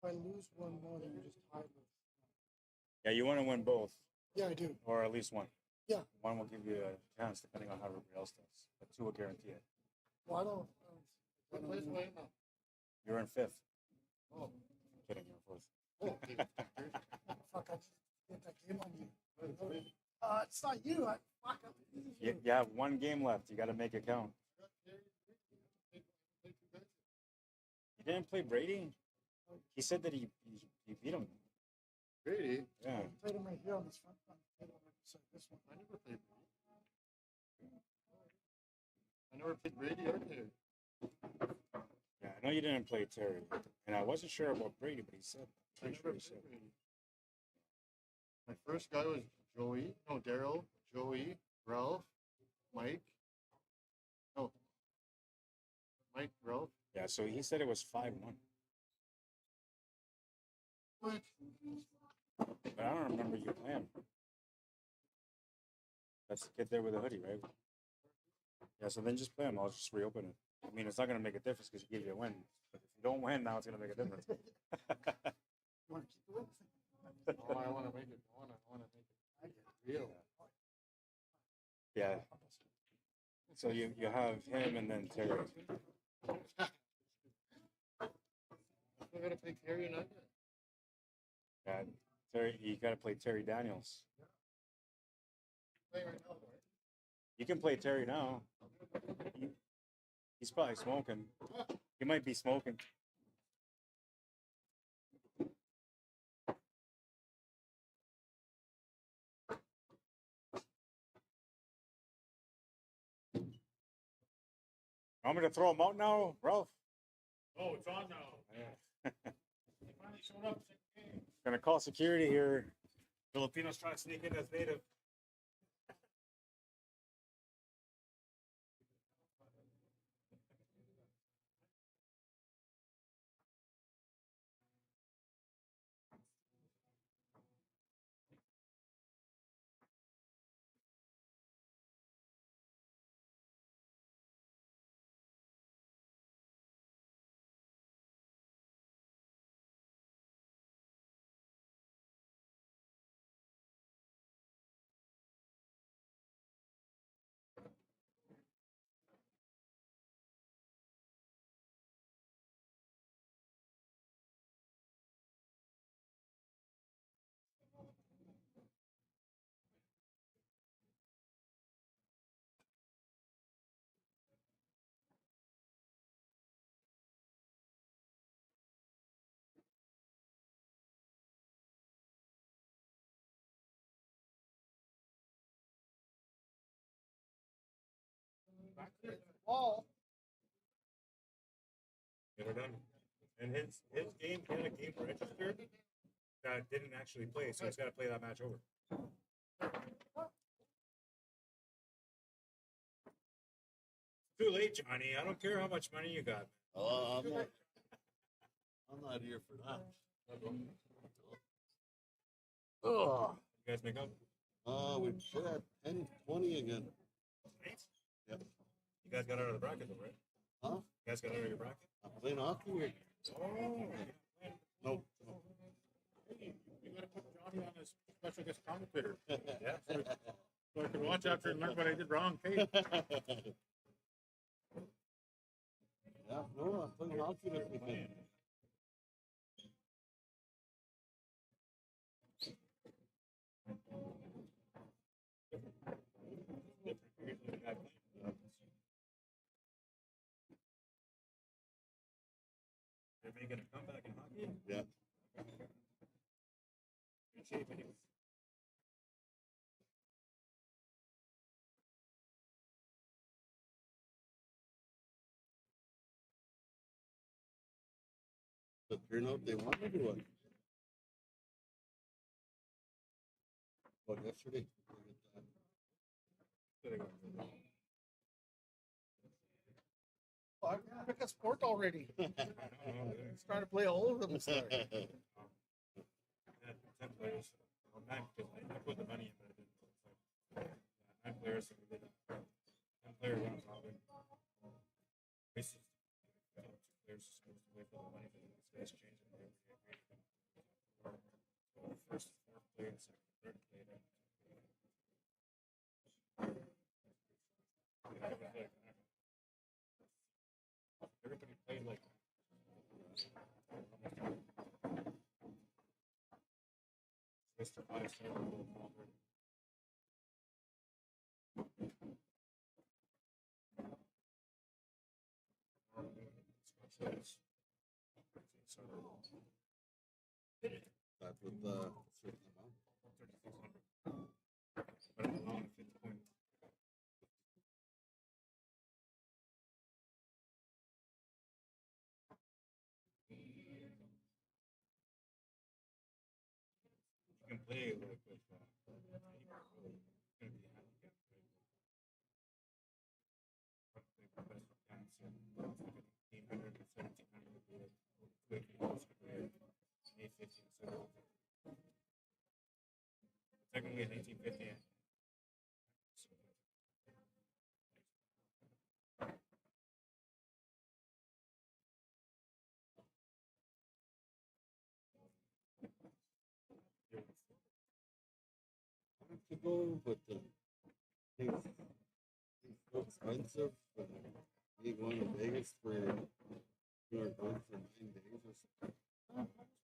If I lose one more, then you just tie with. Yeah, you want to win both. Yeah, I do. Or at least one. Yeah. One will give you a chance, depending on how everybody else does. But 2 will guarantee it. Well, I don't You're in 5th. Oh. Kidding, you're 4th. Oh, fuck, I get that game on you. It's not you. Fuck. You have 1 game left. You got to make it count. You didn't play Brady? He said that he beat him. Brady? Yeah. I played him right here on this front. This one. I never played Brady. I never played Brady or Terry. Yeah, I know you didn't play Terry. And I wasn't sure about Brady, but he said. I never played Brady. My first guy was Daryl, Joey, Ralph, Mike. No. Mike, Ralph. Yeah, so he said it was 5-1. What? But I don't remember you playing. That's the kid there with the hoodie, right? Yeah, so then just play him. I'll just reopen it. I mean, it's not going to make a difference because he gave you a win. But if you don't win, now it's going to make a difference. You want to keep the win? Oh, I want to make it. I want to make it real. Yeah. So you have him and then Terry. I'm going to play Terry and I get. Yeah, Terry, you got to play Terry Daniels. Play right now, right? You can play Terry now. He's probably smoking. He might be smoking. Want me to throw him out now, Ralph? Oh, it's on now. Yeah. He finally showed up. Gonna call security here. Filipinos trying to sneak in as native. Wall. Get her done. And his game, he had a game registered that didn't actually play, so he's got to play that match over. Too late, Johnny. I don't care how much money you got. Oh, I'm not here for that. Oh, you guys make up? We put at 10-20 again. Yep. You guys got out of the bracket, though, right? Huh? You guys got out of your bracket? I'm playing hockey with. Oh. No. You got to put Johnny on as special guest commentator. Yeah. So I could watch after and learn what I did wrong. Hey. Yeah, no, I'm playing hockey this weekend. They're making a comeback in hockey? Yeah. Good shape, anyway. the turnout they wanted or what? What, yesterday? Oh, I pick a sport already. He's trying to play all of them. Sir. 10 players. Well, 9 because I put the money in, but I didn't. So, 9 players. So we did 10 player round robin. Basically, 2 players are supposed to wait for the money, but this guy's changing. So first, 4th player, and second, 3rd player. Everybody played like Mr. 5-star level already. That's with the certain amount. 3,600. But I'm on 50 points. You can play like with any part really. It's gonna be a handicap. Probably the best of times. So it's like 1,800 and 1,700 would be like 850 and 750. Technically, it's 1850. To go, but things so expensive. But you going to Vegas for you're going for 9 days or something.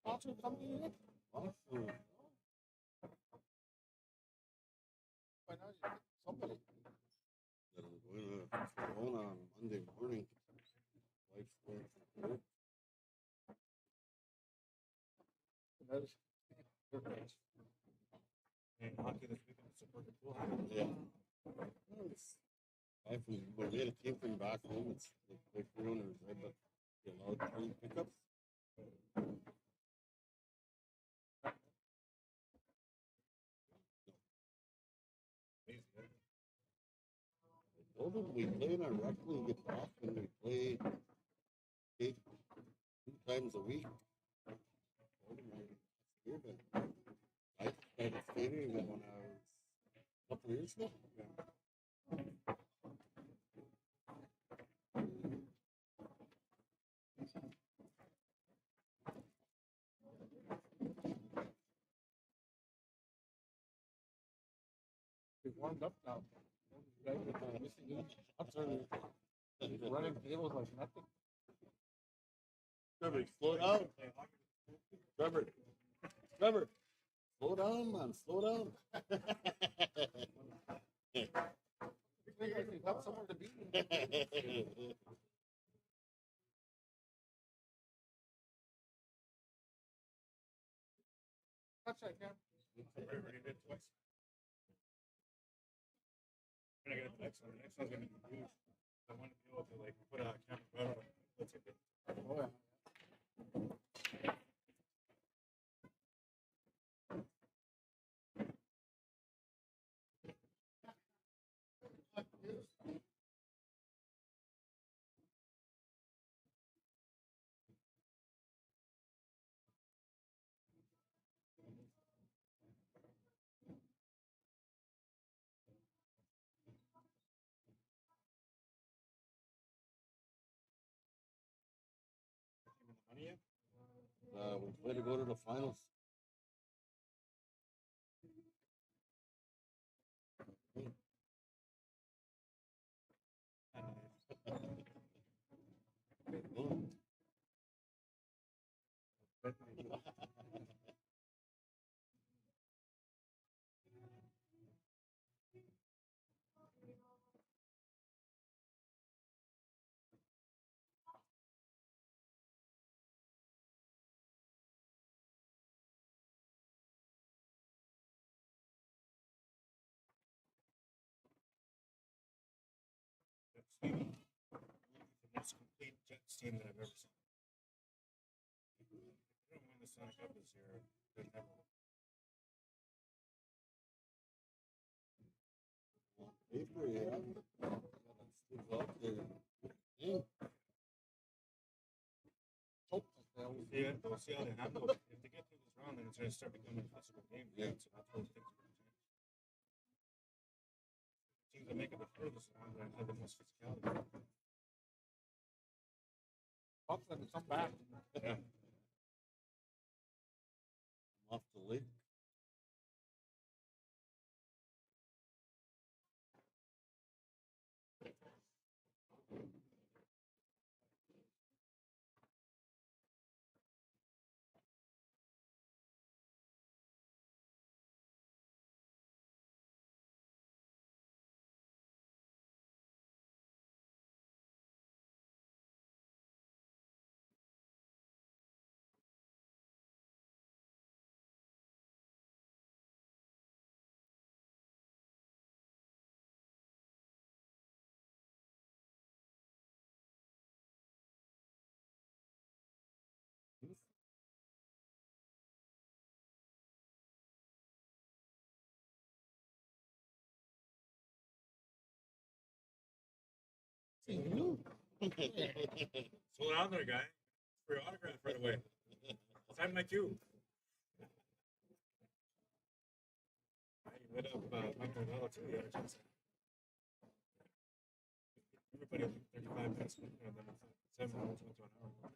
Sponsor company in it? Awesome. Why not? You get somebody. That I'm going to Corona on Monday morning. Wife's going to work. And hockey this weekend to support the pool. Yeah. I from when we came from back home, it's like we don't reside, but you allowed 3 pickups. Told them we play in our rec league, get off and we play 2 times a week. Told them that's weird, but I started skating when I was a couple of years ago. We've warmed up now. You guys are missing each other. Running tables like nothing. Trevor, slow down. Trevor, slow down, man, slow down. You guys need help somewhere to be. Touch that, Cam. I already did twice. We're gonna get the next one. The next one's gonna be huge. I want to be able to like put a camera right on it. That's it. Oh, yeah. Money yet? We play to go to the finals. That's the most complete Jets team that I've ever seen. Sonic Cup this year. Good level. Paper, yeah. Still out there. Yeah. Hope that was Yeah, we'll see how they handle it. If they get through this round, then it's going to start becoming a physical game. Yeah. So that's where things are going to change. Teams that make it the furthest along that have the most physicality. Bucks and some back. Yeah. off the lake. Slow down there, guy. For your autograph right away. Sign my cue. I lit up Mike Delgado too the other time. Everybody 35 minutes and then 7 minutes went to an hour.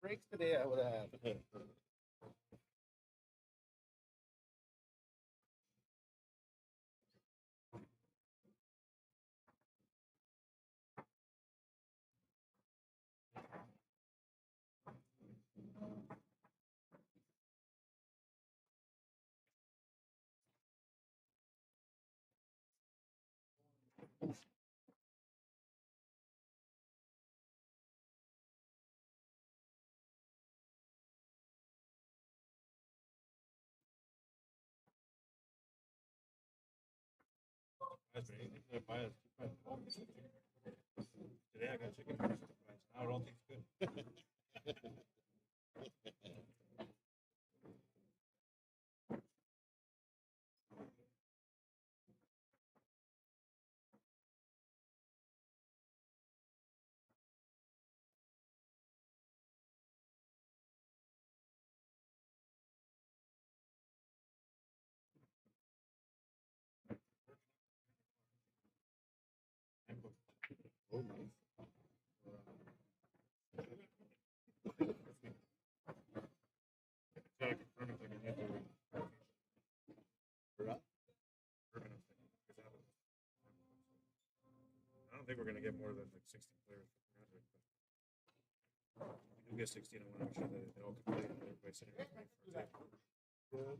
Breaks today I would have. That's great. Today I got chicken fingers. Now it all tastes good. Oh, nice. I don't think we're gonna get more than like 16 players for Project, but if we do get 16, I want to make sure that they all can play and everybody's sitting right for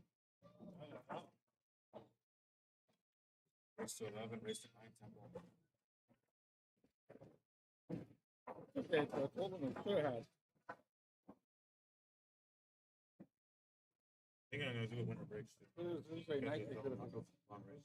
a table. Race to 11, race to 9, tempo. Okay, so I told them I should have. I think I'm gonna do a winter breaks too. This is a nice thing. Long race.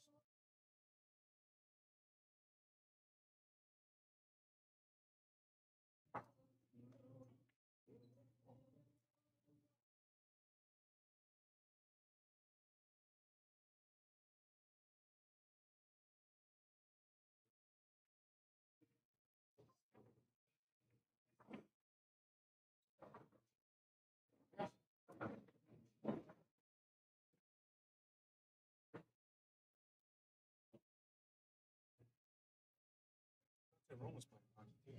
Rome was playing hockey too.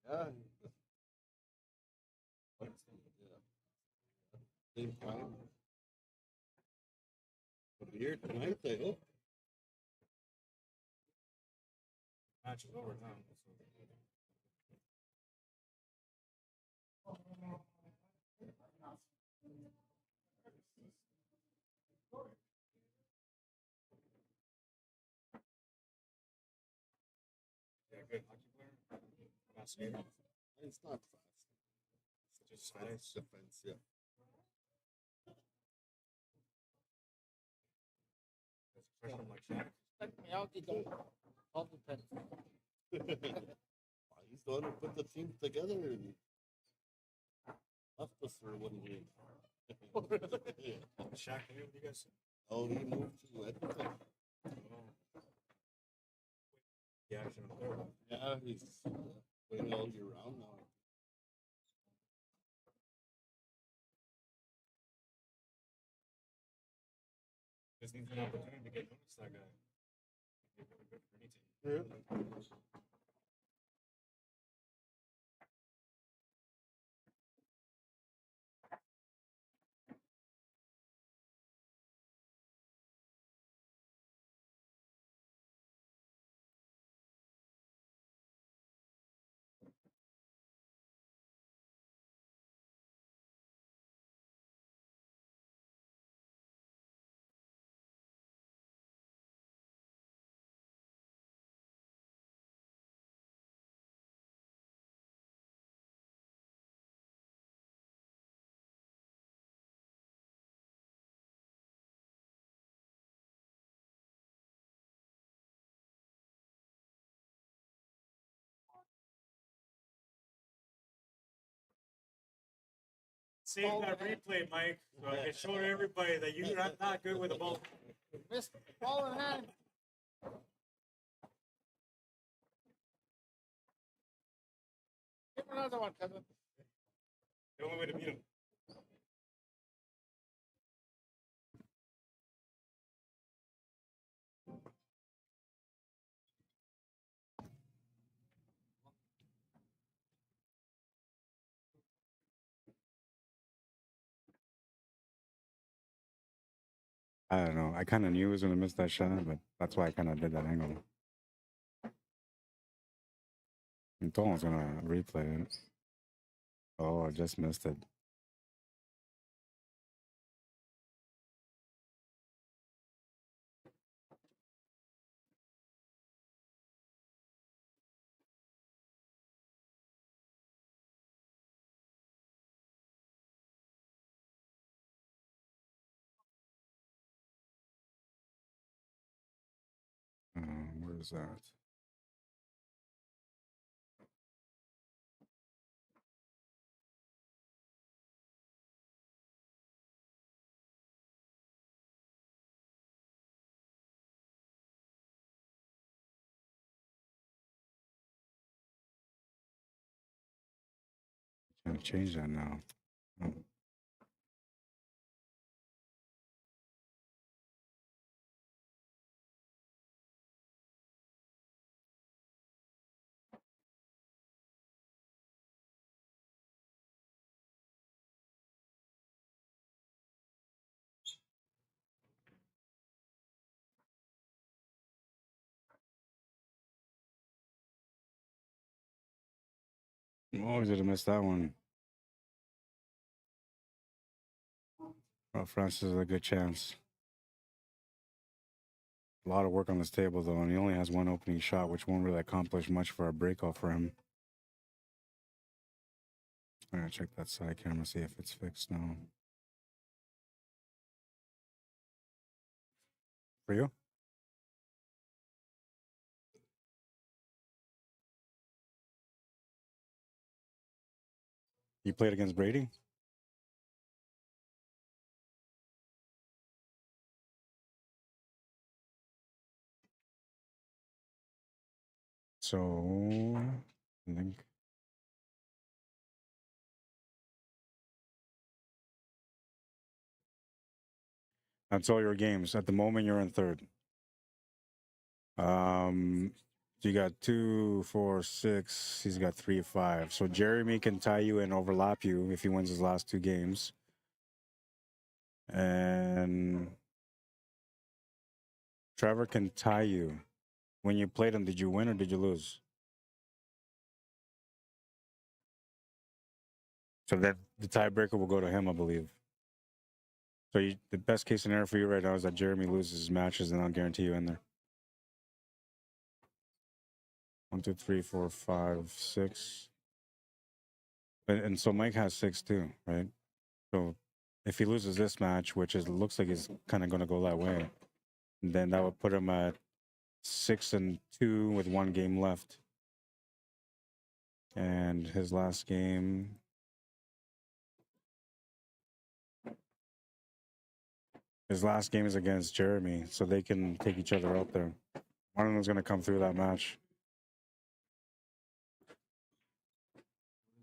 Yeah. Same time. But here tonight, I hope. Match is over now. Yeah, good hockey player. Fast skater. It's not fast. Just Defense, size. defense, yeah. That's a freshman like Shaq. Let me out, you don't. All depends. He's the one who put the team together and left us for 1 game. Yeah. Shaq here with you guys? Oh, he moved to Edmonton. Yeah, action on third. Yeah, he's playing all year round now. Just needs an opportunity to get noticed, that guy. He'd be really good for any team. Yeah. Save that replay, Mike, so I can show everybody that you're not good with the ball. Missed ball in hand. Give him another one, cousin. The only way to beat him. I don't know. I kind of knew he was going to miss that shot, but that's why I kind of did that angle. I thought I was going to replay it. Oh, I just missed it. Where's that? Can't change that now. Oh. Oh, he did have missed that one. Well, Francis has a good chance. A lot of work on this table, though, and he only has one opening shot, which won't really accomplish much for a breakout for him. I'm going to check that side camera, see if it's fixed now. For you? You played against Brady? So, I think. That's all your games. At the moment, you're in third. You got 2, 4, 6. He's got 3, 5. So Jeremy can tie you and overlap you if he wins his last 2 games. And Trevor can tie you When you played him, did you win or did you lose? So that the tiebreaker will go to him, I believe. So the best case scenario for you right now is that Jeremy loses his matches, and I'll guarantee you in there. 1, 2, 3, 4, 5, 6. And so Mike has 6 too, right? So if he loses this match, which looks like he's kind of going to go that way, then that would put him at 6-2 with 1 game left. And his last game. His last game is against Jeremy, so they can take each other out there. One of them's going to come through that match.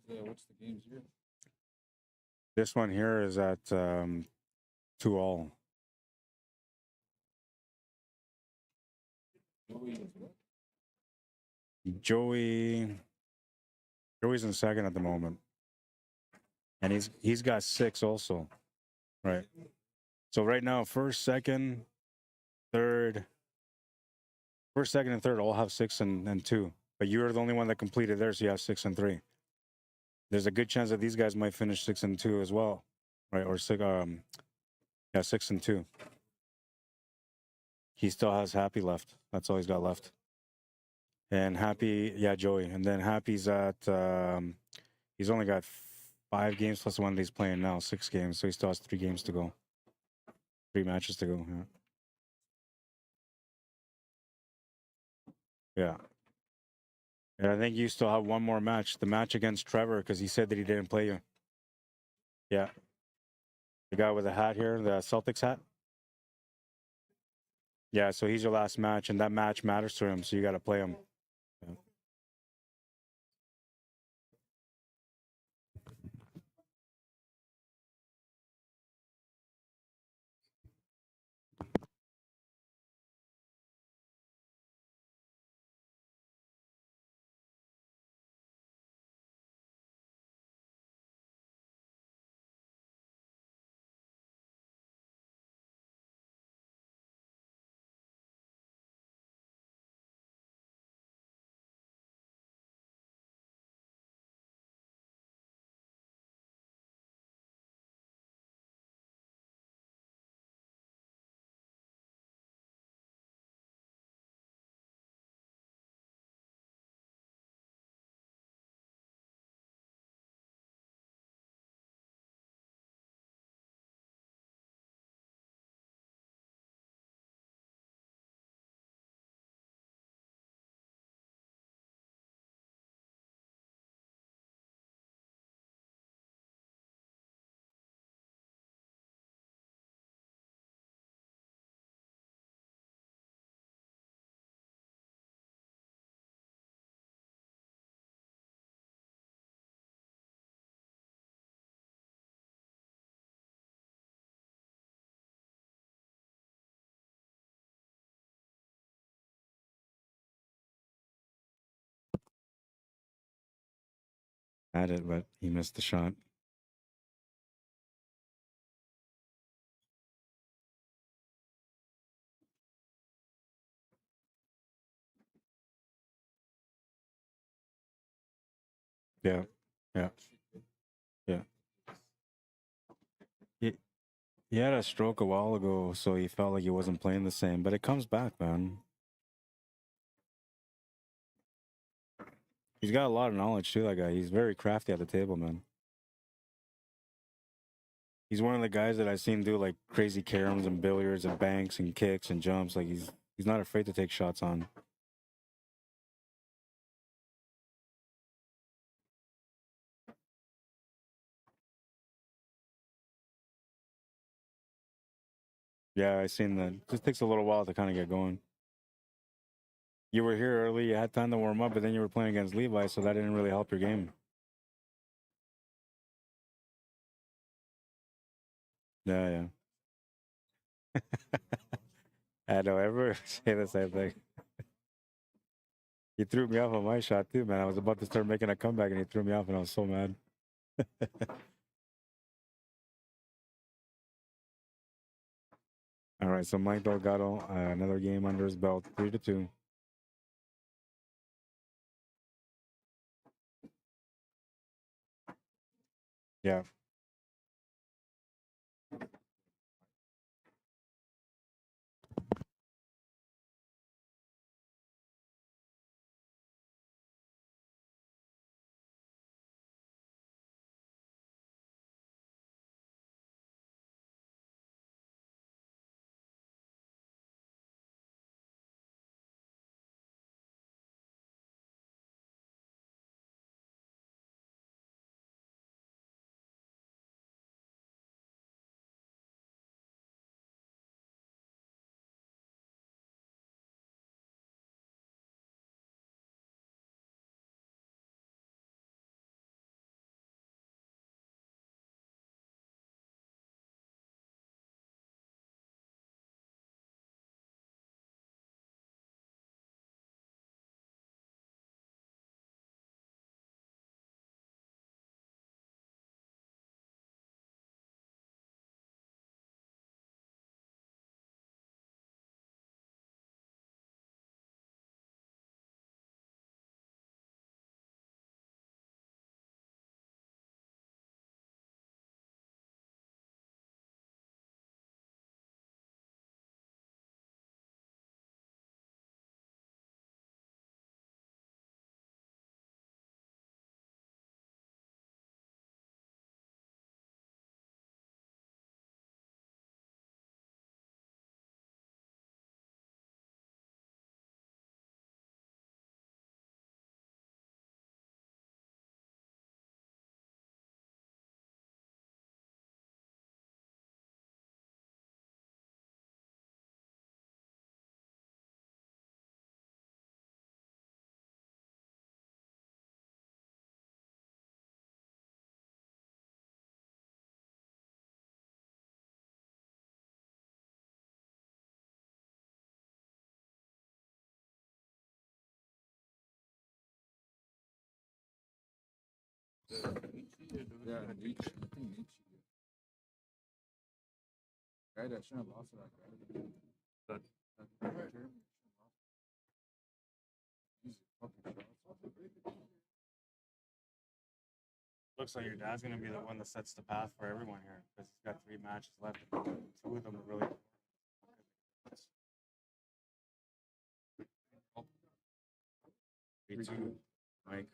What's the games here? This one here is at 2-all. Joey's in second at the moment, and he's got 6 also, right? So right now, first, second, and third all have 6 and 2, but you're the only one that completed theirs, so you have 6 and 3. There's a good chance that these guys might finish 6 and 2 as well, right? Or 6 and 2. He still has Happy left. That's all he's got left. And Happy, yeah, Joey. And then Happy's at, he's only got 5 games plus the one that he's playing now, 6 games. So he still has 3 games to go. 3 matches to go, yeah. Yeah. And I think you still have one more match. The match against Trevor, because he said that he didn't play you. Yeah. The guy with the hat here, the Celtics hat. Yeah, so he's your last match, and that match matters to him, so you got to play him. Yeah. Had it, but he missed the shot. Yeah. Yeah. Yeah. He had a stroke a while ago, so he felt like he wasn't playing the same, but it comes back, man. He's got a lot of knowledge too, that guy. He's very crafty at the table, man. He's one of the guys that I've seen do like crazy caroms and billiards and banks and kicks and jumps. Like he's not afraid to take shots on. Yeah, I seen that. It just takes a little while to kind of get going. You were here early, you had time to warm up, but then you were playing against Levi, so that didn't really help your game. Yeah, yeah. I don't ever say the same thing. He threw me off on my shot too, man. I was about to start making a comeback and he threw me off and I was so mad. All right, so Mike Delgado, another game under his belt, 3-2. Yeah. Yeah, Meech. I think Meech. Guy that shouldn't have lost to that guy. That term. Easy fucking shots. Looks like your dad's gonna be the one that sets the path for everyone here because he's got 3 matches left. 2 of them are really. 3-2, Mike.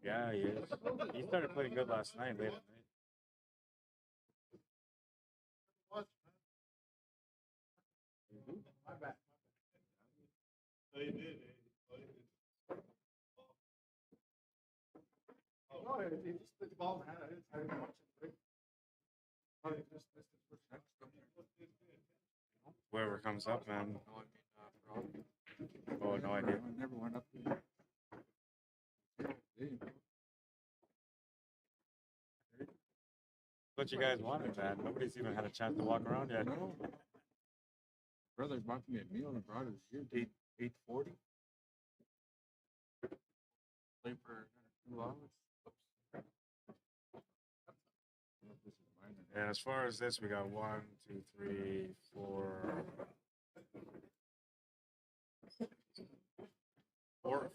Yeah, he is. He started playing good last night, late at night. My bad. So you did. No, he just put the ball in the hand. I didn't watch it. Just missed it for Whoever comes up, man. Oh, no idea. I never went up there. What you guys wanted, man? Nobody's even had a chance to walk around yet. No. Brother bought me a meal and brought it here. 8:40. Play for 2 hours. And as far as this, we got 1, 2, 3, 4.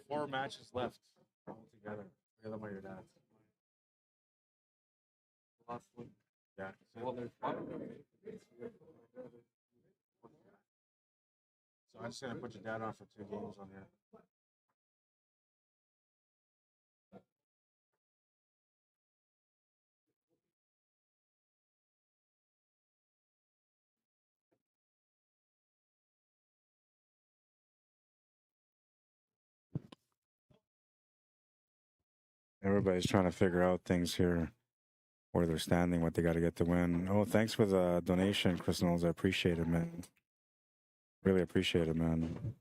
Four matches left altogether. Forget about your dad. Last one. Yeah. Well, there's one. So I'm just gonna put your dad on for 2 games on here. Everybody's trying to figure out things here, where they're standing, what they got to get to win. Oh, thanks for the donation, Chris Knowles. I appreciate it, man. Really appreciate it, man.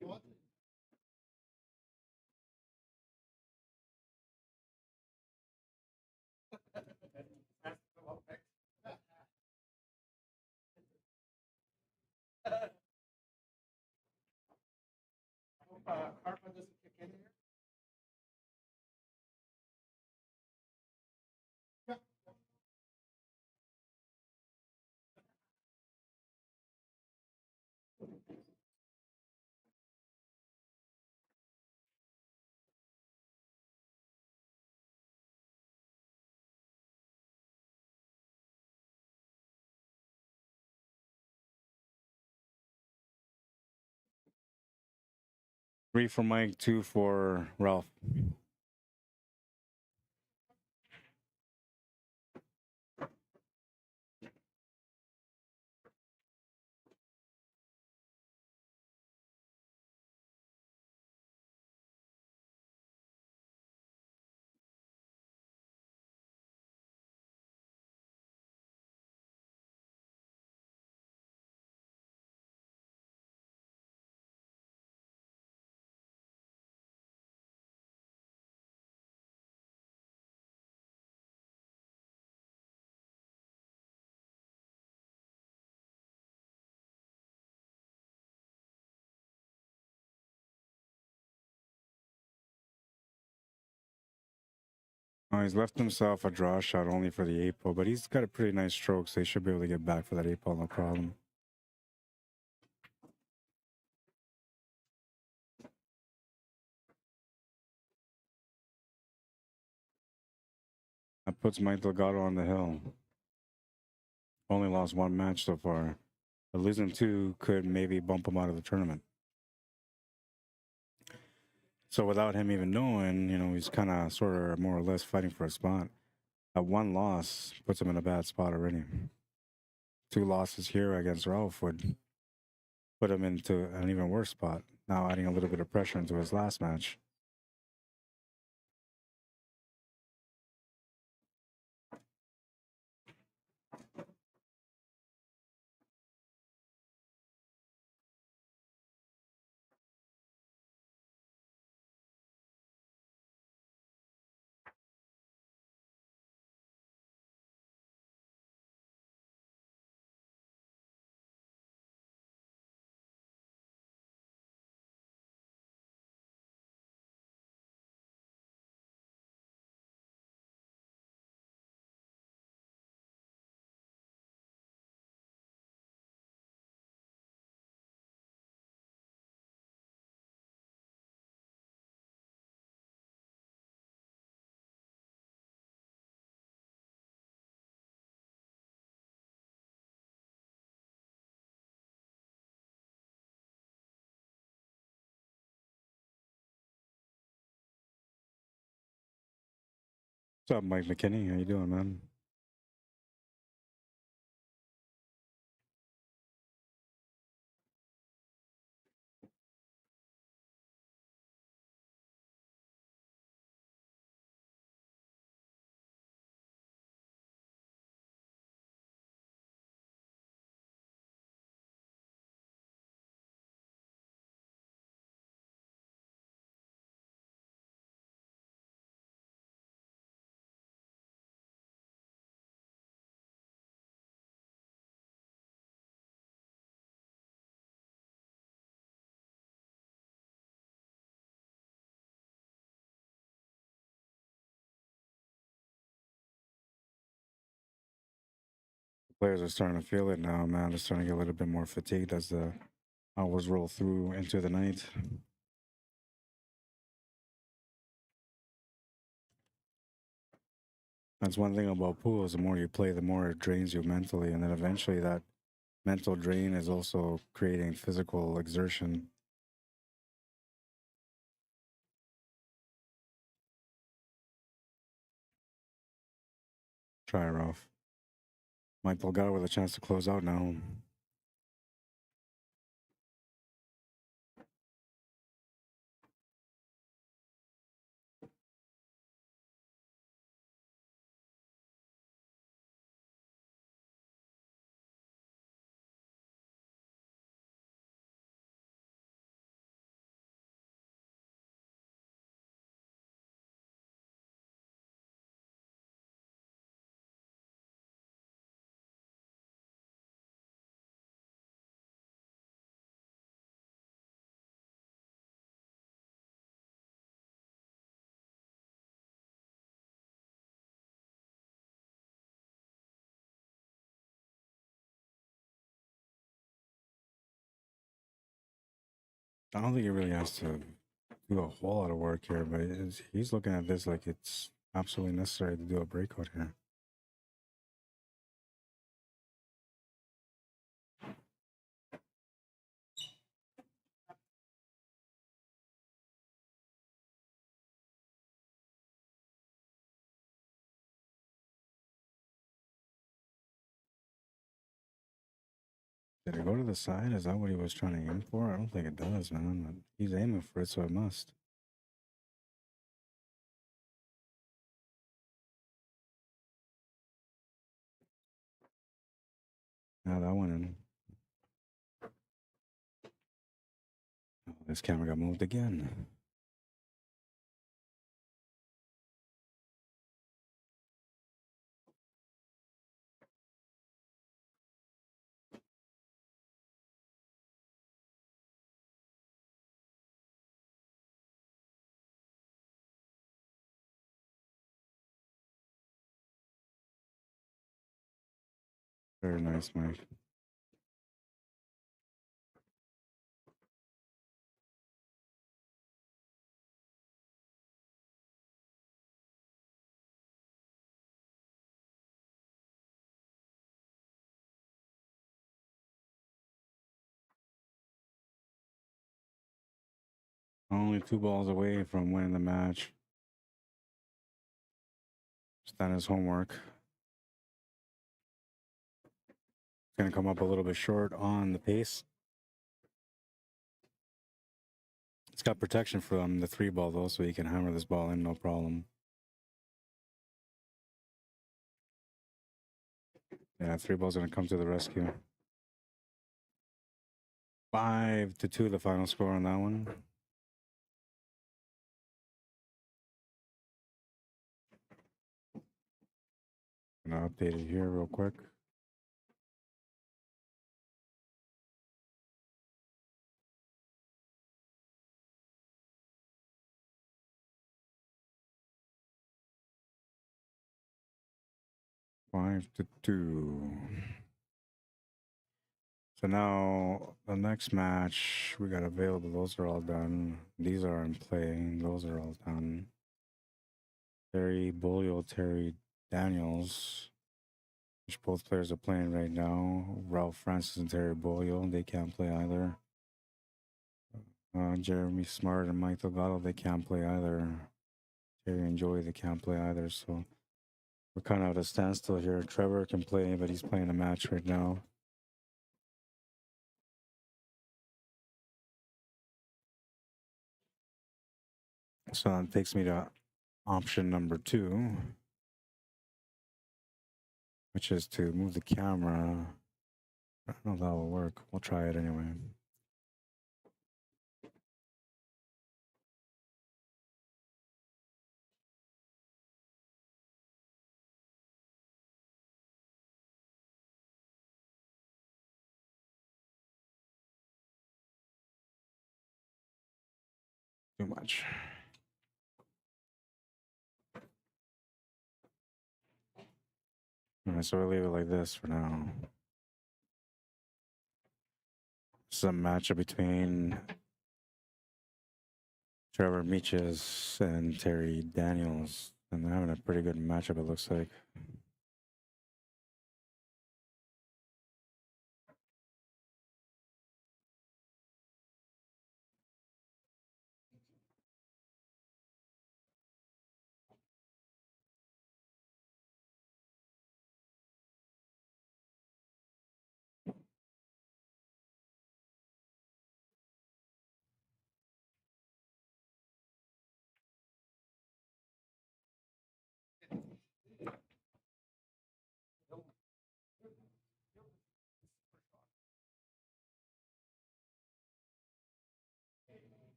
What? Karma doesn't kick in here. Yeah, 3 for Mike, 2 for Ralph. Oh, he's left himself a draw shot only for the 8 ball, but he's got a pretty nice stroke, so he should be able to get back for that 8 ball, no problem. That puts Mike Delgado on the hill. Only lost 1 match so far. But losing 2 could maybe bump him out of the tournament. So without him even knowing, you know, he's kind of sort of more or less fighting for a spot. That 1 loss puts him in a bad spot already. 2 losses here against Ralph would put him into an even worse spot. Now adding a little bit of pressure into his last match. What's up, Mike McKinney? How you doing, man? Players are starting to feel it now, man. They're starting to get a little bit more fatigued as the hours roll through into the night. That's one thing about pool is the more you play, the more it drains you mentally. And then eventually that mental drain is also creating physical exertion. Try Ralph. Mike Delgado with a chance to close out now. I don't think he really has to do a whole lot of work here, but he's looking at this like it's absolutely necessary to do a breakout here. Did it go to the side? Is that what he was trying to aim for? I don't think it does, man. But he's aiming for it, so it must. Yeah, that went in. Oh, this camera got moved again. Very nice, Mike. Only 2 balls away from winning the match. Just done his homework. Going to come up a little bit short on the pace. It's got protection from the 3 ball though, so he can hammer this ball in no problem. Yeah, 3 ball's going to come to the rescue. 5-2, the final score on that one. Gonna update it here real quick. Five to 2. So now the next match we got available, those are all done. These are in play, those are all done. Terry Bolio, Terry Daniels, which both players are playing right now. Ralph Francis and Terry Bolio, they can't play either. Jeremy Smart and Mike Delgado, they can't play either. Terry and Joey, they can't play either. So we're kind of at a standstill here. Trevor can play, but he's playing a match right now. So that takes me to option number 2, which is to move the camera. I don't know if that will work. We'll try it anyway. Too much. All right, so we'll leave it like this for now. This is a matchup between Trevor Meeches and Terry Daniels, and they're having a pretty good matchup, it looks like.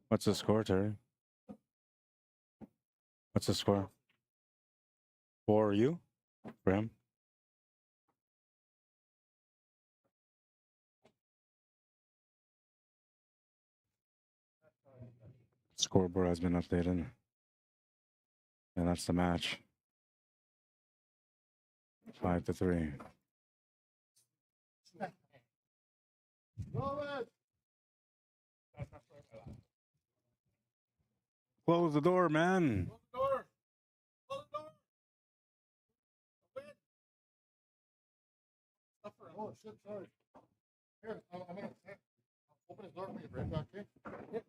What's the score, Terry? What's the score? For you? For him? Scoreboard has been updated. And that's the match. 5-3. Close the door, man. Close the door. Close the door. Oh, shit, sorry. Here, I'm gonna open his door for you, Brent, okay? Here.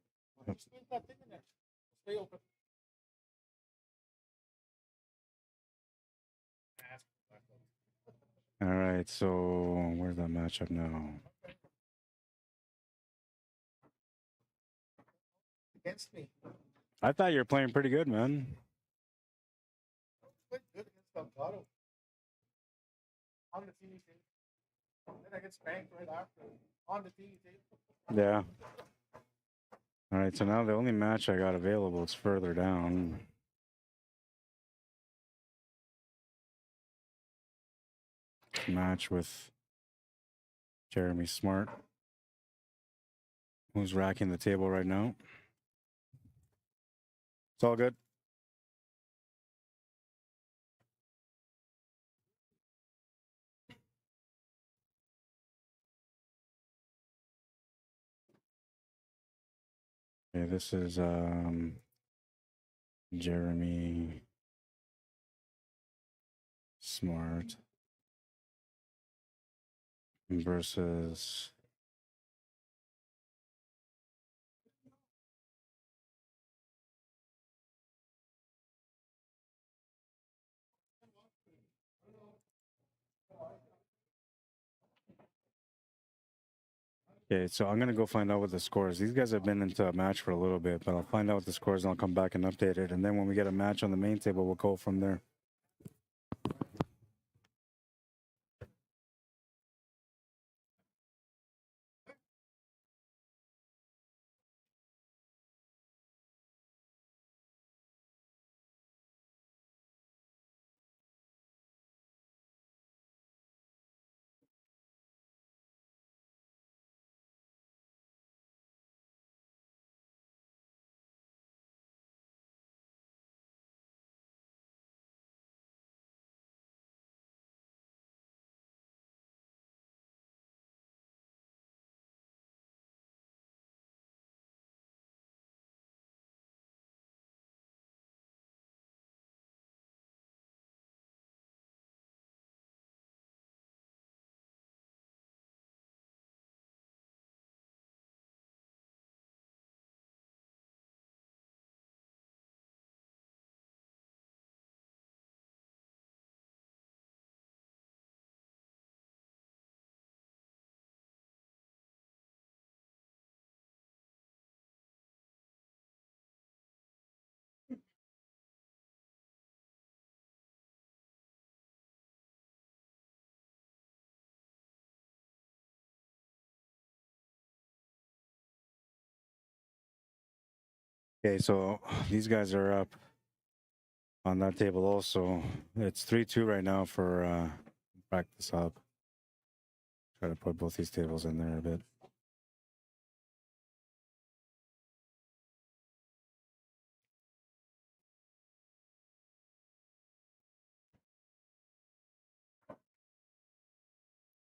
Just leave that thing in there. Stay open. All right, so where's that matchup now? Against me. I thought you were playing pretty good, man. Played good against Delgado. On the TV table. Then I get spanked right after. On the TV table. Yeah. All right, so now the only match I got available is further down. Match with Jeremy Smart, who's racking the table right now. It's all good. Okay, this is Jeremy Smart versus okay, so I'm gonna go find out what the score is. These guys have been into a match for a little bit, but I'll find out what the score is and I'll come back and update it. And then when we get a match on the main table, we'll go from there. Okay, so these guys are up on that table also. It's 3-2 right now for practice up. Try to put both these tables in there a bit.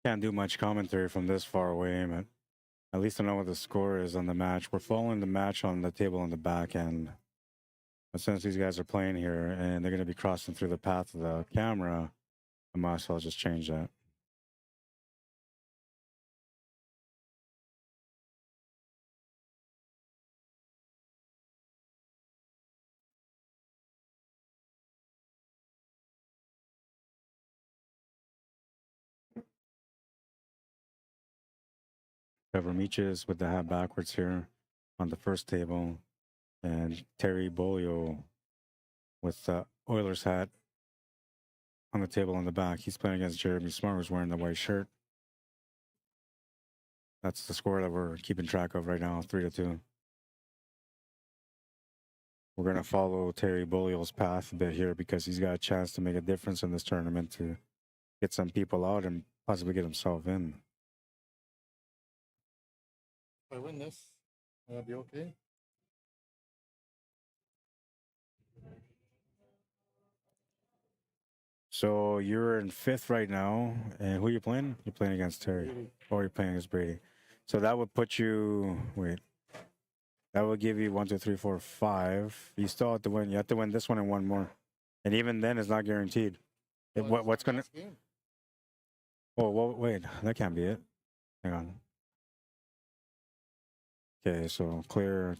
Can't do much commentary from this far away, but at least I know what the score is on the match. We're following the match on the table on the back end. But since these guys are playing here and they're going to be crossing through the path of the camera, I might as well just change that. Trevor Meeches with the hat backwards here on the first table. And Terry Bolio with the Oilers hat on the table on the back. He's playing against Jeremy Smart, who's wearing the white shirt. That's the score that we're keeping track of right now, 3-2. We're going to follow Terry Bolio's path a bit here because he's got a chance to make a difference in this tournament to get some people out and possibly get himself in. If I win this, I'll be okay. So you're in fifth right now, and who are you playing? You're playing against Terry. Brady. Or you're playing against Brady. So that would put you, wait, that would give you 1, 2, 3, 4, 5. You still have to win. You have to win this one and one more. And even then, it's not guaranteed. What's going to, oh, well, wait, that can't be it. Hang on. Okay, so clear.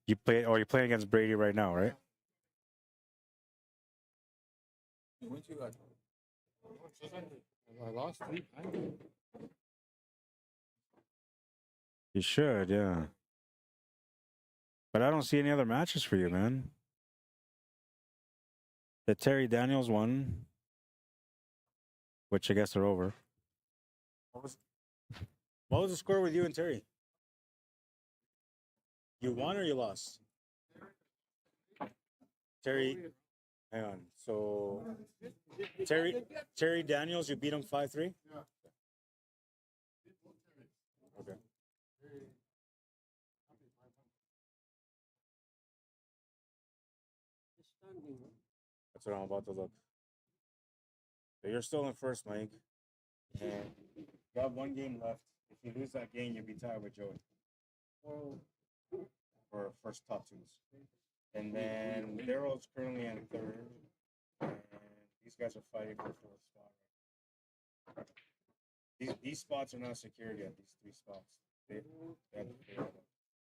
You play, or you're playing against Brady right now, right? I lost 3 times. You should, yeah. But I don't see any other matches for you, man. The Terry Daniels one, which I guess are over. What was the score with you and Terry? You won or you lost? Terry, hang on. So Terry Daniels, you beat him 5-3? Yeah. Okay. That's what I'm about to look. So you're still in first, Mike. And you got one game left. If you lose that game, you'll be tied with Joey. For first top twos. And then Daryl's currently in third. And these guys are fighting for fourth spot. These spots are not secured yet, these 3 spots. They have to figure it out.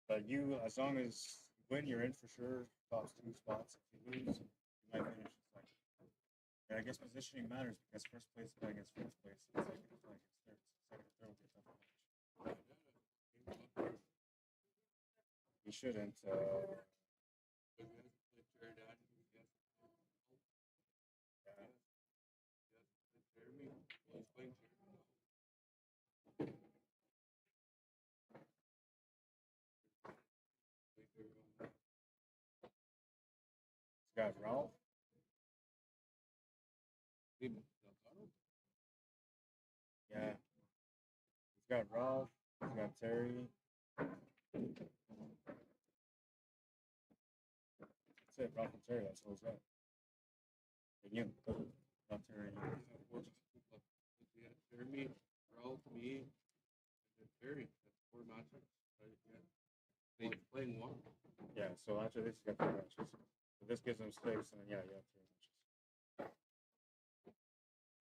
But you, as long as you win, you're in for sure. Top 2 spots. If you lose, you might finish second. And I guess positioning matters because first place is playing against fourth place. And second is playing against third. So second and third will be a tough match. You shouldn't. Got Ralph. Yeah. He's got Ralph. He's got Terry. That's it, Ralph and Terry. That's all he's got. And you. Not Terry. Jeremy, Ralph, me, and Terry. That's 4 matches. Right? Yeah. They playing 1. Yeah, so after this, you got 3 matches. So this gives them 6, and then, yeah, you have 3 matches.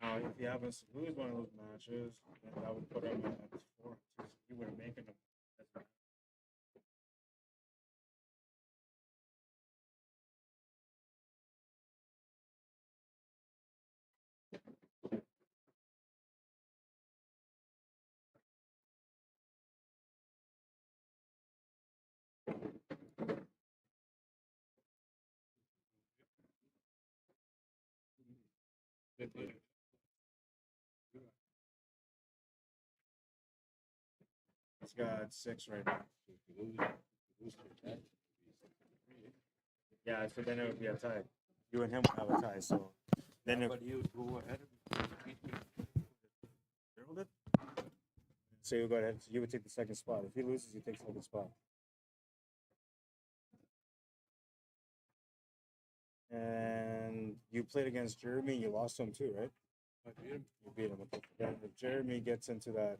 Now, if you happen to lose one of those matches, then that would put him at 4. So you would have making him. He's got 6 right now. Yeah, so then it would be a tie. You and him would have a tie. So then if you go ahead and beat me. Daryl did? So you go ahead. So you would take the second spot. If he loses, you take second spot. And you played against Jeremy. You lost to him too, right? I beat him. You beat him. Then if Jeremy gets into that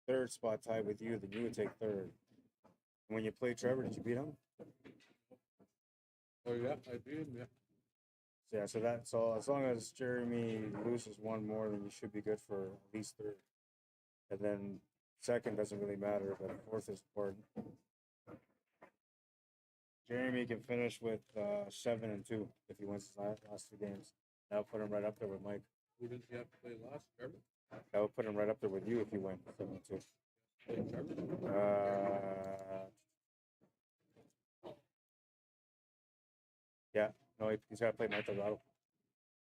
third spot tie with you, then you would take third. And when you played Trevor, did you beat him? Oh yeah, I beat him. Yeah. So yeah, so that's all. As long as Jeremy loses one more, then you should be good for at least third. And then second doesn't really matter, but fourth is important. Jeremy can finish with 7-2 if he wins his last 2 games. That'll put him right up there with Mike. Who did he have to play last? Trevor? That would put him right up there with you if you win 7-2. Play Trevor? Yeah, no, he's got to play Mike Delgado.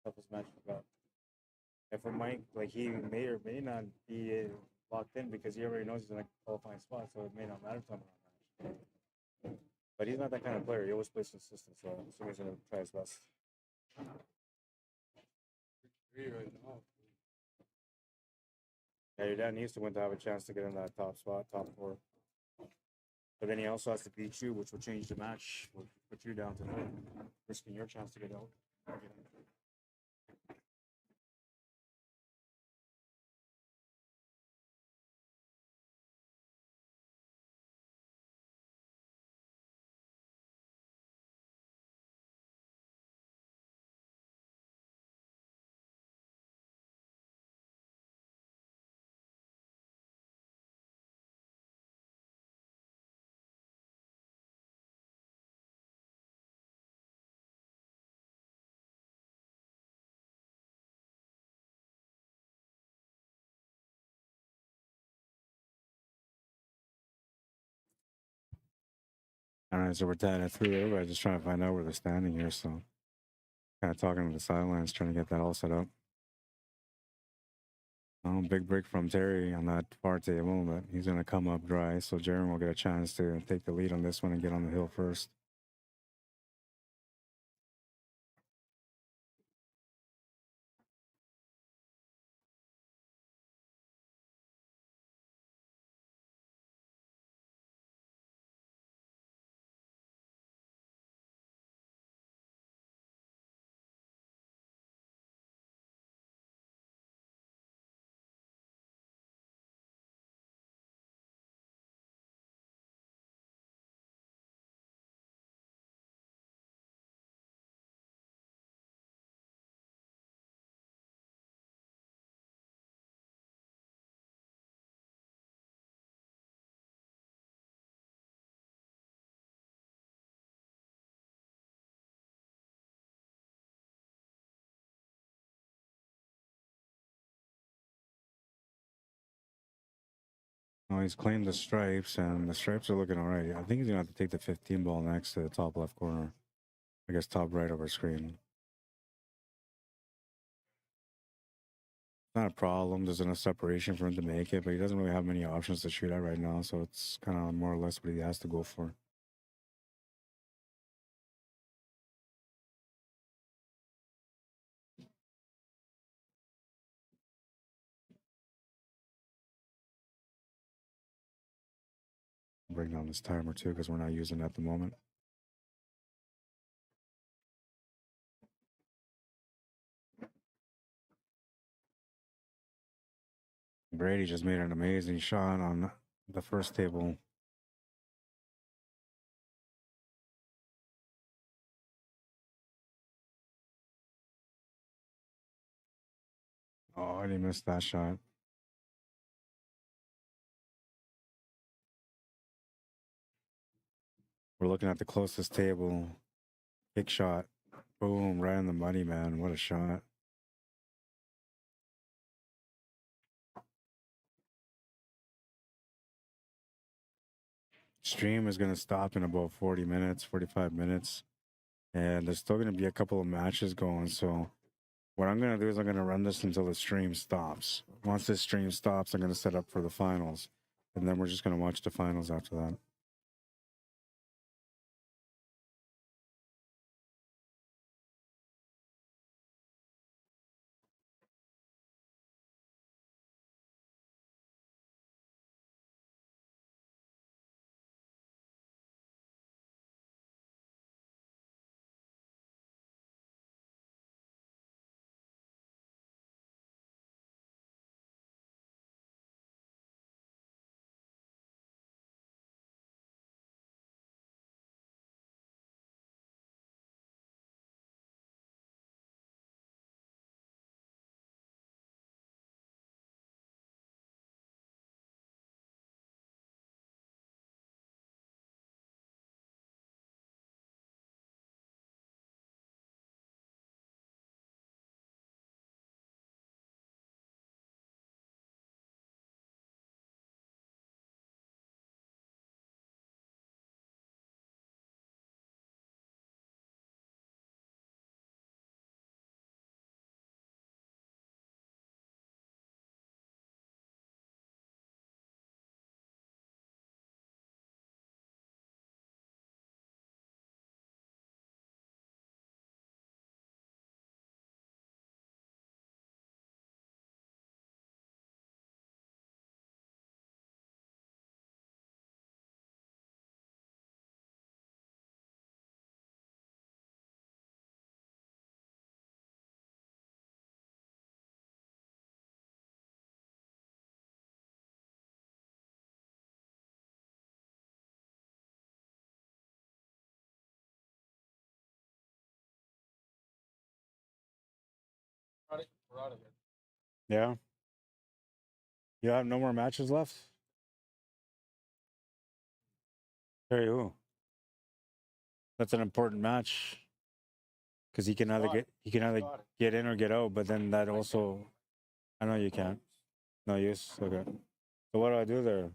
Toughest match we got. And for Mike, like he may or may not be locked in because he already knows he's in a qualifying spot, so it may not matter to him on that match. But he's not that kind of player. He always plays consistent, so I'm assuming he's going to try his best. Right now. Yeah, your dad needs to win to have a chance to get in that top spot, top 4. But then he also has to beat you, which will change the match, will put you down to 3rd, risking your chance to get out. All right, so we're tied at 3. Everybody's just trying to find out where they're standing here. So kind of talking to the sidelines, trying to get that all set up. Oh, big break from Terry on that far table, but he's going to come up dry. So Jaron will get a chance to take the lead on this one and get on the hill first. Oh, he's claimed the stripes, and the stripes are looking all right. I think he's going to have to take the 15 ball next to the top left corner. I guess top right of our screen. Not a problem. There's enough separation for him to make it, but he doesn't really have many options to shoot at right now, so it's kind of more or less what he has to go for. Bring down this timer too, because we're not using it at the moment. Brady just made an amazing shot on the first table. Oh, and he missed that shot. We're looking at the closest table. Big shot. Boom, right on the money, man. What a shot. Stream is going to stop in about 40 minutes, 45 minutes. And there's still going to be a couple of matches going. So what I'm going to do is I'm going to run this until the stream stops. Once this stream stops, I'm going to set up for the finals. And then we're just going to watch the finals after that. We're out of here. Yeah. You have no more matches left? Terry, who? That's an important match. Because he can either get in or get out, but then that also I know you can't. No use. Okay. So what do I do there?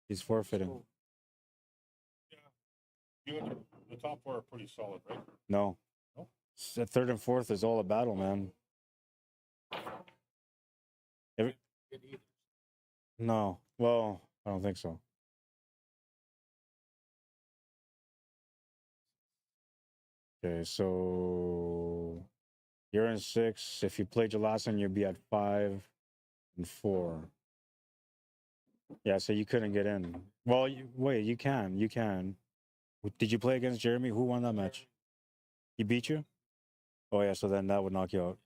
He's forfeiting. You got the top four are pretty solid, right? No. No? The third and fourth is all a battle, man. Every, no. Well, I don't think so. Okay, so you're in 6. If you played your last one, you'd be at 5 and 4. Yeah, so you couldn't get in. Well, wait, you can. You can. Did you play against Jeremy? Who won that match? He beat you? Oh, yeah, so then that would knock you out.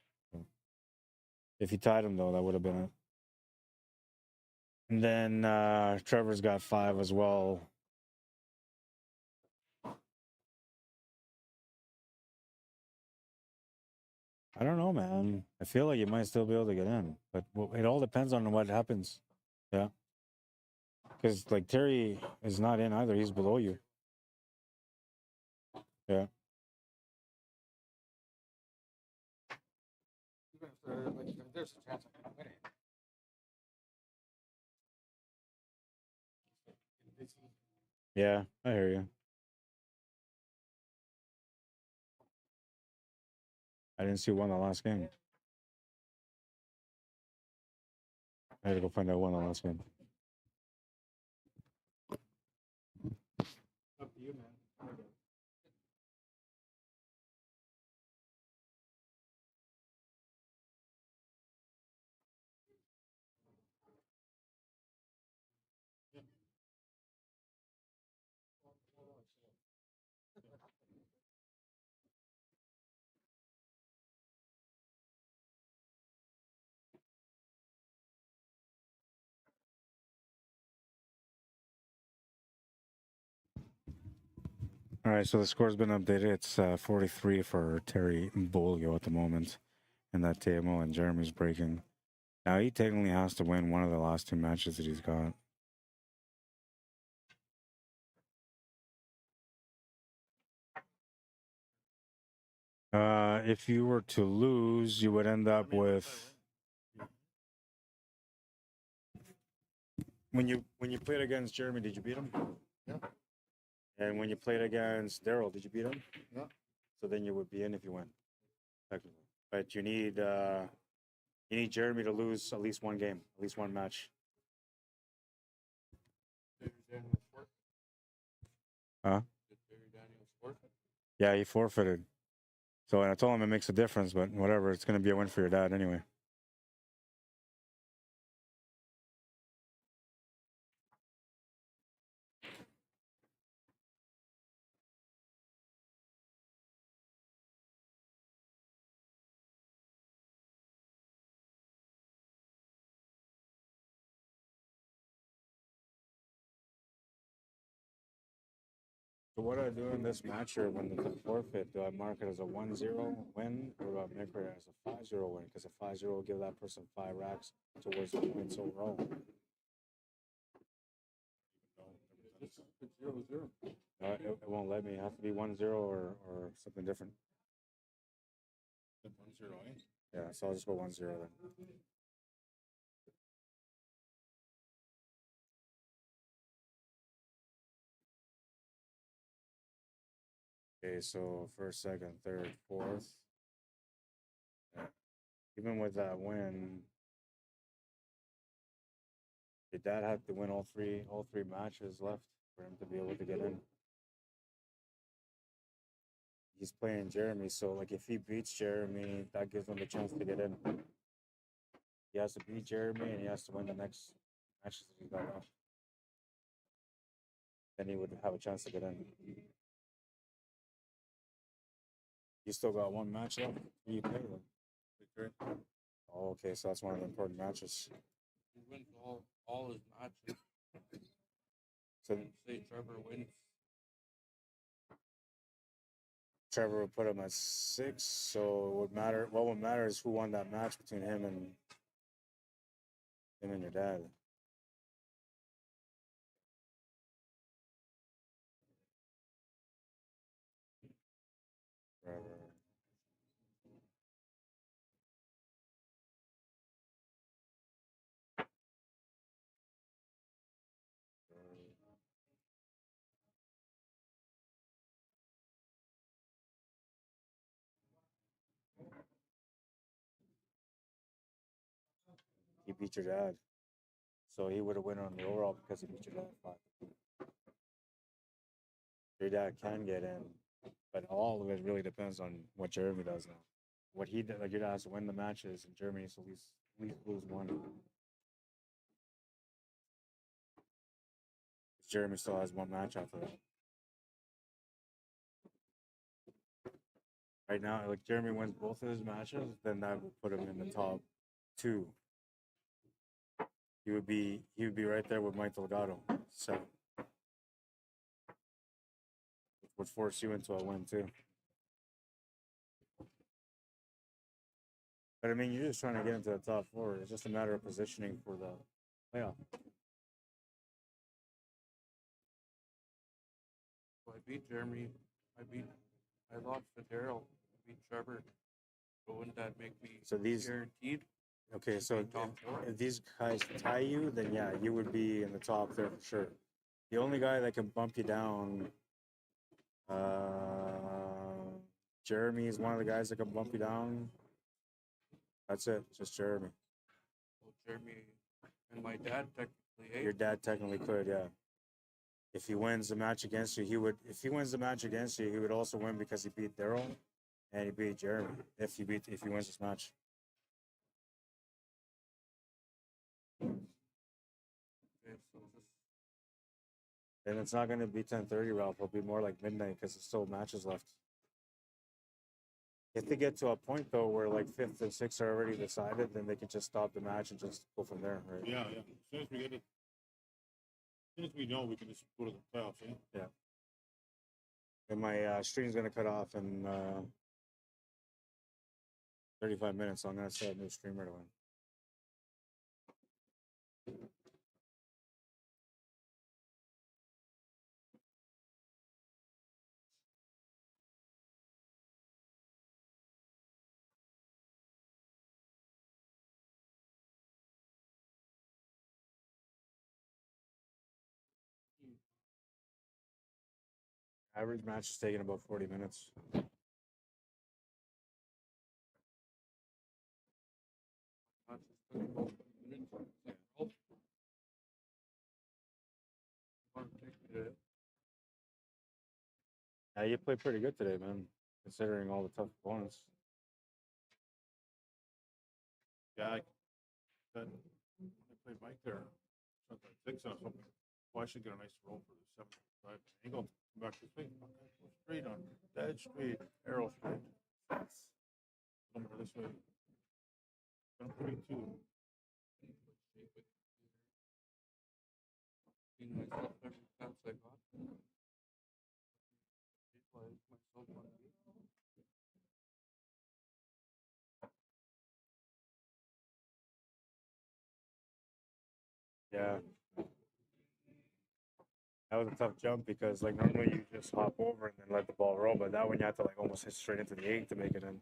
If you tied him, though, that would have been it. And then Trevor's got 5 as well. I don't know, man. I feel like you might still be able to get in, but it all depends on what happens. Yeah. Because, like, Terry is not in either. He's below you. Yeah. Even if there's a chance I can win it. Yeah, I hear you. I didn't see who won the last game. I had to go find out who won the last game. Up to you, man. All right, so the score's been updated. It's 43 for Terry Bolio at the moment in that table, and Jeremy's breaking. Now, he technically has to win one of the last 2 matches that he's got. If you were to lose, you would end up with... When you played against Jeremy, did you beat him? Yeah. And when you played against Daryl, did you beat him? Yeah. So then you would be in if you win, technically. But you need Jeremy to lose at least one game, at least one match. Huh? Yeah, he forfeited. So I told him it makes a difference, but whatever. It's going to be a win for your dad anyway. So what do I do in this match here when there's a forfeit? Do I mark it as a 1-0 win, or do I make it as a 5-0 win? Because a 5-0 will give that person 5 racks towards the points overall. It's 0-0. It won't let me. It has to be 1-0 or something different. 1-0, eh? Yeah, so I'll just go 1-0 then. Okay, so first, second, third, fourth. Yeah. Even with that win, your dad had to win all three matches left for him to be able to get in. He's playing Jeremy, so like if he beats Jeremy, that gives him a chance to get in. He has to beat Jeremy and he has to win the next matches that he got left. Then he would have a chance to get in. You still got one match left. Who you play then? Oh, okay, so that's one of the important matches. He wins all his matches. So Say Trevor wins. Trevor would put him at 6, so it would matter. What would matter is who won that match between him and your dad. Trevor. he beat your dad. So he would have won on the overall because he beat your dad 5-2. Your dad can get in, but all of it really depends on what Jeremy does now. What he did, like your dad has to win the matches, and Jeremy needs to at least lose one. Jeremy still has one match after that. Right now, like Jeremy wins both of his matches, then that would put him in the top 2. He would be right there with Mike Delgado. So would force you into a win too. But I mean, you're just trying to get into the top 4. It's just a matter of positioning for the playoff. So I beat Jeremy. I lost to Daryl. I beat Trevor. So wouldn't that make me guaranteed? Okay, so if these guys tie you, then yeah, you would be in the top there for sure. The only guy that can bump you down, Jeremy is one of the guys that can bump you down. That's it, just Jeremy. Well, Jeremy and my dad technically. Your dad technically could, yeah. If he wins the match against you, he would. If he wins the match against you, he would also win because he beat Daryl, and he beat Jeremy. If he wins this match. Okay, so just And it's not going to be 10:30, Ralph. It'll be more like midnight because there's still matches left. If they get to a point though where like 5th and 6th are already decided, then they can just stop the match and just go from there, right? Yeah, yeah. As soon as we get it, as soon as we know, we can just go to the playoffs. Yeah. Yeah. And my stream's gonna cut off in 35 minutes, so I'm gonna start a new stream right away. Average match is taking about 40 minutes. Yeah, you played pretty good today, man, considering all the tough opponents. Yeah, I played Mike there. Something like 6 or something. Well, I should get a nice roll for the 75. Ain't gonna come back this week. Okay, go straight on. Dead straight. Arrow straight. Number this way. Gonna put me 2. being myself every chance I got. Visualize myself on the Yeah. That was a tough jump because like normally you just hop over and then let the ball roll, but that one you had to like almost hit straight into the 8 to make it in.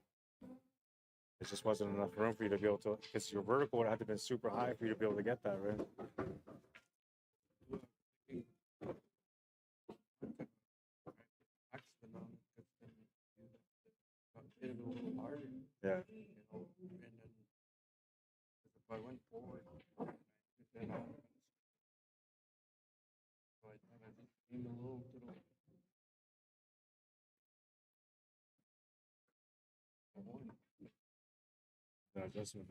It just wasn't enough room for you to be able to, because your vertical would have to been super high for you to be able to get that, right? accident on it, because then you got hit a little harder. Yeah. You know, and then because if I went forward, then I so I thought I just came a little to the Yeah, adjustment.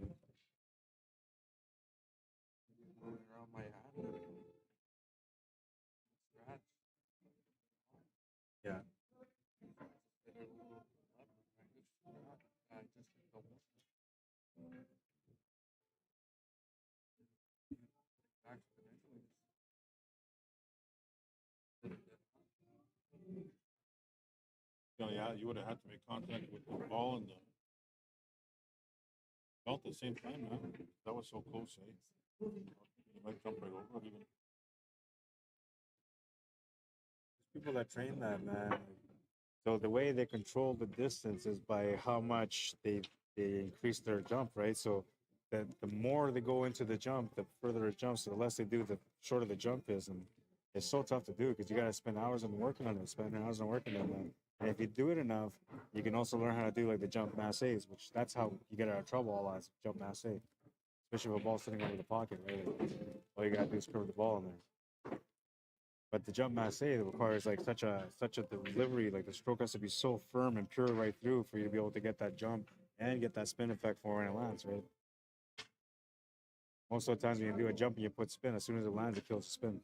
moving around my hand and scratch. Yeah. Hit it a little left, I just hit the wall. Accidentally. Yeah, you would have had to make contact with the ball and the belt at the same time, man. That was so close, eh? You might jump right over it even. People that train that, man. So the way they control the distance is by how much they increase their jump, right? So the more they go into the jump, the further it jumps. So the less they do, the shorter the jump is, and it's so tough to do because you got to spend hours on working on it, spend hours on working on it. And if you do it enough, you can also learn how to do like the jump mass A's, which that's how you get out of trouble a lot, is jump mass A. especially with a ball sitting over the pocket, right? Like, all you gotta do is curve the ball in there. But the jump masse requires like such a delivery, like the stroke has to be so firm and pure right through for you to be able to get that jump and get that spin effect for when it lands, right? Most of the times when you do a jump and you put spin, as soon as it lands, it kills the spin.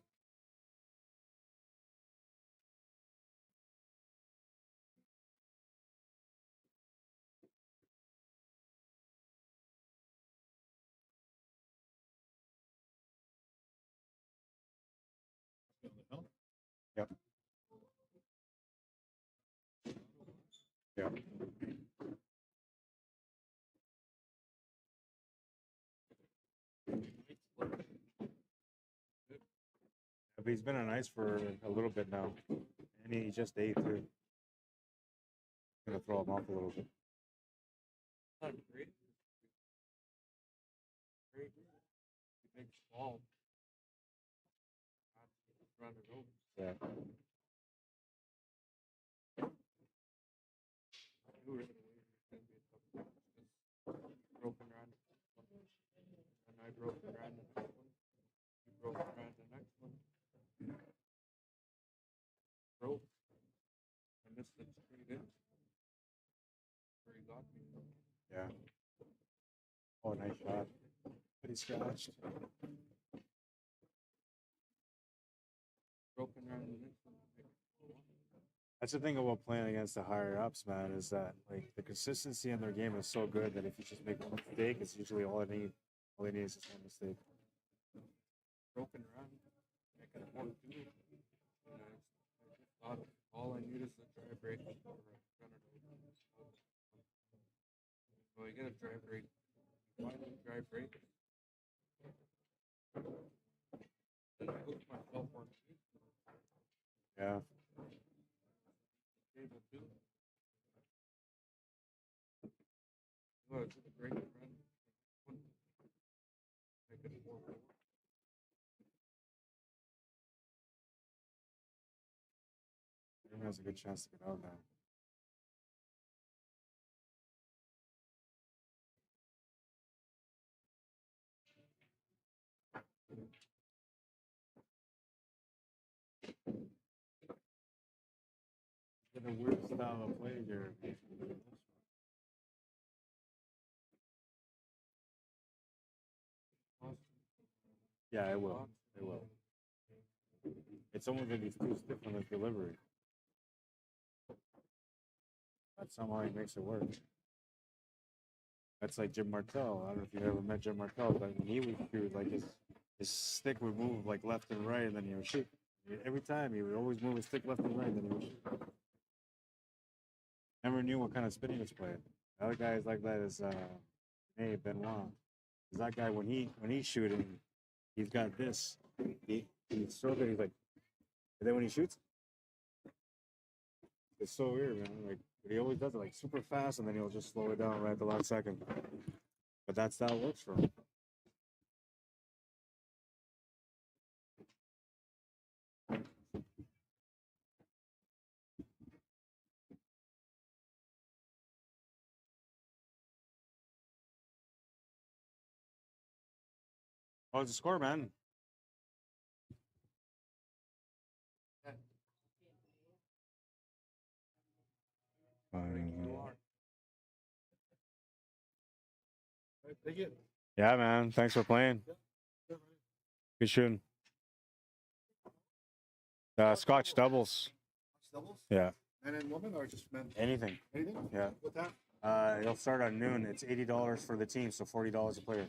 Yep. Yep. But he's been on ice for a little bit now, and he just ate too. Gonna throw him off a little bit. Not great. Great. Big ball. Run it over. Yeah. Broken around. And I broke around the next one. He broke around the next one. Broke. I missed it straight in. Where he got me. Yeah. Oh, nice shot. But he scratched. Broken around the next one. That's the thing about playing against the higher ups, man, is that like the consistency in their game is so good that if you just make one mistake, it's usually all it needs. All it needs is one mistake. Broken around. I could have won two. And I just thought all I need is a dry break. Run it over. So I get a dry break. Find a dry break. Then I hook myself on two. Yeah. Able to. Oh, it's a great run. I could have won. Everyone has a good chance to get out now. Get a weird style of play here. Yeah, it will. It will. It's almost like he's too stiff on his delivery. But somehow he makes it work. That's like Jim Martell. I don't know if you've ever met Jim Martell, but when he would shoot, like his stick would move like left and right, and then he would shoot. Every time he would always move his stick left and right, and then he would shoot. Never knew what kind of spin he was playing. The other guys like that is Benoit. Because that guy, when he's shooting, he's got this. He's so good. He's like, and then when he shoots, it's so weird, man. Like, but he always does it like super fast, and then he'll just slow it down right at the last second. But that style works for him. Oh, it's a score, man. Take it. Yeah, man. Thanks for playing. Good shooting. Scotch doubles. Doubles? Yeah. Men and women or just men? Anything. Anything? Yeah. What that? It'll start at noon. It's $80 for the team, so $40 a player.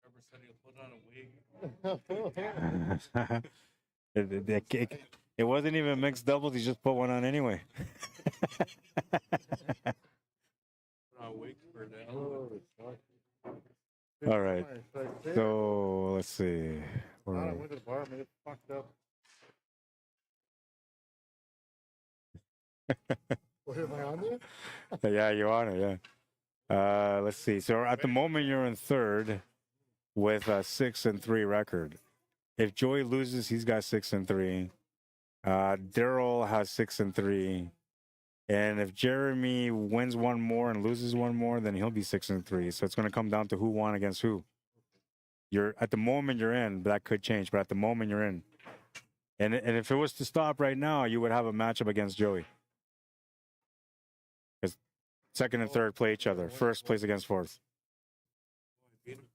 Trevor said he'll put on a wig. It wasn't even mixed doubles. He just put one on anyway. Put on a wig for the All right. So let's see. I went to the bar, made it fucked up. What am I on there? Yeah, you are. Yeah. Let's see. So at the moment, you're in third with a 6-3 record. If Joey loses, he's got 6-3. Daryl has 6-3. And if Jeremy wins one more and loses one more, then he'll be 6-3. So it's going to come down to who won against who. You're at the moment you're in, that could change, but at the moment you're in. And if it was to stop right now, you would have a matchup against Joey. Because second and third play each other. First plays against fourth. Beat him.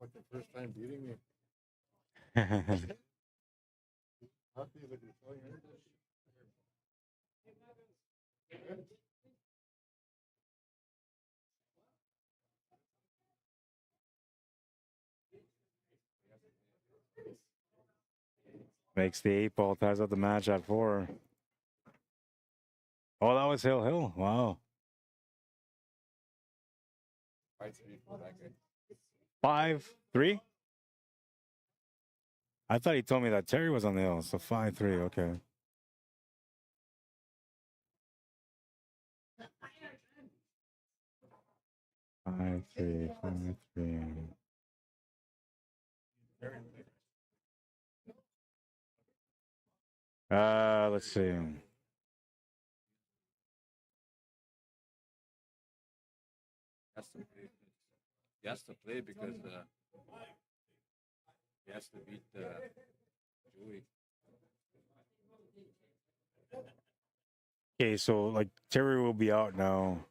Like the first time beating me. Happy that you're telling her this. Makes the 8-ball, ties up the match at 4. Oh, that was Hill. Wow. 5-3 for that guy. 5-3? I thought he told me that Terry was on the hill, so 5-3, okay. Five, three. Let's see. He has to play because he has to beat Joey. Okay, so like Terry will be out now.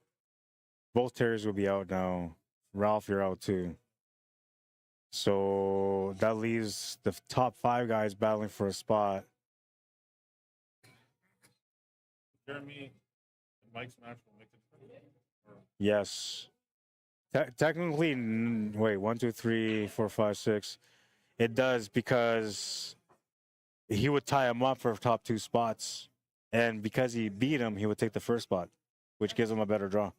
Both Terrys will be out now. Ralph, you're out too. So that leaves the top 5 guys battling for a spot. Jeremy and Mike's match will make it. Or Yes. Technically, wait, 1, 2, 3, 4, 5, 6. It does because he would tie him up for top 2 spots. And because he beat him, he would take the first spot, which gives him a better draw.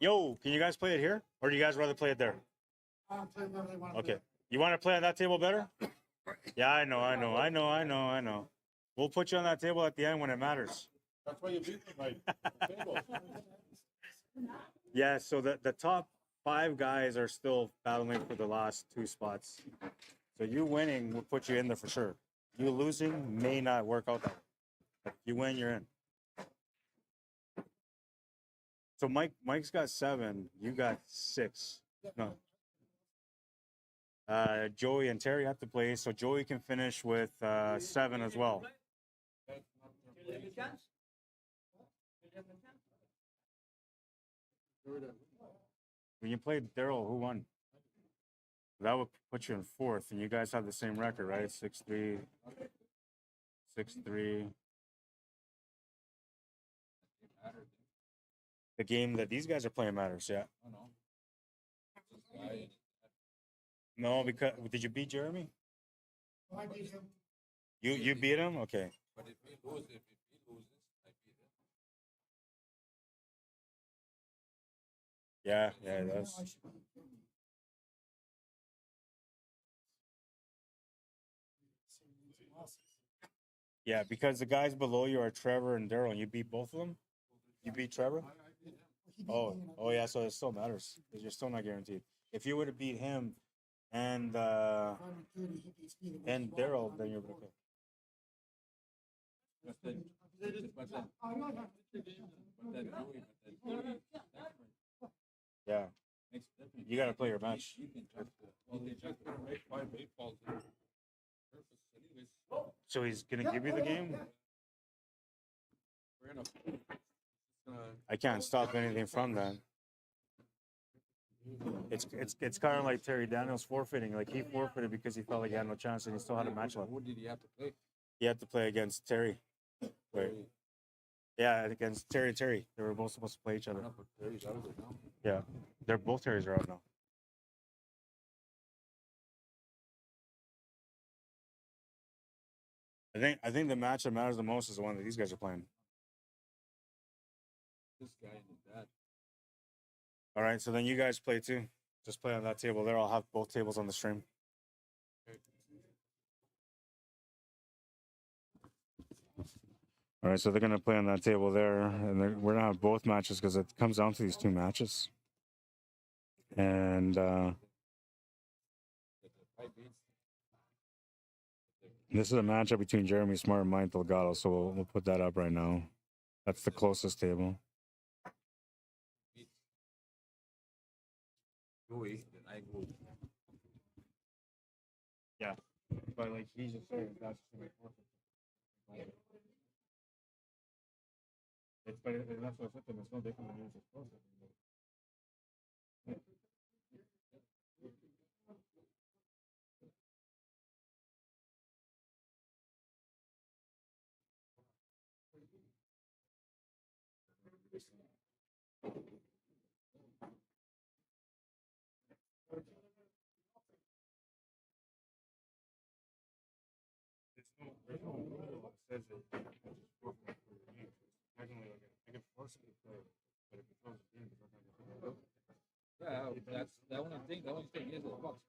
Yo, can you guys play it here? Or do you guys rather play it there? Okay. You want to play on that table better? Yeah, I know. We'll put you on that table at the end when it matters. that's why you beat me, Mike. Table. Yeah, so the top 5 guys are still battling for the last 2 spots. So you winning will put you in there for sure. You losing may not work out that way. If you win, you're in. So Mike's got 7, you got 6. No. Joey and Terry have to play, so Joey can finish with 7 as well. When you played Daryl, who won? That would put you in 4th, and you guys have the same record, right? 6-3, 6-3. The game that these guys are playing matters, yeah. No, because did you beat Jeremy? I beat him. You beat him? Okay. But if he loses, I beat him. Yeah, it does. Yeah, because the guys below you are Trevor and Daryl, and you beat both of them? You beat Trevor? Oh, yeah, so it still matters because you're still not guaranteed. If you would have beat him and Daryl, then you're okay. Yeah, you got to play your match. So he's gonna give you the game. I can't stop anything from that. It's kind of like Terry Daniels forfeiting. Like he forfeited because he felt like he had no chance, and he still had a match left. Who did he have to play? He had to play against Terry. Right. Yeah, against Terry and Terry. They were both supposed to play each other. Yeah, they're both Terrys are out now. I think the match that matters the most is the one that these guys are playing. This guy and his dad. All right, so then you guys play too. Just play on that table there. I'll have both tables on the stream. All right, so they're gonna play on that table there, and we're gonna have both matches because it comes down to these 2 matches. And This is a matchup between Jeremy Smart and Mike Delgado, so we'll put that up right now. That's the closest table. Joey, then I go. Yeah, but like he's just saying that's just gonna be perfect. It's but that's what I said to him. It's no different than yours. It's perfect. There's no rule that says that it's just perfect for your game. Technically, like I can force him to play, but if he throws it in, it's not gonna go. Yeah, that's the only thing. The only thing is the box.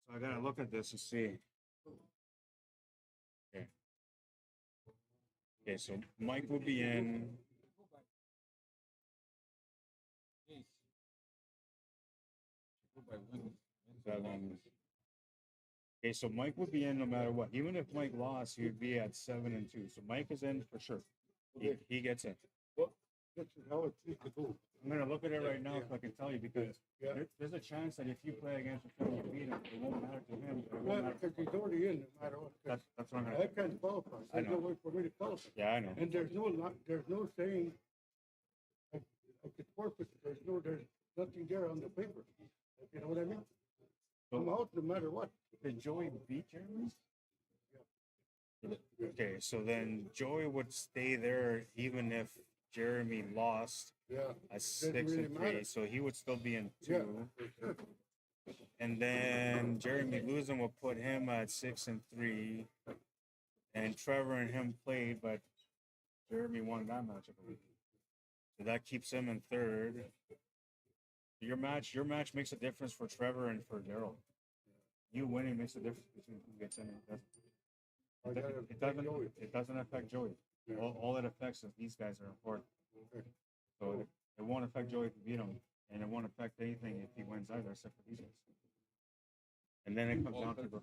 So I gotta look at this and see. Okay. Okay, so Mike will be in. Okay, so Mike would be in no matter what. Even if Mike lost, he would be at 7-2. So Mike is in for sure. He gets in. This is how it used to go. I'm gonna look at it right now so I can tell you because there's a chance that if you play against him and you beat him, it won't matter to him. It won't matter. Because he's already in no matter what. That's what I'm I gonna. can't qualify. I There's no know. way for me to qualify. Yeah, I know. And there's no saying I could forfeit. There's nothing there on the paper. You know what I mean? I'm out no matter what. Did Joey beat Jeremy? Okay, so then Joey would stay there even if Jeremy lost Yeah. at Doesn't 6-3, really matter. so he would still be in Yeah, 2. for sure. And then Jeremy losing will put him at 6-3. And Trevor and him played, but Jeremy won that matchup. So that keeps him in 3rd. Your match makes a difference for Trevor and for Daryl. You winning makes a difference between who gets in and who doesn't. It doesn't affect Joey. Yeah. All it affects is these guys are important. Okay. So it won't affect Joey if you beat him, and it won't affect anything if he wins either, except for these guys. And then it comes down to the.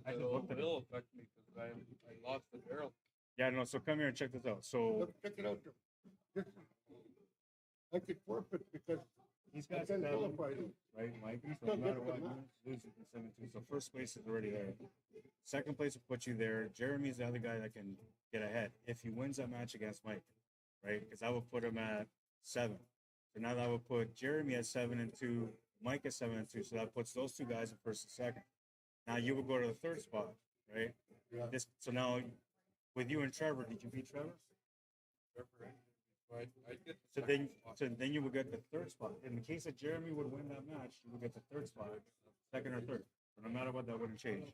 I just looked at it. Will affect me because I lost the barrel. Yeah, no. So come here and check this out. So Look, check it out. I could forfeit because these I guys can't have, qualify them. right, Mike? You So still no matter get what, the you match. lose in 7-2. So first place is already there. Second place will put you there. Jeremy's the other guy that can get ahead if he wins that match against Mike, right? Because I will put him at 7. So now that would put Jeremy at 7-2, Mike at 7-2. So that puts those two guys in first and second. Now you will go to the 3rd spot, right? Yeah. So now with you and Trevor, did you beat Trevor? So then you will get the 3rd spot. In the case that Jeremy would win that match, you would get the 3rd spot, 2nd or 3rd. So no matter what, that wouldn't change.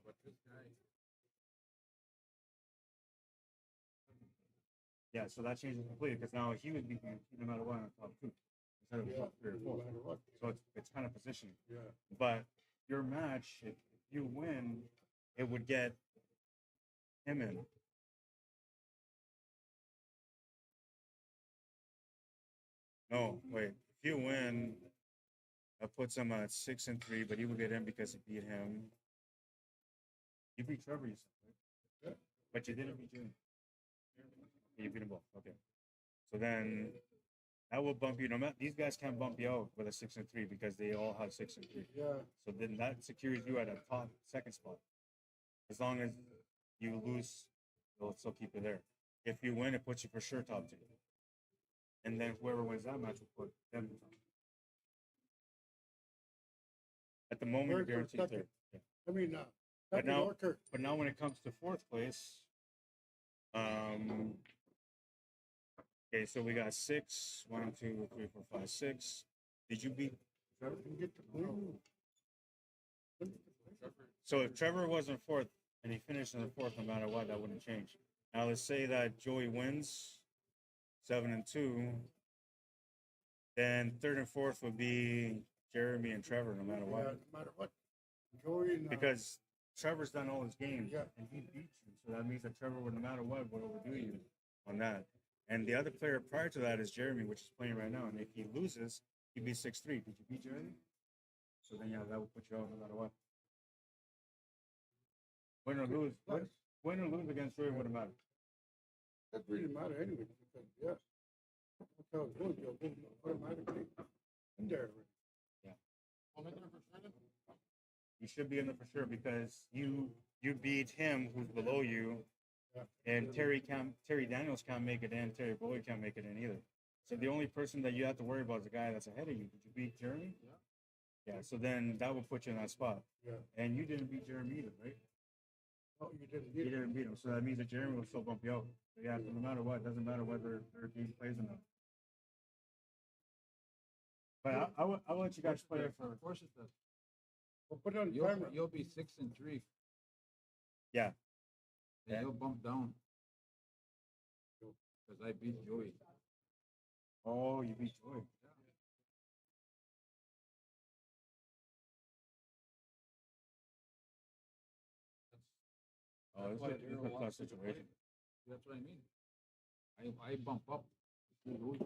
Yeah, so that changes completely because now he would be no matter what on top 2 instead of top 3 or 4. No matter what. So it's kind of positioning. Yeah. But your match, if you win, it would get him in. No, wait. If you win, That puts him at 6-3, but he will get in because he beat him. You beat Trevor, you said, right? Yeah. But you didn't beat Jimmy. You beat them both. Okay. So then that will bump you. No matter these guys can't bump you out with a 6-3 because they all have 6-3. Yeah. So then that secures you at a top second spot. As long as you lose, they'll still keep you there. If you win, it puts you for sure top 2. And then whoever wins that match will put them top. At the moment, you're Third or guaranteed second. third. Yeah. I mean, But second now, or third. but now when it comes to fourth place, okay, so we got 6, 1, 2, 3, 4, 5, 6. Did you beat Trevor? Can get the blue. So if Trevor wasn't fourth and he finished in the fourth, no matter what, that wouldn't change. Now let's say that Joey wins 7-2, then third and fourth would be Jeremy and Trevor, no matter Yeah, what. no matter what. Joey and Because Trevor's done all his games Yeah. and he beat you. So that means that Trevor would, no matter what, would overdo you on that. And the other player prior to that is Jeremy, which is playing right now. And if he loses, he'd be 6-3. Did you beat Jeremy? So then, yeah, that would put you out no matter what. Win or lose, win or lose against Joey wouldn't matter. that really matter anyway. Because, yeah. That's how it goes. You'll go automatically in there already. You should be in there for sure because you beat him who's below you, and Terry Daniels can't make it in. Terry Bolio can't make it in either. So the only person that you have to worry about is the guy that's ahead of you. Did you beat Jeremy? Yeah. Yeah. So then that would put you in that spot. Yeah. And you didn't beat Jeremy either, right? No, you didn't. You didn't beat him. So that means that Jeremy will still bump you out. So yeah. So no matter what, it doesn't matter whether third team plays or not. But I'll let you guys play it for. Force it then. We'll put it on camera. You'll be 6-3. Yeah. And you'll bump down. Because I beat Joey. Oh, you beat Joey. Oh, this is a tough situation. That's what I mean. I bump up. You lose.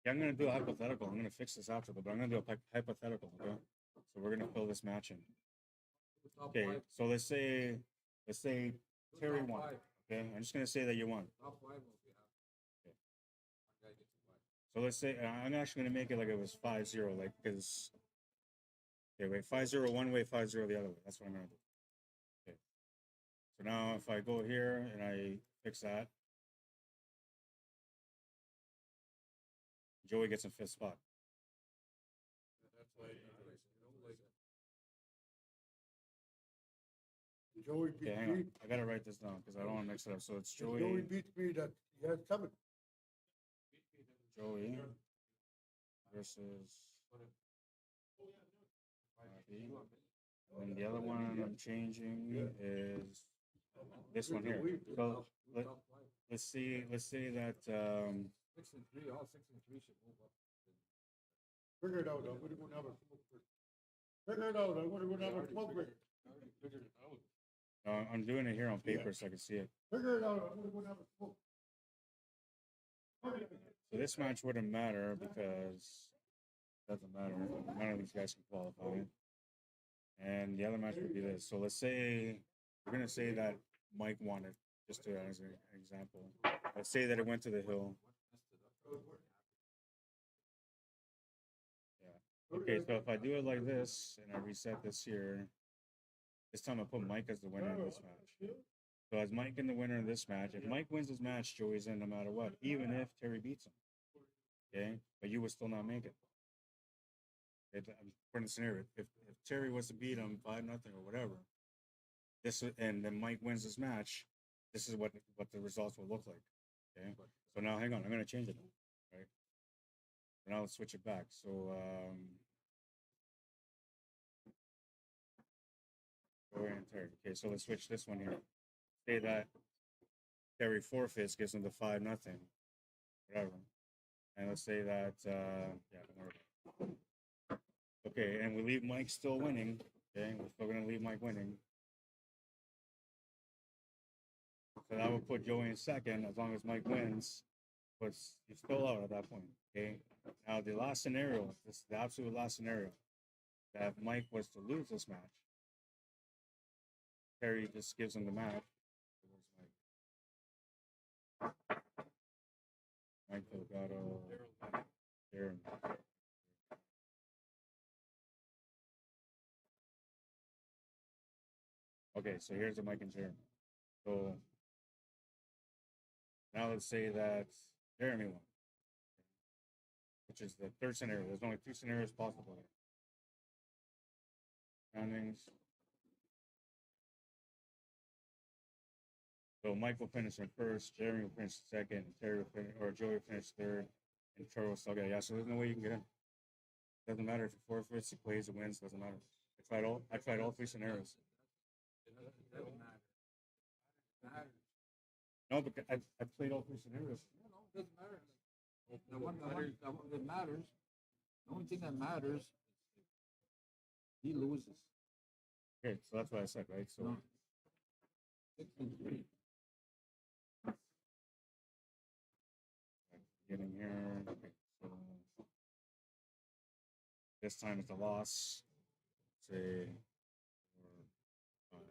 Yeah, I'm gonna do a hypothetical. I'm gonna fix this after, but I'm gonna do a hypothetical. Okay, so we're gonna fill this match in. Top Okay, five. so let's say Terry top won. five. Okay, I'm just gonna say that you won. Top 5 will be happy. Okay. My guy gets a 5. So let's say I'm actually gonna make it like it was 5-0, like because. Okay, wait, 5-0 one way, 5-0 the other way. That's what I'm gonna do. Okay. So now if I go here and I fix that, Joey gets in 5th spot. That's why you don't like it. Joey beat Okay, hang me. on. I gotta write this down because I don't want to mix it up. So it's Joey Joey, beat me that he had 7. Joey versus Bobby. And the other one I'm changing is this one here. So let's say that 6-3. All 6-3 should move up. Figure it out. I'm going to go and have a smoke break. Figure it out. I'm going to go and have a smoke break. I'm doing it here on paper so I can see it. Figure it out. I'm going to go and have a smoke. So this match wouldn't matter because it doesn't matter. None of these guys can qualify. And the other match would be this. So let's say we're gonna say that Mike won it, just to as an example. Let's say that it went to the hill. Yeah. Okay, so if I do it like this and I reset this here, this time I put Mike as the winner in this match. So as Mike in the winner in this match, if Mike wins this match, Joey's in no matter what, even if Terry beats him. Okay, but you would still not make it. I'm putting a scenario. If Terry was to beat him 5-0 or whatever, and then Mike wins this match, this is what the results will look like. Okay, so now hang on, I'm gonna change it, right? And I'll switch it back. So Joey and Terry. Okay, so let's switch this one here. Say that Terry forfeits, gives him the 5-0, whatever. And let's say that yeah, don't worry about it. Okay, and we leave Mike still winning. Okay, we're still gonna leave Mike winning. So that would put Joey in second as long as Mike wins. but you're still out at that point. Okay. Now the last scenario, this is the absolute last scenario, that Mike was to lose this match. Terry just gives him the match. Mike Delgado. There. Okay, so here's the Mike and Jeremy. So now let's say that Jeremy won, which is the third scenario. There's only 2 scenarios possible here. Standings. So Mike will finish in first, Jeremy will finish second, Terry will finish, or Joey will finish third, and Trevor will still get. Yeah, so there's no way you can get in. Doesn't matter if he forfeits, he plays, he wins. Doesn't matter. I tried all 3 scenarios. No, but I played all 3 scenarios. No, it doesn't matter. The one that matters, the only thing that matters, he loses. Okay, so that's what I said, right? So. No. 6-3. Getting here. Okay, so this time it's a loss. Say 4, 5.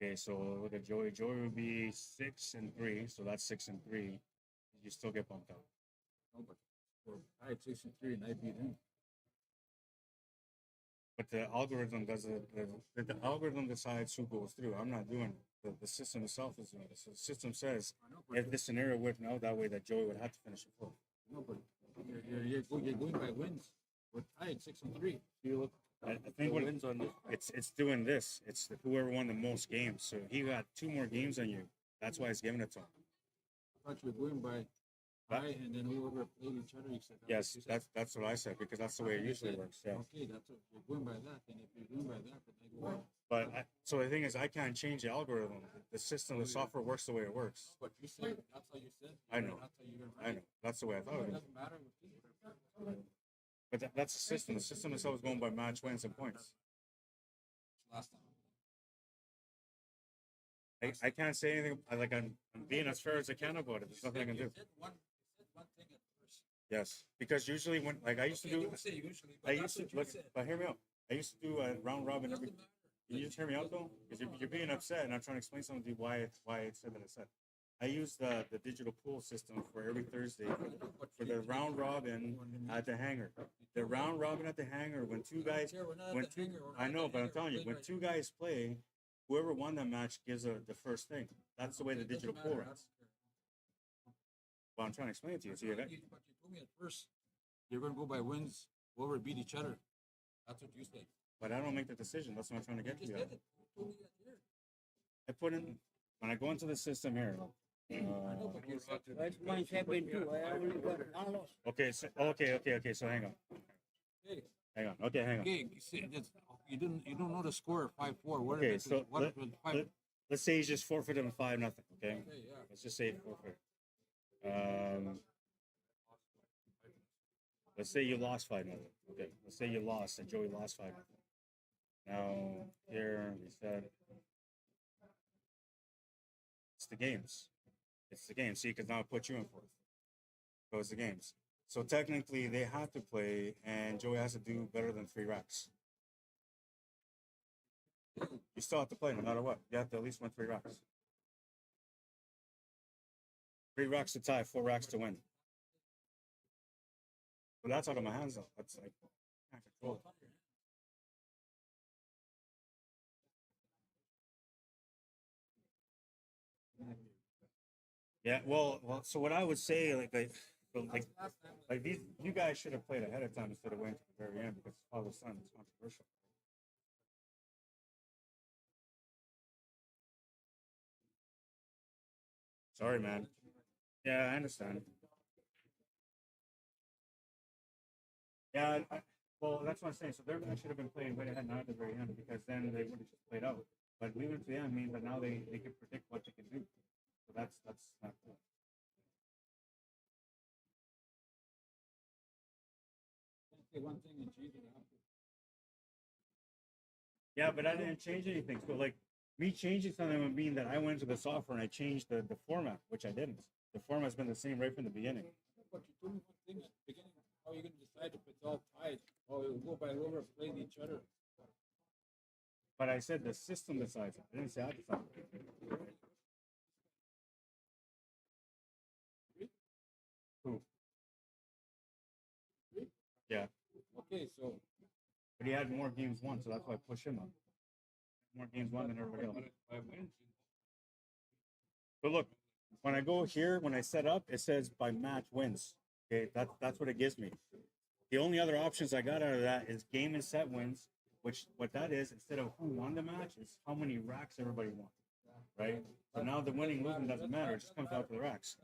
Okay, so look at Joey. Joey would be 6-3, so that's 6-3. You still get bumped out. No, but I had 6-3 and I beat him. But the algorithm does it. The algorithm decides who goes through. I'm not doing it. The system itself is doing it. So the system says if this scenario worked out that way, that Joey would have to finish it 4th. No, but you're going by wins. We're tied 6-3. You look. I think what wins on this. it's doing this. It's whoever won the most games. So he got 2 more games than you. That's why it's giving it to him. I thought you were going by tie, and then whoever played each other, you said. Yes, that's what I said, because that's the way it usually works. Yeah. Okay, that's what you're going by that. And if you're going by that, then I go on. But so the thing is, I can't change the algorithm. The system, the software works the way it works. But you said that's how you said. I know. That's how you're I know. That's the way I thought It of it. doesn't matter with you. But that's the system. The system itself is going by match wins and points. Last time. I can't say anything. I'm being as fair as I can about it. There's nothing I can do. You said one thing at first. Yes, because usually when I used to do, Don't say usually, but I that's used to, what you said. but hear me out. I used to do a round robin every. Doesn't matter. Can you just hear me out though? Because you're being upset, and I'm trying to explain something to you why I said that I said. I use the digital pool system for every Thursday for the round robin at the hangar. The round robin at the hangar when 2 guys, I know, but I'm telling you, when 2 guys play, whoever won that match gives the first thing. That's the way the digital pool runs. Well, I'm trying to explain it to you. So But you told me at first you're going to go by wins, whoever beat each other. That's what you said. but I don't make the decision. That's what I'm trying to get You to. just did it. You told me that here. I put in when I go into the system here. That's mine happened too. I only got 1 loss. Okay, so okay. So hang on. Okay. Hang on. Okay, hang on. Okay, you don't know the score 5-4. What Okay, if it's so what if it's 5? let's say he's just forfeited 5-0. Okay, Okay, yeah. let's just say forfeit. Let's say you lost 5-0. Okay, let's say you lost and Joey lost 5-0. Now here we said it's the games. It's the game. See, because now I put you in 4th. So it's the games. So technically they have to play, and Joey has to do better than 3 racks. You still have to play no matter what. You have to at least win 3 racks. 3 racks to tie, 4 racks to win. But that's out of my hands though. That's like I can't control it. Yeah, well, so what I would say, like these, you guys should have played ahead of time instead of waiting to the very end because father's son is controversial. Sorry, man. Yeah, I understand. Yeah, well, that's what I'm saying. So their match should have been played right ahead, not at the very end, because then they would have just played out. But leaving it to the end means that now they can predict what they can do. So that's not cool. say one thing and change it after. Yeah, but I didn't change anything. So like me changing something would mean that I went to the software and I changed the format, which I didn't. The format's been the same right from the beginning. But you told me one thing at the beginning. How are you going to decide if it's all tied? Or you'll go by whoever played each other? But I said the system decides it. I didn't say I decided it. Who? Yeah. Okay, so. But he had more games won, so that's why I pushed him up. More games won than everybody else. But look, when I go here, when I set up, it says by match wins. Okay, that's what it gives me. The only other options I got out of that is game and set wins, which what that is, instead of who won the match, is how many racks everybody won. Right? So now the winning losing doesn't matter, it just comes out to the racks.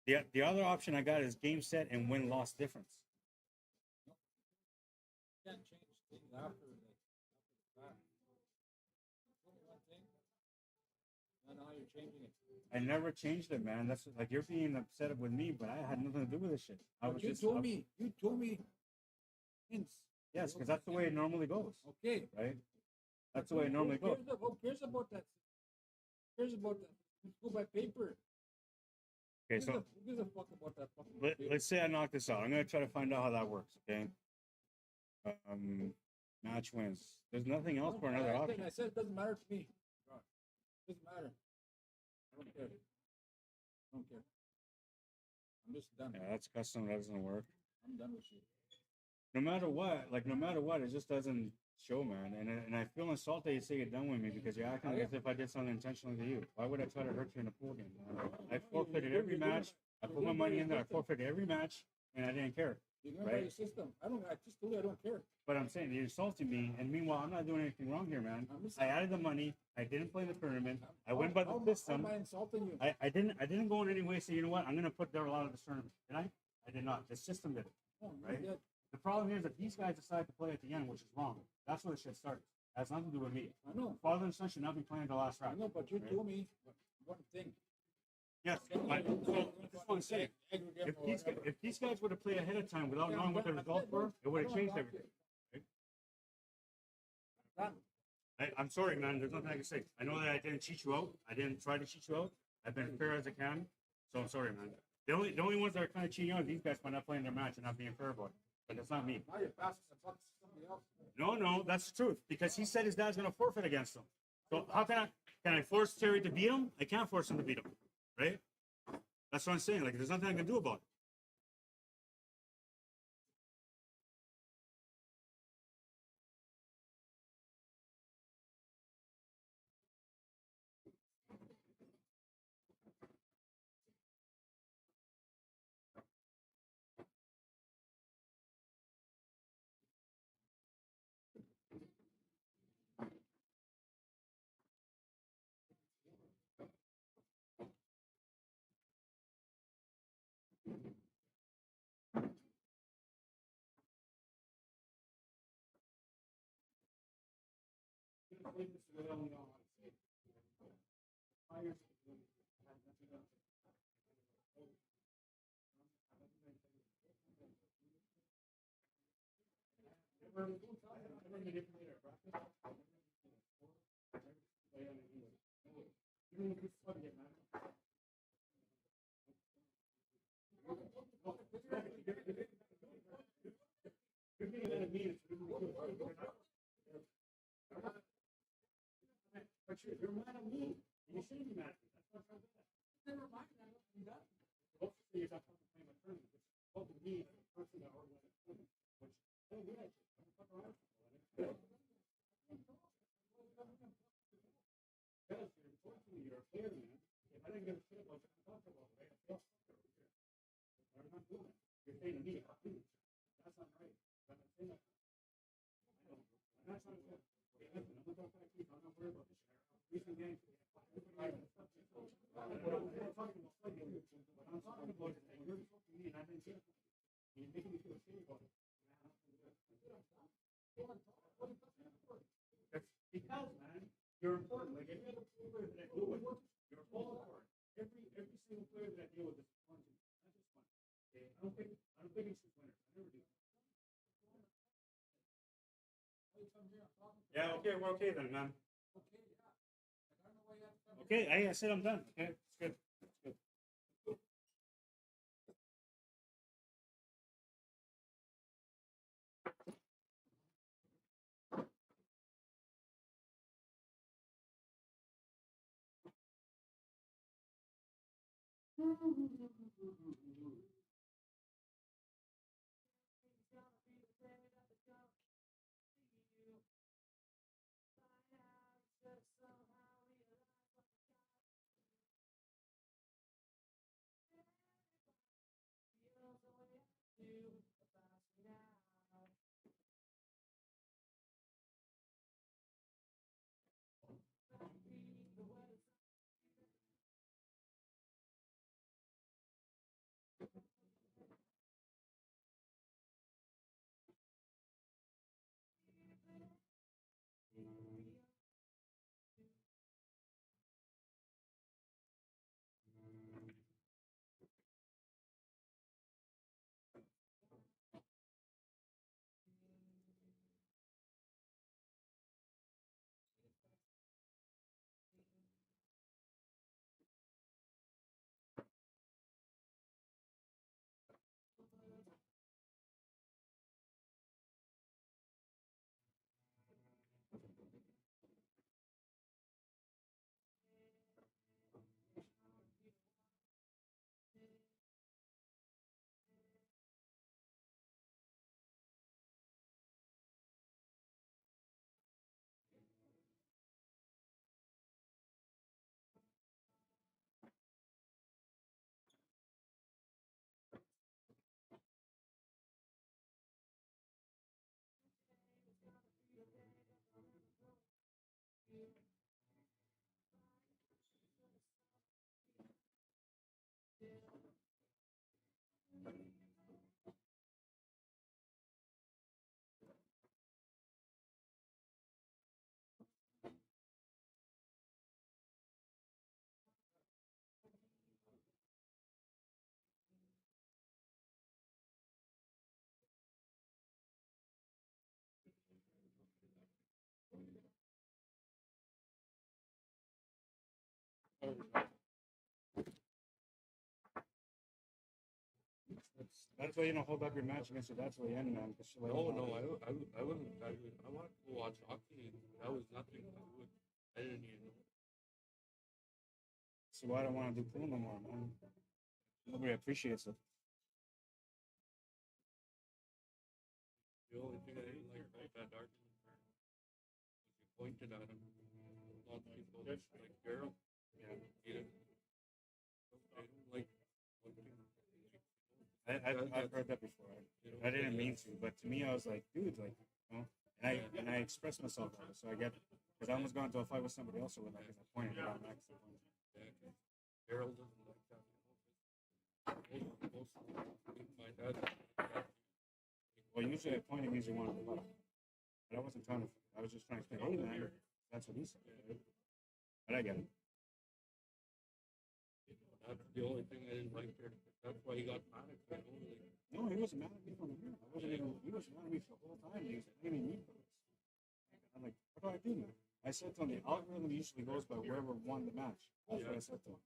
The other option I got is game set and win loss difference. You can't change things after the fact. One thing, and now you're changing it. I never changed it, man. That's like you're being upset with me, but I had nothing to do with this shit. You told me hints. Yes, because that's the way it normally goes. Okay. Right? That's the way it normally goes. Who cares about that? Who cares about that? Let's go by paper. Okay, so who gives a fuck about that fucking paper? let's say I knock this out. I'm gonna try to find out how that works. Okay. Match wins. There's nothing else for another option. I said it doesn't matter to me. It doesn't matter. I don't care. I don't care. I'm just done. Yeah, that's custom. That doesn't work. I'm done with you. No matter what, it just doesn't show, man. And I feel insulted you say you're done with me because you're acting as if I did something intentionally to you. Why would I try to hurt you in a pool game? I forfeited every match. I put my money in there. I forfeited every match, and I didn't care. You're going by the system. I just told you I don't care. But I'm saying you're insulting me, and meanwhile, I'm not doing anything wrong here, man. I added the money. I didn't play the tournament. I went by the system. How am I insulting you? I didn't go in any way. Say, you know what? I'm going to put Daryl out of this tournament. Did I? I did not. The system did it. Right? The problem is that these guys decide to play at the end, which is wrong. That's where the shit starts. It has nothing to do with me. I know. Father and son should not be playing the last round. I know, but you told me one thing. Yes, but so that's what I'm saying. If these guys would have played ahead of time without knowing what the results were, it would have changed everything. Right? I'm sorry, man. There's nothing I can say. I know that I didn't cheat you out. I didn't try to cheat you out. I've been fair as I can. So I'm sorry, man. The only ones that are kind of cheating out are these guys by not playing their match and not being fair about it. But that's not me. Now you're passing the buck to somebody else. No, that's the truth. Because he said his dad's going to forfeit against him. So how can I force Terry to beat him? I can't force him to beat him. Right? That's what I'm saying. Like, there's nothing I can do about it. But you're mad at me. You shouldn't be mad at me. That's not fair. Never mind. I don't do that. Also, you're not talking about my tournament. It's both me and the person that organized the tournament. Which I don't do that shit. I don't fuck around. Because you're important to me. You're a player, man. If I didn't give a shit about what you talk about, right? I feel I'm not doing that. You're saying to me, that's not right. I'm not saying that. I don't. I'm not trying to say. Hey, listen, I'm not going to keep. I'm not worried about this shit. Recent games. I'm talking about is that you're talking to me and I didn't say it. You're making me feel ashamed about it. That's because, man, you're important. Like every other player that I deal with, you're all important. Every single player that I deal with is fun to me. Not just fun. Okay? I don't think it's just winners. I never do. Yeah, okay, we're okay then, man. Okay, I said I'm done. Okay, it's good. It's good. That's why you don't hold up your match against her. That's why you end, man. Like, No, I wasn't. I wanted to go watch hockey. That was nothing. I didn't even know. So why don't want to do pool no more, man? Nobody appreciates it. The only thing I didn't like about that argument was you pointed at him. A lot of people like Daryl. Yeah, he didn't. They don't like one thing. I've heard that before. I didn't mean to, but to me, I was like, dude, like, you know, and I expressed myself on it, so I get it. Because I almost got into a fight with somebody else over that because I pointed it out next. Yeah, Daryl doesn't like that. Most my dad. Well, usually a pointing means you want to fight. But I wasn't trying to. I was just trying to say, hey, man, that's what he said. Right? But I get it. That's the only thing I didn't like there. That's why he got mad at me. No, he wasn't mad at me from here. I wasn't even. He was mad at me for the whole time. He was blaming me for this. I'm like, what do I do now? I said to him, the algorithm usually goes by whoever won the match. That's what I said to him.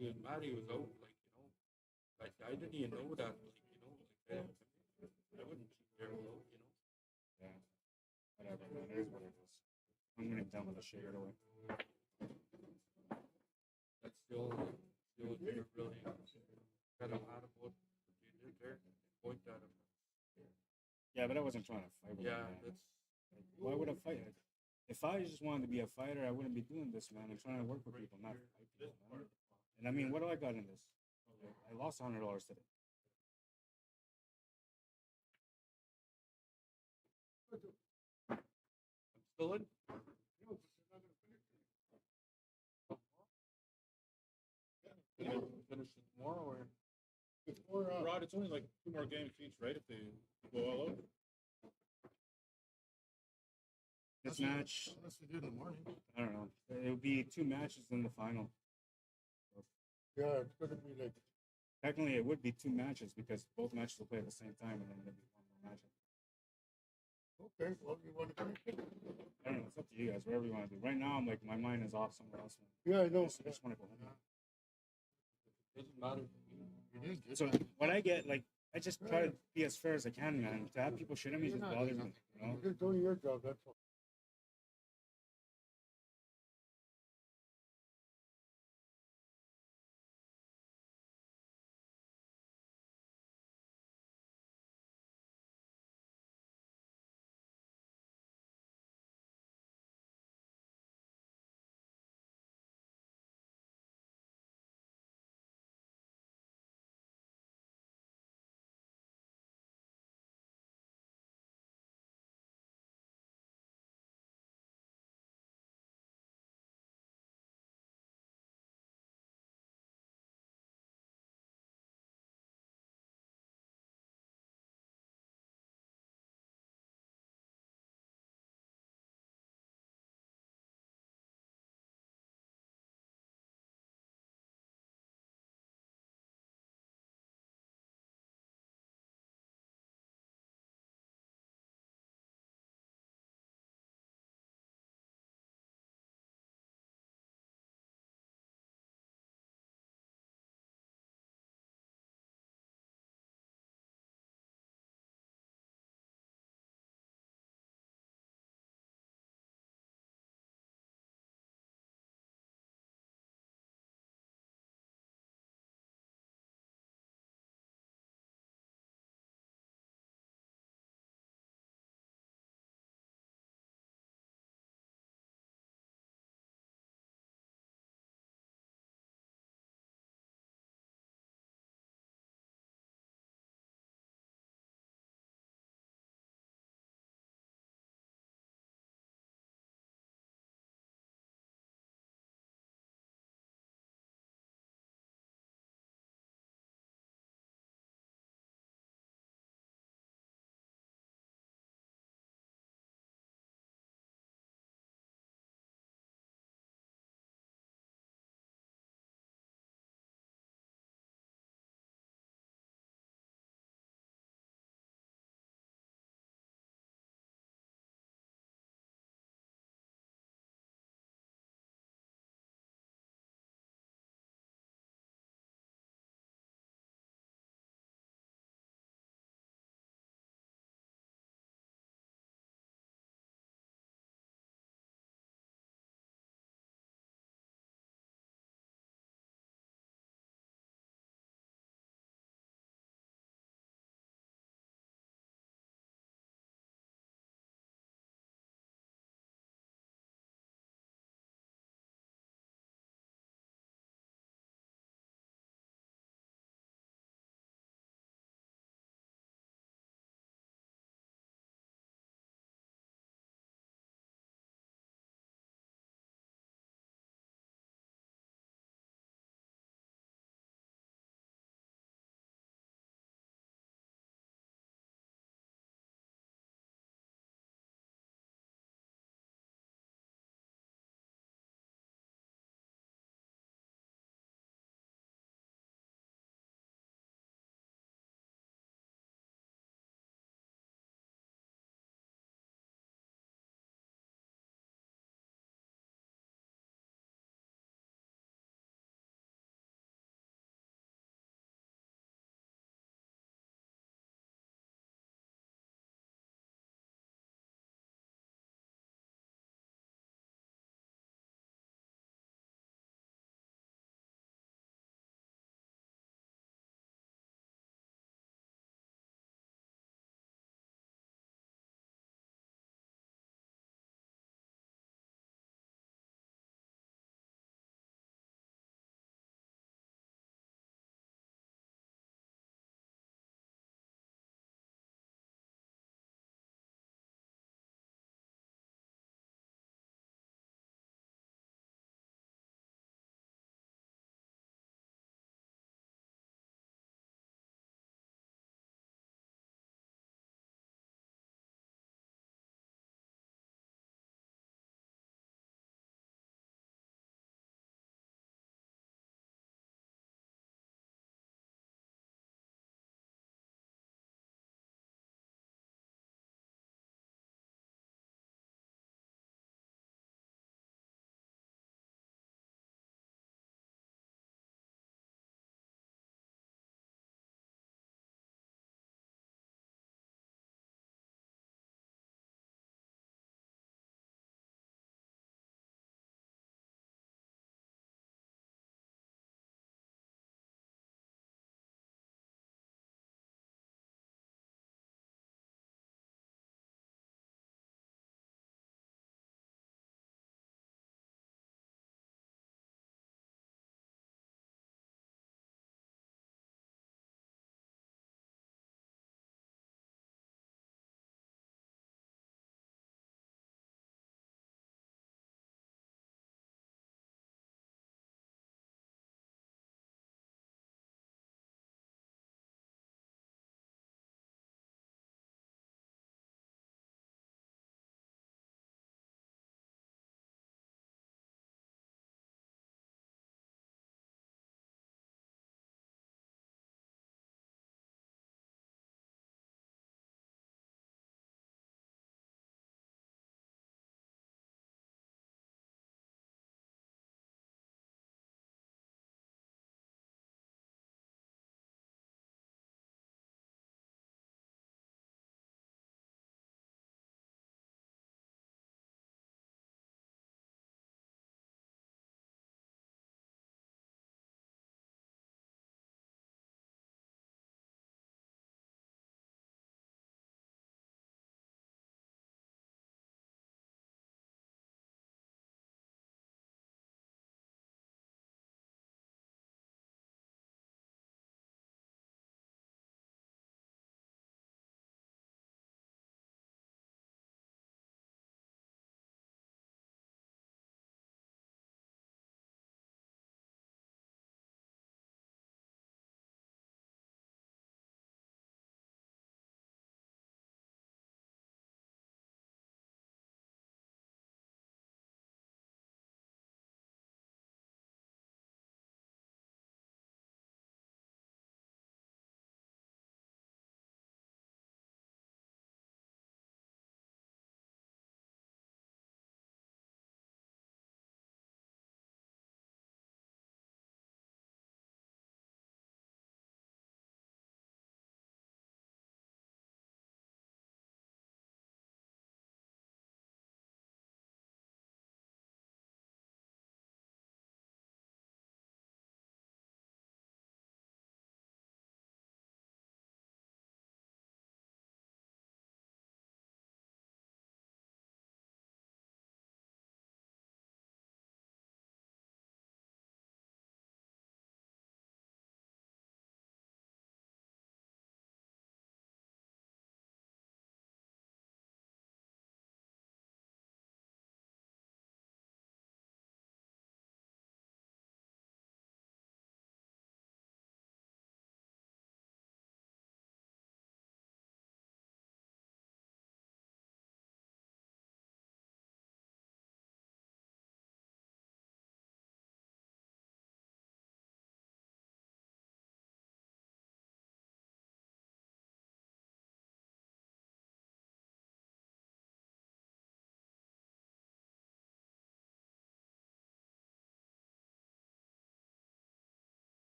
He was mad. He was out. Like I didn't even know that. I wouldn't keep Daryl out. Yeah. Whatever, man. It is what it is. I'm gonna be done with the shit right away. That's the only thing I really got mad about what you did there. Point at him. Yeah, but I wasn't trying to fight with him. That's. Like, why would I fight? If I just wanted to be a fighter, I wouldn't be doing this, man. I'm trying to work with people, not fight people, man. And I mean, what do I got in this? I lost $100 today. I'm still in. Finish it tomorrow or? Rod, it's only like 2 more games each, right? If they go all out. This match, Unless we do it in the morning. I don't know. It would be 2 matches in the final. Yeah, it's gonna be like. Technically, it would be 2 matches because both matches will play at the same time, and then there'd be one more match. Okay, well, you want to drink it? I don't know. It's up to you guys. Whatever you want to do. Right now, I'm like my mind is off somewhere else. Yeah, I know. I just want to go home. Doesn't matter. You didn't get So what I get, like, I just try to be as fair as I can, man. To have people shit on me just bothers me. You know. You're doing your job, that's all.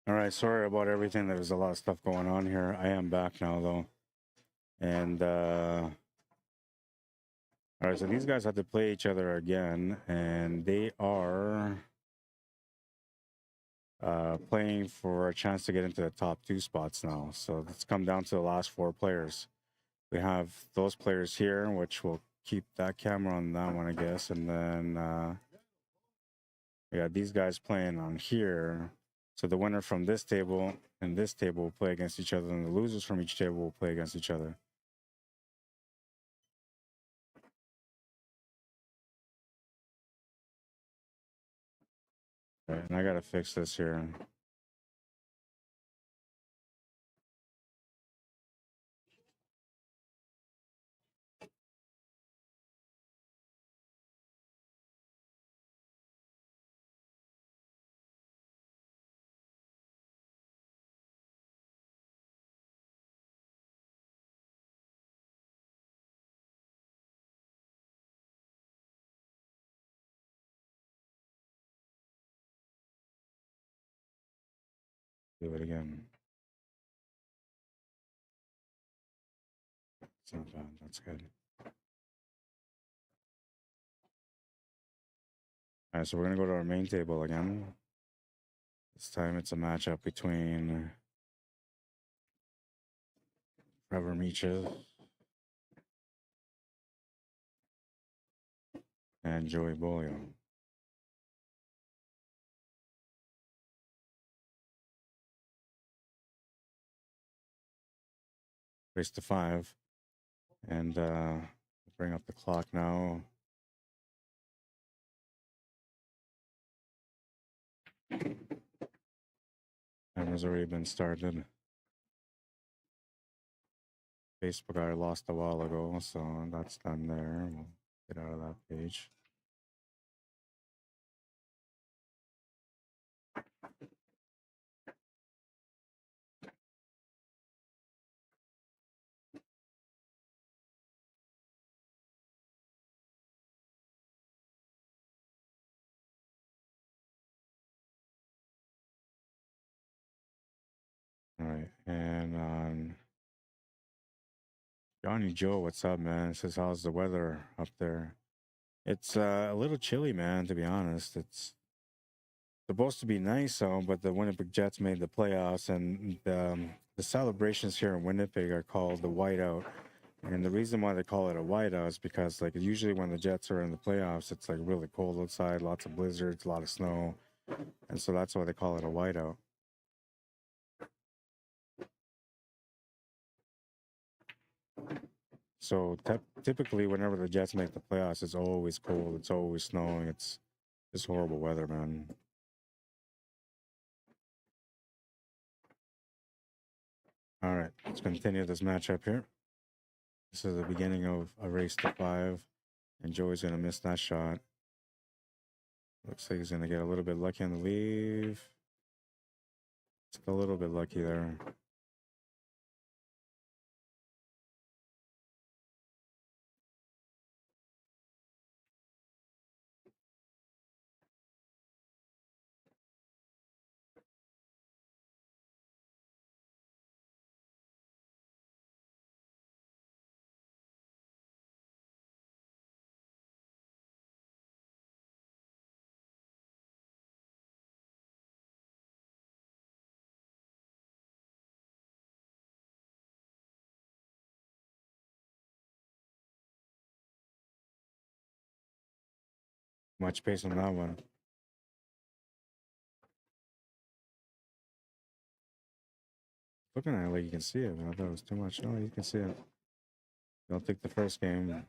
All right, sorry about everything. There's a lot of stuff going on here. I am back now, though. And, all right, so these guys have to play each other again, and they are playing for a chance to get into the top 2 spots now. So let's come down to the last 4 players. We have those players here, which will keep that camera on that one, I guess. And then we got these guys playing on here. So the winner from this table and this table will play against each other, and the losers from each table will play against each other. Right, and I gotta fix this here. Do it again. It's not bad. That's good. All right, so we're gonna go to our main table again. This time it's a matchup between Trevor Meeches and Joey Bolio. Race to 5. And bring up the clock now. Timer's already been started. Facebook I lost a while ago, so that's done there. We'll get out of that page. All right, and Johnny Joe, what's up, man? It says, how's the weather up there? It's a little chilly, man, to be honest. It's supposed to be nice, so, but the Winnipeg Jets made the playoffs, and the celebrations here in Winnipeg are called the whiteout. And the reason why they call it a whiteout is because, like, usually when the Jets are in the playoffs, it's like really cold outside, lots of blizzards, a lot of snow, and so that's why they call it a whiteout. So typically, whenever the Jets make the playoffs, it's always cold, it's always snowing, it's just horrible weather, man. All right, let's continue this matchup here. This is the beginning of a race to 5, and Joey's gonna miss that shot. Looks like he's gonna get a little bit lucky on the leave. Just a little bit lucky there. Much pace on that one. Looking at it like you can see it, man. I thought it was too much. No, you can see it. Don't take the first game.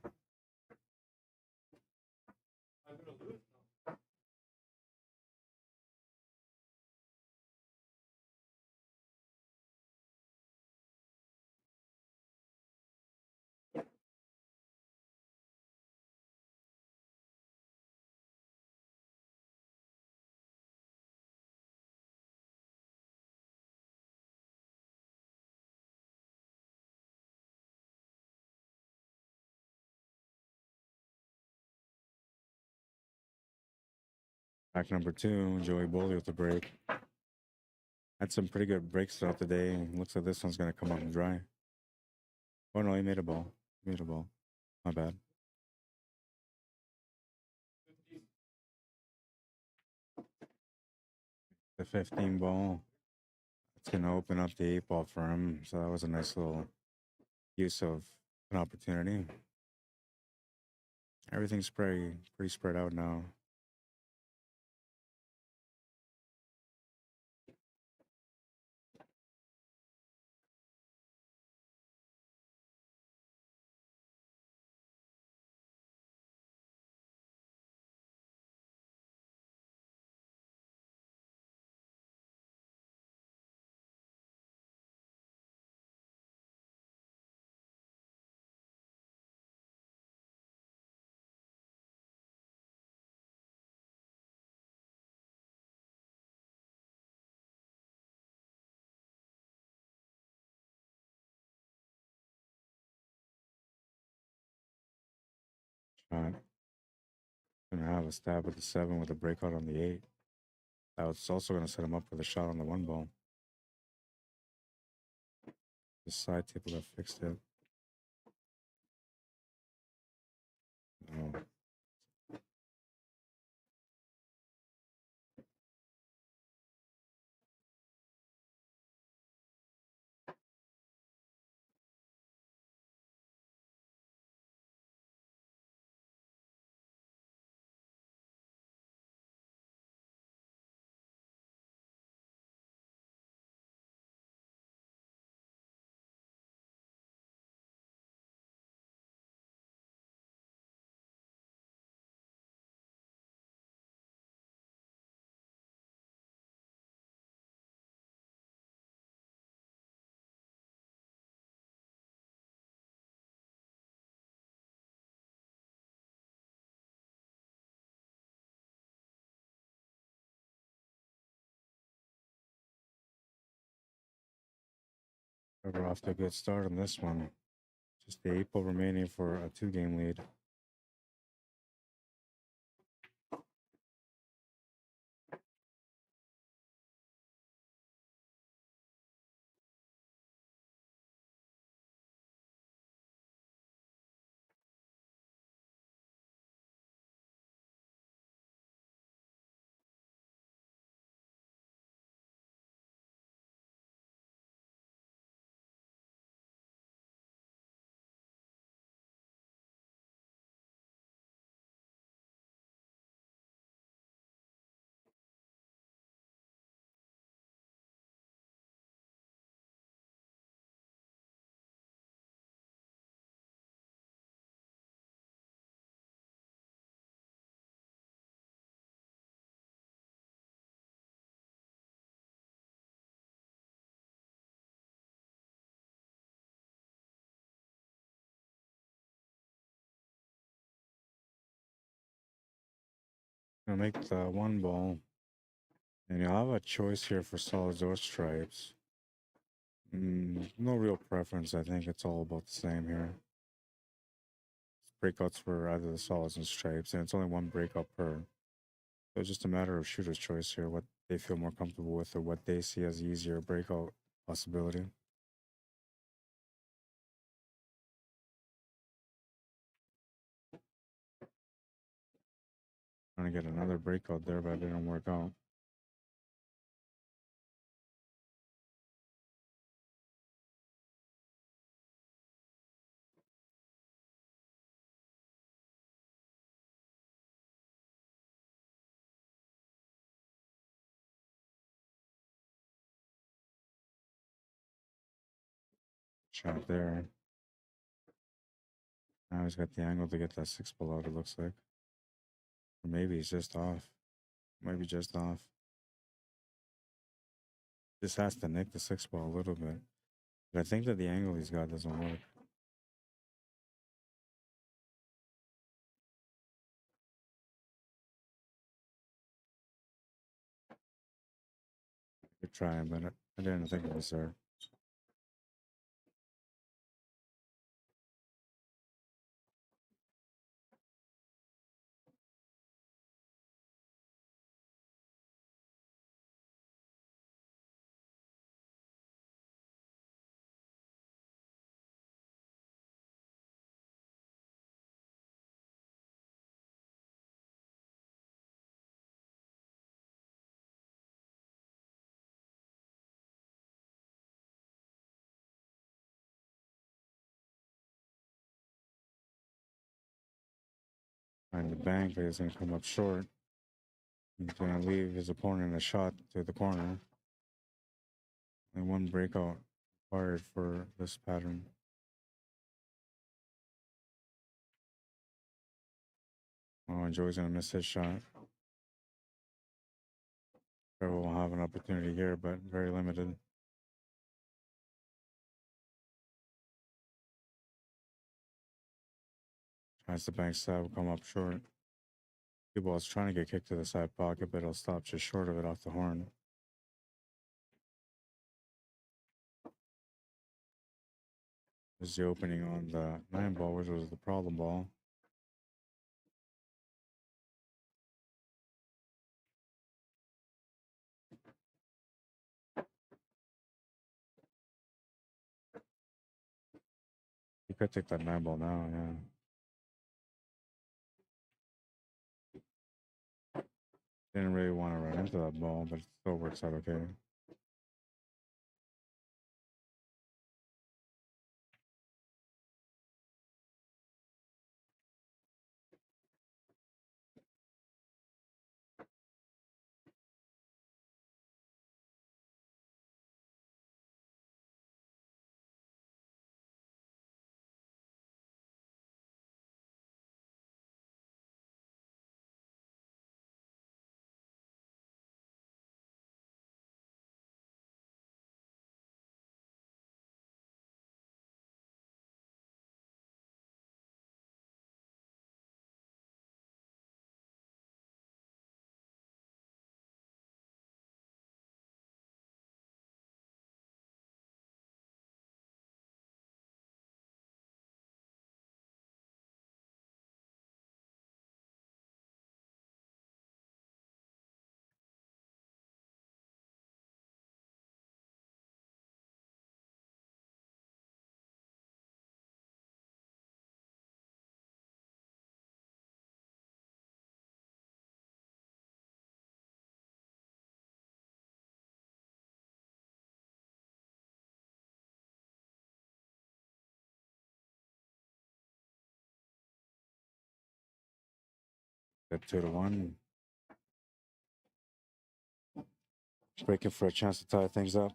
Back number 2, Joey Bolio with the break. Had some pretty good breaks throughout the day. Looks like this one's gonna come up dry. Oh no, he made a ball. He made a ball. My bad. The 15 ball. It's gonna open up the 8 ball for him. So that was a nice little use of an opportunity. Everything's pretty spread out now. Shot. Gonna have a stab at the 7 with a breakout on the 8. That was also gonna set him up with a shot on the 1 ball. The side table that fixed it. No. We're off to a good start on this one. Just the 8 ball remaining for a 2-game lead. Gonna make the 1 ball. And you'll have a choice here for solids or stripes. No real preference. I think it's all about the same here. Breakouts for either the solids and stripes, and it's only 1 breakout per. So it's just a matter of shooter's choice here, what they feel more comfortable with or what they see as the easier breakout possibility. Trying to get another breakout there, but it didn't work out. Shot there. Now he's got the angle to get that 6 ball out, it looks like. Or maybe he's just off. Maybe just off. Just has to nick the 6 ball a little bit. But I think that the angle he's got doesn't work. Good try, but I didn't think it was there. Trying to bank, but he's going to come up short. He's going to leave his opponent a shot to the corner. And one breakout required for this pattern. Oh, and Joey's going to miss his shot. Trevor will have an opportunity here, but very limited. Tries to bank side, will come up short. Cue ball's trying to get kicked to the side pocket, but it'll stop just short of it off the horn. This is the opening on the 9 ball, which was the problem ball. You could take that 9 ball now, yeah. Didn't really want to run into that ball, but it still works out okay. At 2-1. Breaking for a chance to tie things up.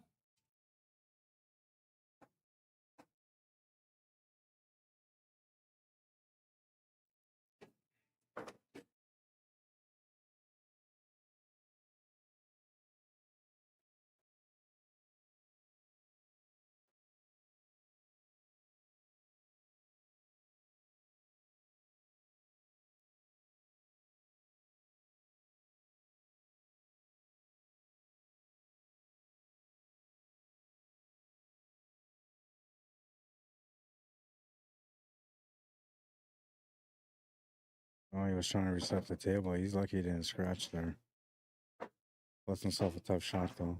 Oh, he was trying to reset the table. He's lucky he didn't scratch there. Left himself a tough shot, though.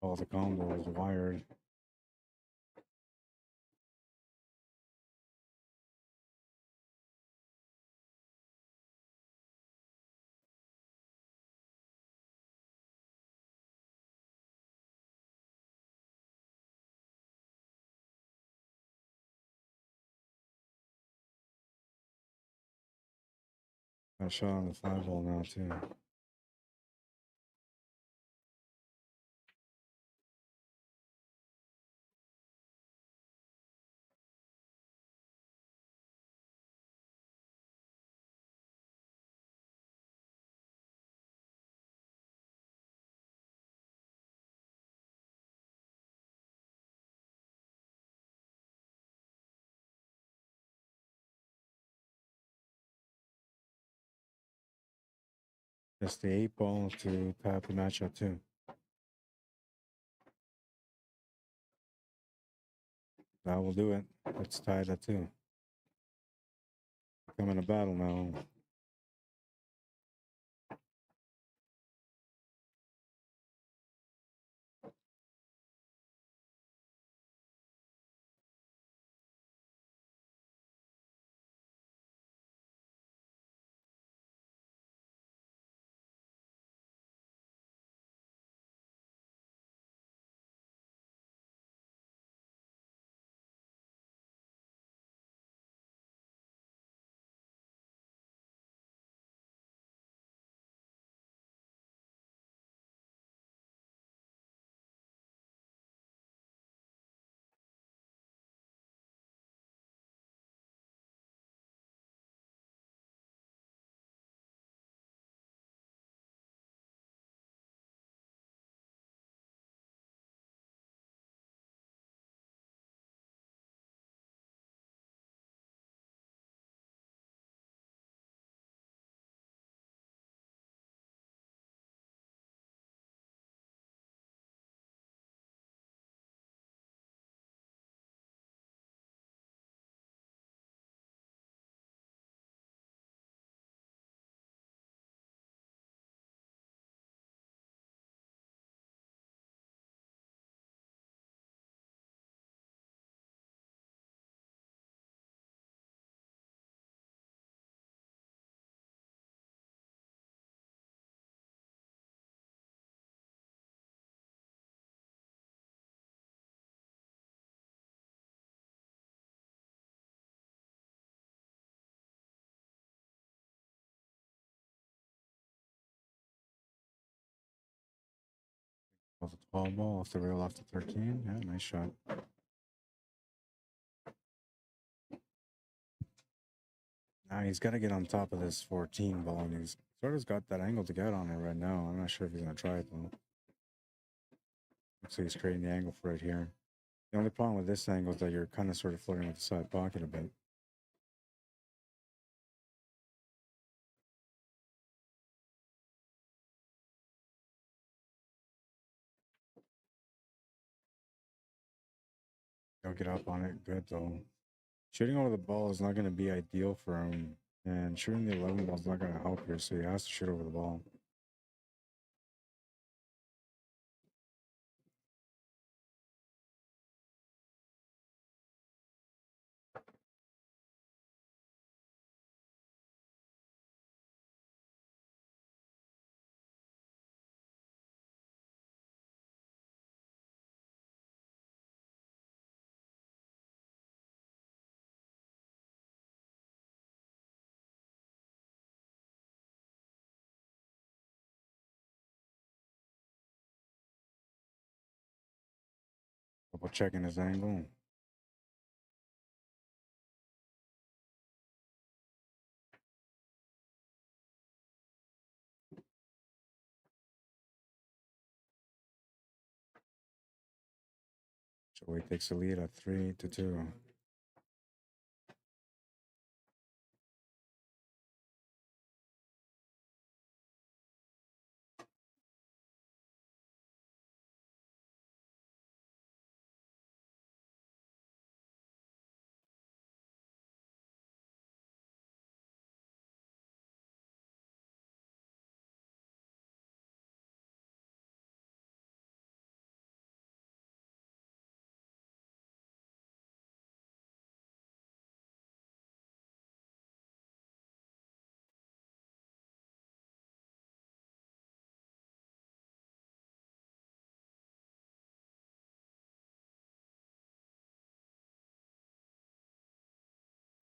Oh, the combo was wired. Got a shot on the 5 ball now, too. Just the 8 ball to tie up the matchup, too. That will do it. It's tied at 2. Coming to battle now. Off the 12 ball, off the rail, off the 13. Yeah, nice shot. Now he's got to get on top of this 14 ball, and he's sort of got that angle to get on it right now. I'm not sure if he's going to try it, though. Looks like he's creating the angle for it here. The only problem with this angle is that you're kind of sort of flirting with the side pocket a bit. He'll get up on it. Good, though. Shooting over the ball is not going to be ideal for him. And shooting the 11 ball is not going to help here, so he has to shoot over the ball. Double checking his angle. Joey takes the lead at 3-2.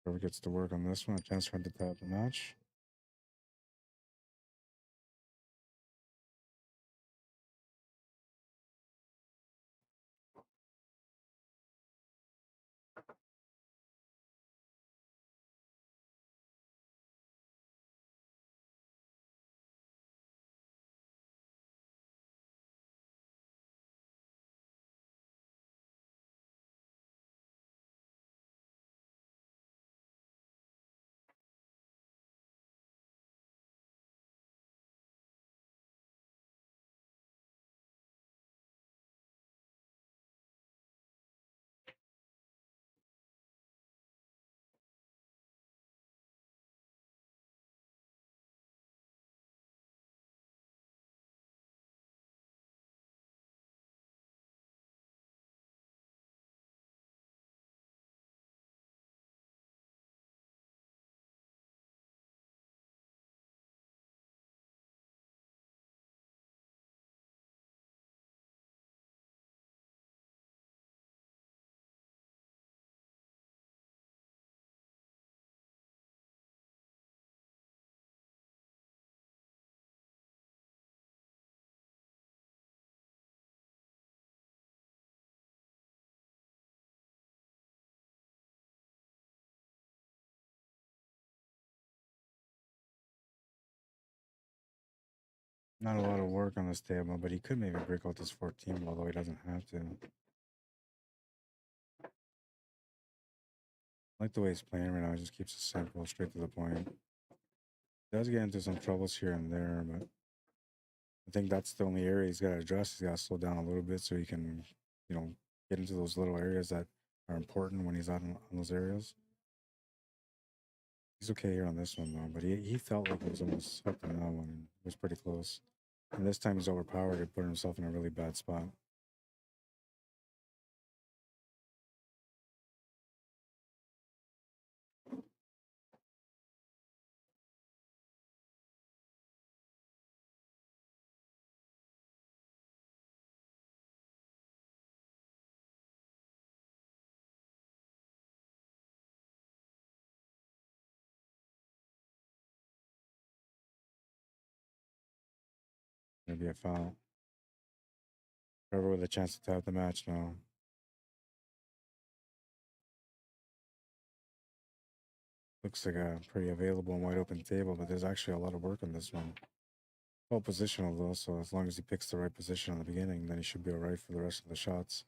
Whoever gets to work on this one, a chance for him to tie up the match. Not a lot of work on this table, but he could maybe break out this 14, although he doesn't have to. I like the way he's playing right now. He just keeps it simple, straight to the point. Does get into some troubles here and there, but I think that's the only area he's got to address. He's got to slow down a little bit so he can, get into those little areas that are important when he's out on those areas. He's okay here on this one, though, but he felt like he was almost up on that one, and it was pretty close. And this time he's overpowered and put himself in a really bad spot. Gonna be a foul. Trevor with a chance to tap the match now. Looks like a pretty available and wide open table, but there's actually a lot of work on this one. Well positional though, so as long as he picks the right position in the beginning, then he should be alright for the rest of the shots.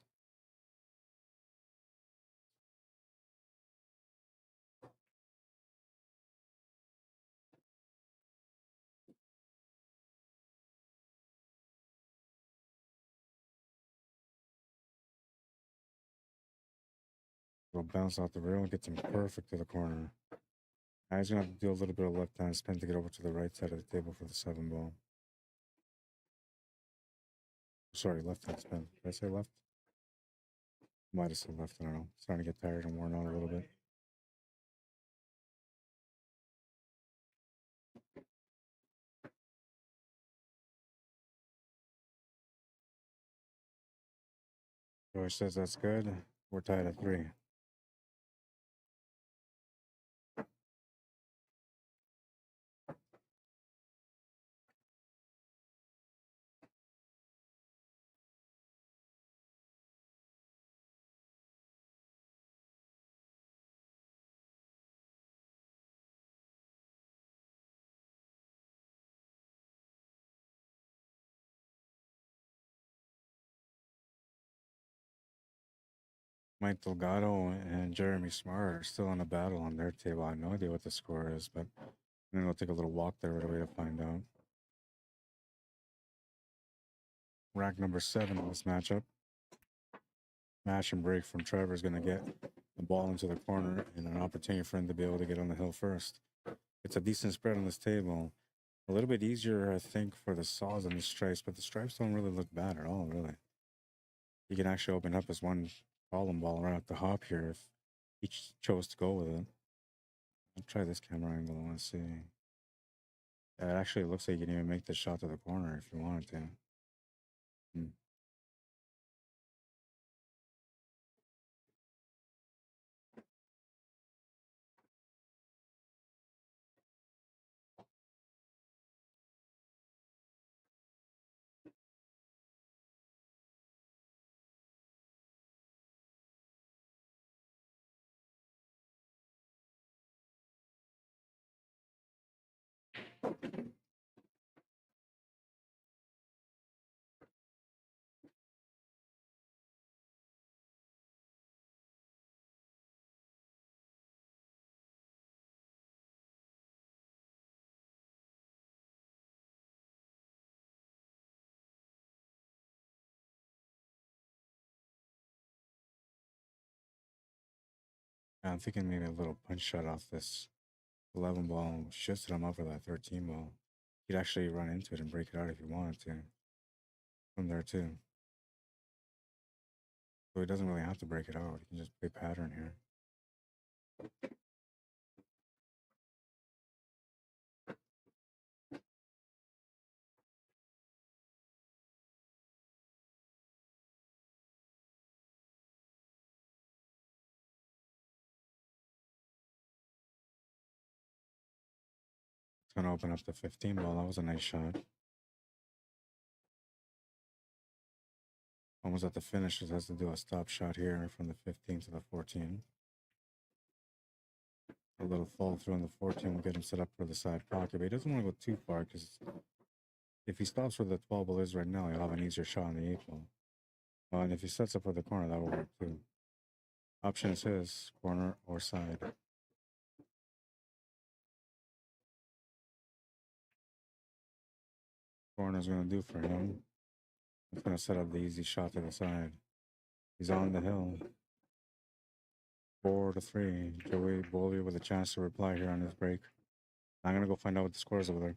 Will bounce out the rail and gets him perfect to the corner. Now he's gonna have to do a little bit of left hand spin to get over to the right side of the table for the 7 ball. Sorry, left hand spin. Did I say left? Might have said left, I don't know. Starting to get tired and worn out a little bit. George says that's good. We're tied at 3. Mike Delgado and Jeremy Smart are still in a battle on their table. I have no idea what the score is, but I'm gonna go take a little walk there right away to find out. Rack number 7 in this matchup. Mash and break from Trevor is gonna get the ball into the corner and an opportunity for him to be able to get on the hill first. It's a decent spread on this table. A little bit easier, I think, for the saws and the stripes, but the stripes don't really look bad at all, really. You can actually open up as one column ball right off the hop here if he chose to go with it. I'll try this camera angle. I want to see. Yeah, it actually looks like you can even make the shot to the corner if you wanted to. I'm thinking maybe a little punch shot off this 11 ball shifted him up for that 13 ball. He'd actually run into it and break it out if he wanted to. From there too. So he doesn't really have to break it out. He can just play pattern here. It's gonna open up the 15 ball. That was a nice shot. Almost at the finish, it has to do a stop shot here from the 15 to the 14. A little fall through on the 14 will get him set up for the side pocket, but he doesn't want to go too far because if he stops where the 12 ball is right now, he'll have an easier shot on the 8 ball. And if he sets up for the corner, that will work too. Option is his, corner or side. Corner's gonna do for him. It's gonna set up the easy shot to the side. He's on the hill. 4-3. Joey Bolio with a chance to reply here on his break. I'm gonna go find out what the score is over there.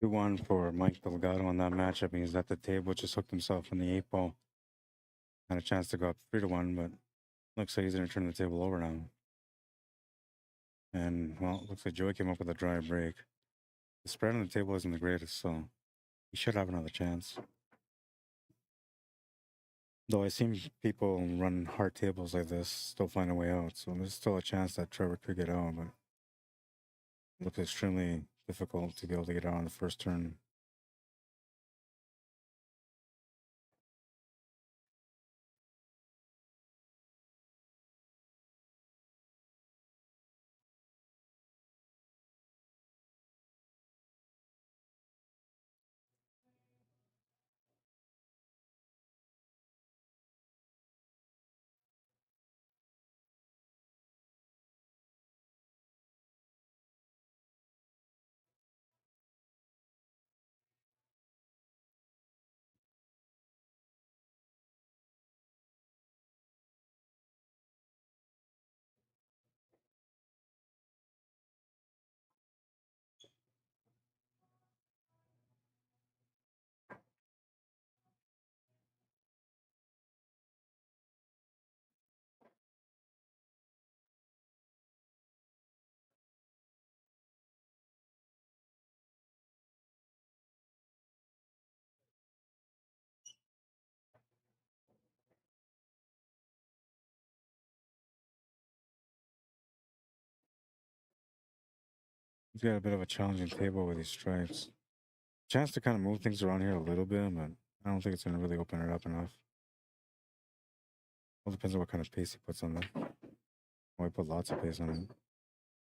2-1 for Mike Delgado on that matchup. He's at the table, just hooked himself in the 8 ball. Had a chance to go up 3-1, but looks like he's going to turn the table over now. And, well, looks like Joey came up with a dry break. The spread on the table isn't the greatest, so he should have another chance. Though I've seen people run hard tables like this still find a way out, so there's still a chance that Trevor could get out, but it looks extremely difficult to be able to get out on the first turn. He's got a bit of a challenging table with these stripes. Chance to kind of move things around here a little bit, but I don't think it's going to really open it up enough. All depends on what kind of pace he puts on there. Oh, he put lots of pace on it.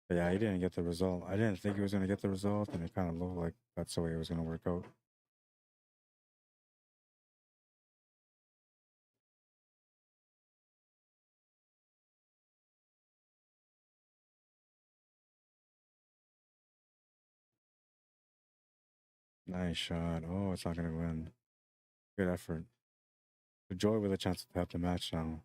But yeah, he didn't get the result. I didn't think he was going to get the result, and it kind of looked like that's the way it was going to work out. Nice shot. Oh, it's not going to go in. Good effort. So Joy with a chance to tap the match now.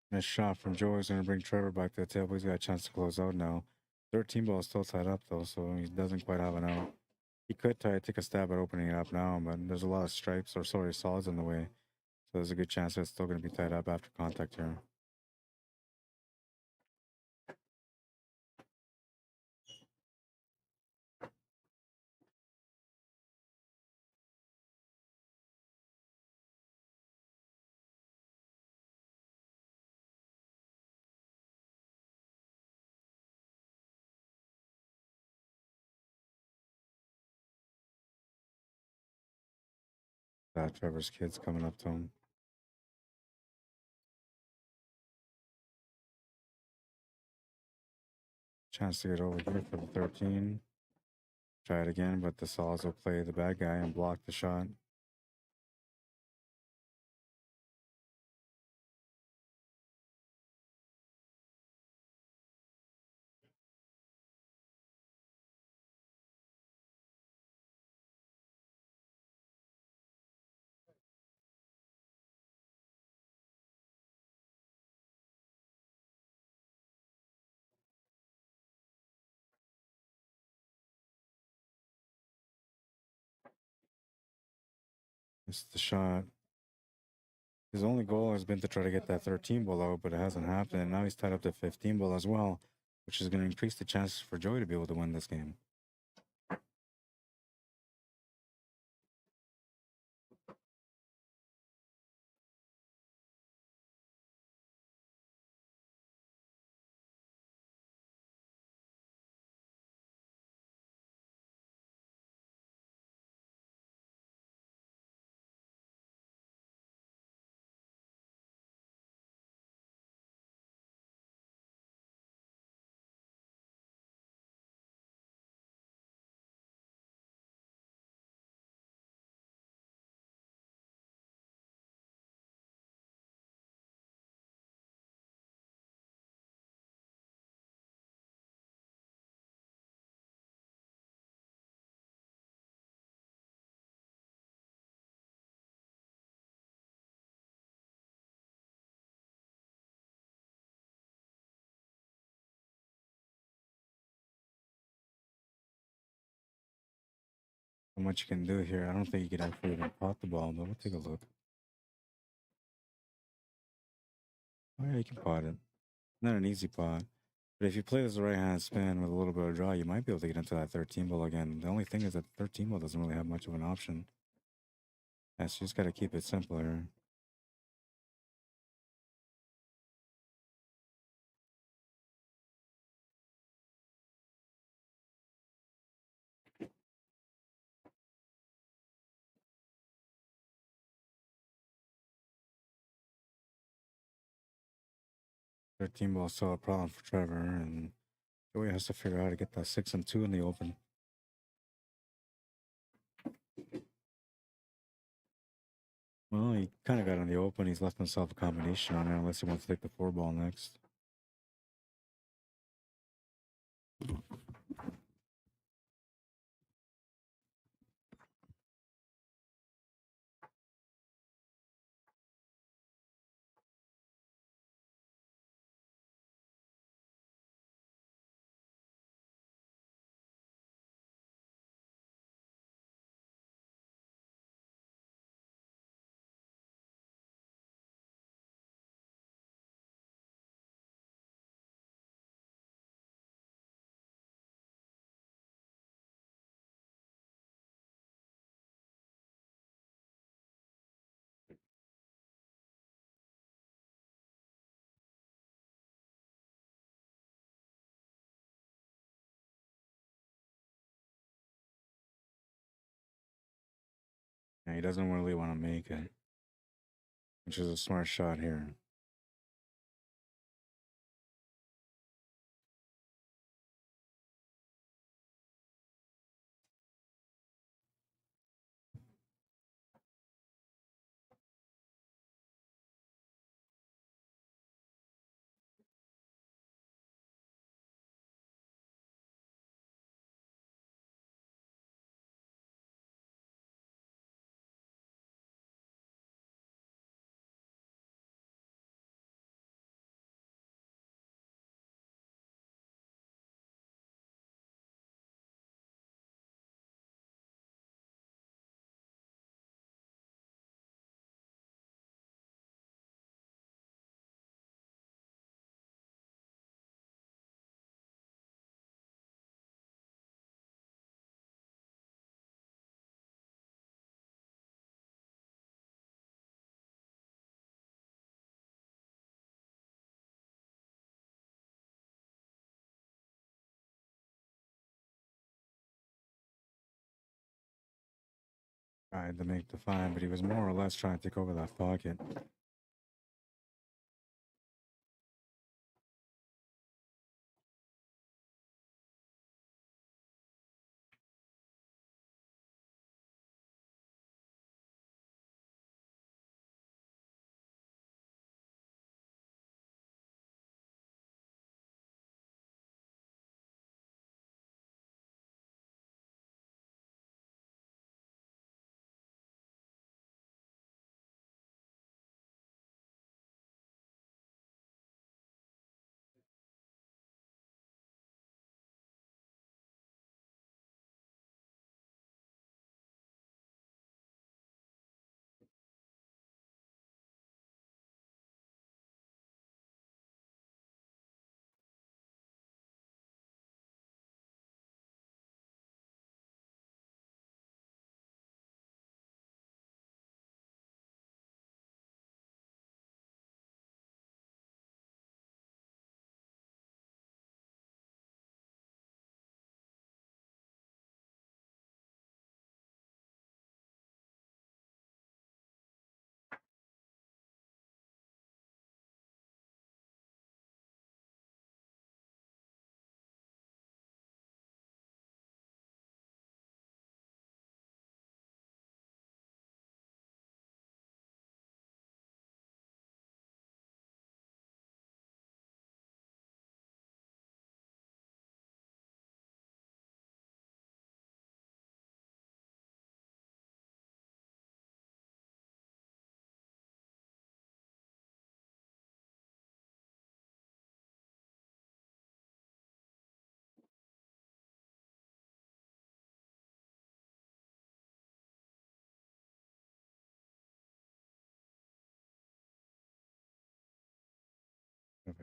Nice shot from Joy. He's going to bring Trevor back to the table. He's got a chance to close out now. 13 ball is still tied up, though, so he doesn't quite have an out. He could take a stab at opening it up now, but there's a lot of stripes, or sorry, solids in the way. So there's a good chance it's still going to be tied up after contact here. Trevor's kid's coming up to him. Chance to get over here for the 13. Try it again, but the Saws will play the bad guy and block the shot. Missed the shot. His only goal has been to try to get that 13 ball out, but it hasn't happened. And now he's tied up to 15 ball as well, which is going to increase the chances for Joey to be able to win this game. How much you can do here. I don't think you could actually even pot the ball, but we'll take a look. Oh yeah, you can pot it. Not an easy pot. But if you play this the right hand spin with a little bit of draw, you might be able to get into that 13 ball again. The only thing is that the 13 ball doesn't really have much of an option. Yeah, so you just gotta keep it simpler. Thirteen ball is still a problem for Trevor, and Joey has to figure out how to get that 6 and 2 in the open. Well, he kind of got in the open. He's left himself a combination on it, unless he wants to take the 4 ball next. Yeah, he doesn't really want to make it, which is a smart shot here. Tried to make the 5, but he was more or less trying to take over that pocket.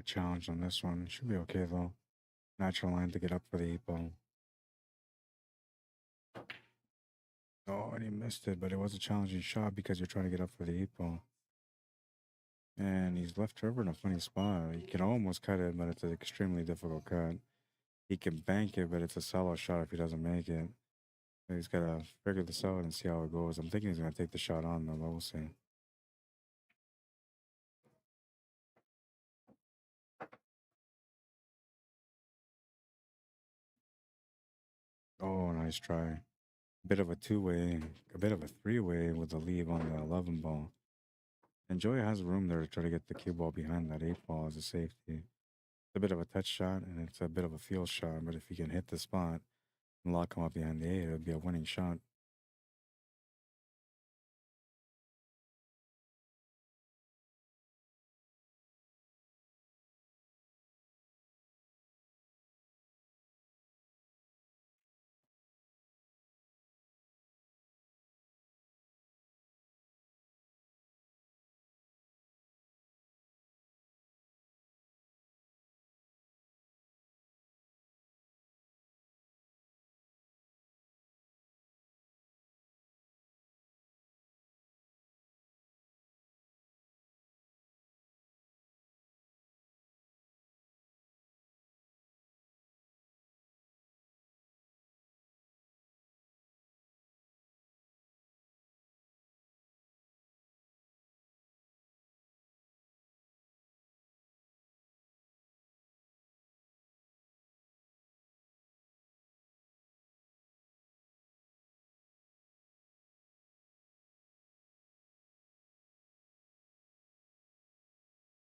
challenge on this one. Should be okay though. Natural line to get up for the 8-ball. Oh, and he missed it, but it was a challenging shot because you're trying to get up for the 8-ball. And he's left Trevor in a funny spot. He can almost cut it, but it's an extremely difficult cut. He can bank it, but it's a solo shot if he doesn't make it. So he's got to figure this out and see how it goes. I'm thinking he's going to take the shot on, though, but we'll see. Oh, nice try. Bit of a two-way, a bit of a three-way with the leave on the 11 ball. And Joey has room there to try to get the cue ball behind that 8 ball as a safety. It's a bit of a touch shot and it's a bit of a field shot, but if he can hit the spot and lock him up behind the 8, it would be a winning shot.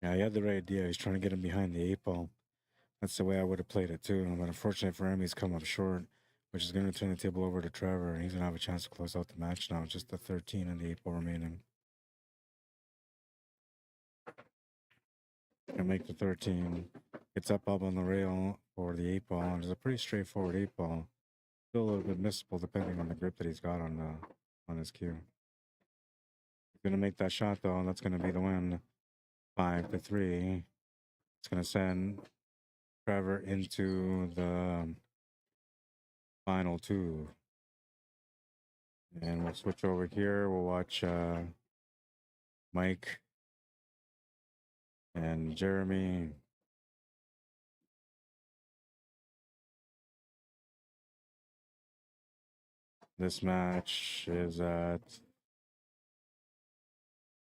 Yeah, he had the right idea. He's trying to get him behind the 8 ball. That's the way I would have played it too. But unfortunately for him, he's come up short, which is going to turn the table over to Trevor. And he's going to have a chance to close out the match now. Just the 13 and the 8 ball remaining. And make the 13. Gets up on the rail for the 8 ball. And it's a pretty straightforward 8 ball. Still a little bit missable depending on the grip that he's got on his cue. He's going to make that shot though, and that's going to be the win. 5-3. It's going to send Trevor into the final 2. And we'll switch over here. We'll watch Mike and Jeremy. This match is at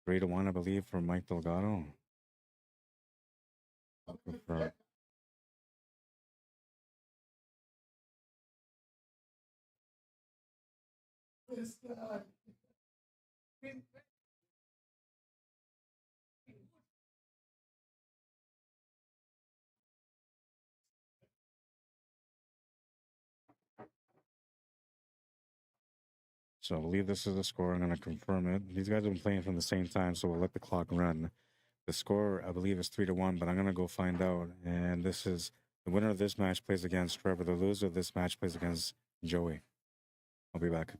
3-1, I believe, for Mike Delgado. I'll confirm. So I believe this is the score. I'm going to confirm it. These guys have been playing from the same time, so we'll let the clock run. The score, I believe, is 3-1, but I'm going to go find out. And this is the winner of this match plays against Trevor. The loser of this match plays against Joey. I'll be back.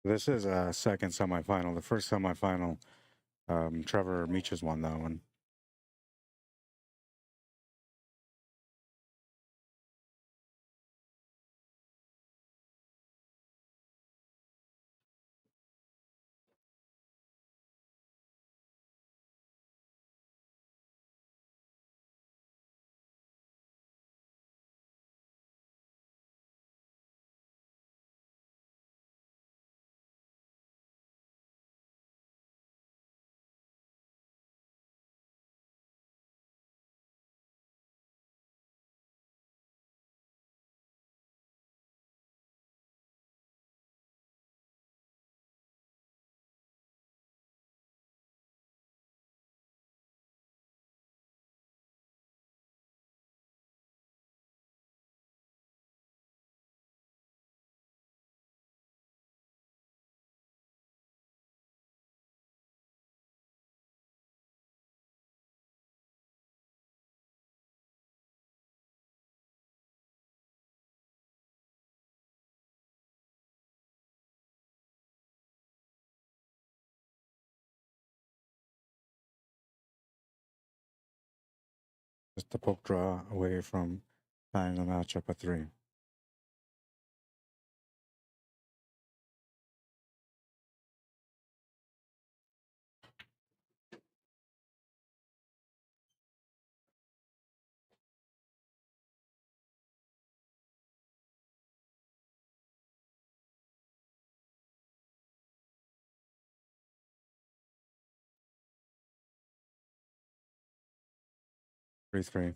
This is a second semifinal. The first semifinal, Trevor Meeches won that one. Just the poke draw away from tying the match up at 3. Three, 3.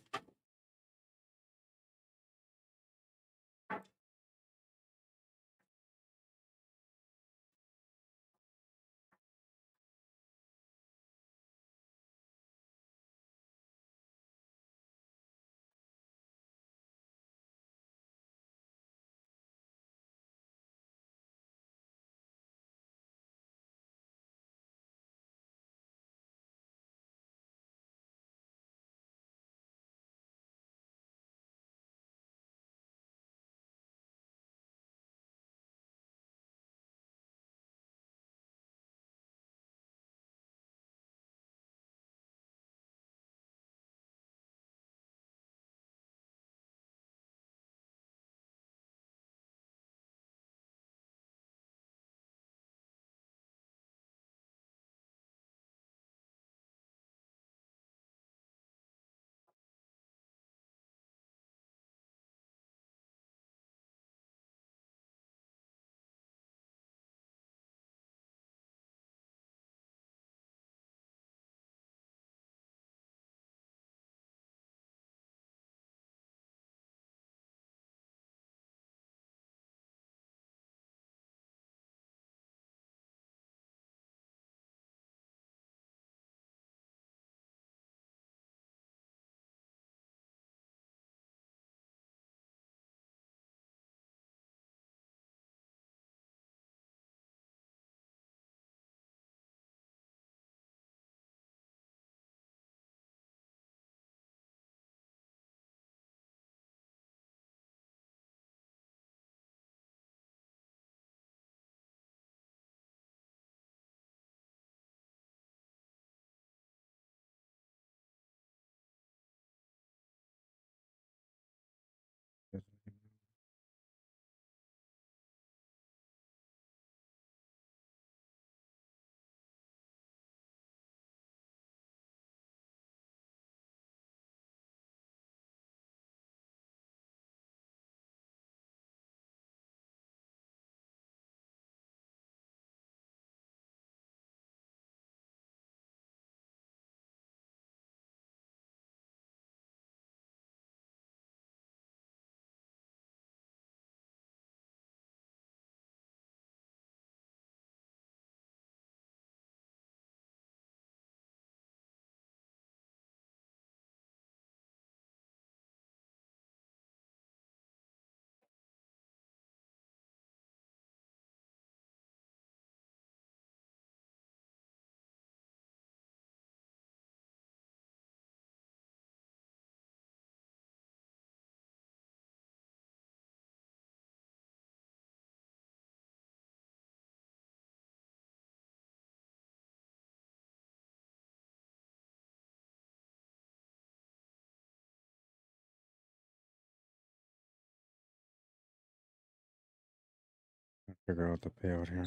figure out the payout here.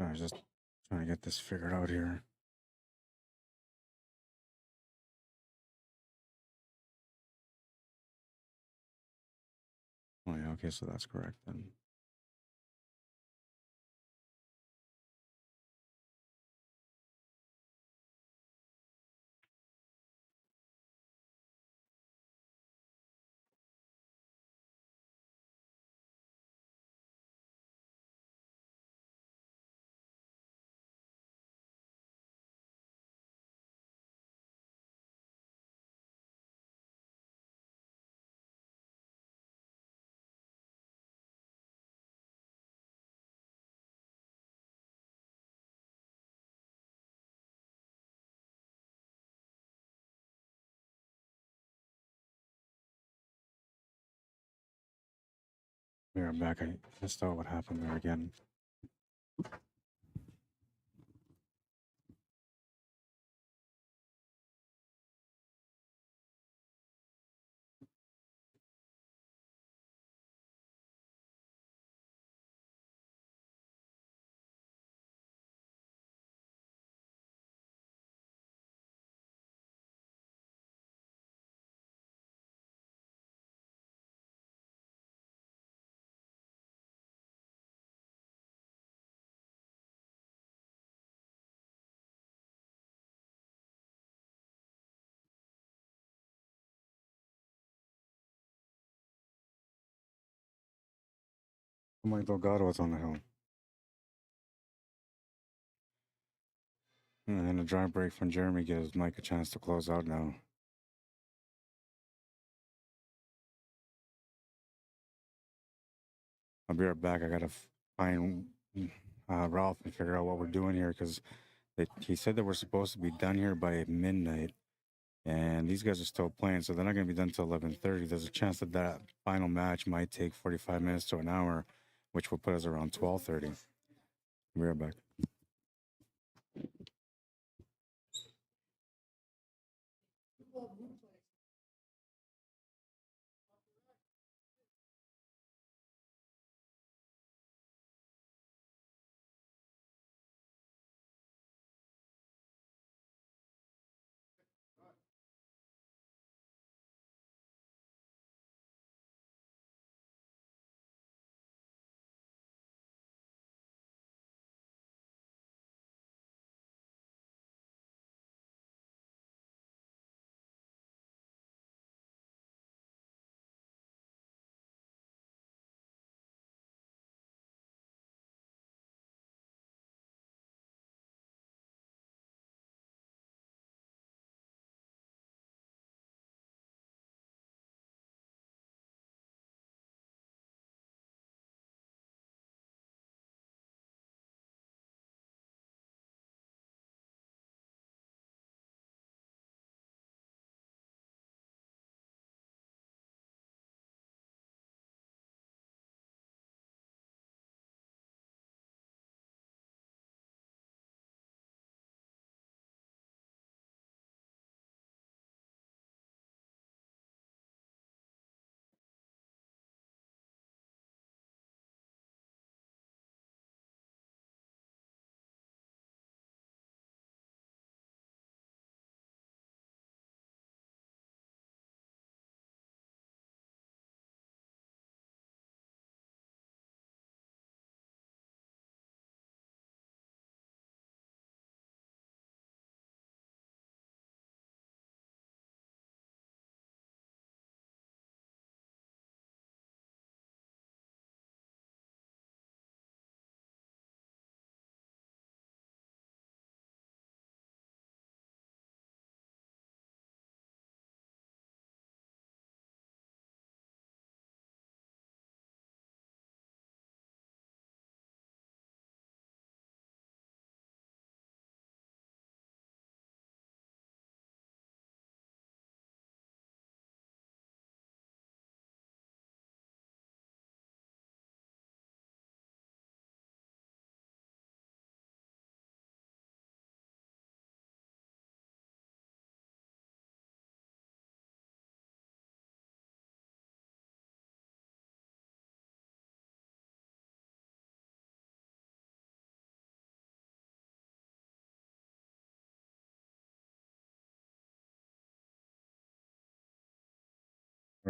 I was just trying to get this figured out here. Oh yeah, okay, so that's correct then. We are back. I missed out what happened there again. Mike Delgado is on the hill. And then a dry break from Jeremy gives Mike a chance to close out now. I'll be right back. I gotta find Ralph and figure out what we're doing here because he said that we're supposed to be done here by midnight, and these guys are still playing, so they're not gonna be done till 11:30. There's a chance that that final match might take 45 minutes to an hour, which will put us around 12:30. I'll be right back.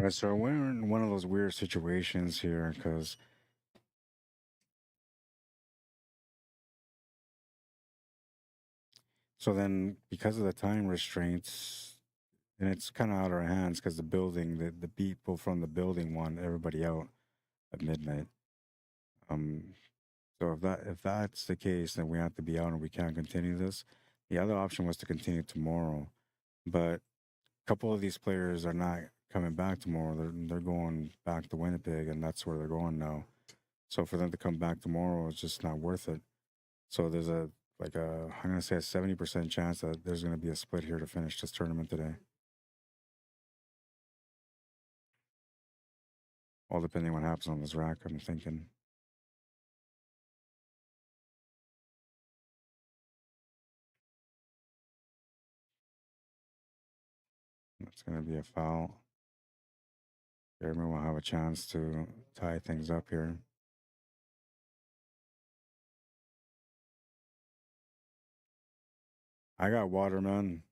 All right, so we're in one of those weird situations here because so then because of the time restraints, and it's kind of out of our hands because the building, the people from the building want everybody out at midnight. So if that's the case, then we have to be out and we can't continue this. The other option was to continue tomorrow, but a couple of these players are not coming back tomorrow. They're going back to Winnipeg, and that's where they're going now. So for them to come back tomorrow, it's just not worth it. So there's I'm gonna say a 70% chance that there's gonna be a split here to finish this tournament today. All depending on what happens on this rack, I'm thinking. That's gonna be a foul. Jeremy will have a chance to tie things up here. I got water, man.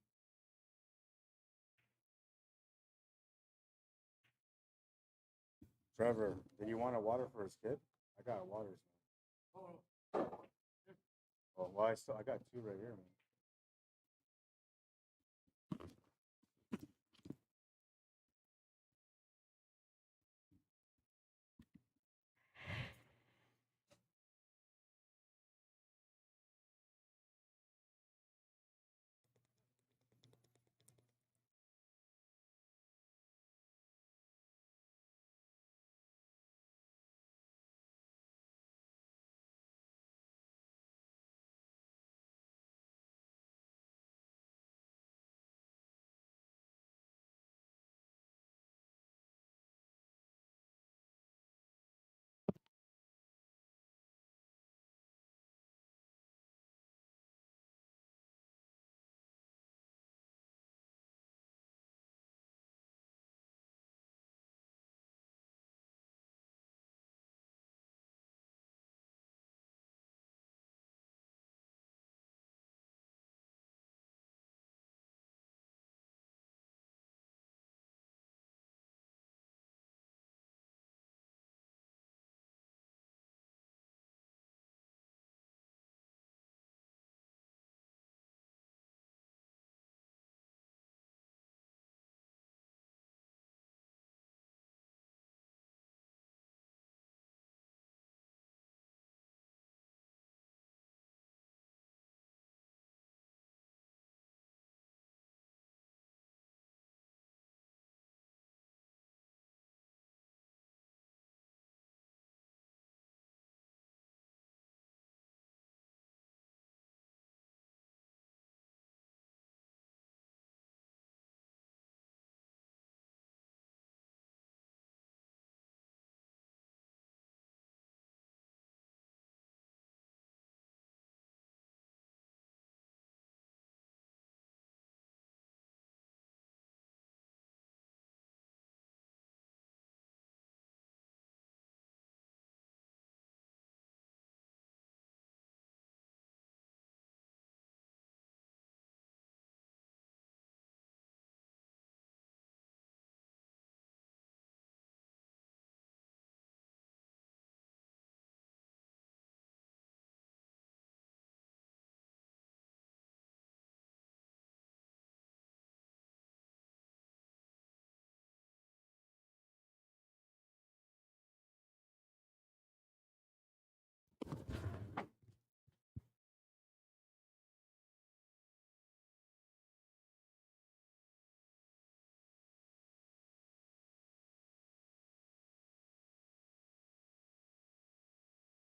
Trevor, did you want a water for his kid? I got water. Oh, well, I got two right here, man.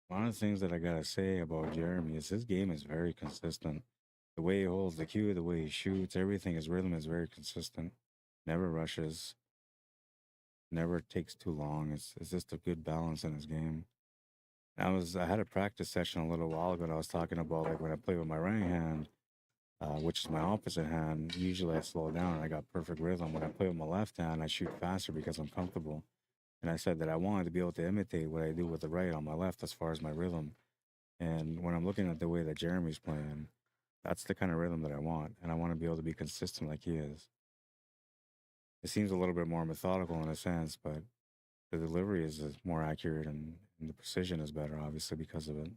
One of the things that I gotta say about Jeremy is his game is very consistent. The way he holds the cue, the way he shoots, everything, his rhythm is very consistent. Never rushes, never takes too long. It's just a good balance in his game. I had a practice session a little while ago and I was talking about like when I play with my right hand, which is my opposite hand, usually I slow down and I got perfect rhythm. When I play with my left hand, I shoot faster because I'm comfortable. And I said that I wanted to be able to imitate what I do with the right on my left as far as my rhythm. And when I'm looking at the way that Jeremy's playing, that's the kind of rhythm that I want. And I want to be able to be consistent like he is. It seems a little bit more methodical in a sense, but the delivery is more accurate and the precision is better, obviously, because of it.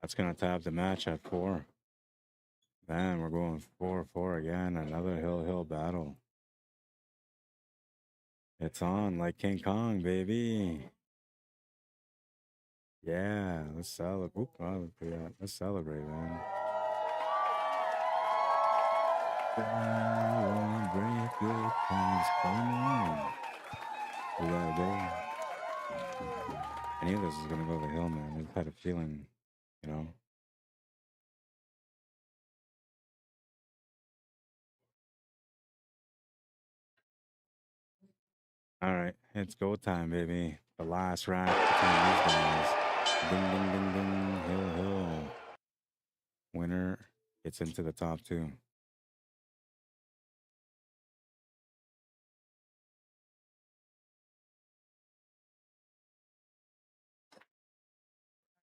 That's going to tap the match at 4. Man, we're going 4-4 again. Another hill battle. It's on like King Kong, baby. Yeah, let's celebrate. Let's celebrate, man. Break good things, come on. We gotta go. I knew this was gonna go to the hill, man. I just had a feeling, you know. All right, it's go time, baby. The last rack between these guys. Ding, ding, ding, ding. Hill. Winner gets into the top 2.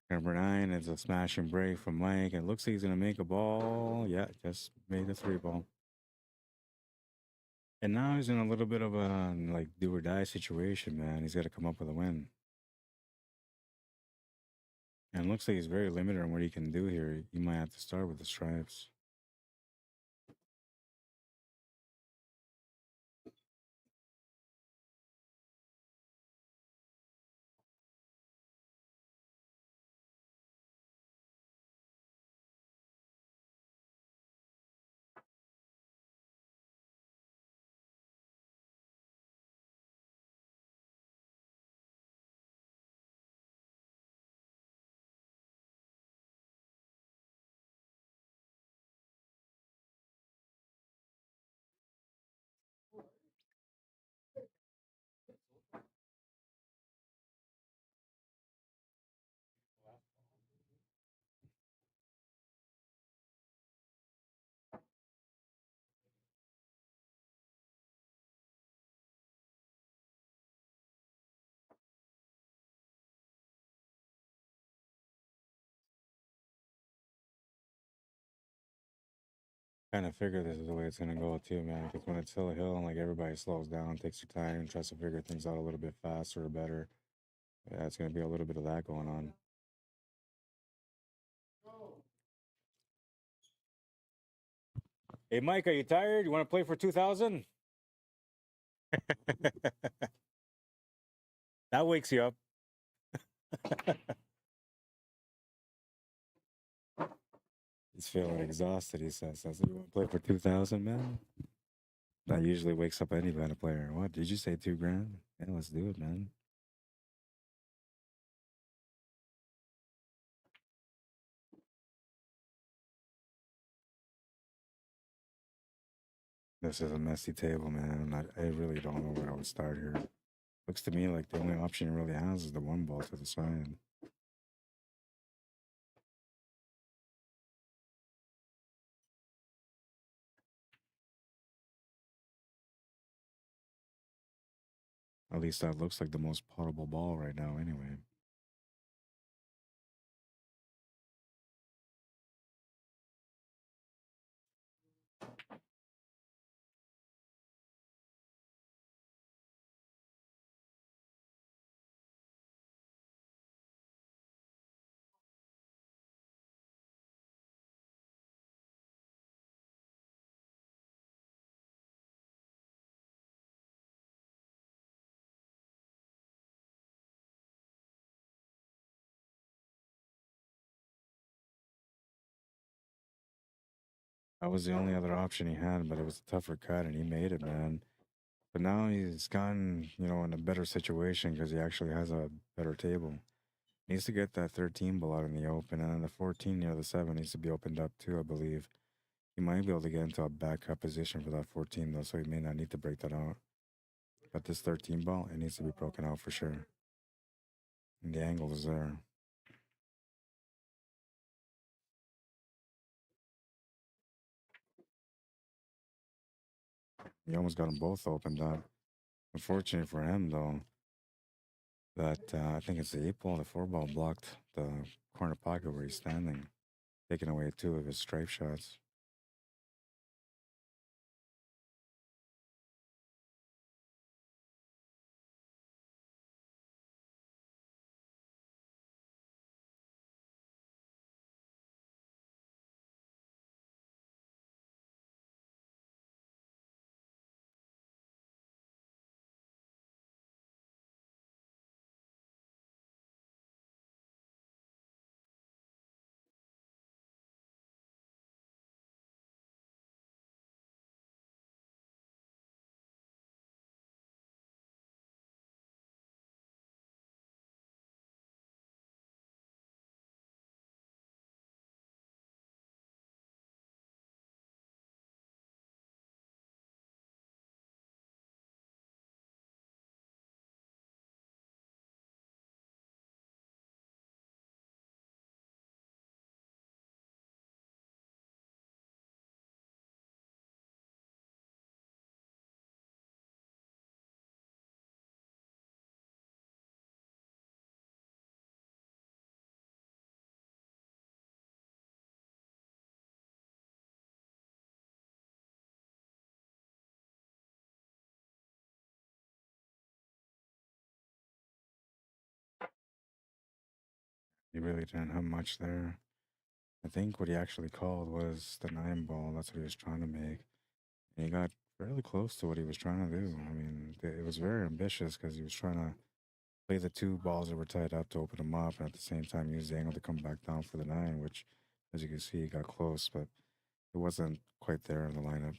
Number 9 is a smash and break from Mike. It looks like he's gonna make a ball. Yeah, just made a 3 ball. And now he's in a little bit of a like do or die situation, man. He's got to come up with a win. And it looks like he's very limited on what he can do here. He might have to start with the stripes. Kind of figure this is the way it's gonna go too, man. Because when it's hill and like everybody slows down, takes their time, and tries to figure things out a little bit faster or better. Yeah, it's gonna be a little bit of that going on. Hey, Mike, are you tired? You want to play for 2,000? That wakes you up. He's feeling exhausted, he says. I said, you want to play for 2,000, man? That usually wakes up any kind of player. What? Did you say 2 grand? Yeah, let's do it, man. This is a messy table, man. I really don't know where I would start here. Looks to me like the only option he really has is the 1 ball to the side. At least that looks like the most potable ball right now, anyway. That was the only other option he had, but it was a tougher cut, and he made it, man. But now he's gotten, you know, in a better situation because he actually has a better table. Needs to get that 13 ball out in the open, and then the 14 near the 7 needs to be opened up too, I believe. He might be able to get into a backup position for that 14, though, so he may not need to break that out. But this 13 ball, it needs to be broken out for sure. And the angle is there. He almost got them both opened up. Unfortunate for him, though, that I think it's the 8 ball, the 4 ball blocked the corner pocket where he's standing, taking away 2 of his stripe shots. He really didn't have much there. I think what he actually called was the 9 ball. That's what he was trying to make. And he got fairly close to what he was trying to do. I mean, it was very ambitious because he was trying to play the 2 balls that were tied up to open him up, and at the same time use the angle to come back down for the 9, which, as you can see, he got close, but it wasn't quite there in the lineup.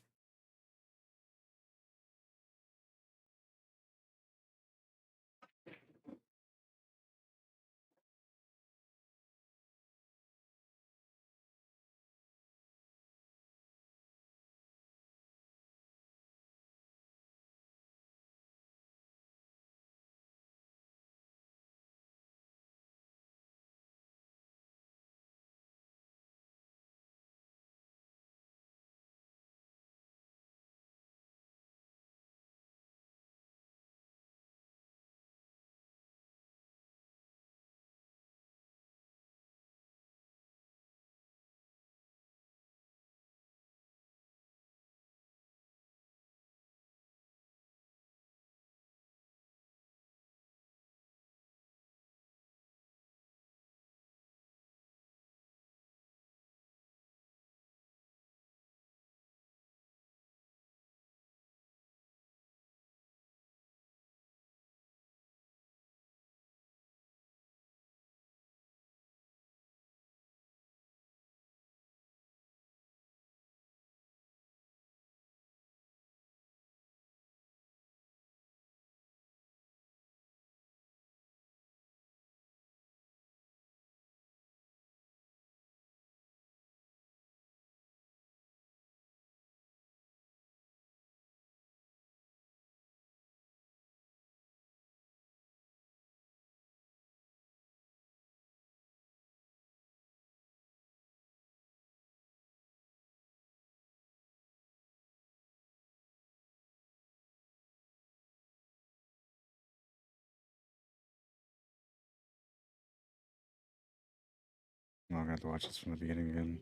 I'm gonna have to watch this from the beginning again.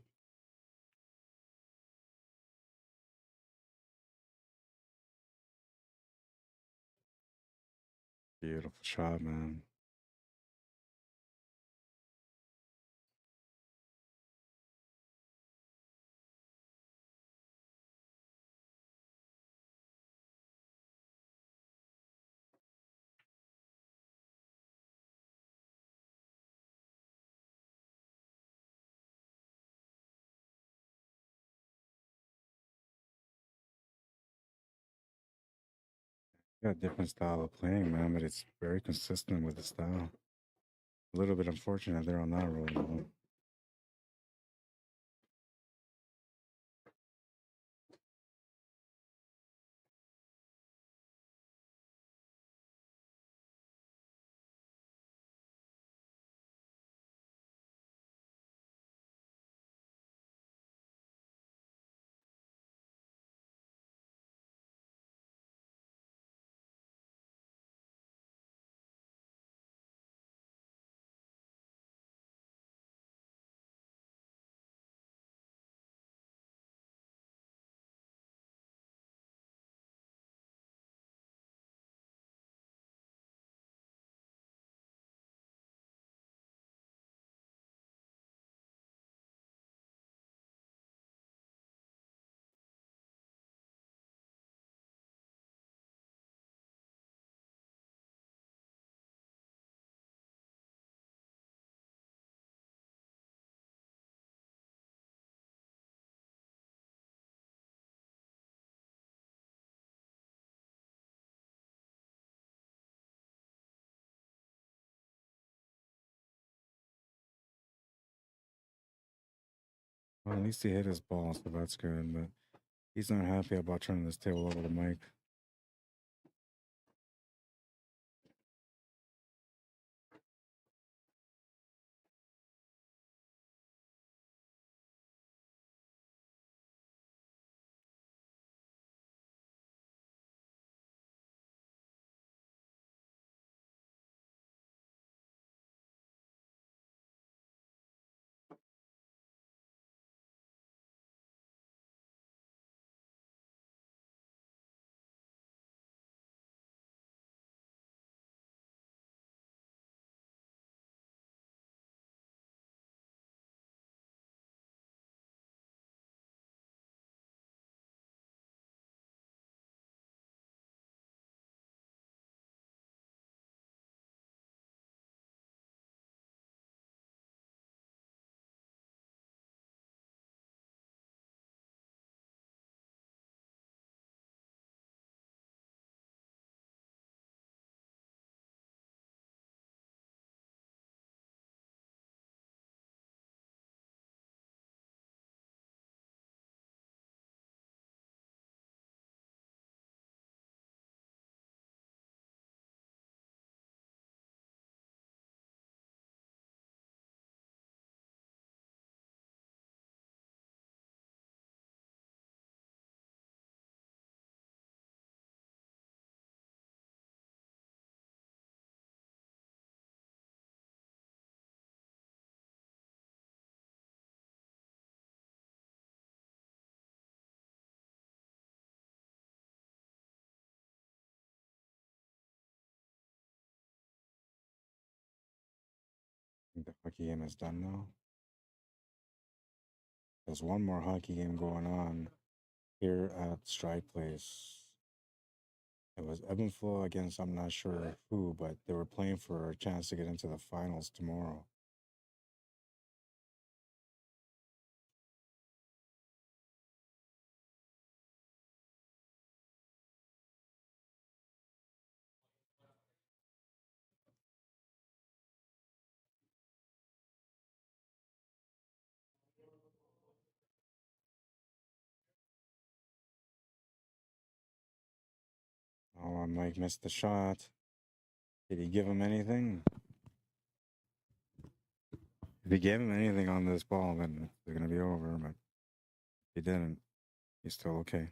Beautiful shot, man. Yeah, different style of playing, man, but it's very consistent with the style. A little bit unfortunate there on that roll, though. Well, at least he hit his ball, so that's good. But he's not happy about turning this table over to Mike. I think the hockey game is done now. There's one more hockey game going on here at Stride Place. It was Ebb and Flow against I'm not sure who, but they were playing for a chance to get into the finals tomorrow. Oh, Mike missed the shot. Did he give him anything? If he gave him anything on this ball, then they're going to be over. But if he didn't, he's still okay.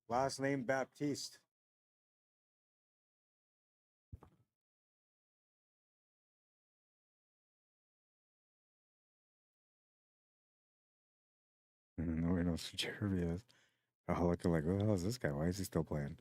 Last name Baptiste. Nobody knows who Jeremy is. I'll look like, who the hell is this guy? Why is he still playing?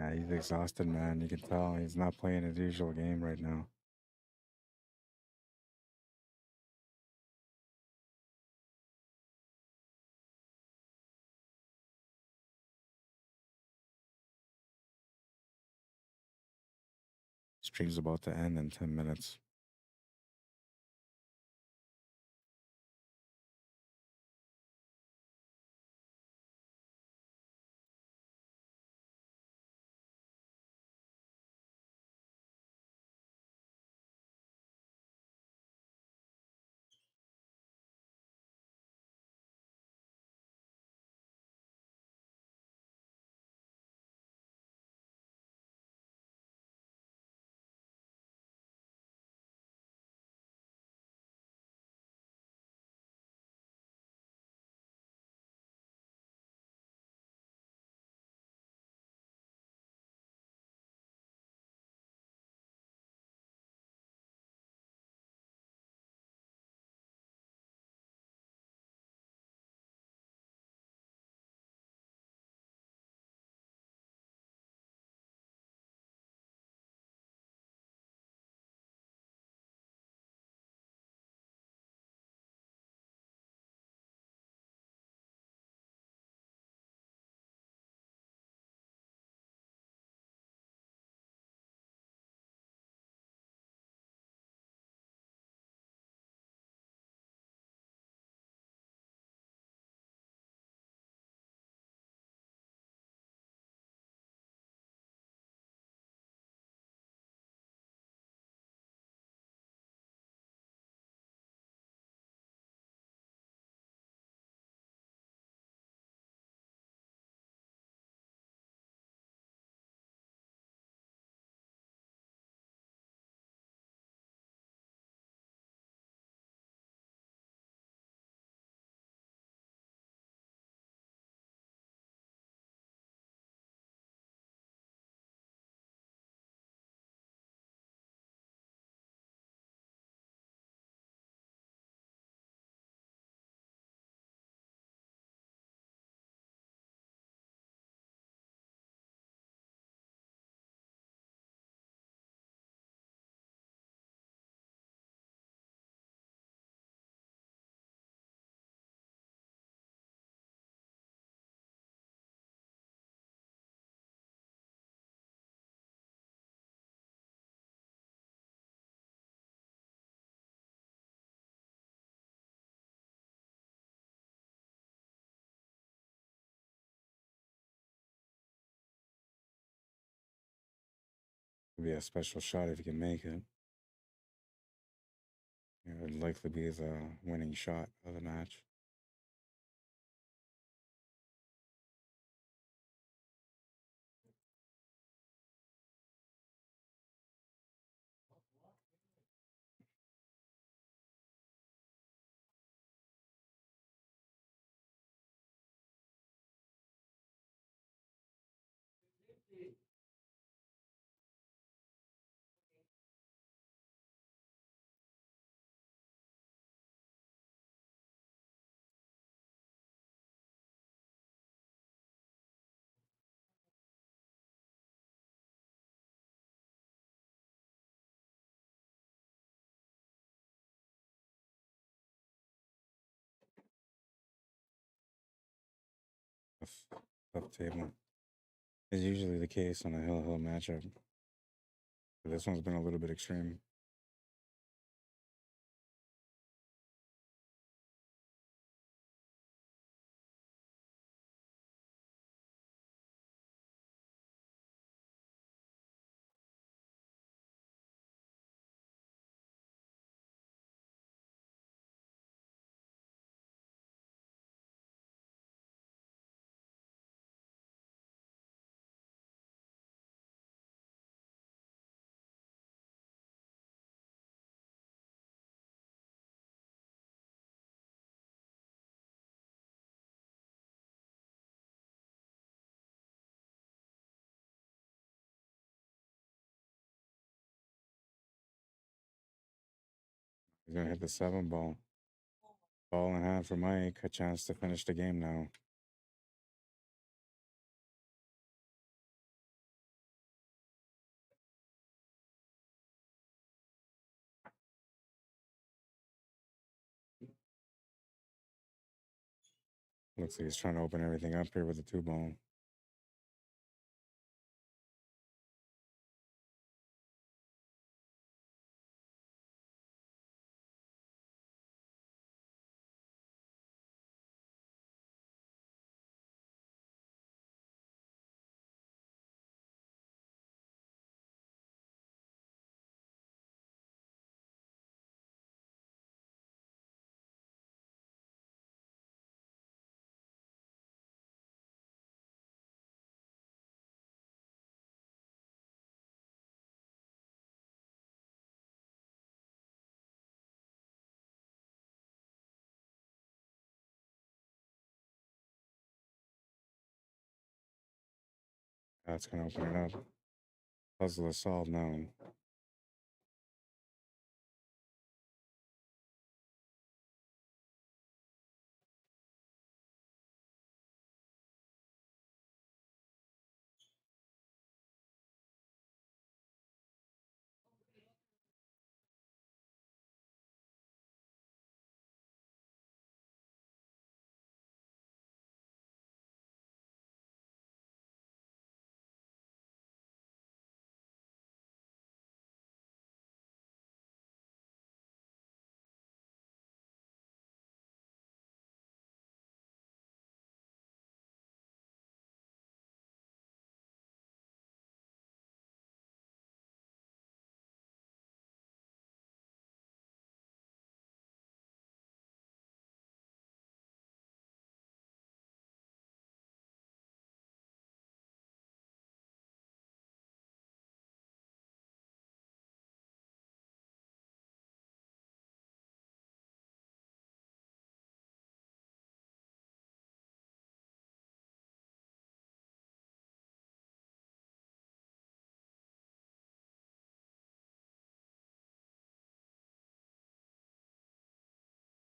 Yeah, he's exhausted, man. You can tell he's not playing his usual game right now. Stream's about to end in 10 minutes. It'll be a special shot if you can make it. It would likely be the winning shot of the match. Tough table. Is usually the case on a hill matchup. But this one's been a little bit extreme. He's gonna hit the 7 ball. Ball in hand for Mike. A chance to finish the game now. Looks like he's trying to open everything up here with the 2 ball. That's gonna open it up. Puzzle is solved now.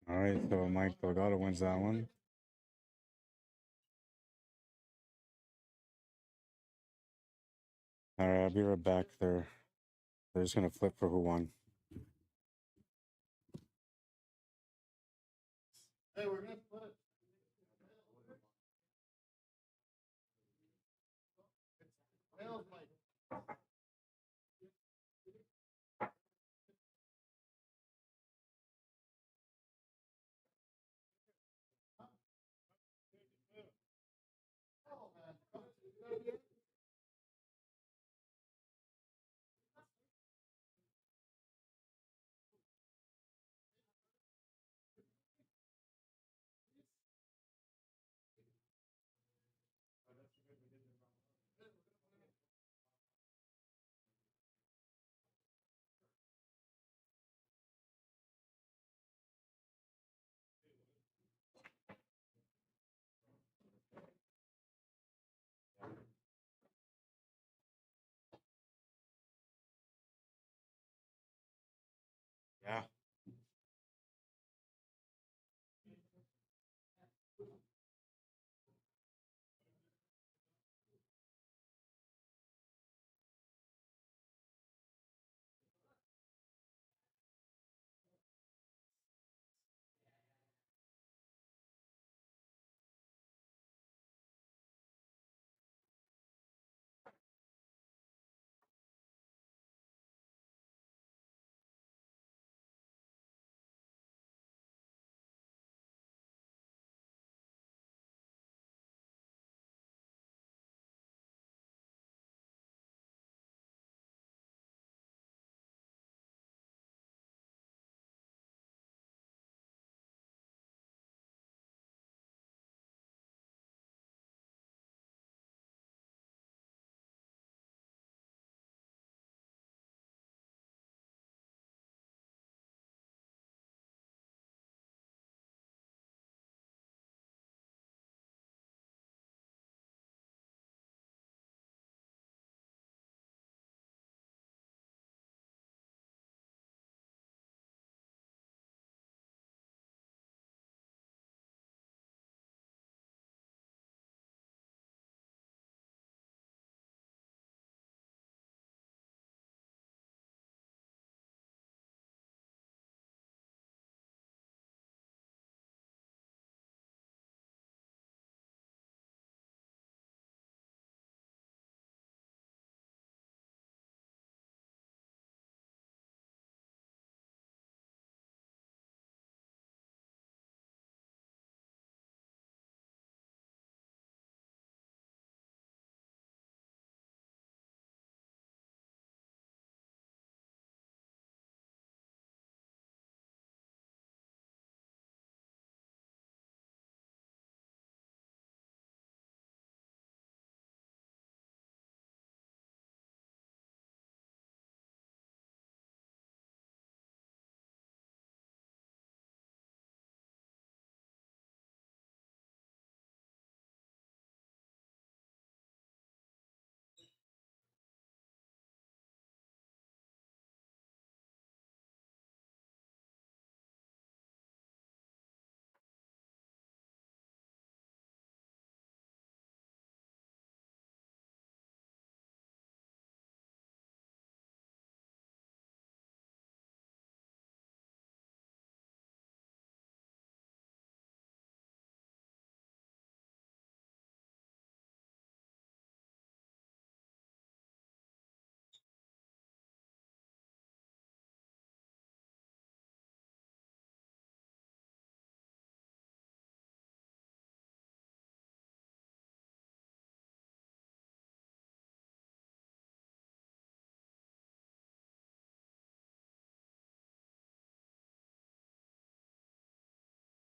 All right, so Mike Delgado wins that one. All right, I'll be right back. They're just gonna flip for who won. Hey, we're gonna put it. Whales, Mike.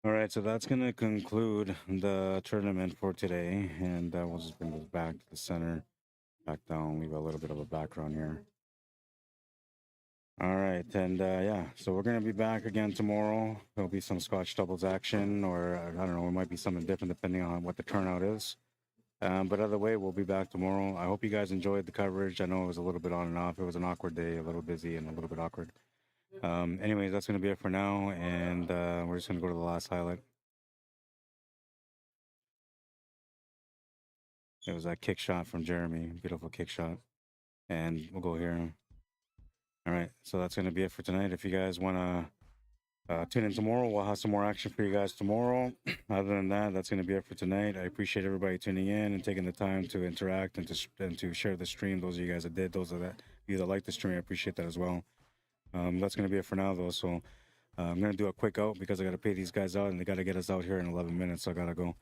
All right, so that's going to conclude the tournament for today. And we'll just bring this back to the center, back down, leave a little bit of a background here. All right, and yeah, so we're going to be back again tomorrow. There'll be some Scotch doubles action, or I don't know, it might be something different depending on what the turnout is. But either way, we'll be back tomorrow. I hope you guys enjoyed the coverage. I know it was a little bit on and off. It was an awkward day, a little busy and a little bit awkward. Anyways, that's going to be it for now, and we're just going to go to the last highlight. It was that kick shot from Jeremy, beautiful kick shot. And we'll go here. All right, so that's going to be it for tonight. If you guys want to tune in tomorrow, we'll have some more action for you guys tomorrow. Other than that, that's going to be it for tonight. I appreciate everybody tuning in and taking the time to interact and to share the stream. Those of you guys that did, those of you that like the stream, I appreciate that as well. That's going to be it for now, though. So I'm going to do a quick out because I got to pay these guys out, and they got to get us out here in 11 minutes, so I got to go.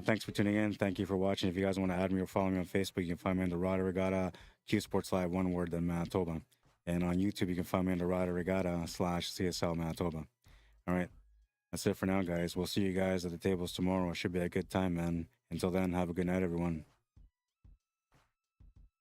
Thanks for tuning in. Thank you for watching. If you guys want to add me or follow me on Facebook, you can find me on the Arriagada Q Sports Live, one word, then Manitoba. And on YouTube, you can find me on the Arriagada/CSL Manitoba. All right. That's it for now, guys. We'll see you guys at the tables tomorrow. It should be a good time, man. Until then, have a good night, everyone.